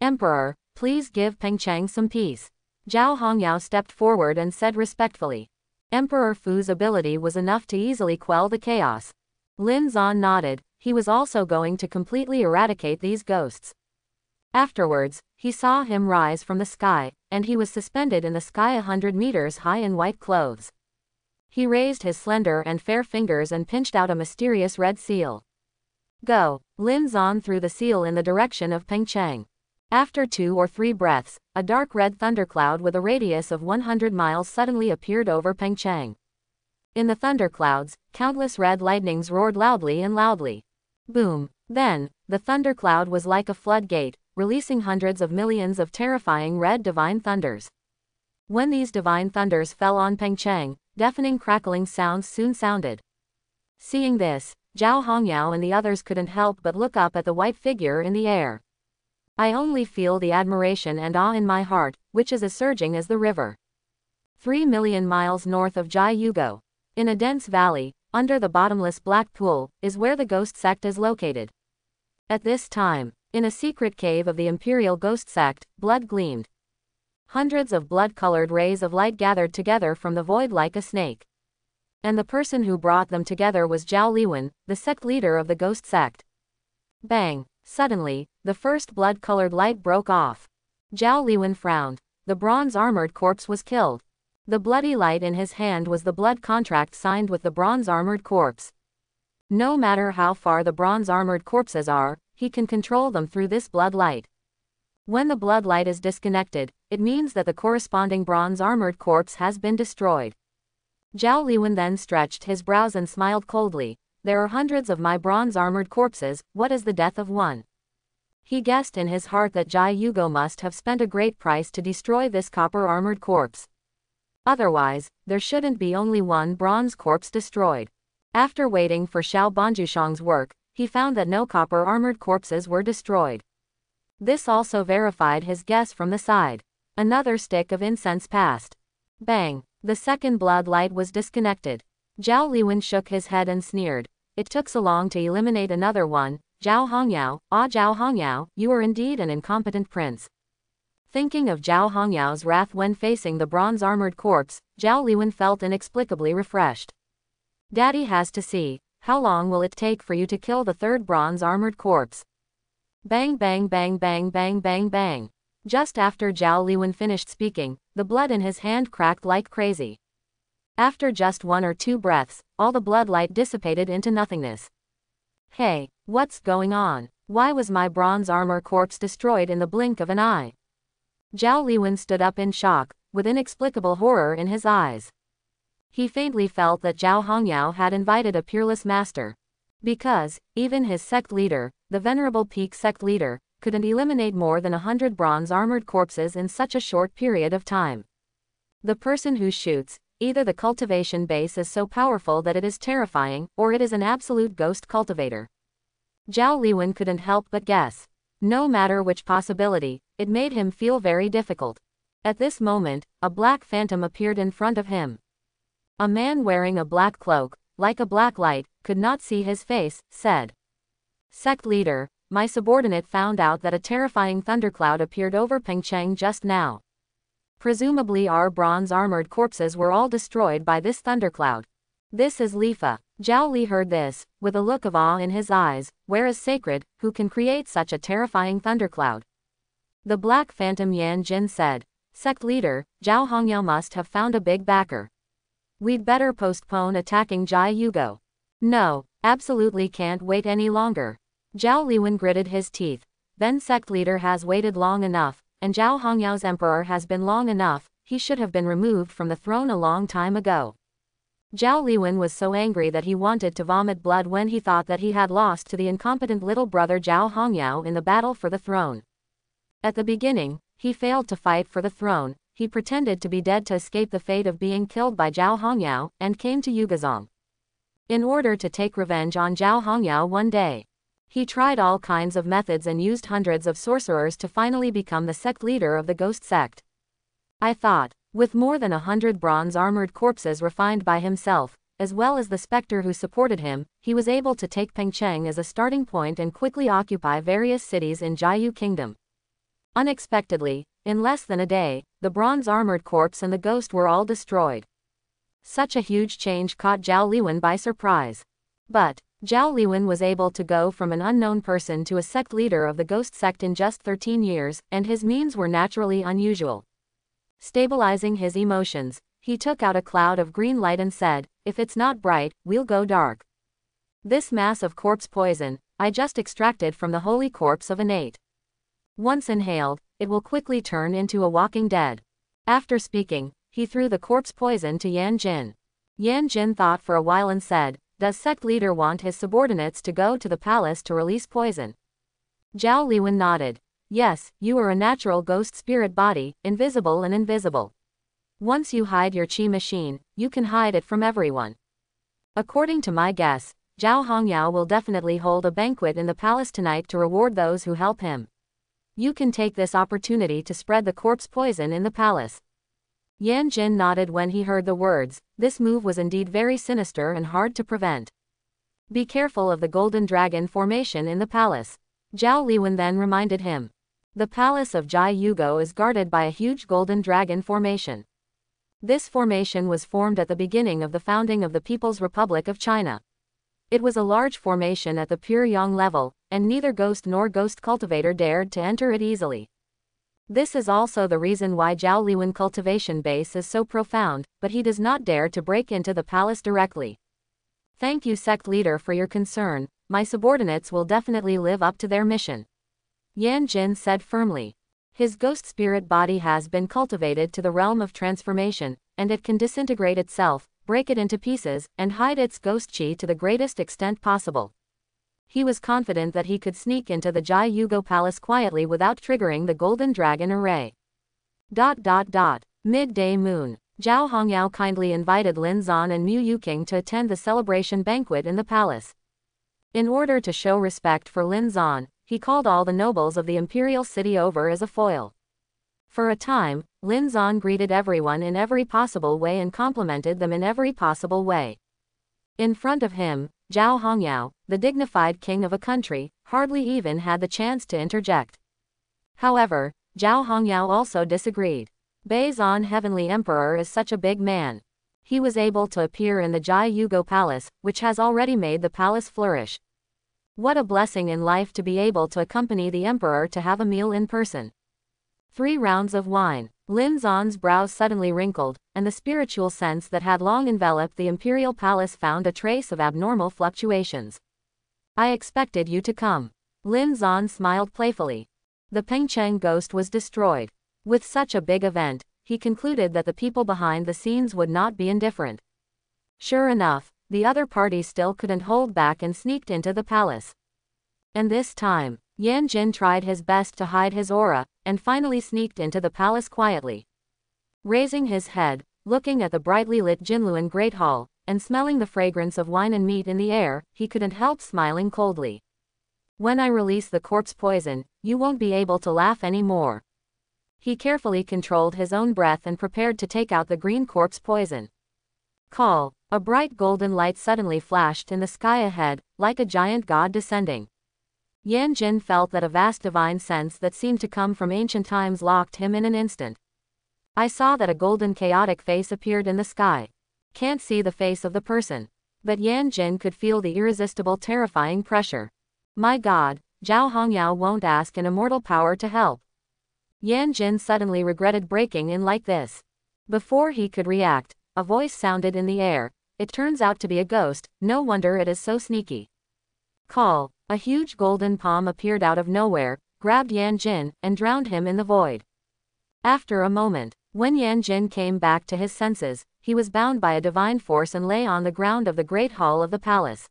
Emperor, please give Pengcheng some peace. Zhao Hongyao stepped forward and said respectfully. Emperor Fu's ability was enough to easily quell the chaos. Lin Zan nodded. He was also going to completely eradicate these ghosts. Afterwards, he saw him rise from the sky, and he was suspended in the sky 100 meters high in white clothes. He raised his slender and fair fingers and pinched out a mysterious red seal. Go! Lin Zan threw the seal in the direction of Pengcheng. After 2 or 3 breaths, a dark red thundercloud with a radius of 100 miles suddenly appeared over Pengcheng. In the thunderclouds, countless red lightnings roared loudly and loudly. Boom! Then, the thundercloud was like a floodgate, releasing hundreds of millions of terrifying red divine thunders. When these divine thunders fell on Pengcheng, deafening crackling sounds soon sounded. Seeing this, Zhao Hongyao and the others couldn't help but look up at the white figure in the air. I only feel the admiration and awe in my heart, which is as surging as the river. 3 million miles north of Jai Yugo, in a dense valley, under the bottomless black pool, is where the ghost sect is located. At this time, in a secret cave of the imperial ghost sect, blood gleamed. Hundreds of blood-colored rays of light gathered together from the void like a snake. And the person who brought them together was Zhao Liwen, the sect leader of the ghost sect. Bang! Suddenly, the first blood-colored light broke off. Zhao Liwen frowned. The bronze-armored corpse was killed. The bloody light in his hand was the blood contract signed with the bronze-armored corpse. No matter how far the bronze-armored corpses are, he can control them through this blood light. When the blood light is disconnected, it means that the corresponding bronze-armored corpse has been destroyed. Zhao Liwen then stretched his brows and smiled coldly. There are hundreds of my bronze-armored corpses, what is the death of one? He guessed in his heart that Jai Yugo must have spent a great price to destroy this copper-armored corpse. Otherwise, there shouldn't be only one bronze corpse destroyed. After waiting for Xiao Banjushang's work, he found that no copper-armored corpses were destroyed. This also verified his guess from the side. Another stick of incense passed. Bang! The second blood light was disconnected. Zhao Liwen shook his head and sneered. It took so long to eliminate another one. Zhao Hongyao, Zhao Hongyao, you are indeed an incompetent prince. Thinking of Zhao Hongyao's wrath when facing the bronze-armored corpse, Zhao Liwen felt inexplicably refreshed. Daddy has to see. How long will it take for you to kill the third bronze-armored corpse? Bang bang bang bang bang bang bang. Just after Zhao Liwen finished speaking, the blood in his hand cracked like crazy. After just 1 or 2 breaths, all the blood light dissipated into nothingness. Hey, what's going on? Why was my bronze armor corpse destroyed in the blink of an eye? Zhao Liwen stood up in shock, with inexplicable horror in his eyes. He faintly felt that Zhao Hongyao had invited a peerless master. Because, even his sect leader, the venerable peak sect leader, couldn't eliminate more than 100 bronze-armored corpses in such a short period of time. The person who shoots, either the cultivation base is so powerful that it is terrifying, or it is an absolute ghost cultivator. Zhao Liwen couldn't help but guess. No matter which possibility, it made him feel very difficult. At this moment, a black phantom appeared in front of him. A man wearing a black cloak, like a black light, could not see his face, said. Sect leader, my subordinate found out that a terrifying thundercloud appeared over Pengcheng just now. Presumably our bronze-armored corpses were all destroyed by this thundercloud. This is Lifa. Zhao Li heard this, with a look of awe in his eyes. Where is Sacred, who can create such a terrifying thundercloud? The Black Phantom Yan Jin said. Sect leader, Zhao Hongyao must have found a big backer. We'd better postpone attacking Jai Yugo. No, absolutely can't wait any longer. Zhao Liwen gritted his teeth. Then sect leader has waited long enough, and Zhao Hongyao's emperor has been long enough, he should have been removed from the throne a long time ago. Zhao Liwen was so angry that he wanted to vomit blood when he thought that he had lost to the incompetent little brother Zhao Hongyao in the battle for the throne. At the beginning, he failed to fight for the throne, he pretended to be dead to escape the fate of being killed by Zhao Hongyao, and came to Yugazong. In order to take revenge on Zhao Hongyao one day, he tried all kinds of methods and used hundreds of sorcerers to finally become the sect leader of the ghost sect. I thought, with more than 100 bronze-armored corpses refined by himself, as well as the specter who supported him, he was able to take Pengcheng as a starting point and quickly occupy various cities in Jiayu Kingdom. Unexpectedly, in less than a day, the bronze-armored corpse and the ghost were all destroyed. Such a huge change caught Zhao Liwen by surprise. But, Zhao Liwen was able to go from an unknown person to a sect leader of the ghost sect in just 13 years, and his means were naturally unusual. Stabilizing his emotions, he took out a cloud of green light and said, if it's not bright, we'll go dark. This mass of corpse poison, I just extracted from the holy corpse of innate. Once inhaled, it will quickly turn into a walking dead. After speaking, he threw the corpse poison to Yan Jin. Yan Jin thought for a while and said, does sect leader want his subordinates to go to the palace to release poison? Zhao Liwen nodded. Yes, you are a natural ghost spirit body, invisible and invisible. Once you hide your chi machine, you can hide it from everyone. According to my guess, Zhao Hongyao will definitely hold a banquet in the palace tonight to reward those who help him. You can take this opportunity to spread the corpse poison in the palace. Yan Jin nodded when he heard the words. This move was indeed very sinister and hard to prevent. Be careful of the golden dragon formation in the palace. Zhao Liwen then reminded him. The palace of Jai Yugo is guarded by a huge golden dragon formation. This formation was formed at the beginning of the founding of the People's Republic of China. It was a large formation at the pure yang level, and neither ghost nor ghost cultivator dared to enter it easily. This is also the reason why Zhao Liwen cultivation base is so profound, but he does not dare to break into the palace directly. Thank you, sect leader, for your concern. My subordinates will definitely live up to their mission. Yan Jin said firmly. His ghost spirit body has been cultivated to the realm of transformation, and it can disintegrate itself, break it into pieces, and hide its ghost chi to the greatest extent possible. He was confident that he could sneak into the Jai Yugo palace quietly without triggering the golden dragon array. Midday moon. Zhao Hongyao kindly invited Lin Zan and Mu Yuqing to attend the celebration banquet in the palace. In order to show respect for Lin Zan, he called all the nobles of the imperial city over as a foil. For a time, Lin Zan greeted everyone in every possible way and complimented them in every possible way. In front of him, Zhao Hongyao, the dignified king of a country, hardly even had the chance to interject. However, Zhao Hongyao also disagreed. Bei Zan Heavenly Emperor is such a big man. He was able to appear in the Jai Yugo palace, which has already made the palace flourish. What a blessing in life to be able to accompany the emperor to have a meal in person. 3 rounds of wine. Lin Zan's brows suddenly wrinkled, and the spiritual sense that had long enveloped the imperial palace found a trace of abnormal fluctuations. I expected you to come. Lin Zan smiled playfully. The Pengcheng ghost was destroyed. With such a big event, he concluded that the people behind the scenes would not be indifferent. Sure enough, the other party still couldn't hold back and sneaked into the palace. And this time, Yan Jin tried his best to hide his aura, and finally sneaked into the palace quietly. Raising his head, looking at the brightly lit Jinluan Great Hall, and smelling the fragrance of wine and meat in the air, he couldn't help smiling coldly. When I release the corpse poison, you won't be able to laugh anymore. He carefully controlled his own breath and prepared to take out the green corpse poison. Call. A bright golden light suddenly flashed in the sky ahead, like a giant god descending. Yan Jin felt that a vast divine sense that seemed to come from ancient times locked him in an instant. I saw that a golden chaotic face appeared in the sky. Can't see the face of the person. But Yan Jin could feel the irresistible terrifying pressure. My god, Zhao Hongyao won't ask an immortal power to help. Yan Jin suddenly regretted breaking in like this. Before he could react, a voice sounded in the air. It turns out to be a ghost, no wonder it is so sneaky. Call. A huge golden palm appeared out of nowhere, grabbed Yan Jin, and drowned him in the void. After a moment, when Yan Jin came back to his senses, he was bound by a divine force and lay on the ground of the great hall of the palace.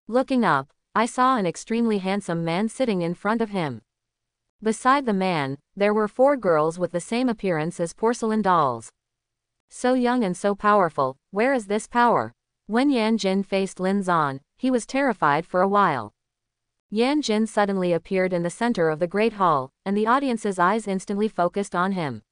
Looking up, I saw an extremely handsome man sitting in front of him. Beside the man, there were 4 girls with the same appearance as porcelain dolls. So young and so powerful, where is this power? When Yan Jin faced Lin Zan, he was terrified for a while. Yan Jin suddenly appeared in the center of the great hall, and the audience's eyes instantly focused on him.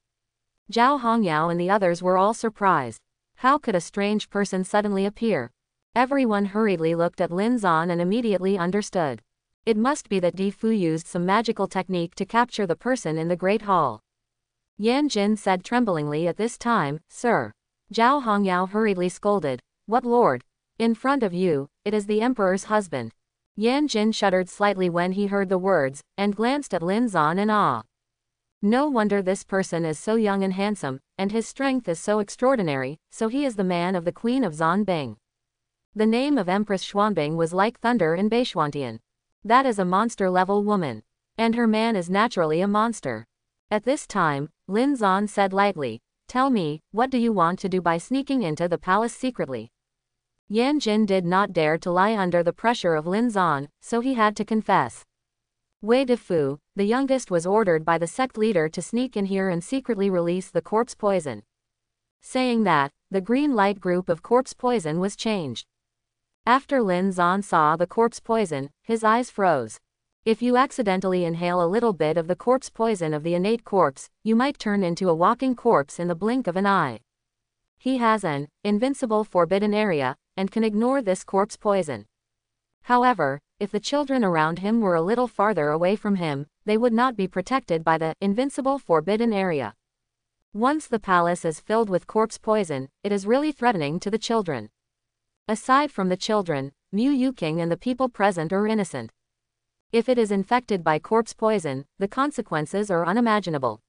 Zhao Hongyao and the others were all surprised. How could a strange person suddenly appear? Everyone hurriedly looked at Lin Zan and immediately understood. It must be that Di Fu used some magical technique to capture the person in the great hall. Yan Jin said tremblingly at this time, Sir. Zhao Hongyao hurriedly scolded. What lord? In front of you, it is the emperor's husband. Yan Jin shuddered slightly when he heard the words, and glanced at Lin Zan in awe. No wonder this person is so young and handsome, and his strength is so extraordinary, so he is the man of the Queen of Zanbing. The name of Empress Xuanbing was like thunder in Beishuantian. That is a monster-level woman. And her man is naturally a monster. At this time, Lin Zan said lightly, Tell me, what do you want to do by sneaking into the palace secretly? Yan Jin did not dare to lie under the pressure of Lin Zan, so he had to confess. Wei Defu, the youngest, was ordered by the sect leader to sneak in here and secretly release the corpse poison. Saying that, the green light group of corpse poison was changed. After Lin Zan saw the corpse poison, his eyes froze. If you accidentally inhale a little bit of the corpse poison of the innate corpse, you might turn into a walking corpse in the blink of an eye. He has an invincible forbidden area, and can ignore this corpse poison. However, if the children around him were a little farther away from him, they would not be protected by the invincible forbidden area. Once the palace is filled with corpse poison, it is really threatening to the children. Aside from the children, Mu Yuking and the people present are innocent. If it is infected by corpse poison, the consequences are unimaginable.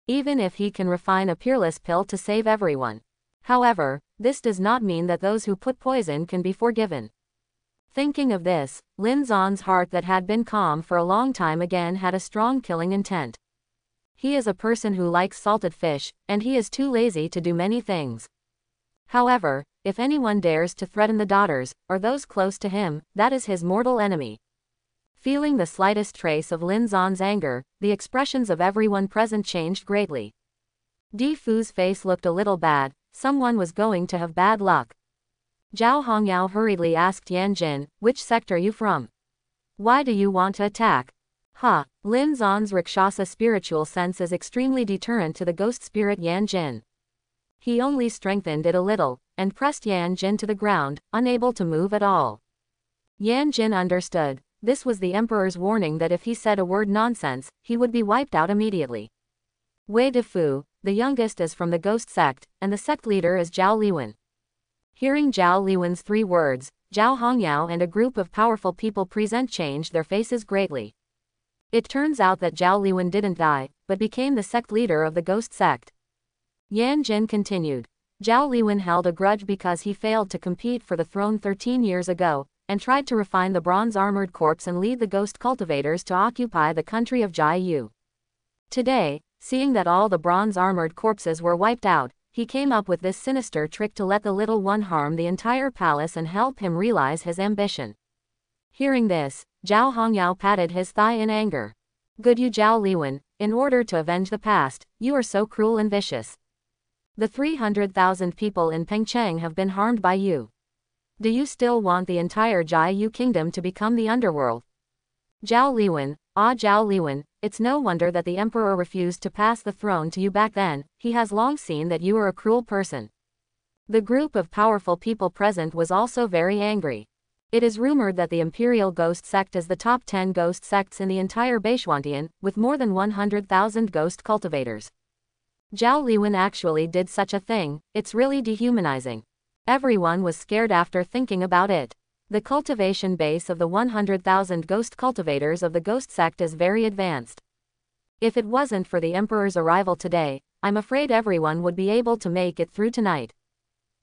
Even if he can refine a peerless pill to save everyone. However, this does not mean that those who put poison can be forgiven. Thinking of this, Lin Zan's heart that had been calm for a long time again had a strong killing intent. He is a person who likes salted fish, and he is too lazy to do many things. However, if anyone dares to threaten the daughters, or those close to him, that is his mortal enemy. Feeling the slightest trace of Lin Zan's anger, the expressions of everyone present changed greatly. Di Fu's face looked a little bad. Someone was going to have bad luck. Zhao Hongyao hurriedly asked Yan Jin, "Which sect are you from? Why do you want to attack?" Lin Zan's Rakshasa spiritual sense is extremely deterrent to the ghost spirit Yan Jin. He only strengthened it a little, and pressed Yan Jin to the ground, unable to move at all. Yan Jin understood. This was the emperor's warning that if he said a word nonsense, he would be wiped out immediately. Wei Defu, the youngest, is from the ghost sect, and the sect leader is Zhao Liwen. Hearing Zhao Liwen's 3 words, Zhao Hongyao and a group of powerful people present changed their faces greatly. It turns out that Zhao Liwen didn't die, but became the sect leader of the ghost sect. Yan Jin continued. Zhao Liwen held a grudge because he failed to compete for the throne 13 years ago, and tried to refine the bronze-armored corpse and lead the ghost cultivators to occupy the country of Jai Yu. Today, seeing that all the bronze-armored corpses were wiped out, he came up with this sinister trick to let the little one harm the entire palace and help him realize his ambition. Hearing this, Zhao Hongyao patted his thigh in anger. "Good you, Zhao Liwen, in order to avenge the past, you are so cruel and vicious. The 300,000 people in Pengcheng have been harmed by you. Do you still want the entire Jai Yu kingdom to become the underworld?" Zhao Liwen, it's no wonder that the emperor refused to pass the throne to you back then. He has long seen that you are a cruel person. The group of powerful people present was also very angry. It is rumored that the imperial ghost sect is the top 10 ghost sects in the entire Baishuantian, with more than 100,000 ghost cultivators. Zhao Liwen actually did such a thing. It's really dehumanizing. Everyone was scared after thinking about it. The cultivation base of the 100,000 ghost cultivators of the ghost sect is very advanced. If it wasn't for the emperor's arrival today, I'm afraid everyone would be able to make it through tonight.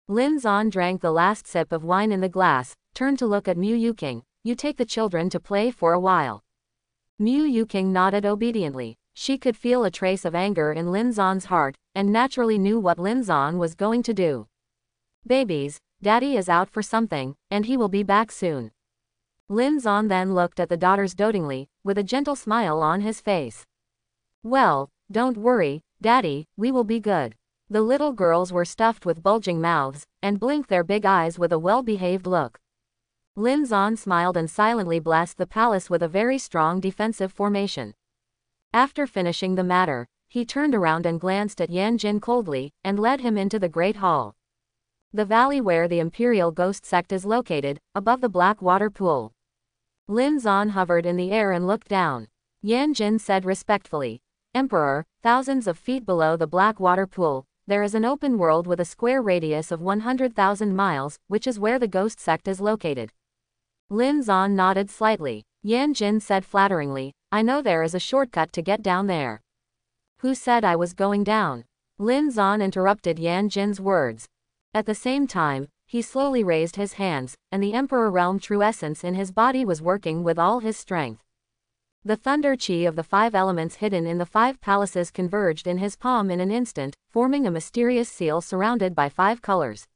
Lin Zan drank the last sip of wine in the glass, turned to look at Mu Yuking. "You take the children to play for a while." Mu Yuking nodded obediently. She could feel a trace of anger in Lin Zan's heart, and naturally knew what Lin Zan was going to do. "Babies, Daddy is out for something, and he will be back soon." Lin Zan then looked at the daughters dotingly, with a gentle smile on his face. "Well, don't worry, Daddy, we will be good." The little girls were stuffed with bulging mouths, and blinked their big eyes with a well-behaved look. Lin Zan smiled and silently blessed the palace with a very strong defensive formation. After finishing the matter, he turned around and glanced at Yan Jin coldly, and led him into the Great Hall. The valley where the Imperial Ghost Sect is located, above the black water pool. Lin Zan hovered in the air and looked down. Yan Jin said respectfully, "Emperor, thousands of feet below the black water pool, there is an open world with a square radius of 100,000 miles, which is where the Ghost Sect is located." Lin Zan nodded slightly. Yan Jin said flatteringly, "I know there is a shortcut to get down there." "Who said I was going down?" Lin Zan interrupted Yan Jin's words. At the same time, he slowly raised his hands, and the Emperor Realm true essence in his body was working with all his strength. The thunder chi of the 5 elements hidden in the 5 palaces converged in his palm in an instant, forming a mysterious seal surrounded by 5 colors.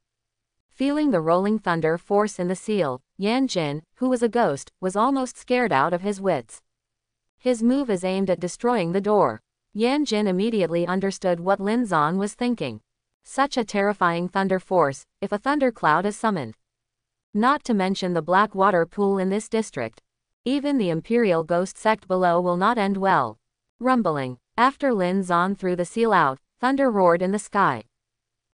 Feeling the rolling thunder force in the seal, Yan Jin, who was a ghost, was almost scared out of his wits. His move is aimed at destroying the door. Yan Jin immediately understood what Lin Zan was thinking. Such a terrifying thunder force, if a thundercloud is summoned. Not to mention the black water pool in this district. Even the Imperial Ghost sect below will not end well. Rumbling. After Lin Zan threw the seal out, thunder roared in the sky.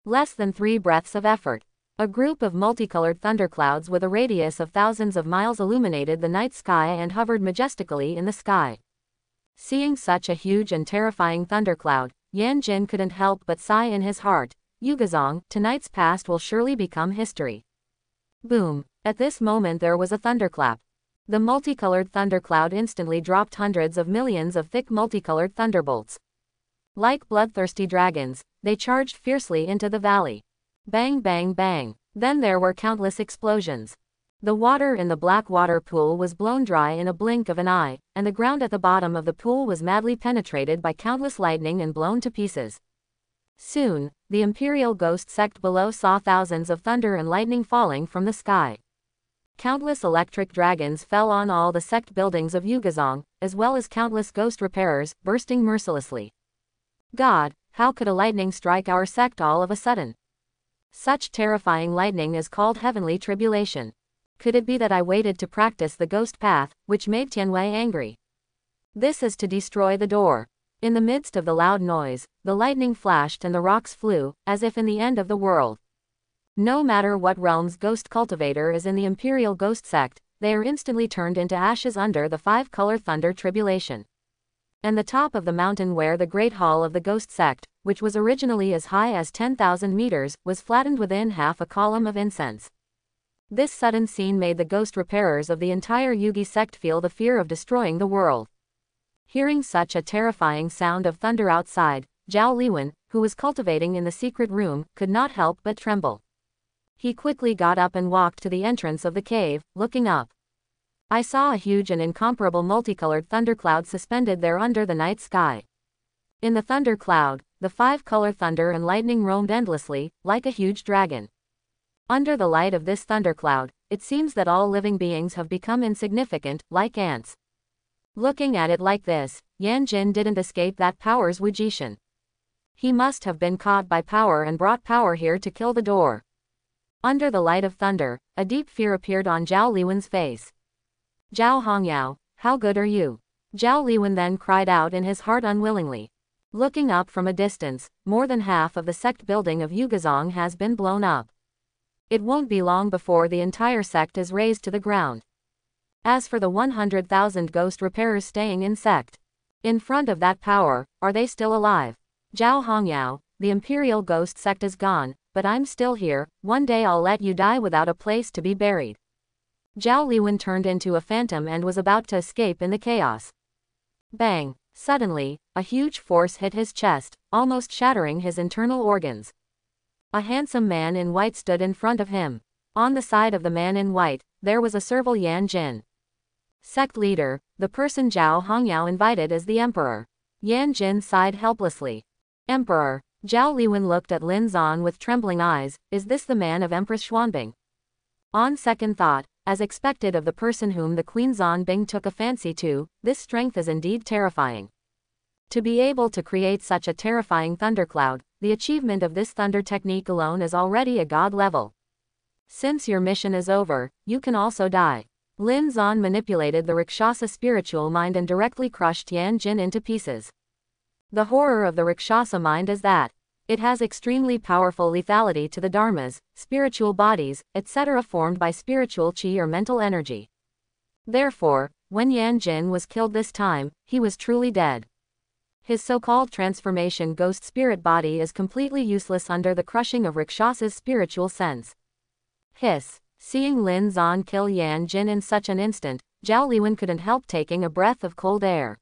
Less than 3 breaths of effort. A group of multicolored thunderclouds with a radius of thousands of miles illuminated the night sky and hovered majestically in the sky. Seeing such a huge and terrifying thundercloud, Yan Jin couldn't help but sigh in his heart. Yugazong, tonight's past will surely become history. Boom. At this moment there was a thunderclap. The multicolored thundercloud instantly dropped hundreds of millions of thick multicolored thunderbolts. Like bloodthirsty dragons, they charged fiercely into the valley. Bang bang bang. Then there were countless explosions. The water in the black water pool was blown dry in a blink of an eye, and the ground at the bottom of the pool was madly penetrated by countless lightning and blown to pieces. Soon, the Imperial Ghost sect below saw thousands of thunder and lightning falling from the sky. Countless electric dragons fell on all the sect buildings of Yugazong, as well as countless ghost repairers, bursting mercilessly. God, how could a lightning strike our sect all of a sudden? Such terrifying lightning is called heavenly tribulation. Could it be that I waited to practice the ghost path, which made Tianwei angry? This is to destroy the door. In the midst of the loud noise, the lightning flashed and the rocks flew, as if in the end of the world. No matter what realm's ghost cultivator is in the Imperial Ghost sect, they are instantly turned into ashes under the 5-color thunder tribulation. And the top of the mountain where the Great Hall of the Ghost sect, which was originally as high as 10,000 meters, was flattened within half a column of incense. This sudden scene made the ghost repairers of the entire Yugi sect feel the fear of destroying the world. Hearing such a terrifying sound of thunder outside, Zhao Liwen, who was cultivating in the secret room, could not help but tremble. He quickly got up and walked to the entrance of the cave, looking up. I saw a huge and incomparable multicolored thundercloud suspended there under the night sky. In the thundercloud, the 5-color thunder and lightning roamed endlessly, like a huge dragon. Under the light of this thundercloud, it seems that all living beings have become insignificant, like ants. Looking at it like this, Yan Jin didn't escape that power's Wujishin. He must have been caught by power and brought power here to kill the door. Under the light of thunder, a deep fear appeared on Zhao Liwen's face. Zhao Hongyao, how good are you? Zhao Liwen then cried out in his heart unwillingly. Looking up from a distance, more than half of the sect building of Yugazong has been blown up. It won't be long before the entire sect is razed to the ground. As for the 100,000 ghost repairers staying in sect, in front of that power, are they still alive? Zhao Hongyao, the Imperial Ghost sect is gone, but I'm still here. One day I'll let you die without a place to be buried. Zhao Liwen turned into a phantom and was about to escape in the chaos. Bang! Suddenly, a huge force hit his chest, almost shattering his internal organs. A handsome man in white stood in front of him. On the side of the man in white, there was a servile Yan Jin. Sect leader, the person Zhao Hongyao invited as the emperor. Yan Jin sighed helplessly. Emperor. Zhao Liwen looked at Lin Zan with trembling eyes. Is this the man of Empress Xuanbing? On second thought, as expected of the person whom the Queen Xuanbing took a fancy to, this strength is indeed terrifying. To be able to create such a terrifying thundercloud, the achievement of this thunder technique alone is already a god level. Since your mission is over, you can also die. Lin Zan manipulated the Rakshasa spiritual mind and directly crushed Yan Jin into pieces. The horror of the Rakshasa mind is that it has extremely powerful lethality to the dharmas, spiritual bodies, etc. formed by spiritual chi or mental energy. Therefore, when Yan Jin was killed this time, he was truly dead. His so-called transformation ghost spirit body is completely useless under the crushing of Rakshasa's spiritual sense. Hiss. Seeing Lin Zan kill Yan Jin in such an instant, Zhao Liwen couldn't help taking a breath of cold air.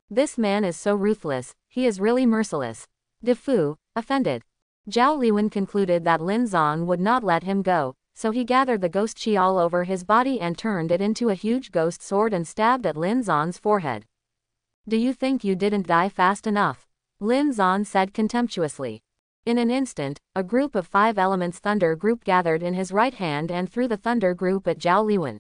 This man is so ruthless, he is really merciless. De Fu, offended. Zhao Liwen concluded that Lin Zan would not let him go, so he gathered the ghost chi all over his body and turned it into a huge ghost sword and stabbed at Lin Zan's forehead. Do you think you didn't die fast enough? Lin Zan said contemptuously. In an instant, a group of 5 elements thunder group gathered in his right hand and threw the thunder group at Zhao Liwen.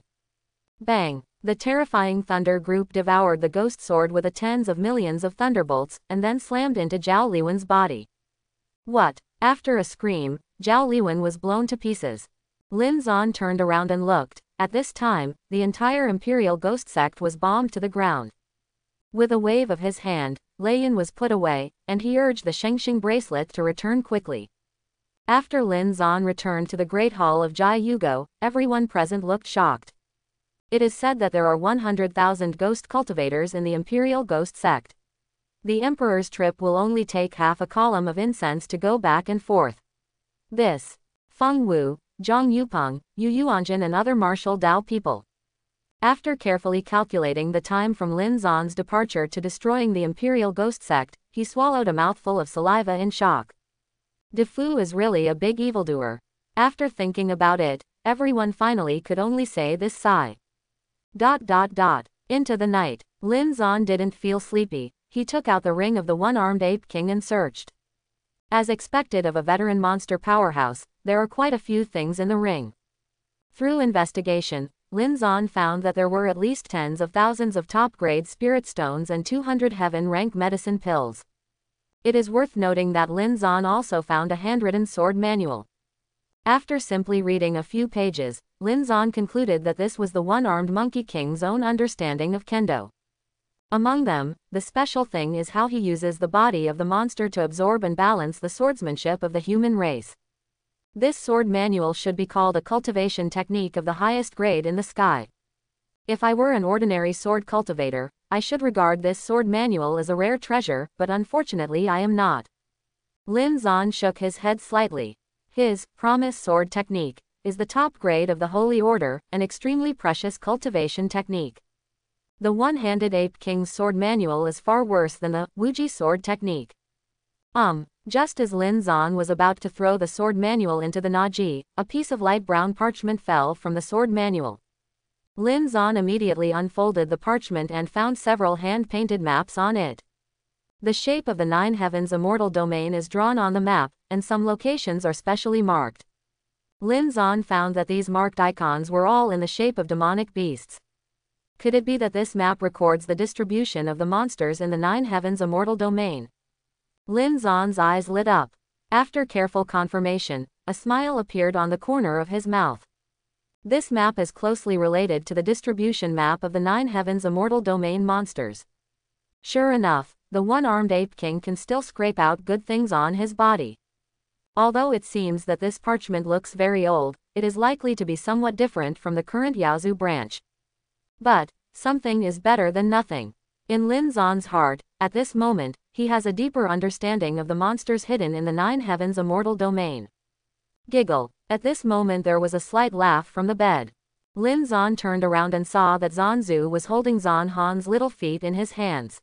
Bang! The terrifying thunder group devoured the ghost sword with a tens of millions of thunderbolts, and then slammed into Zhao Liwen's body. What? After a scream, Zhao Liwen was blown to pieces. Lin Zan turned around and looked. At this time, the entire Imperial Ghost Sect was bombed to the ground. With a wave of his hand, Lei Yin was put away, and he urged the Shengxing bracelet to return quickly. After Lin Zan returned to the Great Hall of Jai Yugo, everyone present looked shocked. It is said that there are 100,000 ghost cultivators in the Imperial Ghost Sect. The Emperor's trip will only take half a column of incense to go back and forth. This. Feng Wu, Zhang Yupeng, Yu Yuanjin and other martial Dao people. After carefully calculating the time from Lin Zan's departure to destroying the Imperial Ghost Sect, he swallowed a mouthful of saliva in shock. De Fu is really a big evildoer. After thinking about it, everyone finally could only say this sigh. Into the night. Lin Zan didn't feel sleepy. He took out the ring of the one-armed ape king and searched. As expected of a veteran monster powerhouse, there are quite a few things in the ring. Through investigation, Lin Zan found that there were at least tens of thousands of top-grade spirit stones and 200 heaven-rank medicine pills. It is worth noting that Lin Zan also found a handwritten sword manual. After simply reading a few pages, Lin Zan concluded that this was the one-armed Monkey King's own understanding of kendo. Among them, the special thing is how he uses the body of the monster to absorb and balance the swordsmanship of the human race. This sword manual should be called a cultivation technique of the highest grade in the sky. If I were an ordinary sword cultivator, I should regard this sword manual as a rare treasure, but unfortunately I am not. Lin Zan shook his head slightly. His promise sword technique is the top grade of the Holy Order, an extremely precious cultivation technique. The one-handed Ape King's sword manual is far worse than the Wuji sword technique. Just as Lin Zan was about to throw the sword manual into the Naji, a piece of light brown parchment fell from the sword manual. Lin Zan immediately unfolded the parchment and found several hand-painted maps on it. The shape of the Nine Heavens immortal domain is drawn on the map, and some locations are specially marked. Lin Zan found that these marked icons were all in the shape of demonic beasts. Could it be that this map records the distribution of the monsters in the Nine Heavens immortal domain? Lin Zan's eyes lit up. After careful confirmation, a smile appeared on the corner of his mouth. This map is closely related to the distribution map of the Nine Heavens immortal domain monsters. Sure enough, the one-armed Ape King can still scrape out good things on his body. Although it seems that this parchment looks very old, it is likely to be somewhat different from the current Yaozu branch. But something is better than nothing. In Lin Zan's heart, at this moment, he has a deeper understanding of the monsters hidden in the Nine Heavens immortal domain. Giggle. At this moment there was a slight laugh from the bed. Lin Zan turned around and saw that Zanzu was holding Zan Han's little feet in his hands.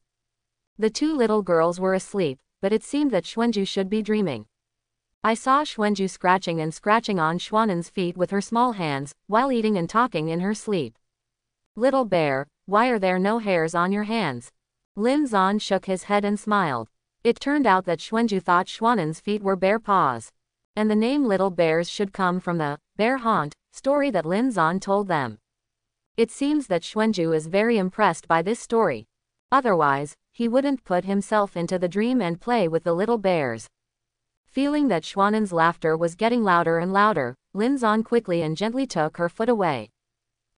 The two little girls were asleep, but it seemed that Xuanju should be dreaming. I saw Xuanju scratching on Xuanen's feet with her small hands, while eating and talking in her sleep. Little bear, why are there no hairs on your hands? Lin Zan shook his head and smiled. It turned out that Xuanju thought Xuanen's feet were bear paws. And the name Little Bears should come from the bear haunt story that Lin Zan told them. It seems that Xuanju is very impressed by this story. Otherwise, he wouldn't put himself into the dream and play with the little bears. Feeling that Xuanen's laughter was getting louder and louder, Lin Zan quickly and gently took her foot away.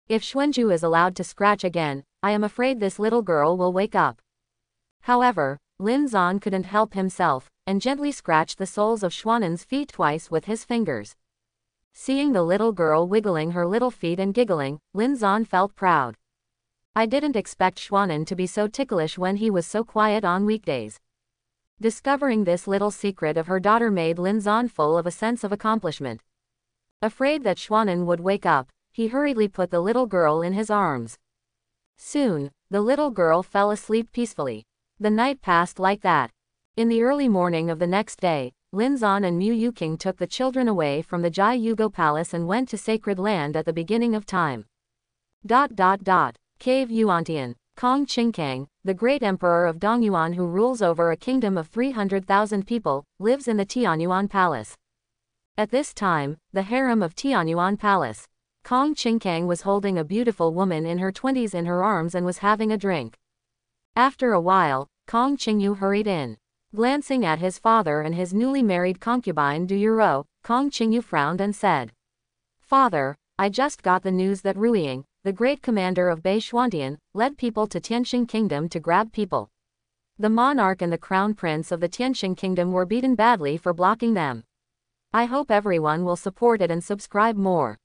If Xuanju is allowed to scratch again, I am afraid this little girl will wake up. However, Lin Zan couldn't help himself, and gently scratched the soles of Xuanen's feet twice with his fingers. Seeing the little girl wiggling her little feet and giggling, Lin Zan felt proud. I didn't expect Xuanen to be so ticklish when he was so quiet on weekdays. Discovering this little secret of her daughter made Lin Zan full of a sense of accomplishment. Afraid that Xuanen would wake up, he hurriedly put the little girl in his arms. Soon, the little girl fell asleep peacefully. The night passed like that. In the early morning of the next day, Lin Zan and Mu Yuking took the children away from the Jai Yugo Palace and went to Sacred Land at the beginning of time. Cave Yuantian. Kong Qingkang, the great emperor of Dongyuan who rules over a kingdom of 300,000 people, lives in the Tianyuan Palace. At this time, the harem of Tianyuan Palace Kong Qingkang was holding a beautiful woman in her 20s in her arms and was having a drink. After a while, Kong Qingyu hurried in. Glancing at his father and his newly married concubine Du Yuro, Kong Qingyu frowned and said, "Father, I just got the news that Ruiying, the great commander of Bei Xuantian, led people to Tianxing Kingdom to grab people. The monarch and the crown prince of the Tianxing Kingdom were beaten badly for blocking them. I hope everyone will support it and subscribe more."